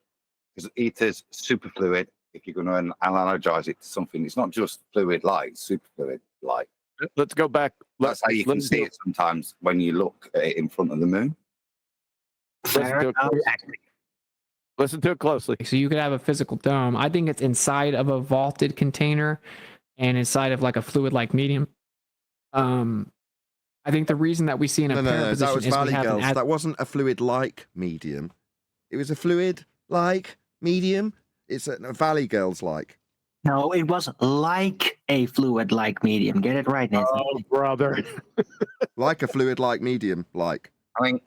because ether's superfluid. If you're going to analogize it to something, it's not just fluid-like, it's superfluid-like. Let's go back. That's how you can see it sometimes when you look at it in front of the moon. Listen to it closely. So you could have a physical dome. I think it's inside of a vaulted container and inside of like a fluid-like medium. I think the reason that we see an apparent position that was is Valley we have Girls. an That wasn't a fluid-like medium. It was a fluid-like medium. It's a Valley Girls-like. No, it was like a fluid-like medium. Get it right, Nathan. Oh, brother. Like a fluid-like medium, like. I mean,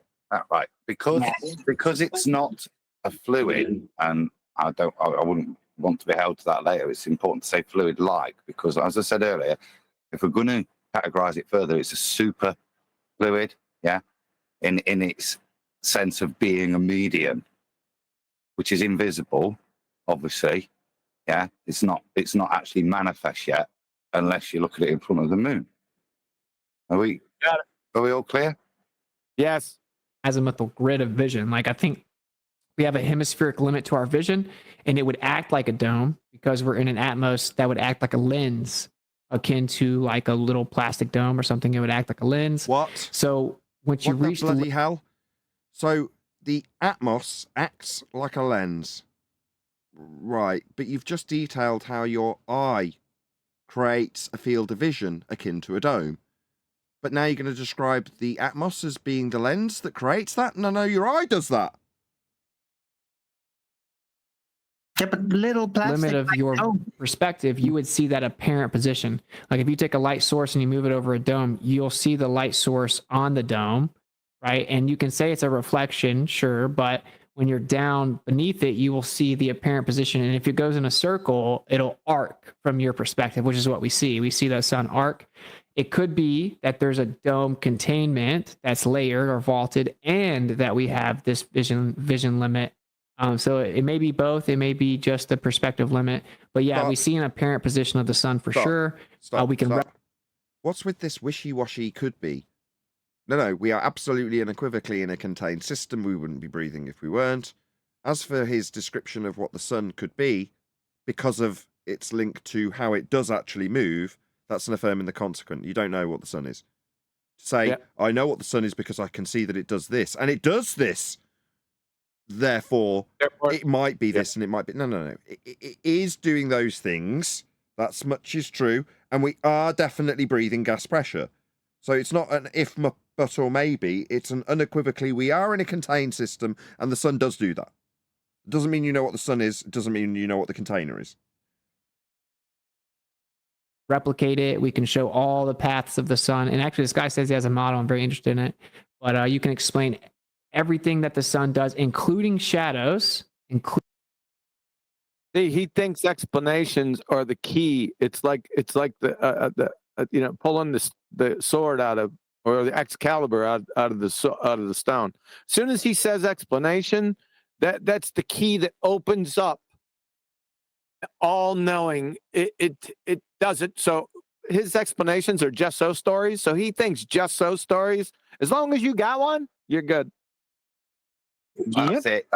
right, because it's not a fluid, and I wouldn't want to be held to that later. It's important to say fluid-like, because as I said earlier, if we're going to categorize it further, it's a super fluid, yeah, in its sense of being a medium, which is invisible, obviously. Yeah, it's not actually manifest yet, unless you look at it in front of the moon. Are we all clear? Yes. Azimuthal grid of vision. Like, I think we have a hemispheric limit to our vision, and it would act like a dome because we're in an atmos that would act like a lens, akin to like a little plastic dome or something. It would act like a lens. What? So once you reach the bloody hell? So the atmos acts like a lens. Right, but you've just detailed how your eye creates a field of vision akin to a dome. But now you're going to describe the atmos as being the lens that creates that? No, your eye does that. Yeah, but little plastic limit of your perspective, you would see that apparent position. Like if you take a light source and you move it over a dome, you'll see the light source on the dome, right? And you can say it's a reflection, sure, but when you're down beneath it, you will see the apparent position. And if it goes in a circle, it'll arc from your perspective, which is what we see. We see the sun arc. It could be that there's a dome containment that's layered or vaulted, and that we have this vision limit. So it may be both. It may be just the perspective limit. But yeah, we see an apparent position of the sun for sure. We can. What's with this wishy-washy could be? No, we are absolutely and unequivocally in a contained system. We wouldn't be breathing if we weren't. As for his description of what the sun could be, because of its link to how it does actually move, that's an affirming the consequent. You don't know what the sun is. To say, I know what the sun is because I can see that it does this, and it does this. Therefore, it might be this and it might be... No. It is doing those things. That's much is true. And we are definitely breathing gas pressure. So it's not an if, but, or maybe. It's an unequivocally, we are in a contained system and the sun does do that. It doesn't mean you know what the sun is. It doesn't mean you know what the container is. Replicate it. We can show all the paths of the sun. And actually, this guy says he has a model. I'm very interested in it. But you can explain everything that the sun does, including shadows. See, he thinks explanations are the key. It's like the pulling the sword out of, or the Excalibur out of the stone. As soon as he says explanation, that's the key that opens up all knowing. It does it. So his explanations are just so stories. So he thinks just so stories. As long as you got one, you're good. That's it.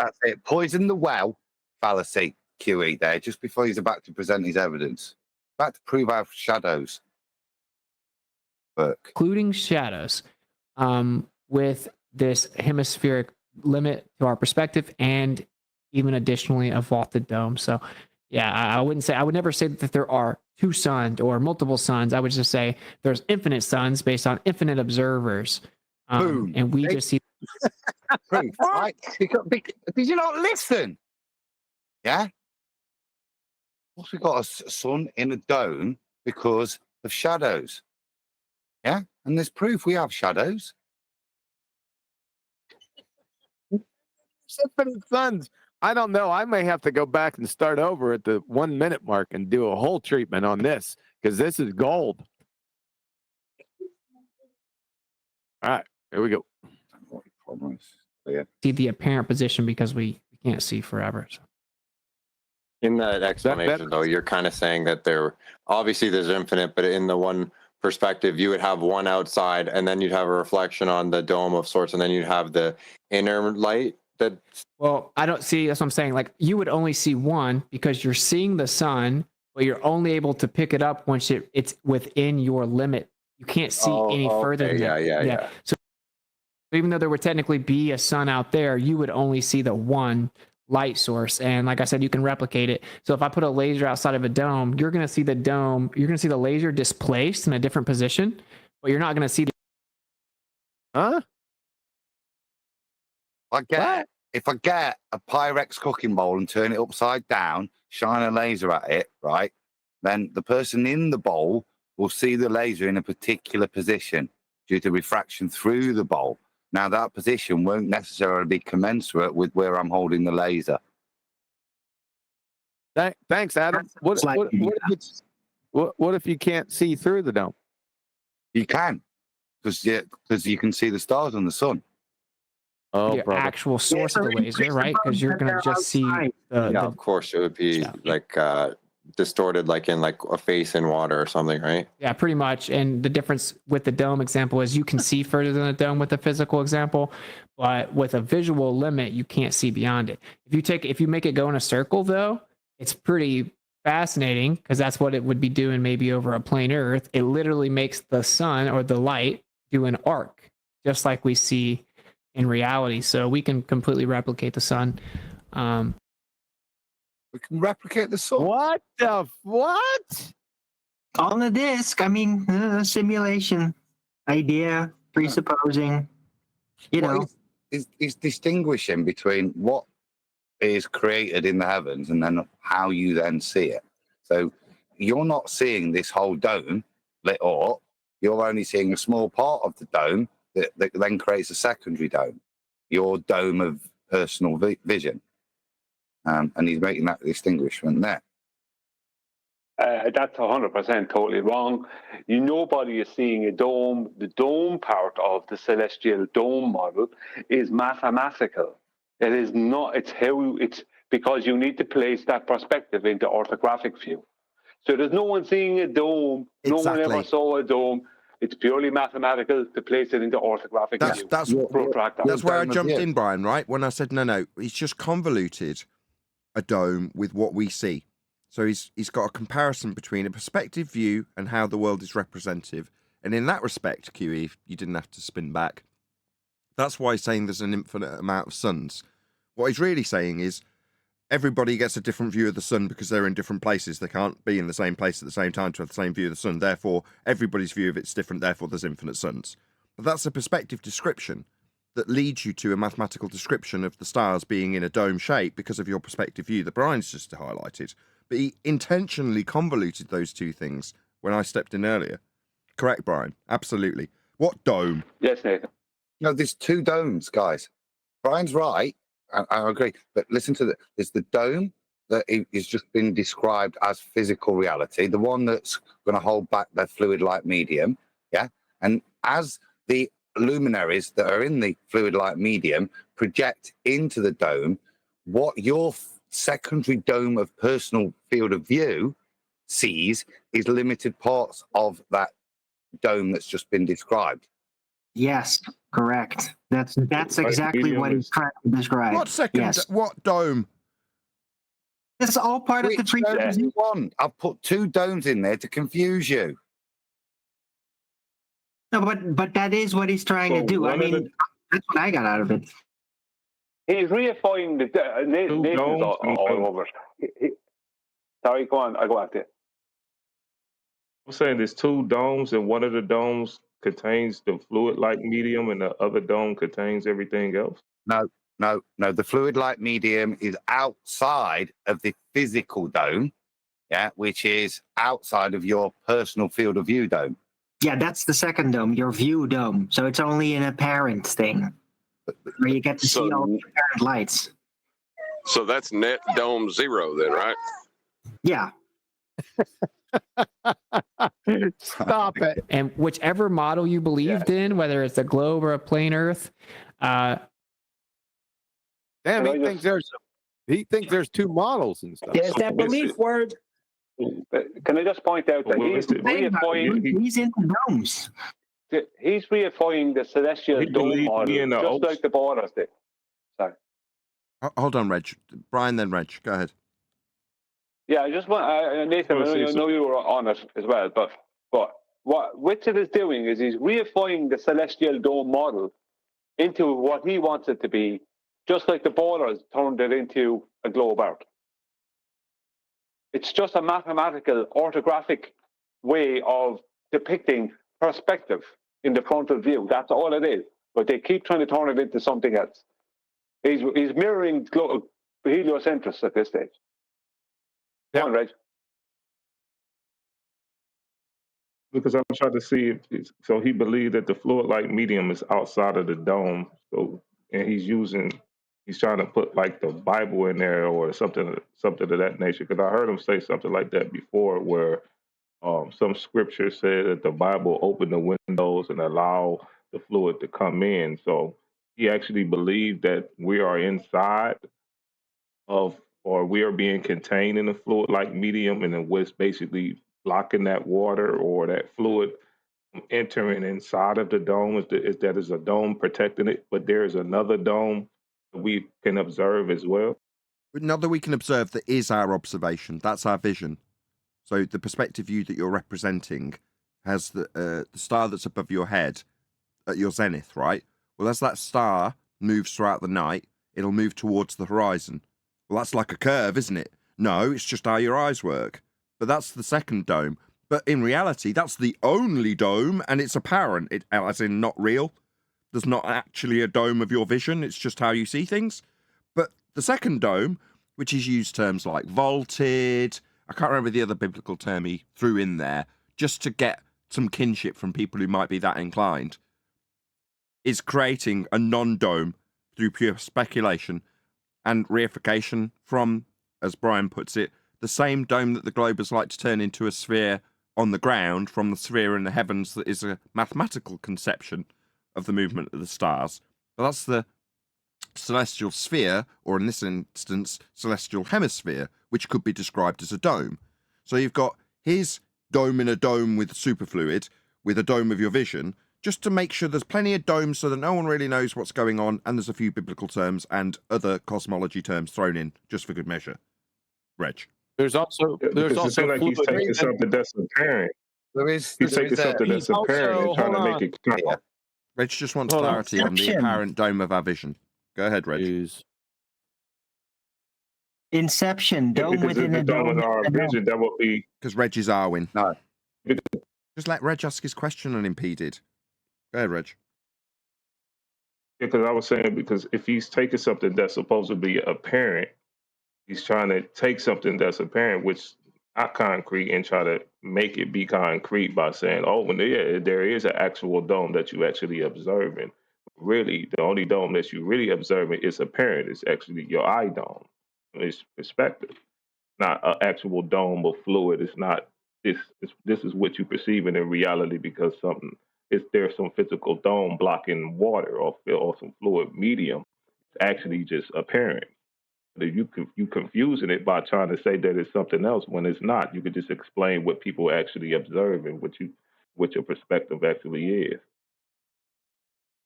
Poison the well fallacy, QE there, just before he's about to present his evidence. About to prove our shadows work. Including shadows. With this hemispheric limit to our perspective, and even additionally a vaulted dome. So yeah, I would never say that there are two suns or multiple suns. I would just say there's infinite suns based on infinite observers. And we just see proof, right? Did you not listen? Yeah. What's we got a sun in a dome because of shadows? Yeah, and there's proof we have shadows. Infinite suns. I don't know. I may have to go back and start over at the 1 minute mark and do a whole treatment on this because this is gold. All right, here we go. see the apparent position because we can't see forever. So. In that explanation, though, you're kind of saying that obviously there's infinite, but in the one perspective, you would have one outside, and then you'd have a reflection on the dome of sorts, and then you'd have the inner light. Well, I don't see. That's what I'm saying. Like you would only see one because you're seeing the sun, but you're only able to pick it up once it's within your limit. You can't see any further than that. Yeah. So even though there would technically be a sun out there, you would only see the one light source. And like I said, you can replicate it. So if I put a laser outside of a dome, you're going to see the dome. You're going to see the laser displaced in a different position, but you're not going to see the. Huh? If I get a Pyrex cooking bowl and turn it upside down, shine a laser at it, right, then the person in the bowl will see the laser in a particular position due to refraction through the bowl. Now, that position won't necessarily be commensurate with where I'm holding the laser. Thanks, Adam. What if you can't see through the dome? You can, because you can see the stars and the sun. Oh, the actual source of the laser, right? Because you're going to just see of course, it would be like distorted, like in like a face in water or something, right? Yeah, pretty much. And the difference with the dome example is you can see further than a dome with the physical example, but with a visual limit, you can't see beyond it. If you make it go in a circle, though, it's pretty fascinating because that's what it would be doing maybe over a plane Earth. It literally makes the sun or the light do an arc, just like we see in reality. So we can completely replicate the sun. We can replicate the sun. What? On the disk. I mean, simulation idea, presupposing. He's distinguishing between what is created in the heavens and then how you then see it. So you're not seeing this whole dome lit up. You're only seeing a small part of the dome that then creates a secondary dome, your dome of personal vision. And he's making that distinguishment there. That's 100% totally wrong. Nobody is seeing a dome. The dome part of the celestial dome model is mathematical. It is not. It's because you need to place that perspective into orthographic view. So there's no one seeing a dome. Exactly. No one ever saw a dome. It's purely mathematical to place it into orthographic view. That's where I jumped in, Brian, right? When I said, no, he's just convoluted a dome with what we see. So he's got a comparison between a perspective view and how the world is representative. And in that respect, QE, you didn't have to spin back. That's why he's saying there's an infinite amount of suns. What he's really saying is everybody gets a different view of the sun because they're in different places. They can't be in the same place at the same time to have the same view of the sun. Therefore, everybody's view of it's different. Therefore, there's infinite suns. But that's a perspective description that leads you to a mathematical description of the stars being in a dome shape because of your perspective view that Brian's just highlighted. But he intentionally convoluted those two things when I stepped in earlier. Correct, Brian? Absolutely. What dome? Yes, Nathan. No, there's two domes, guys. Brian's right. I agree. But listen to there's the dome that is just been described as physical reality, the one that's going to hold back the fluid light medium. Yeah. And as the luminaries that are in the fluid light medium project into the dome, what your secondary dome of personal field of view sees is limited parts of that dome that's just been described. Yes, correct. That's exactly what he's trying to describe. What second? Yes. What dome? It's all part of the presupposition. I've put two domes in there to confuse you. No, but that is what he's trying to do. I mean, That's what I got out of it. He's reifying the Nathan's all over it. Sorry, go on. I go after it. I'm saying there's two domes, and one of the domes contains the fluid-like medium, and the other dome contains everything else. No. The fluid-like medium is outside of the physical dome, which is outside of your personal field of view dome. Yeah, that's the second dome, your view dome. So it's only an apparent thing where you get to see all the apparent lights. So that's net dome zero then, right? Yeah. Stop it. And whichever model you believed in, whether it's a globe or a plain Earth, Damn, he thinks there's two models and stuff. There's that belief word. Can I just point out that he's reifying? He's into domes. He's reifying the celestial dome model, just like the borders did. Sorry. Hold on, Reg. Brian, then Reg. Go ahead. Yeah, I just want Nathan. I know you were on it as well, but what Richard is doing is he's reifying the celestial dome model into what he wants it to be, just like the borders turned it into a globe Earth. It's just a mathematical, orthographic way of depicting perspective in the frontal view. That's all it is. But they keep trying to turn it into something else. He's mirroring heliocentrists at this stage. Come on, Reg. Because I'm trying to see if so he believed that the fluid-like medium is outside of the dome. So, and he's trying to put like the Bible in there or something of that nature. Because I heard him say something like that before, where some scripture said that the Bible opened the windows and allow the fluid to come in. So he actually believed that we are inside of, or we are being contained in a fluid-like medium, and it was basically blocking that water or that fluid from entering inside of the dome. Is that is a dome protecting it, but there is another dome that we can observe as well. Not that we can observe, that is our observation. That's our vision. So the perspective view that you're representing has the star that's above your head at your zenith, right? Well, as that star moves throughout the night, it'll move towards the horizon. Well, that's like a curve, isn't it? No, it's just how your eyes work. But that's the second dome. But in reality, that's the only dome, and it's apparent, as in not real. There's not actually a dome of your vision. It's just how you see things. But the second dome, which is used terms like vaulted, I can't remember the other biblical term he threw in there, just to get some kinship from people who might be that inclined, is creating a non-dome through pure speculation and reification from, as Brian puts it, the same dome that the globers like to turn into a sphere on the ground from the sphere in the heavens that is a mathematical conception of the movement of the stars. But that's the celestial sphere, or in this instance, celestial hemisphere, which could be described as a dome. So you've got his dome in a dome with superfluid, with a dome of your vision, just to make sure there's plenty of domes so that no one really knows what's going on, and there's a few biblical terms and other cosmology terms thrown in just for good measure. Reg. There's also like he's taking something that's apparent. He's taking something that's apparent and trying to make it clear. Reg just wants clarity on the apparent dome of our vision. Go ahead, Reg. Inception, dome within a dome. Of our vision, that would be because Reg is Arwin. No. Just let Reg ask his question unimpeded. Go ahead, Reg. Because I was saying, because if he's taking something that's supposed to be apparent, he's trying to take something that's apparent, which not concrete, and try to make it be concrete by saying, oh, when there is an actual dome that you actually observing. Really, the only dome that you really observing is apparent. It's actually your eye dome. It's perspective, not an actual dome of fluid. It's not this. This is what you perceiving in reality because there's some physical dome blocking water or some fluid medium. It's actually just apparent. You confusing it by trying to say that it's something else when it's not. You could just explain what people actually observe and what your perspective actually is.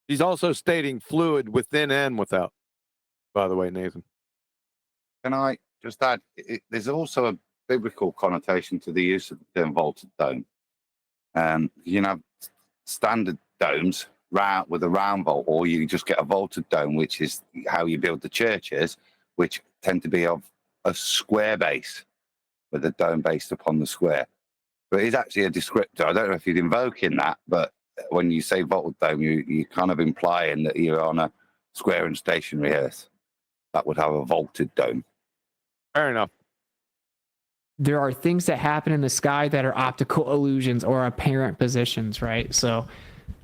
He's also stating fluid within and without, by the way, Nathan. Can I just add, there's also a biblical connotation to the use of the term vaulted dome. You know, standard domes with a round vault, or you just get a vaulted dome, which is how you build the churches, which tend to be of a square base with a dome based upon the square. But it's actually a descriptor. I don't know if you're invoking that, but when you say vaulted dome, you're kind of implying that you're on a square and stationary Earth that would have a vaulted dome. Fair enough. There are things that happen in the sky that are optical illusions or apparent positions, right? So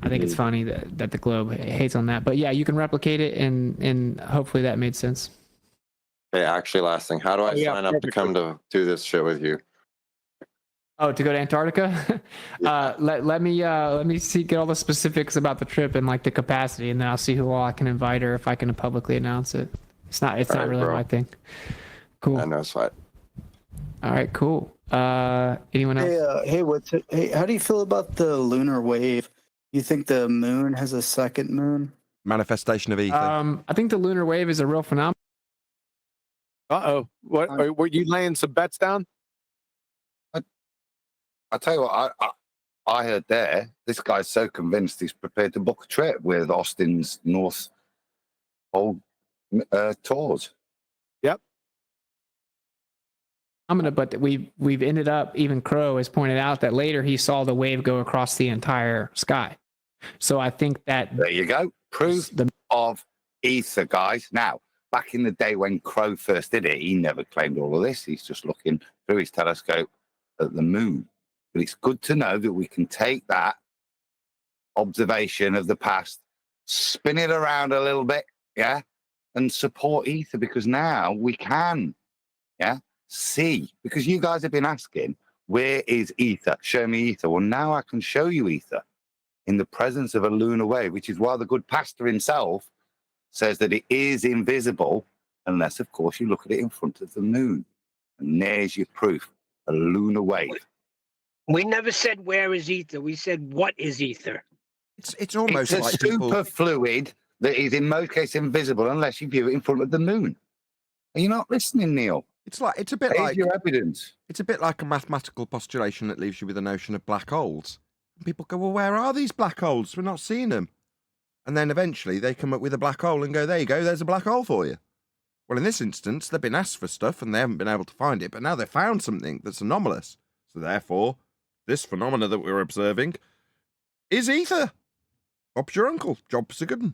I think it's funny that the globe hates on that. But yeah, you can replicate it, and hopefully that made sense. Hey, actually, last thing. How do I sign up to come to do this shit with you? Oh, to go to Antarctica? Let me get all the specifics about the trip and like the capacity, and then I'll see who all I can invite or if I can publicly announce it. It's not really my thing. Cool. I know it's fine. All right, cool. Anyone else? Hey, how do you feel about the lunar wave? You think the moon has a second moon? Manifestation of ether. I think the lunar wave is a real phenomenon. What were you laying some bets down? I'll tell you what, I heard there, this guy's so convinced he's prepared to book a trip with Austin's North Pole tours. Yep. But we've ended up, even Crow has pointed out that later he saw the wave go across the entire sky. So I think that... There you go. Proof of ether, guys. Now, back in the day when Crow first did it, he never claimed all of this. He's just looking through his telescope at the moon. But it's good to know that we can take that observation of the past, spin it around a little bit, yeah, and support ether, because now we can, yeah, see. Because you guys have been asking, where is ether? Show me ether. Well, now I can show you ether in the presence of a lunar wave, which is why the good pastor himself says that it is invisible, unless, of course, you look at it in front of the moon. And there's your proof, a lunar wave. We never said where is ether. We said what is ether. It's almost it's a like super fluid that is in most cases invisible unless you view it in front of the moon. Are you not listening, Neil? It's a bit Here's like your evidence. It's a bit like a mathematical postulation that leaves you with a notion of black holes. And people go, well, where are these black holes? We're not seeing them. And then eventually they come up with a black hole and go, there you go, there's a black hole for you. Well, in this instance, they've been asked for stuff and they haven't been able to find it, but now they've found something that's anomalous. So therefore, this phenomena that we're observing is ether. Bob's your uncle. Job's a good one.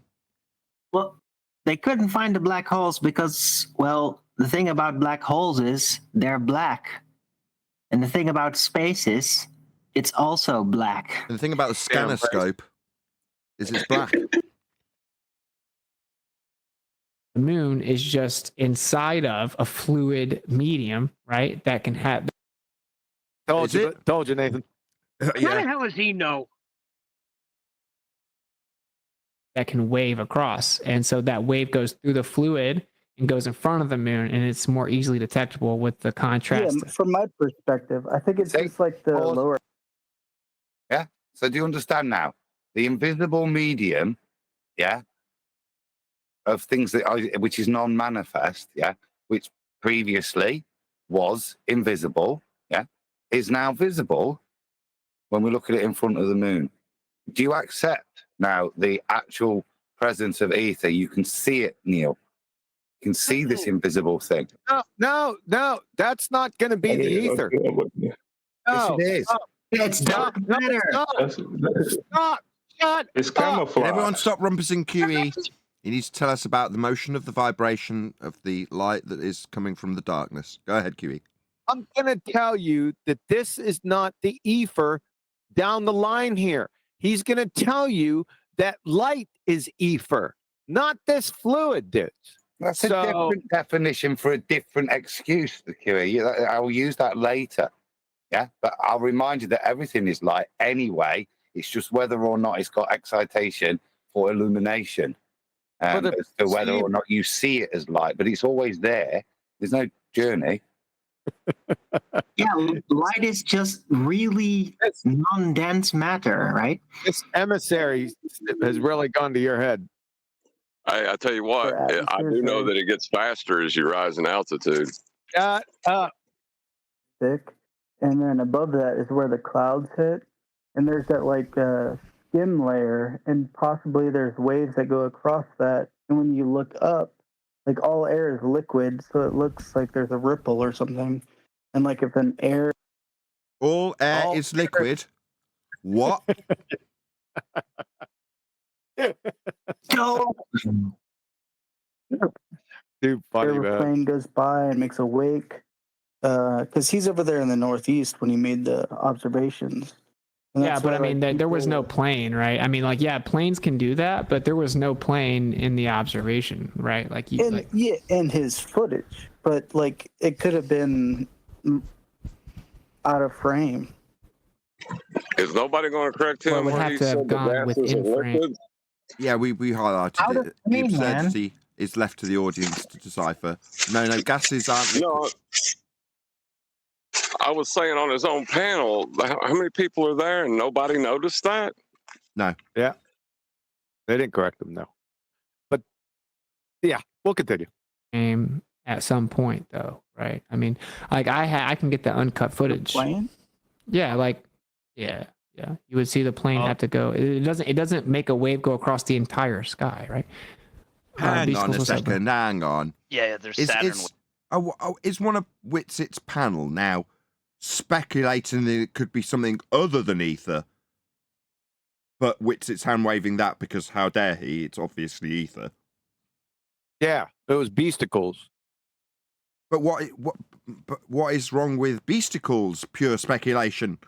Well, they couldn't find the black holes because, well, the thing about black holes is they're black. And the thing about space is it's also black. And the thing about the scanner scope is it's black. The moon is just inside of a fluid medium, right? That can have... Told you, Nathan. How the hell does he know? That can wave across. And so that wave goes through the fluid and goes in front of the moon, and it's more easily detectable with the contrast. Yeah, from my perspective, I think it's just like the lower... Yeah? So do you understand now? The invisible medium, yeah, of things which is non-manifest, yeah, which previously was invisible, yeah, is now visible when we look at it in front of the moon. Do you accept now the actual presence of ether? You can see it, Neil. You can see this invisible thing. No, that's not going to be the ether. Yes, it is. It's dark matter. Stop. Shut It's up. camouflage. Can everyone stop rumpusing QE? You need to tell us about the motion of the vibration of the light that is coming from the darkness. Go ahead, QE. I'm going to tell you that this is not the ether down the line here. He's going to tell you that light is ether, not this fluid, dude. That's a different definition for a different excuse, QE. I will use that later. Yeah, but I'll remind you that everything is light anyway. It's just whether or not it's got excitation for illumination. As to whether or not you see it as light, but it's always there. There's no journey. Yeah, light is just really non-dense matter, right? This emissary has really gone to your head. I tell you what, I do know that it gets faster as you rise in altitude. Shut up. Thick. And then above that is where the clouds hit. And there's that skim layer, and possibly there's waves that go across that. And when you look up, like all air is liquid, so it looks like there's a ripple or something. And like if an air, all air is liquid. What? No. Too funny, man. Airplane goes by and makes a wake, because he's over there in the Northeast when he made the observations. And Yeah, that's but why, I mean, like, there was no people- plane, right? I mean, like, yeah, planes can do that, but there was no plane in the observation, right? Like, you, and yeah, and his footage, but like it could have been out of frame. Is nobody going to correct him Well, it would where have he to have said the gone gases are within frame. liquid? Yeah, we highlighted How does it. it The mean, man? absurdity is left to the audience to decipher. No, gases aren't liquid. No, I was saying on his own panel, how many people are there and nobody noticed that? No. Yeah. They didn't correct him, no. But yeah, we'll continue. At some point, though, right? I mean, like I can get the uncut footage. Plane? Yeah, like, yeah. You would see the plane have to go. It doesn't make a wave go across the entire sky, right? Hang on a second. Hang on. Yeah, there's Saturn. Is one of Whitsitt's panel now speculating that it could be something other than ether? But Whitsitt's hand waving that because how dare he? It's obviously ether. Yeah, it was beasticles. But what is wrong with beasticles? Pure speculation.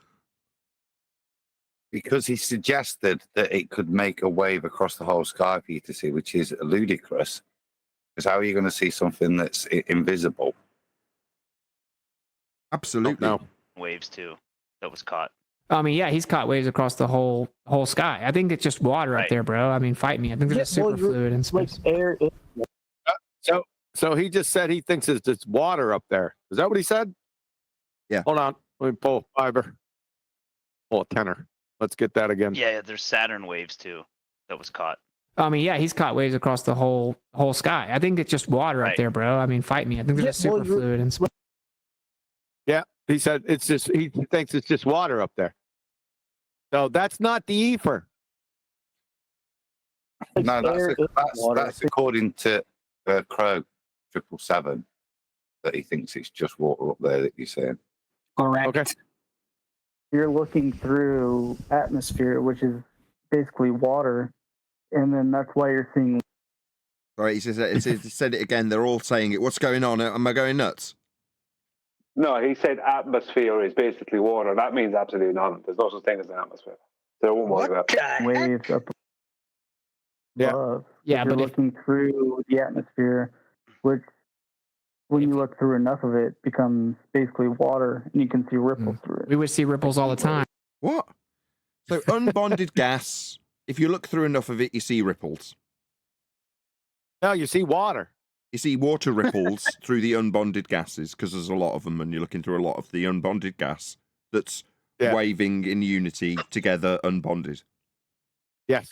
Because he suggested that it could make a wave across the whole sky for you to see, which is ludicrous. Because how are you going to see something that's invisible? Absolutely. No. Waves too. That was caught. I mean, yeah, he's caught waves across the whole sky. I think it's just water up there, bro. I mean, fight me. I think there's a superfluid in space. Like air. So he just said he thinks it's just water up there. Is that what he said? Yeah. Hold on. Let me pull a fiber. Pull a tenor. Let's get that again. Yeah, there's Saturn waves too. That was caught. I mean, yeah, he's caught waves across the whole sky. I think it's just water up there, bro. I mean, fight me. I think there's a superfluid in space. Yeah, he said he thinks it's just water up there. So that's not the ether. No, that's according to Crow 777 that he thinks it's just water up there that you're saying. Correct. Okay. You're looking through atmosphere, which is basically water, and then that's why you're seeing. Sorry, he said it again. They're all saying it. What's going on? Am I going nuts? No, he said atmosphere is basically water. That means absolutely nothing. There's no such thing as an atmosphere. So don't worry about it. Waves up above. Yeah, you're but looking through the atmosphere, which when you look through enough of it becomes basically water, and you can see ripples through it. We would see ripples all the time. What? So unbonded gas, if you look through enough of it, you see ripples. No, you see water. You see water ripples through the unbonded gases because there's a lot of them, and you're looking through a lot of the unbonded gas that's waving in unity together, unbonded. Yes.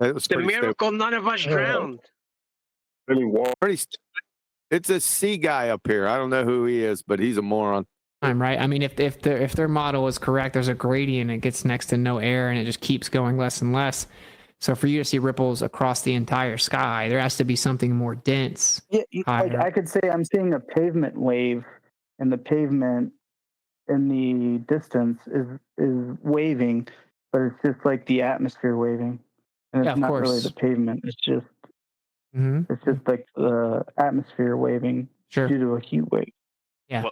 It was The pretty miracle none of us drowned. It's a sea guy up here. I don't know who he is, but he's a moron. Right. I mean, if their model is correct, there's a gradient. It gets next to no air, and it just keeps going less and less. So for you to see ripples across the entire sky, there has to be something more dense. Yeah, like I could say I'm seeing a pavement wave, and the pavement in the distance is waving, but it's just like the atmosphere waving, and Yeah, it's of not really course. the pavement. It's just like the atmosphere waving due to a heat wave. Yeah.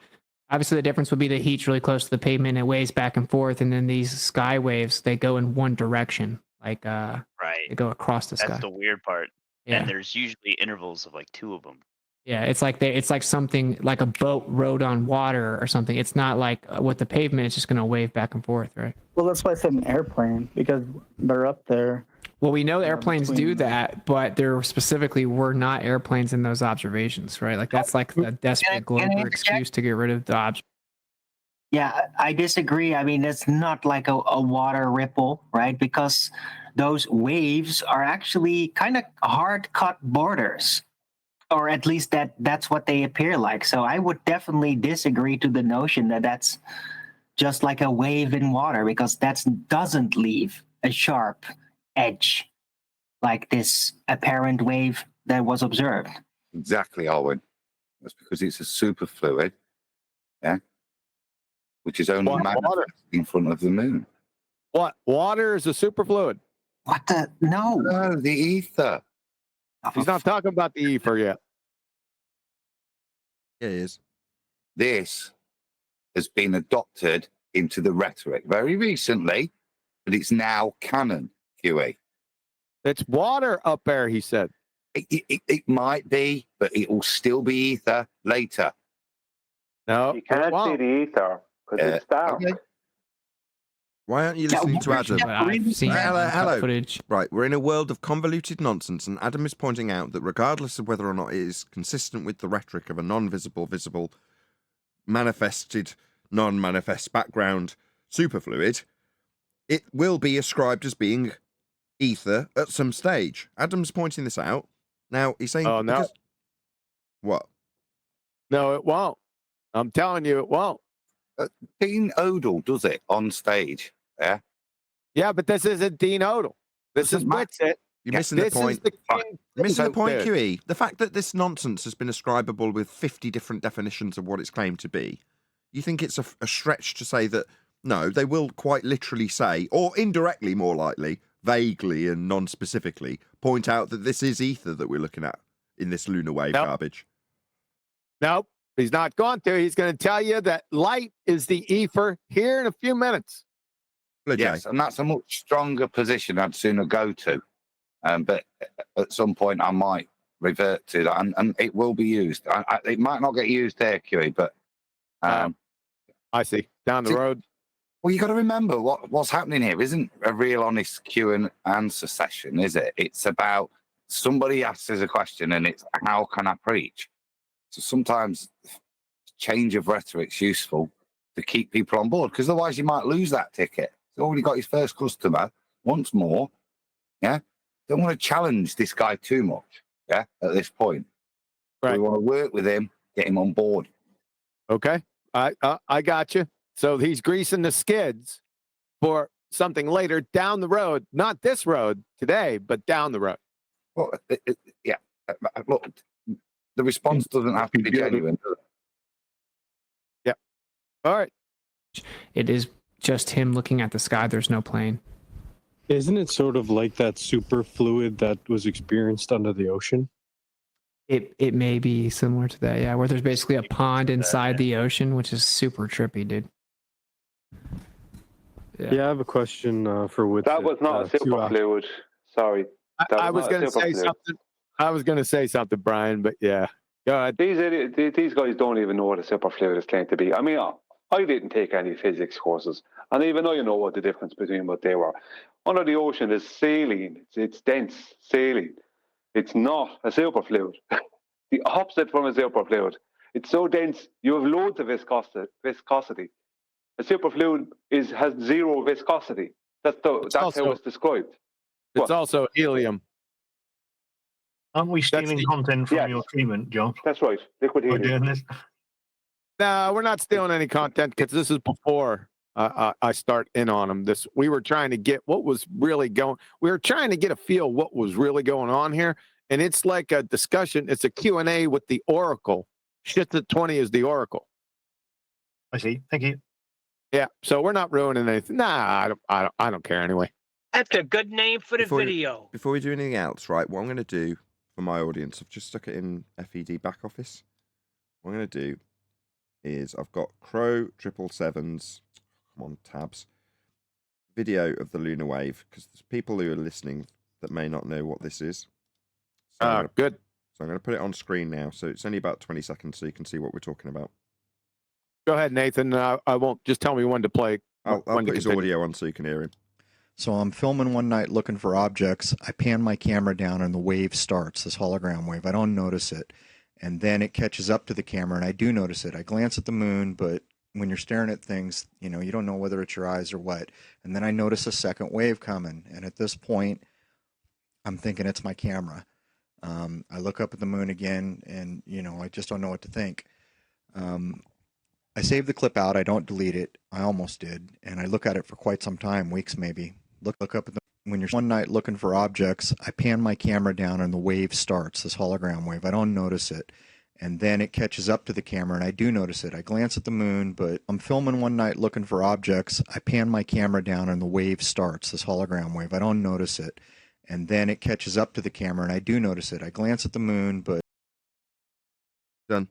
Obviously, the difference would be the heat's really close to the pavement. It waves back and forth, and then these sky waves, they go in one direction, like Right. they go across the That's sky. the weird part. Yeah. And there's usually intervals of like 2 of them. Yeah, it's like something like a boat rode on water or something. It's not like with the pavement; it's just going to wave back and forth, right? Well, that's why I said an airplane, because they're up there. Well, we know airplanes do between- that, but there specifically were not airplanes in those observations, right? Like that's like the desperate Glover excuse to get rid of the object. Yeah, I disagree. I mean, it's not like a water ripple, right? Because those waves are actually kind of hard cut borders, or at least that's what they appear like. So I would definitely disagree to the notion that that's just like a wave in water, because that doesn't leave a sharp edge like this apparent wave that was observed. Exactly, Owen. That's because it's a superfluid, yeah, which is only manifest in front of the moon. What? Water is a superfluid? What the? No. No, the ether. He's not talking about the ether yet. Yeah, he is. This has been adopted into the rhetoric very recently, but it's now canon, QE. It's water up there, he said. It might be, but it will still be ether later. No, you can't see the ether because it's dark. Okay. Why aren't you listening to Adam? I've seen Hello. footage. Right, we're in a world of convoluted nonsense, and Adam is pointing out that regardless of whether or not it is consistent with the rhetoric of a non-visible, visible, manifested, non-manifest background superfluid, it will be ascribed as being ether at some stage. Adam's pointing this out. Now, he's saying... Oh, no. What? No, it won't. I'm telling you, it won't. Dean Odell does it on stage. Yeah. Yeah, but this isn't Dean Odell. This is Witsit. You're missing the This point. is the You're missing the point, dude. QE. The fact that this nonsense has been ascribable with 50 different definitions of what it's claimed to be, you think it's a stretch to say that, no, they will quite literally say, or indirectly more likely, vaguely and non-specifically, point out that this is ether that we're looking at in this lunar wave garbage. Nope, he's not going to. He's going to tell you that light is the ether here in a few minutes. Yes, and that's a much stronger position I'd sooner go to. But at some point I might revert to that, and it will be used. It might not get used there, QE, but... I see. Down the road. Well, you got to remember what's happening here isn't a real honest Q and answer session, is it? It's about somebody asks us a question and it's how can I preach? So sometimes change of rhetoric's useful to keep people on board, because otherwise you might lose that ticket. He's already got his first customer once more. Yeah. Don't want to challenge this guy too much. Yeah. At this point. Right. We want to work with him, get him on board. Okay. I got you. So he's greasing the skids for something later down the road. Not this road today, but down the road. Well, yeah. Look, the response doesn't have to be genuine. Yeah. All right. It is just him looking at the sky. There's no plane. Isn't it sort of like that superfluid that was experienced under the ocean? It may be similar to that, yeah, where there's basically a pond inside the ocean, which is super trippy, dude. Yeah, I have a question for Witsit. That was not a superfluid. Sorry. I was going to say something. I was going to say something, Brian, but yeah. Go ahead. These guys don't even know what a superfluid is claimed to be. I mean, I didn't take any physics courses, and even though you know what the difference between what they were. Under the ocean is saline. It's dense saline. It's not a superfluid. The opposite from a superfluid. It's so dense, you have loads of viscosity. A superfluid has zero viscosity. That's how it's described. It's also helium. Aren't we stealing content from your treatment, John? That's right. Liquid helium. We're doing this. No, we're not stealing any content because this is before I start in on them. We were trying to get what was really going. We were trying to get a feel what was really going on here, and it's like a discussion. It's a Q&A with the Oracle. Shit at 20 is the Oracle. I see. Thank you. Yeah, so we're not ruining anything. Nah, I don't care anyway. That's a good name for the video. Before we do anything else, right? What I'm going to do for my audience, I've just stuck it in FED back office. What I'm going to do is I've got Crow 777's, come on, tabs, video of the lunar wave, because there's people who are listening that may not know what this is. So good. So I'm going to put it on screen now. So it's only about 20 seconds so you can see what we're talking about. Go ahead, Nathan. I won't. Just tell me when to play. I'll put his audio on so you can hear him. So I'm filming one night looking for objects. I pan my camera down and the wave starts, this hologram wave. I don't notice it. And then it catches up to the camera and I do notice it. I glance at the moon, but when you're staring at things, you know, you don't know whether it's your eyes or what. And then I notice a second wave coming. And at this point, I'm thinking it's my camera. I look up at the moon again and, you know, I just don't know what to think. I saved the clip out. I don't delete it. I almost did. And I look at it for quite some time, weeks maybe. Look up at the, when you're one night looking for objects, I pan my camera down and the wave starts, this hologram wave. I don't notice it. And then it catches up to the camera and I do notice it. I glance at the moon, but I'm filming one night looking for objects. I pan my camera down and the wave starts, this hologram wave. I don't notice it. And then it catches up to the camera and I do notice it. I glance at the moon, but... Done.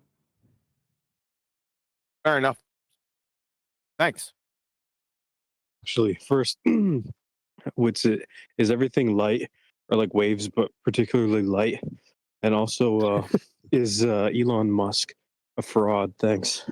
Fair enough. Thanks. Actually, first, is everything light or like waves, but particularly light? And also, is Elon Musk a fraud? Thanks.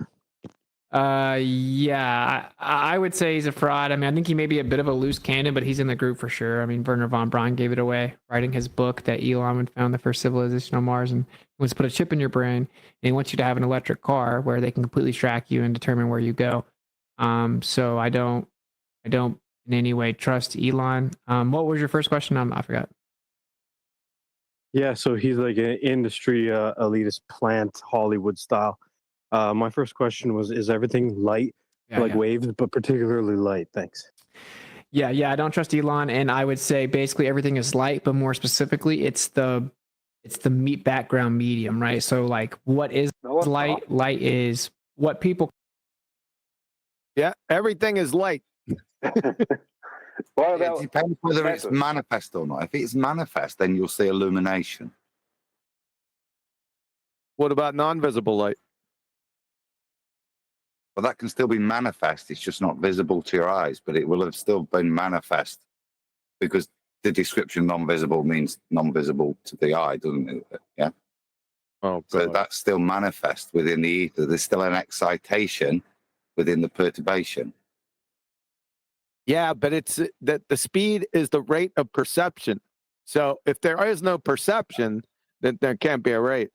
Yeah, I would say he's a fraud. I mean, I think he may be a bit of a loose cannon, but he's in the group for sure. I mean, Werner von Braun gave it away, writing his book that Elon would found the first civilization on Mars, and he wants to put a chip in your brain, and he wants you to have an electric car where they can completely track you and determine where you go. So I don't in any way trust Elon. What was your first question? I forgot. Yeah, so he's like an industry elitist plant, Hollywood style. My first question was, is everything light, waves, but particularly light? Thanks. Yeah, I don't trust Elon, and I would say basically everything is light, but more specifically, it's the background medium, right? So like, what is light? Light is what people. Yeah, everything is light. It depends whether it's manifest or not. If it's manifest, then you'll see illumination. What about non-visible light? Well, that can still be manifest. It's just not visible to your eyes, but it will have still been manifest because the description non-visible means non-visible to the eye, doesn't it? Yeah. Oh, God. So that's still manifest within the ether. There's still an excitation within the perturbation. Yeah, but it's that the speed is the rate of perception. So if there is no perception, then there can't be a rate.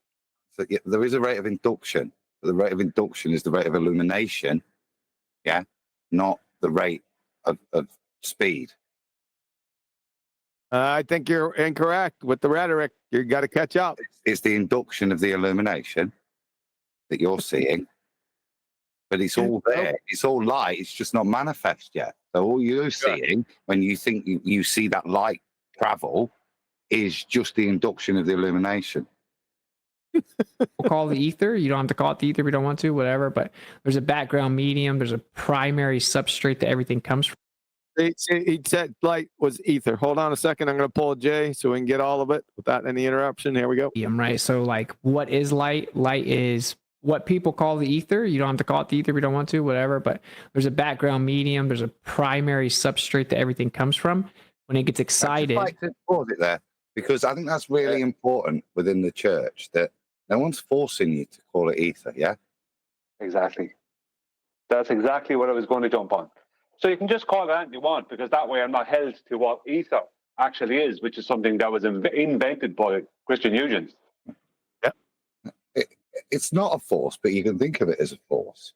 So yeah, there is a rate of induction. But the rate of induction is the rate of illumination, yeah, not the rate of speed. I think you're incorrect with the rhetoric. You got to catch up. It's the induction of the illumination that you're seeing, but it's all there. It's all light. It's just not manifest yet. So all you're seeing when you think you see that light travel is just the induction of the illumination. We'll call the ether. You don't have to call it the ether if you don't want to, whatever. But there's a background medium. There's a primary substrate that everything comes from. He said light was ether. Hold on a second. I'm going to pull a J so we can get all of it without any interruption. Here we go. Right. So like, what is light? Light is what people call the ether. You don't have to call it the ether if you don't want to, whatever. But there's a background medium. There's a primary substrate that everything comes from. When it gets excited. I'd just like to pause it there because I think that's really important within the church that no one's forcing you to call it ether, yeah? Exactly. That's exactly what I was going to jump on. So you can just call it anything you want because that way I'm not held to what ether actually is, which is something that was invented by Christian Huygens. Yeah. It's not a force, but you can think of it as a force.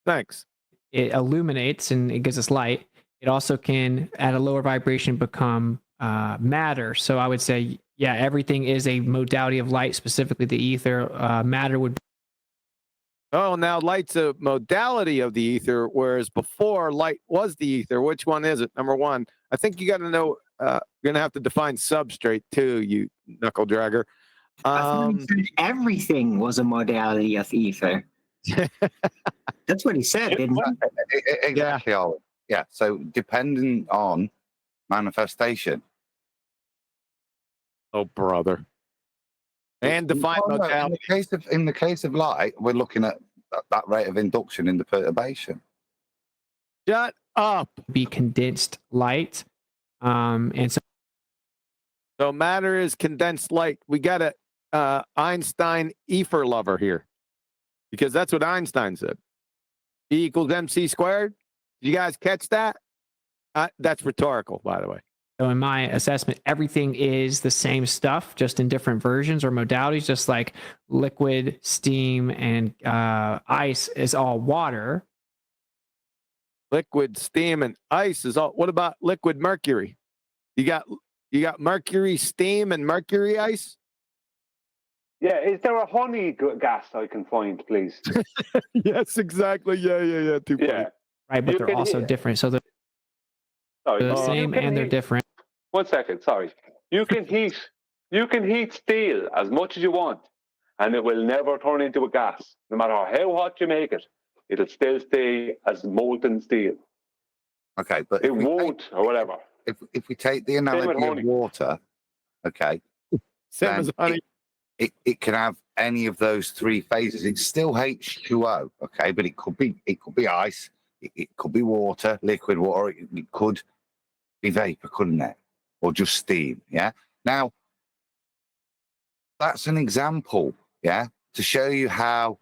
Thanks. It illuminates and it gives us light. It also can, at a lower vibration, become matter. So I would say, yeah, everything is a modality of light, specifically the ether. Matter would. Oh, now light's a modality of the ether, whereas before light was the ether. Which one is it? Number one, I think you got to know. You're gonna have to define substrate too, you knuckle dragger. Everything was a modality of ether. That's what he said, didn't he? Exactly. Yeah. So depending on manifestation. Oh, brother. And define modality. In the case of light, we're looking at that rate of induction in the perturbation. Shut up. Be condensed light. And so matter is condensed light. We got a Einstein ether lover here. Because that's what Einstein said. E equals mc squared. You guys catch that? That's rhetorical, by the way. So in my assessment, everything is the same stuff, just in different versions or modalities, just like liquid, steam, and ice is all water. Liquid, steam, and ice is all. What about liquid mercury? You got mercury steam and mercury ice? Yeah, is there a honey gas I can find, please? Yes, exactly. Yeah. Too funny. Right, but they're also different. So Sorry. They're the same and they're different. 1 second. Sorry. You can heat steel as much as you want, and it will never turn into a gas. No matter how hot you make it, it'll still stay as molten steel. Okay, but it won't, or whatever. If we take the analogy of water, okay, same as honey. It can have any of those three phases. It's still H2O, okay, but it could be ice, it could be water, liquid water, it could be vapor, couldn't it? Or just steam, yeah? Now, that's an example, yeah, to show you how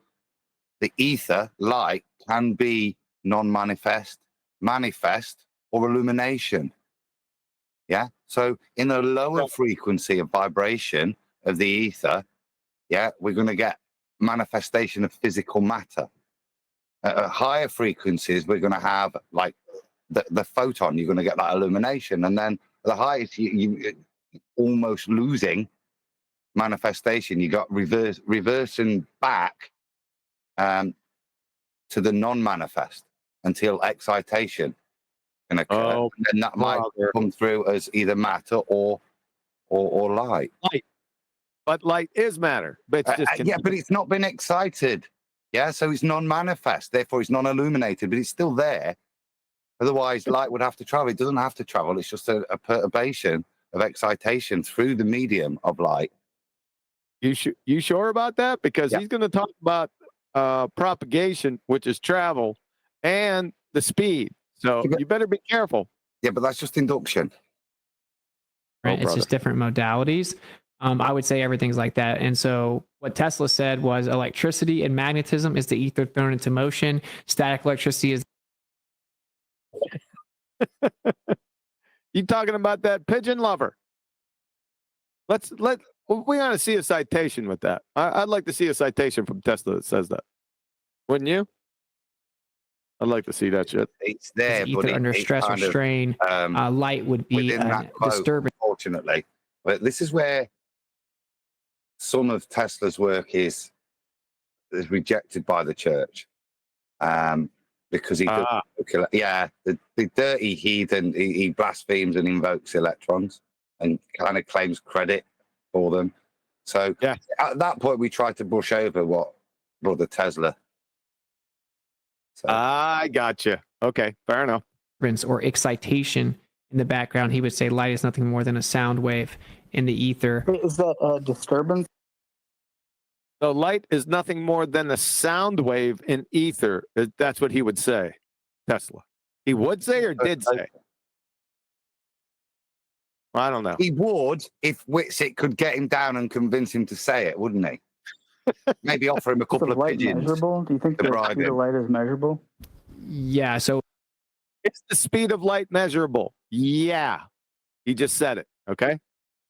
the ether, light, can be non-manifest, manifest, or illumination. Yeah. So in a lower frequency of vibration of the ether, yeah, we're going to get manifestation of physical matter. At higher frequencies, we're going to have like the photon. You're going to get that illumination, and then at the highest, you almost losing manifestation. You got reversing back to the non-manifest until excitation can occur, and then that might come through as either matter or light. Light, but light is matter. But it's just yeah, but it's not been excited. Yeah, so it's non-manifest. Therefore, it's non-illuminated, but it's still there. Otherwise, light would have to travel. It doesn't have to travel. It's just a perturbation of excitation through the medium of light. You sure about that? Because he's going to talk about propagation, which is travel, and the speed. So you better be careful. Yeah, but that's just induction. Right? It's just different modalities. I would say everything's like that. And so what Tesla said was electricity and magnetism is the ether thrown into motion. Static electricity is. You talking about that pigeon lover? We want to see a citation with that. I'd like to see a citation from Tesla that says that. Wouldn't you? I'd like to see that shit. It's there, ether but under stress or strain. Light would be disturbing. Unfortunately, but this is where some of Tesla's work is rejected by the church, because he does, the dirty heathen, he blasphemes and invokes electrons and kind of claims credit for them. So at that point, we tried to brush over what Brother Tesla. So. I gotcha. Okay, fair enough. Or excitation in the background, he would say light is nothing more than a sound wave in the ether. Is that a disturbance? So light is nothing more than a sound wave in ether. That's what he would say, Tesla. He would say or did say? I don't know. He would if Witsit could get him down and convince him to say it, wouldn't he? Maybe offer him a couple of light pigeons. Measurable? Do you think the speed of light is measurable? Yeah. So it's the speed of light measurable. Yeah. He just said it. Okay.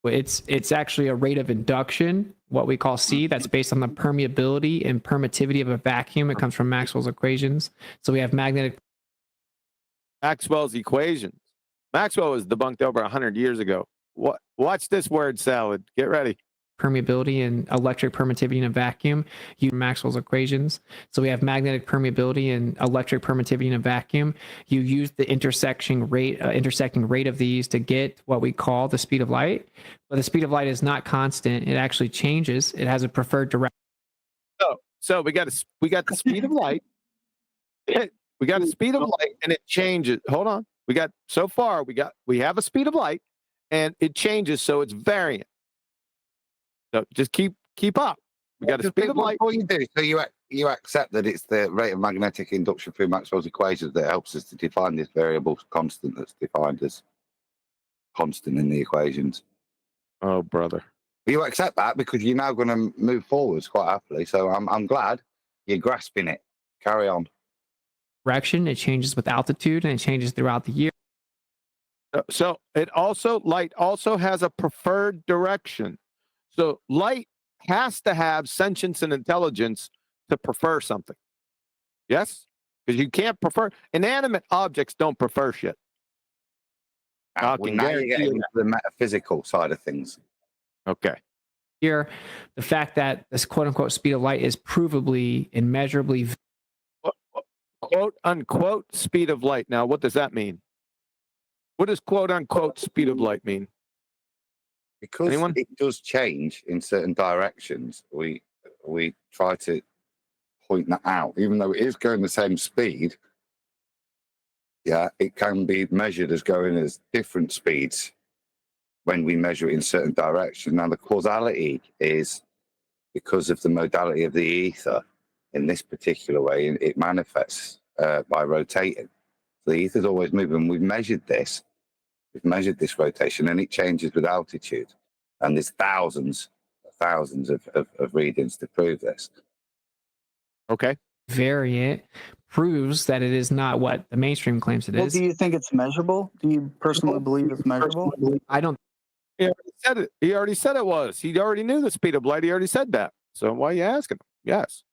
It's actually a rate of induction, what we call C, that's based on the permeability and permittivity of a vacuum. It comes from Maxwell's equations. So we have Maxwell's equations. Maxwell was debunked over 100 years ago. Watch this word salad. Get ready. Permeability and electric permittivity in a vacuum. You Maxwell's equations. So we have magnetic permeability and electric permittivity in a vacuum. You use the intersecting rate of these to get what we call the speed of light. But the speed of light is not constant. It actually changes. It has a preferred direction. So we got the speed of light. We got the speed of light, and it changes. Hold on. We have a speed of light, and it changes, so it's variant. So just keep up. We got a speed of light. What you do, so you accept that it's the rate of magnetic induction through Maxwell's equations that helps us to define this variable constant that's defined as constant in the equations. Oh, brother. You accept that because you're now going to move forwards quite happily. So I'm glad you're grasping it. Carry on. Direction. It changes with altitude and it changes throughout the year. So light also has a preferred direction. So light has to have sentience and intelligence to prefer something. Yes? Because you can't prefer. Inanimate objects don't prefer shit. Now you're getting into the metaphysical side of things. Okay. Here, the fact that this quote unquote speed of light is provably and measurably. Quote unquote speed of light. Now, what does that mean? What does quote unquote speed of light mean? Because Anyone? it does change in certain directions, we try to point that out. Even though it is going the same speed, yeah, it can be measured as going as different speeds when we measure it in certain directions. Now, the causality is because of the modality of the ether in this particular way, it manifests by rotating. So the ether is always moving. We've measured this rotation, and it changes with altitude. And there's thousands of readings to prove this. Okay. Variant proves that it is not what the mainstream claims it Well, is. do you think it's measurable? Do you personally believe it's measurable? I don't. He already said it. He already said it was. He already knew the speed of light. He already said that. So why are you asking him? Yes.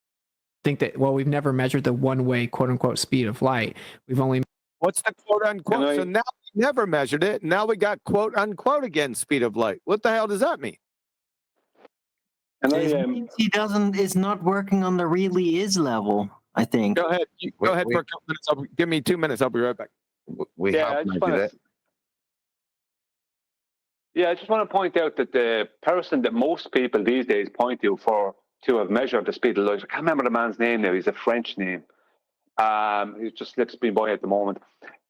Think that, well, we've never measured the one-way quote unquote speed of light. We've only. What's the quote unquote? So now we never measured it. Now we got quote unquote again speed of light. What the hell does that mean? And It means he is not working on the really is level, I think. Go ahead. Go ahead for a couple minutes. Give me 2 minutes. I'll be right back. We have measured it. Yeah, I just want to point out that the person that most people these days point to have measured the speed of light, I can't remember the man's name now. He's a French name. He just slips me by at the moment.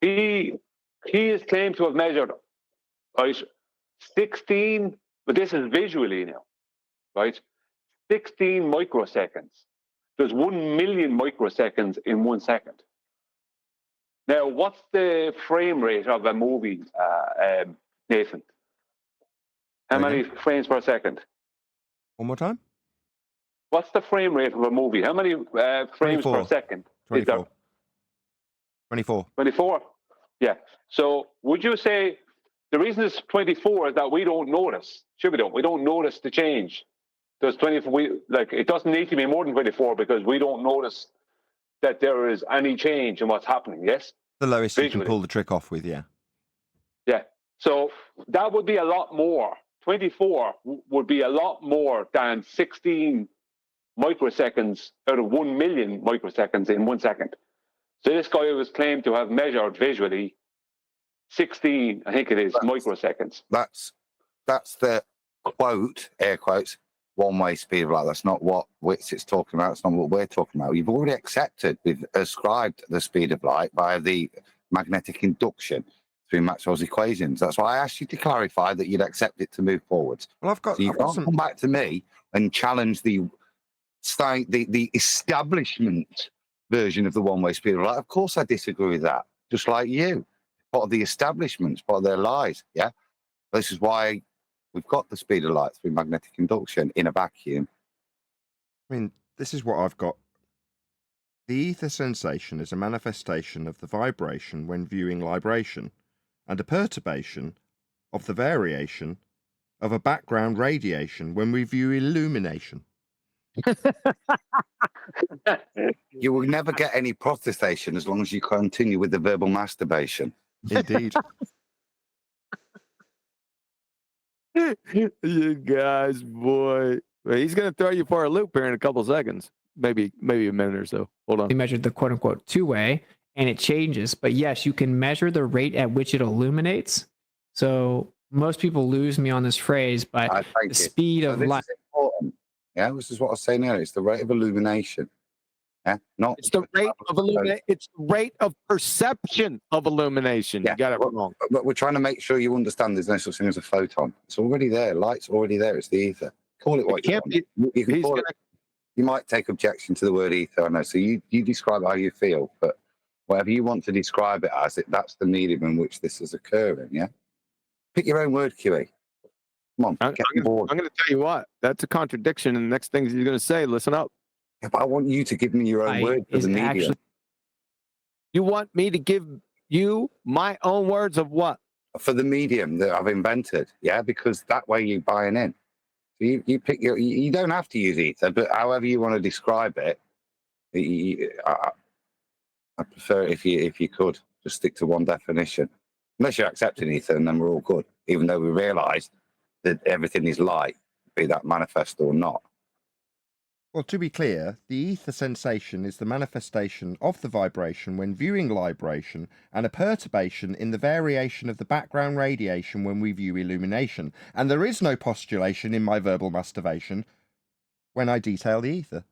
He is claimed to have measured 16, but this is visually now, right? 16 microseconds. There's 1 million microseconds in 1 second. Now, what's the frame rate of a movie, Nathan? How many frames per second? One more time. What's the frame rate of a movie? How many frames 24. per second? 24. 24. 24? Yeah. So would you say the reason it's 24 is that we don't notice? Sure, we don't notice the change. There's 24. It doesn't need to be more than 24 because we don't notice that there is any change in what's happening. Yes. The lowest visually. You can pull the trick off with, yeah. Yeah. So that would be a lot more. 24 would be a lot more than 16 microseconds out of 1 million microseconds in 1 second. So this guy was claimed to have measured visually 16, I think it is, microseconds. That's the quote, air quotes, one-way speed of light. That's not what Weiss is talking about. It's not what we're talking about. You've already accepted, we've ascribed the speed of light via the magnetic induction through Maxwell's equations. That's why I asked you to clarify that you'd accept it to move forwards. Well, so you can't come back to me and challenge the establishment version of the one-way speed of light. Of course I disagree with that, just like you. Part of the establishment, part of their lies, yeah? This is why we've got the speed of light through magnetic induction in a vacuum. I mean, this is what I've got. The ether sensation is a manifestation of the vibration when viewing libration, and a perturbation of the variation of a background radiation when we view illumination. You will never get any protestation as long as you continue with the verbal masturbation. Indeed. You guys, boy. He's going to throw you for a loop here in a couple seconds. Maybe a minute or so. Hold on. We measured the quote unquote two-way and it changes. But yes, you can measure the rate at which it illuminates. So most people lose me on this phrase, but the speed of light. Yeah, this is what I was saying earlier. It's the rate of illumination. Yeah, it's the rate of illumination. It's the rate of perception of illumination. Yeah, you got it wrong. But we're trying to make sure you understand there's no such thing as a photon. It's already there. Light's already there. It's the ether. Call it what you want. You can call it. You might take objection to the word ether, I know. So you describe how you feel, but whatever you want to describe it as, that's the medium in which this is occurring. Yeah. Pick your own word, QE. Come on, I'm going to tell you what. That's a contradiction, and the next thing you're going to say, listen up. Yeah, but I want you to give me your own word for the medium. You want me to give you my own words of what? For the medium that I've invented, yeah, because that way you're buying in. So you pick your. You don't have to use ether, but however you want to describe it, I prefer it if you could just stick to one definition. Unless you're accepting ether, and then we're all good. Even though we realise that everything is light, be that manifest or not. Well, to be clear, the ether sensation is the manifestation of the vibration when viewing libration and a perturbation in the variation of the background radiation when we view illumination. And there is no postulation in my verbal masturbation when I detail the ether.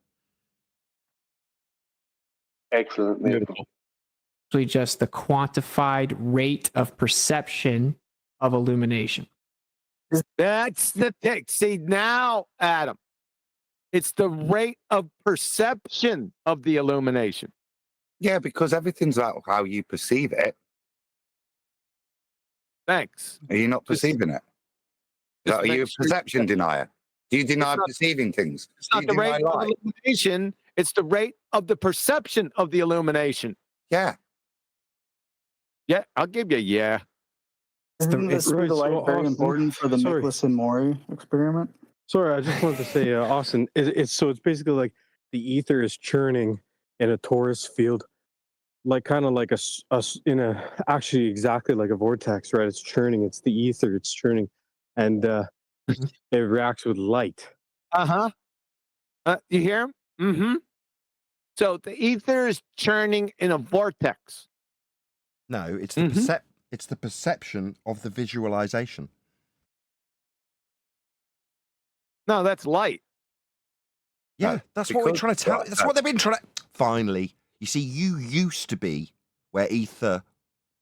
Excellent. Beautiful. Actually, just the quantified rate of perception of illumination. That's the thing. See, now, Adam, it's the rate of perception of the illumination. Yeah, because everything's about how you perceive it. Thanks. Are you not perceiving it? Are you a perception denier? Do you deny perceiving things? It's not the rate of illumination. It's the rate of the perception of the illumination. Yeah. Yeah, I'll give you yeah. Isn't the speed of light very important for the Michelson-Morley experiment? Sorry, I just wanted to say, Austin, it's basically like the ether is churning in a torus field, like kind of like actually exactly like a vortex, right? It's churning. It's the ether. It's churning, and it reacts with light. You hear him? Mm-hmm. So the ether is churning in a vortex. No, it's the it's the perception of the visualization. No, that's light. Yeah, that's what we're trying to tell. That's what they've been trying to. Finally, you see, you used to be where ether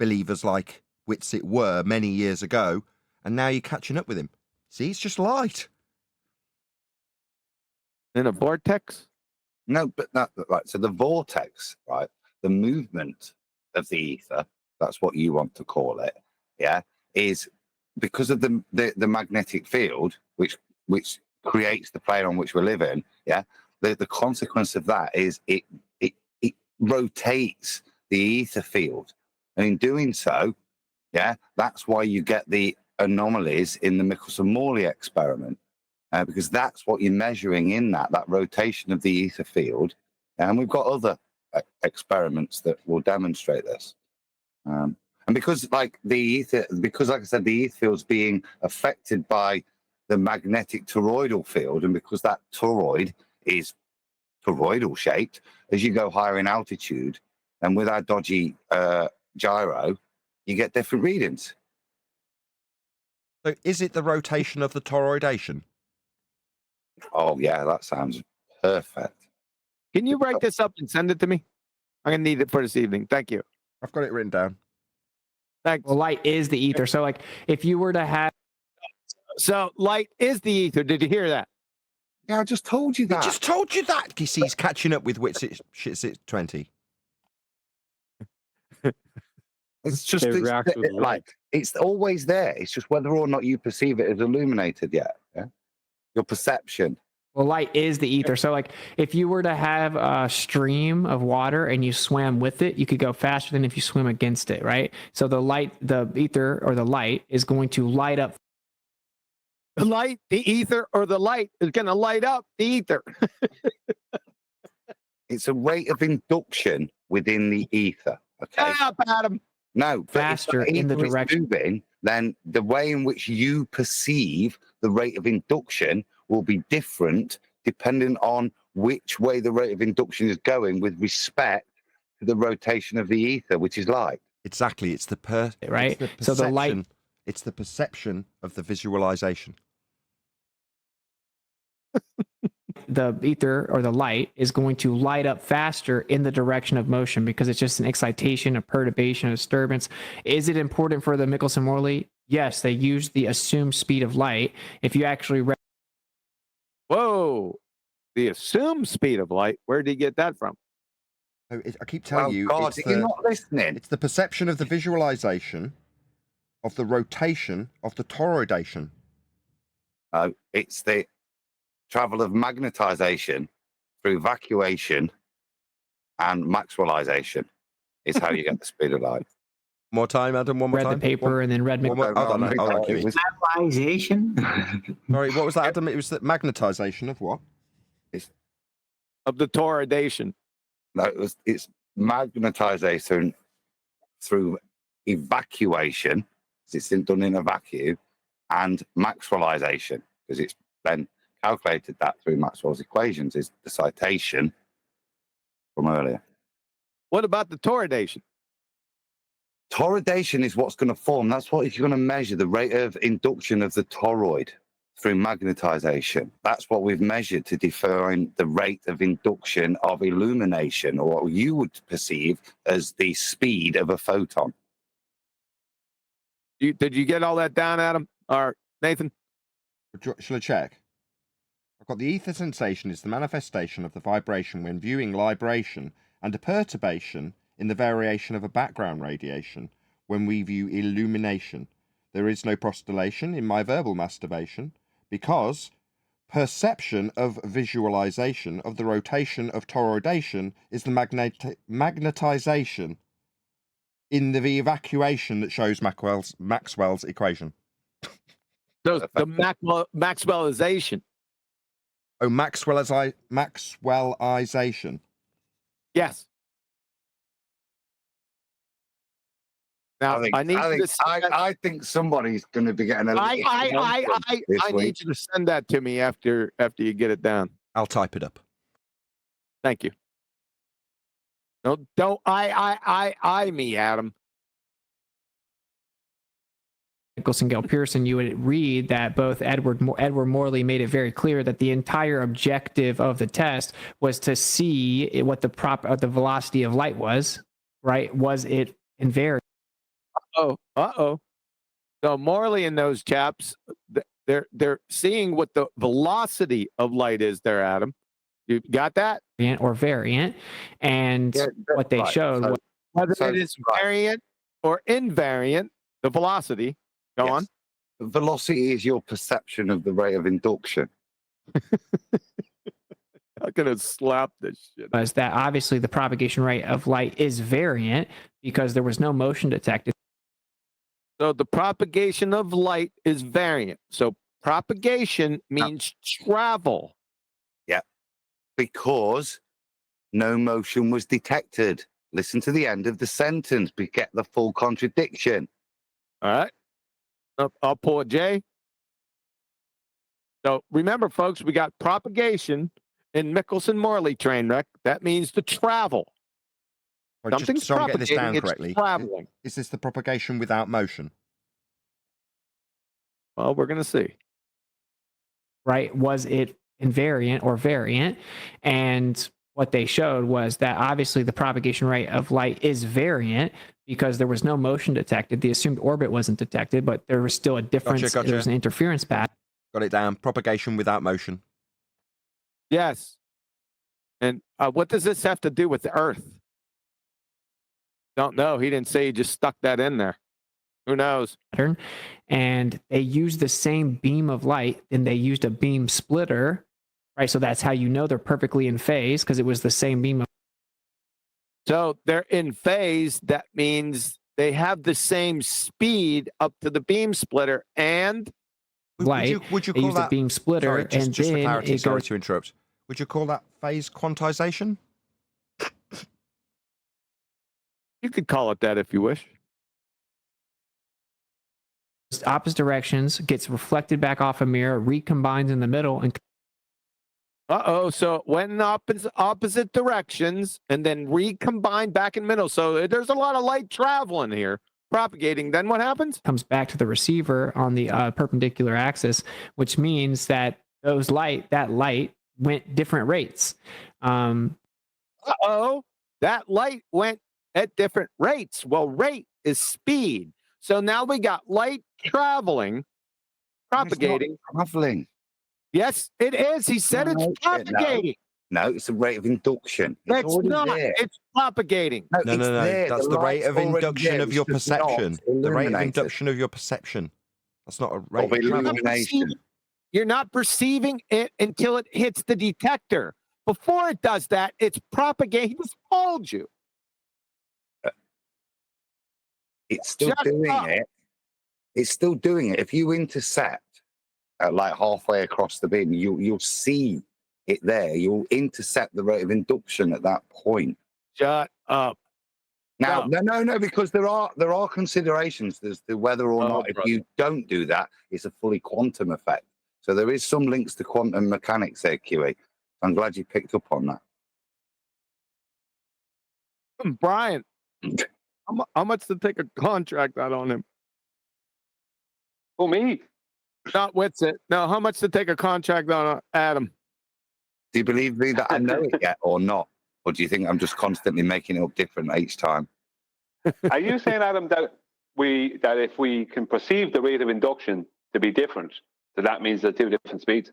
believers like Whitsitt were many years ago, and now you're catching up with him. See, it's just light. In a vortex? No, but right. So the vortex, right? The movement of the ether, that's what you want to call it, yeah, is because of the magnetic field, which creates the plane on which we're living, yeah. The consequence of that is it rotates the ether field, and in doing so, yeah, that's why you get the anomalies in the Michelson-Morley experiment, because that's what you're measuring in that rotation of the ether field, and we've got other experiments that will demonstrate this. And because, like the ether, like I said, the ether field's being affected by the magnetic toroidal field, and because that toroid is toroidal shaped, as you go higher in altitude, and with our dodgy gyro, you get different readings. So, is it the rotation of the toroidation? Oh yeah, that sounds perfect. Can you write this up and send it to me? I'm gonna need it for this evening. Thank you. I've got it written down. Thanks. Well, light is the ether. So, like, if you were to have, so light is the ether. Did you hear that? Yeah, I just told you that. I just told you that. You see, he's catching up with Whitsitt 20. It's just it's always there. It's just whether or not you perceive it as illuminated yet. Yeah? Your perception. well, light is the ether. So, like, if you were to have a stream of water and you swam with it, you could go faster than if you swim against it, right? So the ether or the light is going to light up. The light, the ether, or the light is going to light up the ether. It's a rate of induction within the ether. Okay. Adam. No, faster in the direction. Moving, then the way in which you perceive the rate of induction will be different depending on which way the rate of induction is going with respect to the rotation of the ether, which is light. Exactly. It's the right. It's the so the light. It's the perception of the visualization. The ether or the light is going to light up faster in the direction of motion because it's just an excitation, a perturbation, a disturbance. Is it important for the Michelson-Morley? Yes, they use the assumed speed of light. If you actually read. Whoa, the assumed speed of light. Where did you get that from? I keep telling you, God, you're not listening. It's the perception of the visualization of the rotation of the toroidation. It's the travel of magnetization through vacuation and Maxwellization is how you get the speed of light. More time, Adam. One more time. Read the paper and then read. Hold on. Magnetization. Sorry, what was that, Adam? It was the magnetization of what? Of the toroidation. No, it's magnetization through evacuation, because it's done in a vacuum, and Maxwellization, because it's then calculated that through Maxwell's equations is the citation from earlier. What about the torridation? Torridation is what's going to form. That's what you're going to measure, the rate of induction of the toroid through magnetization. That's what we've measured to define the rate of induction of illumination, or what you would perceive as the speed of a photon. Did you get all that down, Adam? Or Nathan? Shall I check? I've got the ether sensation is the manifestation of the vibration when viewing libration, and a perturbation in the variation of a background radiation when we view illumination. There is no prostillation in my verbal masturbation because perception of visualization of the rotation of toroidation is the magnetization in the evacuation that shows Maxwell's equation. So the Maxwellization. Oh, Maxwellization. Yes. Now I think somebody's going to be getting a. I need you to send that to me after you get it down. I'll type it up. Thank you. No, don't I me, Adam. Michelson-Morley Pearson, you would read that both Edward Morley made it very clear that the entire objective of the test was to see what the velocity of light was, right? Was it invariant? So Morley and those chaps, they're seeing what the velocity of light is there, Adam. You got that? Or variant, and what they showed was whether it is variant or invariant, the velocity. Go on. The velocity is your perception of the rate of induction. I'm gonna slap this shit. Was that obviously the propagation rate of light is variant because there was no motion detected. So the propagation of light is variant. So propagation means travel. Yeah. Because no motion was detected. Listen to the end of the sentence to get the full contradiction. All right. I'll pull a J. So remember, folks, we got propagation in Michelson-Morley train wreck. That means to travel. Something's just so I'm getting this down propagating, it's correctly. traveling. Is this the propagation without motion? Well, we're going to see. Right? Was it invariant or variant? And what they showed was that obviously the propagation rate of light is variant because there was no motion detected. The assumed orbit wasn't detected, but there was still a difference. Gotcha. There was an interference path. Got it down. Propagation without motion. Yes. And what does this have to do with the Earth? Don't know. He didn't say he just stuck that in there. Who knows? And they used the same beam of light, and they used a beam splitter, right? So that's how you know they're perfectly in phase because it was the same beam of. So they're in phase. That means they have the same speed up to the beam splitter and light. Would you they call used that a beam splitter? Sorry, just and for then clarity, sorry to interrupt. Would you call that phase quantization? You could call it that if you wish. Opposite directions, gets reflected back off a mirror, recombines in the middle, and So it went in opposite directions and then recombined back in the middle. So there's a lot of light traveling here, propagating. Then what happens? Comes back to the receiver on the perpendicular axis, which means that that light went different rates. That light went at different rates. Well, rate is speed. So now we got light traveling, propagating. Traveling. Yes, it is. He said it's propagating. No, it's the rate of induction. It's not. There. It's propagating. No. That's the rate of induction of your perception. The rate of induction of your perception. That's not a rate of illumination. You're not perceiving it until it hits the detector. Before it does that, it's propagating. He just told you. It's still doing it. It's still doing it. If you intercept like halfway across the beam, you'll see it there. You'll intercept the rate of induction at that point. Shut up. Now, no, because there are considerations as to whether or not if you don't do that, it's a fully quantum effect. So there is some links to quantum mechanics there, QE. I'm glad you picked up on that. Brian, how much to take a contract out on him? Who, me? Not Witsit. No, how much to take a contract on Adam? Do you believe me that I know it yet or not? Or do you think I'm just constantly making it up different each time? Are you saying, Adam, that if we can perceive the rate of induction to be different, that means they're two different speeds?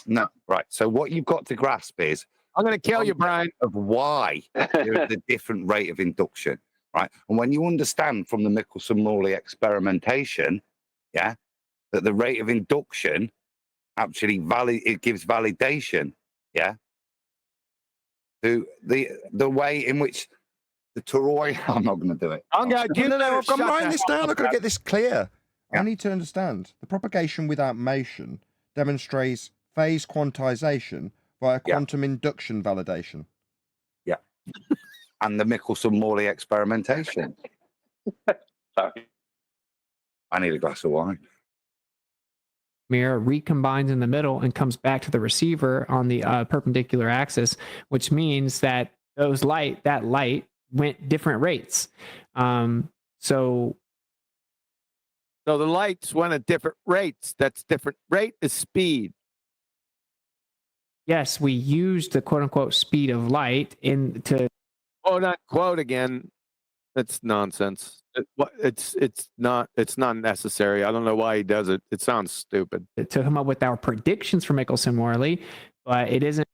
No, right. So what you've got to grasp is I'm going to kill you, Brian. Of why there is a different rate of induction, right? And when you understand from the Michelson-Morley experimentation, yeah, that the rate of induction actually it gives validation, yeah, to the way in which the toroid. I'm not going to do it. I'm going to No, I'm writing this down. I've got to get this clear. Yeah. I need to understand. The propagation without motion demonstrates phase quantization via quantum induction validation. Yeah. And the Michelson-Morley experimentation. I need a glass of wine. Mirror recombines in the middle and comes back to the receiver on the perpendicular axis, which means that that light went different rates. So the lights went at different rates. That's different rate is speed. Yes, we used the quote unquote speed of light to quote unquote again. That's nonsense. It's not necessary. I don't know why he does it. It sounds stupid. To come up with our predictions for Michelson-Morley, but it isn't.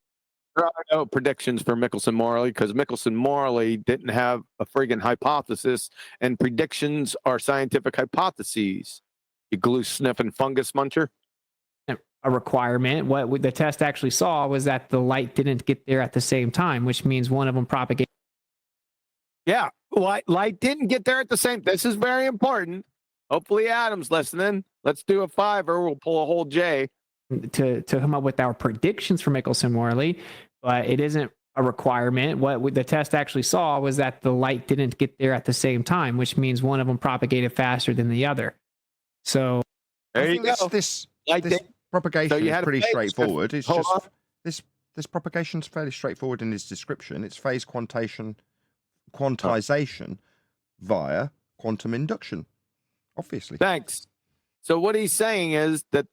There are no predictions for Michelson-Morley because Michelson-Morley didn't have a friggin' hypothesis, and predictions are scientific hypotheses. You glue sniffing fungus muncher. A requirement. What the test actually saw was that the light didn't get there at the same time, which means one of them propagated. Yeah, light didn't get there at the same. This is very important. Hopefully, Adam's listening. Let's do a 5-er. We'll pull a whole J to come up with our predictions for Michelson-Morley, but it isn't a requirement. What the test actually saw was that the light didn't get there at the same time, which means one of them propagated faster than the other. So there you go. This propagation is pretty straightforward. It's just this propagation is fairly straightforward in its description. It's phase quantization via quantum induction, obviously. Thanks. So what he's saying is that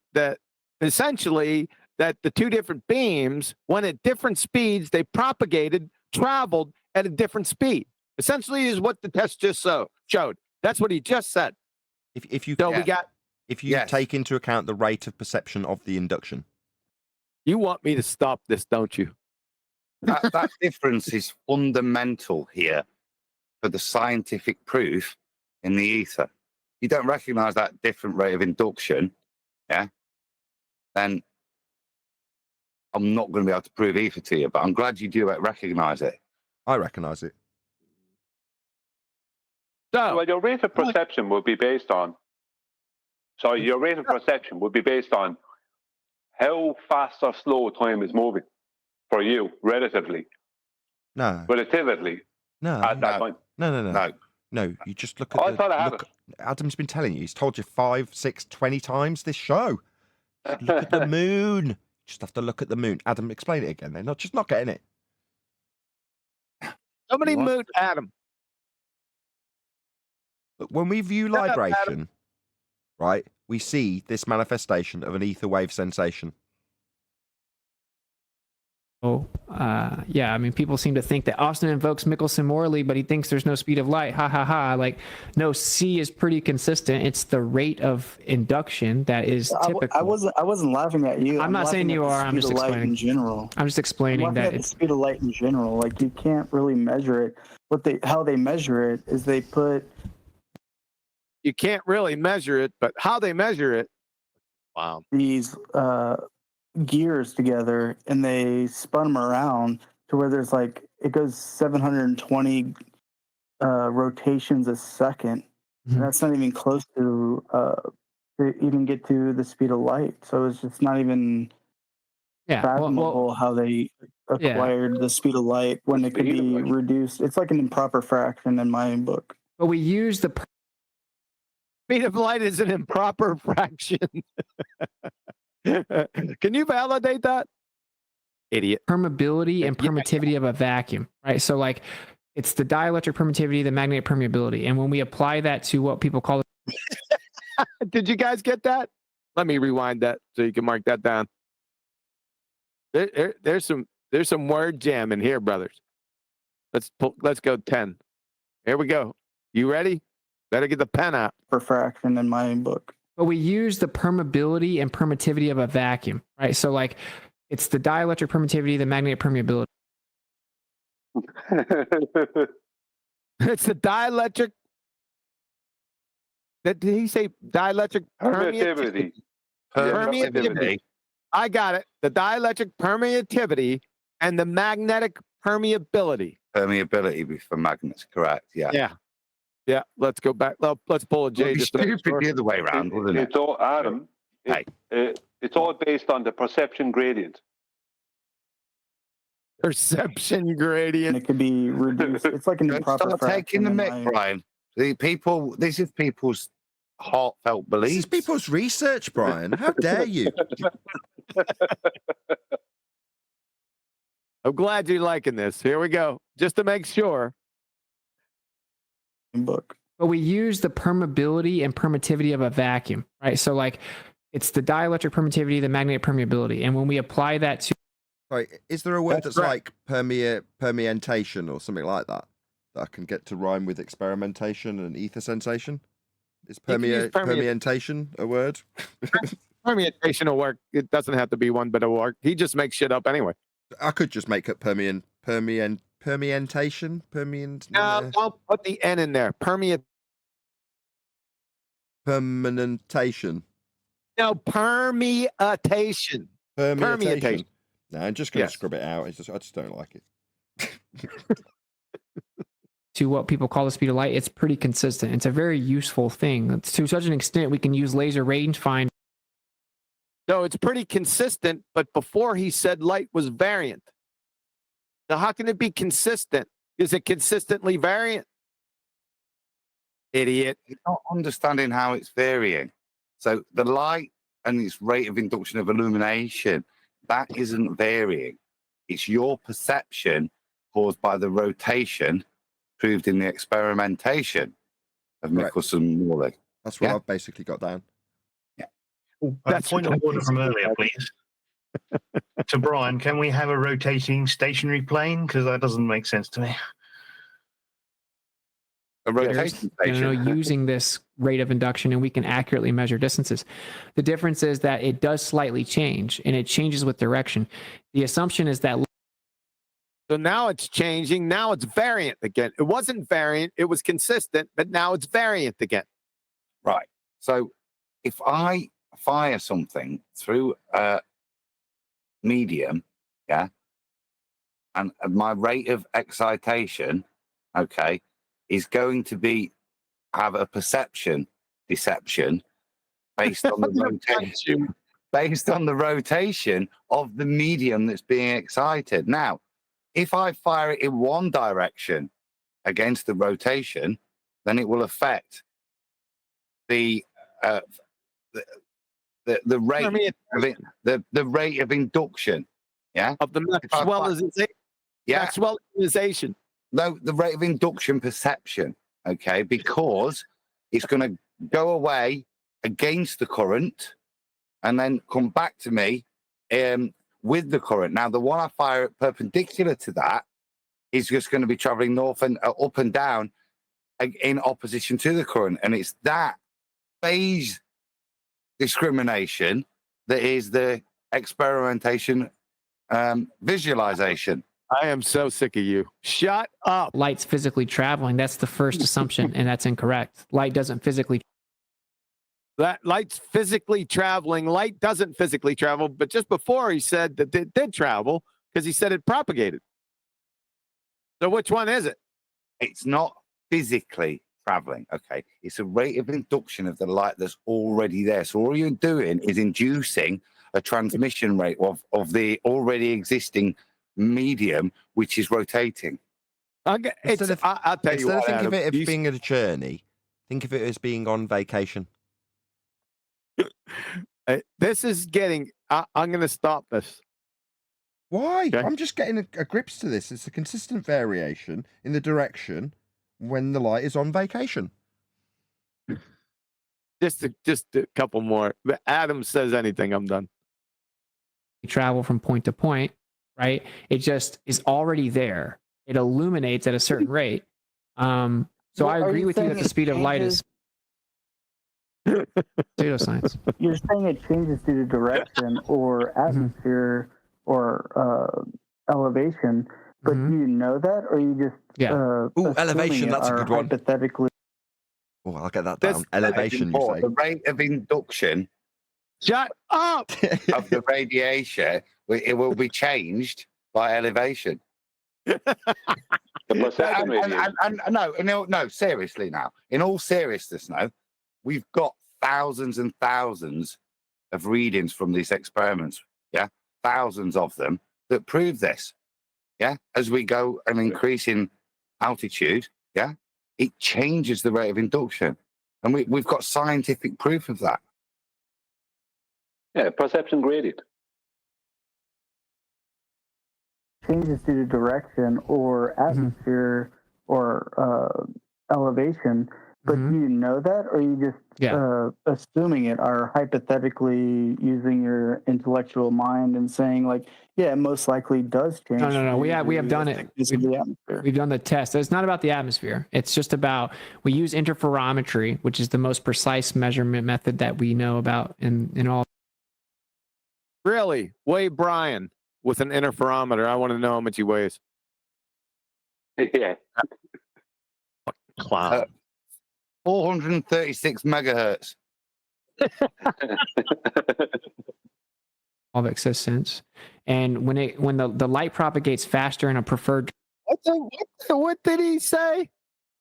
essentially that the two different beams went at different speeds. They traveled at a different speed. Essentially, is what the test just showed. That's what he just said. If you Yes. take into account the rate of perception of the induction. You want me to stop this, don't you? That difference is fundamental here for the scientific proof in the ether. You don't recognize that different rate of induction, yeah? Then I'm not going to be able to prove ether to you, but I'm glad you do recognize it. I recognize it. So your rate of perception would be based on. So your rate of perception would be based on how fast or slow time is moving for you, relatively. No. Relatively. No. At that time. No. You just look at. I thought I had it. Adam's been telling you. He's told you 5, 6, 20 times this show. Look at the moon. Just have to look at the moon. Adam, explain it again. They're not getting it. Somebody mute Adam. Look, when we view libration, right, we see this manifestation of an ether wave sensation. Yeah, I mean, people seem to think that Austin invokes Michelson-Morley, but he thinks there's no speed of light. Ha ha ha! Like, no, C is pretty consistent. It's the rate of induction that is typical. I wasn't laughing at you. I'm not saying you are. I'm just explaining in general. I'm just explaining that it's the speed of light in general. Like, you can't really measure it. How they measure it is they put. You can't really measure it, but how they measure it. Wow. These gears together, and they spun them around to where there's it goes 720 rotations a second. Mm-hmm. And that's not even close to even get to the speed of light. So it's just not even fathomable how they acquired the speed of light when it could be reduced. It's like an improper fraction in my book. But we use the speed of light is an improper fraction. Can you validate that? Idiot. Permeability and permittivity of a vacuum, right? So like it's the dielectric permittivity, the magnetic permeability. And when we apply that to what people call Did you guys get that? Let me rewind that so you can mark that down. There's some word jam in here, brothers. Let's go 10. Here we go. You ready? Better get the pen out. Refraction in my book. But we use the permeability and permittivity of a vacuum, right? So like it's the dielectric permittivity, the magnetic permeability. It's the dielectric. Did he say dielectric Permittivity. Permeativity. I got it. The dielectric permeativity and the magnetic permeability. Permeability for magnets, correct? Yeah. Yeah. Let's go back. Let's pull a J. It'd be stupid the other way around, wouldn't it? It's all, Adam. It's all based on the perception gradient. Perception gradient. And it could be reduced. It's like an improper Start taking the mic, Brian. This is people's heartfelt beliefs. This is people's research, Brian. How dare you? I'm glad you're liking this. Here we go. Just to make sure. Book. But we use the permeability and permittivity of a vacuum, right? So like it's the dielectric permittivity, the magnetic permeability. And when we apply that to... Sorry, is there a word that's like permeation or something like that I can get to rhyme with experimentation and ether sensation? Is permeation a word? Permutation will work. It doesn't have to be one, but it'll work. He just makes shit up anyway. I could just make up permeation. No, don't put the N in there. Permentation. No, permeation. Permutation. No, I'm just going to scrub it out. I just don't like it. To what people call the speed of light, it's pretty consistent. It's a very useful thing. To such an extent, we can use laser rangefinder. No, it's pretty consistent, but before he said light was variant. Now, how can it be consistent? Is it consistently variant? Idiot. You're not understanding how it's varying. So the light and its rate of induction of illumination, that isn't varying. It's your perception caused by the rotation proved in the experimentation of Michelson-Morley. That's what I've basically got down. Yeah. That's point of order from earlier, please. So, Brian, can we have a rotating stationary plane? Because that doesn't make sense to me. A rotation station. Using this rate of induction, and we can accurately measure distances. The difference is that it does slightly change, and it changes with direction. The assumption is that... So now it's changing. Now it's variant again. It wasn't variant. It was consistent, but now it's variant again. Right. So if I fire something through a medium, yeah, and my rate of excitation, okay, is going to have a deception based on the rotation of the medium that's being excited. Now, if I fire it in one direction against the rotation, then it will affect the rate of the rate of induction, yeah, of the Maxwellization. No, the rate of induction perception, okay, because it's going to go away against the current and then come back to me with the current. Now, the one I fire perpendicular to that is just going to be traveling north and up and down in opposition to the current. And it's that phase discrimination that is the experimentation visualization. I am so sick of you. Shut up. Light's physically traveling. That's the first assumption, and that's incorrect. Light doesn't physically... That light's physically traveling. Light doesn't physically travel, but just before he said that it did travel because he said it propagated. So which one is it? It's not physically traveling, okay? It's a rate of induction of the light that's already there. So all you're doing is inducing a transmission rate of the already existing medium, which is rotating. I'll tell you what, Think of it as Adam, being a journey. Think of it as being on vacation. This is getting I'm going to stop this. Why? Okay. I'm just getting a grips to this. It's a consistent variation in the direction when the light is on vacation. Just a couple more. If Adam says anything, I'm done. Travel from point to point, right? It just is already there. It illuminates at a certain rate. So Well, I are agree you with you saying that the it speed of light is pseudoscience. You're saying it changes due to direction or atmosphere or elevation, but do you know that, or you just elevation, that's a good one. Hypothetically, Oh, I'll get that down. Elevation, you say? The rate of induction. Shut up! Of the radiation, it will be changed by elevation. No, seriously now. In all seriousness now, we've got thousands and thousands of readings from these experiments, thousands of them that prove this, as we go and increase in altitude, it changes the rate of induction, and we've got scientific proof of that. Yeah, perception gradient. changes due to direction or atmosphere or elevation. But do you know that, or are you just assuming it, or hypothetically using your intellectual mind and saying, like, yeah, it most likely does change? No. We have done it. We've done the test. It's not about the atmosphere. It's just about, we use interferometry, which is the most precise measurement method that we know about in all. Really? Weigh Brian with an interferometer. I want to know how much he weighs. Yeah. Clown. 436 megahertz. Of existence, and when the light propagates faster in a preferred. What did he say?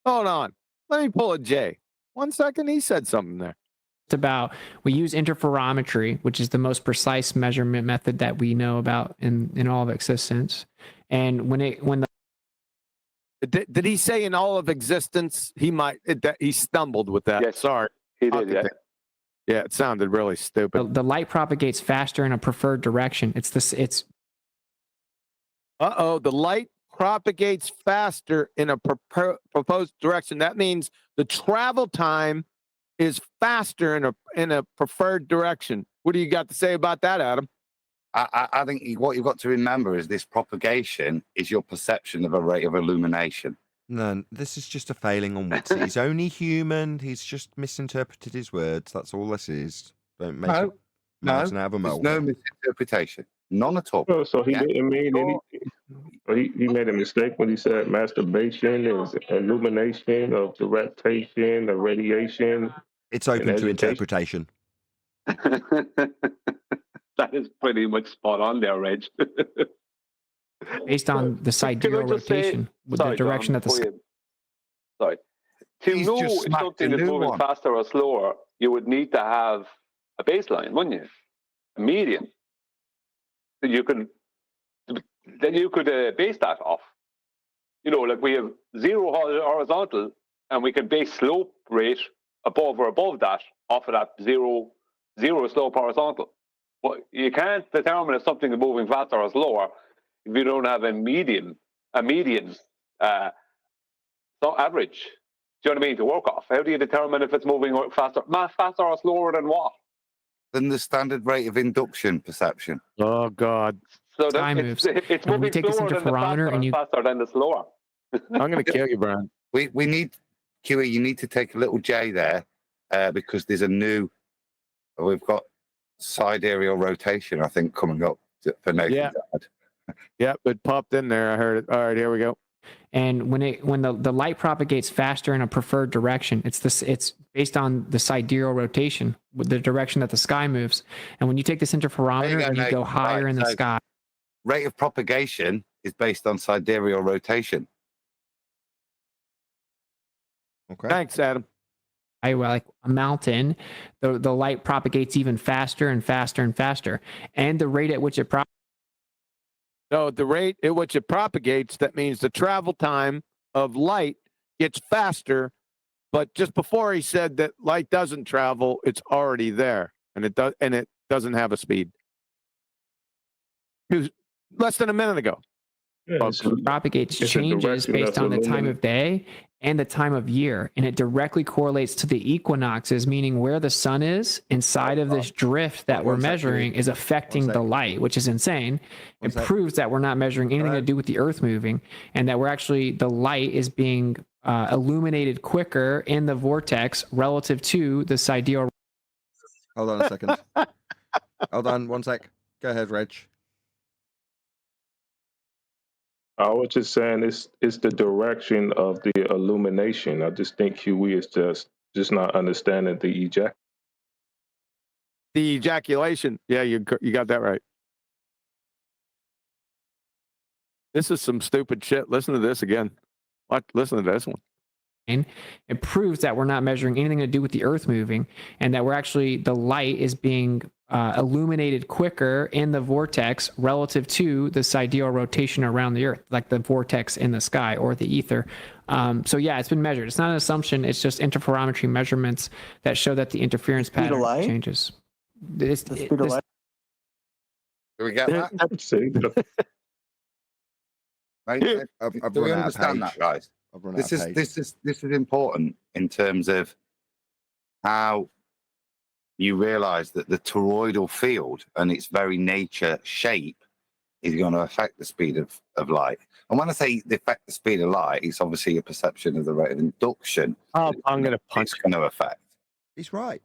Hold on. Let me pull a J. 1 second. He said something there. It's about, we use interferometry, which is the most precise measurement method that we know about in all of existence, and when the Did he say in all of existence? He stumbled with that. Yes, sorry. He did, yeah. Yeah, it sounded really stupid. The light propagates faster in a preferred direction. The light propagates faster in a proposed direction. That means the travel time is faster in a preferred direction. What do you got to say about that, Adam? I think what you've got to remember is this propagation is your perception of a rate of illumination. No, this is just a failing on Witsy. He's only human. He's just misinterpreted his words. That's all this is. Don't make it mountain out of a there's molehill. no misinterpretation. None at all. Oh, so he didn't mean anything. He made a mistake when he said masturbation is illumination of the rotation, the radiation. It's open to interpretation. That is pretty much spot on there, Reg. based on the sidereal rotation, with the direction that the sorry. To know if something is moving faster or slower, you would need to have a baseline, wouldn't you? A median. Then you could base that off. You know, like we have zero horizontal, and we can base slope rate above that off of that zero slope horizontal. But you can't determine if something is moving faster or slower if you don't have a median, so average. Do you know what I mean? To work off. How do you determine if it's moving faster or slower than what? Than the standard rate of induction perception. Oh God! So it's moving slower than the faster, and faster than the slower. I'm going to kill you, Brian. We need, QE, you need to take a little J there because there's we've got sidereal rotation, I think, coming up for Nathan. Yeah, it popped in there. I heard it. All right, here we go. And when the light propagates faster in a preferred direction, it's based on the sidereal rotation, with the direction that the sky moves. And when you take this interferometer and you go higher in the sky, rate of propagation is based on sidereal rotation. Okay. Thanks, Adam. Like a mountain, the light propagates even faster and faster and faster, and the rate at which it No, the rate at which it propagates, that means the travel time of light gets faster. But just before he said that light doesn't travel, it's already there, and it doesn't have a speed. Who's less than a minute ago. Propagates it's a changes direction based that's on the time illuminated. of day and the time of year, and it directly correlates to the equinoxes, meaning where the sun is inside of this drift that we're one sec, measuring is affecting the light, which is insane. It proves that we're not measuring anything to do with the Earth moving, and that we're actually the light is being illuminated quicker in the vortex relative to the sidereal. Hold on a second. Hold on, one sec. Go ahead, Reg. I was just saying it's the direction of the illumination. I just think QE is just not understanding the eject. The ejaculation. Yeah, you got that right. This is some stupid shit. Listen to this again. Listen to this one. It proves that we're not measuring anything to do with the Earth moving, and that we're actually the light is being illuminated quicker in the vortex relative to the sidereal rotation around the Earth, like the vortex in the sky or the ether. So yeah, it's been measured. It's not an assumption. It's just interferometry measurements that show that the interference pattern changes. Do we get that? Right? I've Do we run out of understand page. that, guys? I've run This out is of this is this is important in terms of how you realise that the toroidal field and its very nature shape is going to affect the speed of light. And when I say affect the speed of light, it's obviously a perception of the rate of induction. Oh, I'm going to punch. It's going to affect. He's right.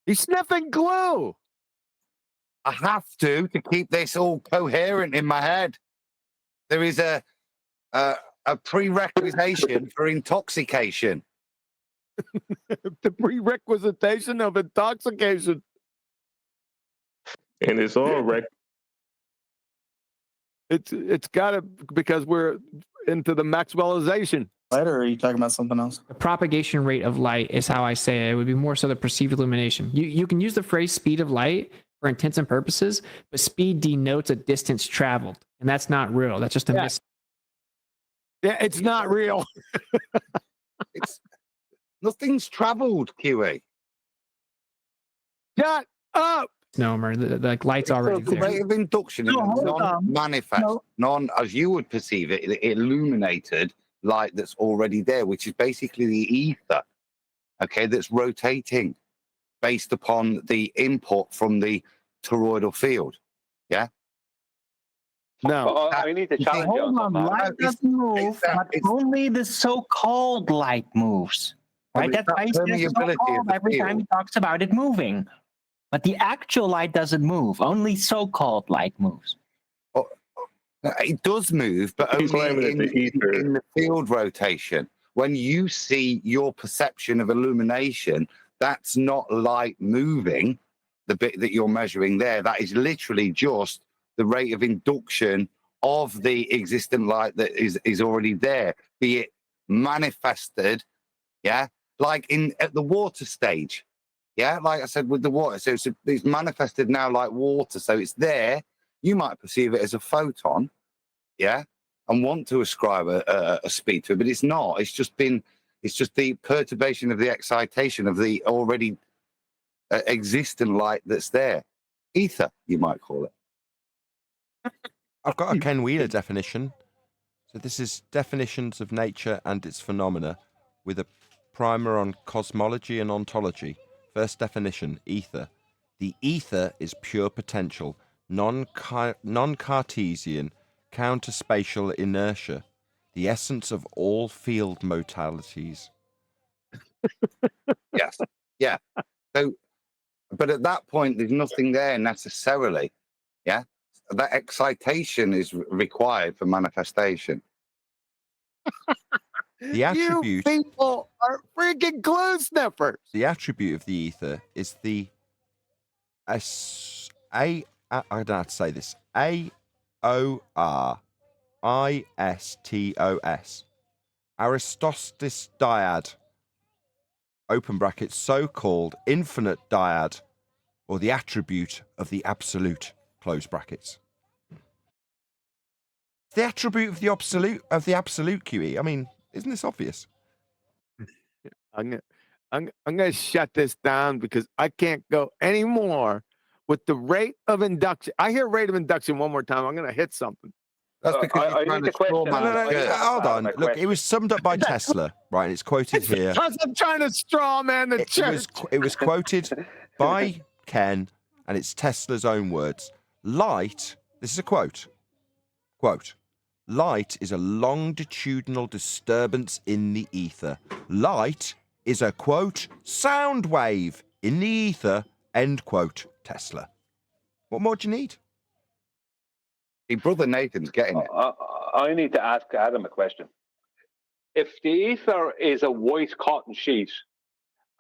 He's sniffing glue. I have to keep this all coherent in my head. There is a prerequisition for intoxication. The prerequisition of intoxication. And it's all It's got to, because we're into the Maxwellization. Light, or are you talking about something else? The propagation rate of light is how I say it. It would be more so the perceived illumination. You can use the phrase speed of light for intents and purposes, but speed denotes a distance traveled, and that's not real. That's just a Yeah, it's not real. Nothing's travelled, QA. Shut up. misnomer. The light's already The there. rate of induction is non-manifest, as you would perceive it, illuminated light that's already there, which is basically the ether, okay, that's rotating based upon the input from the toroidal field. Yeah? No. I need to challenge you on Hold on, something. light doesn't move, but only the so-called light moves. Right? That's why he says so-called every time he talks about it moving. But the actual light doesn't move. Only so-called light moves. It does move, but only in the field rotation. When you see your perception of illumination, that's not light moving, the bit that you're measuring there. That is literally just the rate of induction of the existent light that is already there, be it manifested, yeah, like at the water stage, yeah, like I said with the water. So it's manifested now like water, so it's there. You might perceive it as a photon, yeah, and want to ascribe a speed to it, but it's not. It's just the perturbation of the excitation of the already existent light that's there. Ether, you might call it. I've got a Ken Wheeler definition. So this is definitions of nature and its phenomena with a primer on cosmology and ontology. First definition, ether. The ether is pure potential, non-Cartesian, counterspatial inertia, the essence of all field modalities. Yes. Yeah. So, but at that point, there's nothing there necessarily. Yeah. That excitation is required for manifestation. The attribute. You people are freaking glue sniffers. The attribute of the ether is the I don't know how to say this. AORISTOS. Aristotis dyad. Open brackets, so-called infinite dyad, or the attribute of the absolute. Close brackets. The attribute of the absolute QE. I mean, isn't this obvious? I'm going to shut this down because I can't go anymore with the rate of induction. I hear rate of induction one more time. I'm going to hit something. That's because you're trying to straw man. No, hold on. Look, it was summed up by Tesla, right? And it's quoted here. Because I'm trying to straw man the church. It was quoted by Ken, and it's Tesla's own words. Light, this is a quote. Quote, light is a longitudinal disturbance in the ether. Light is a, quote, sound wave in the ether, end quote, Tesla. What more do you need? Brother Nathan's getting it. I need to ask Adam a question. If the ether is a white cotton sheet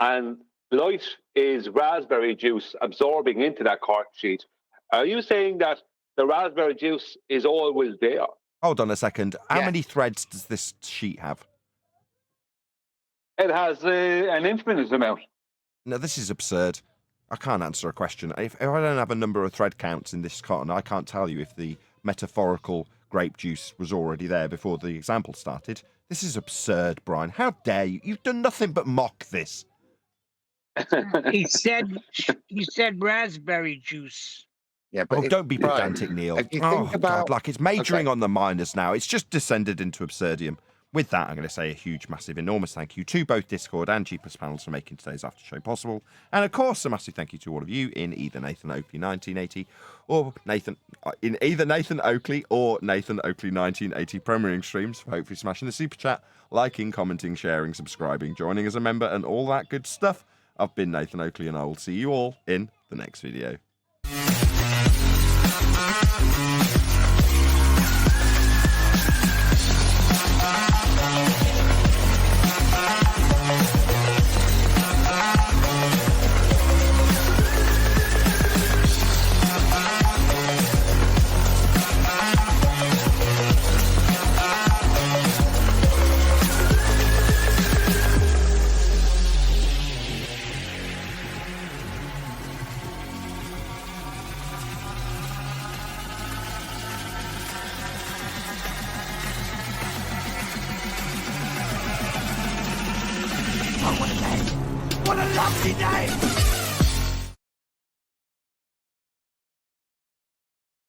and light is raspberry juice absorbing into that cotton sheet, are you saying that the raspberry juice is always there? Hold on a second. How many threads does this sheet have? It has an infinite amount. No, this is absurd. I can't answer a question. If I don't have a number of thread counts in this cotton, I can't tell you if the metaphorical grape juice was already there before the example started. This is absurd, Brian. How dare you? You've done nothing but mock this. He said raspberry juice. Yeah, but don't be pedantic, Neil. God, like it's majoring on the minors now. It's just descended into absurdium. With that, I'm going to say a huge, massive, enormous thank you to both Discord and Jeepers Panels for making today's after show possible. And of course, a massive thank you to all of you in either Nathan Oakley 1980 or Nathan Oakley or Nathan Oakley 1980 premiering streams for hopefully smashing the super chat, liking, commenting, sharing, subscribing, joining as a member, and all that good stuff. I've been Nathan Oakley, and I will see you all in the next video. What a lovely day!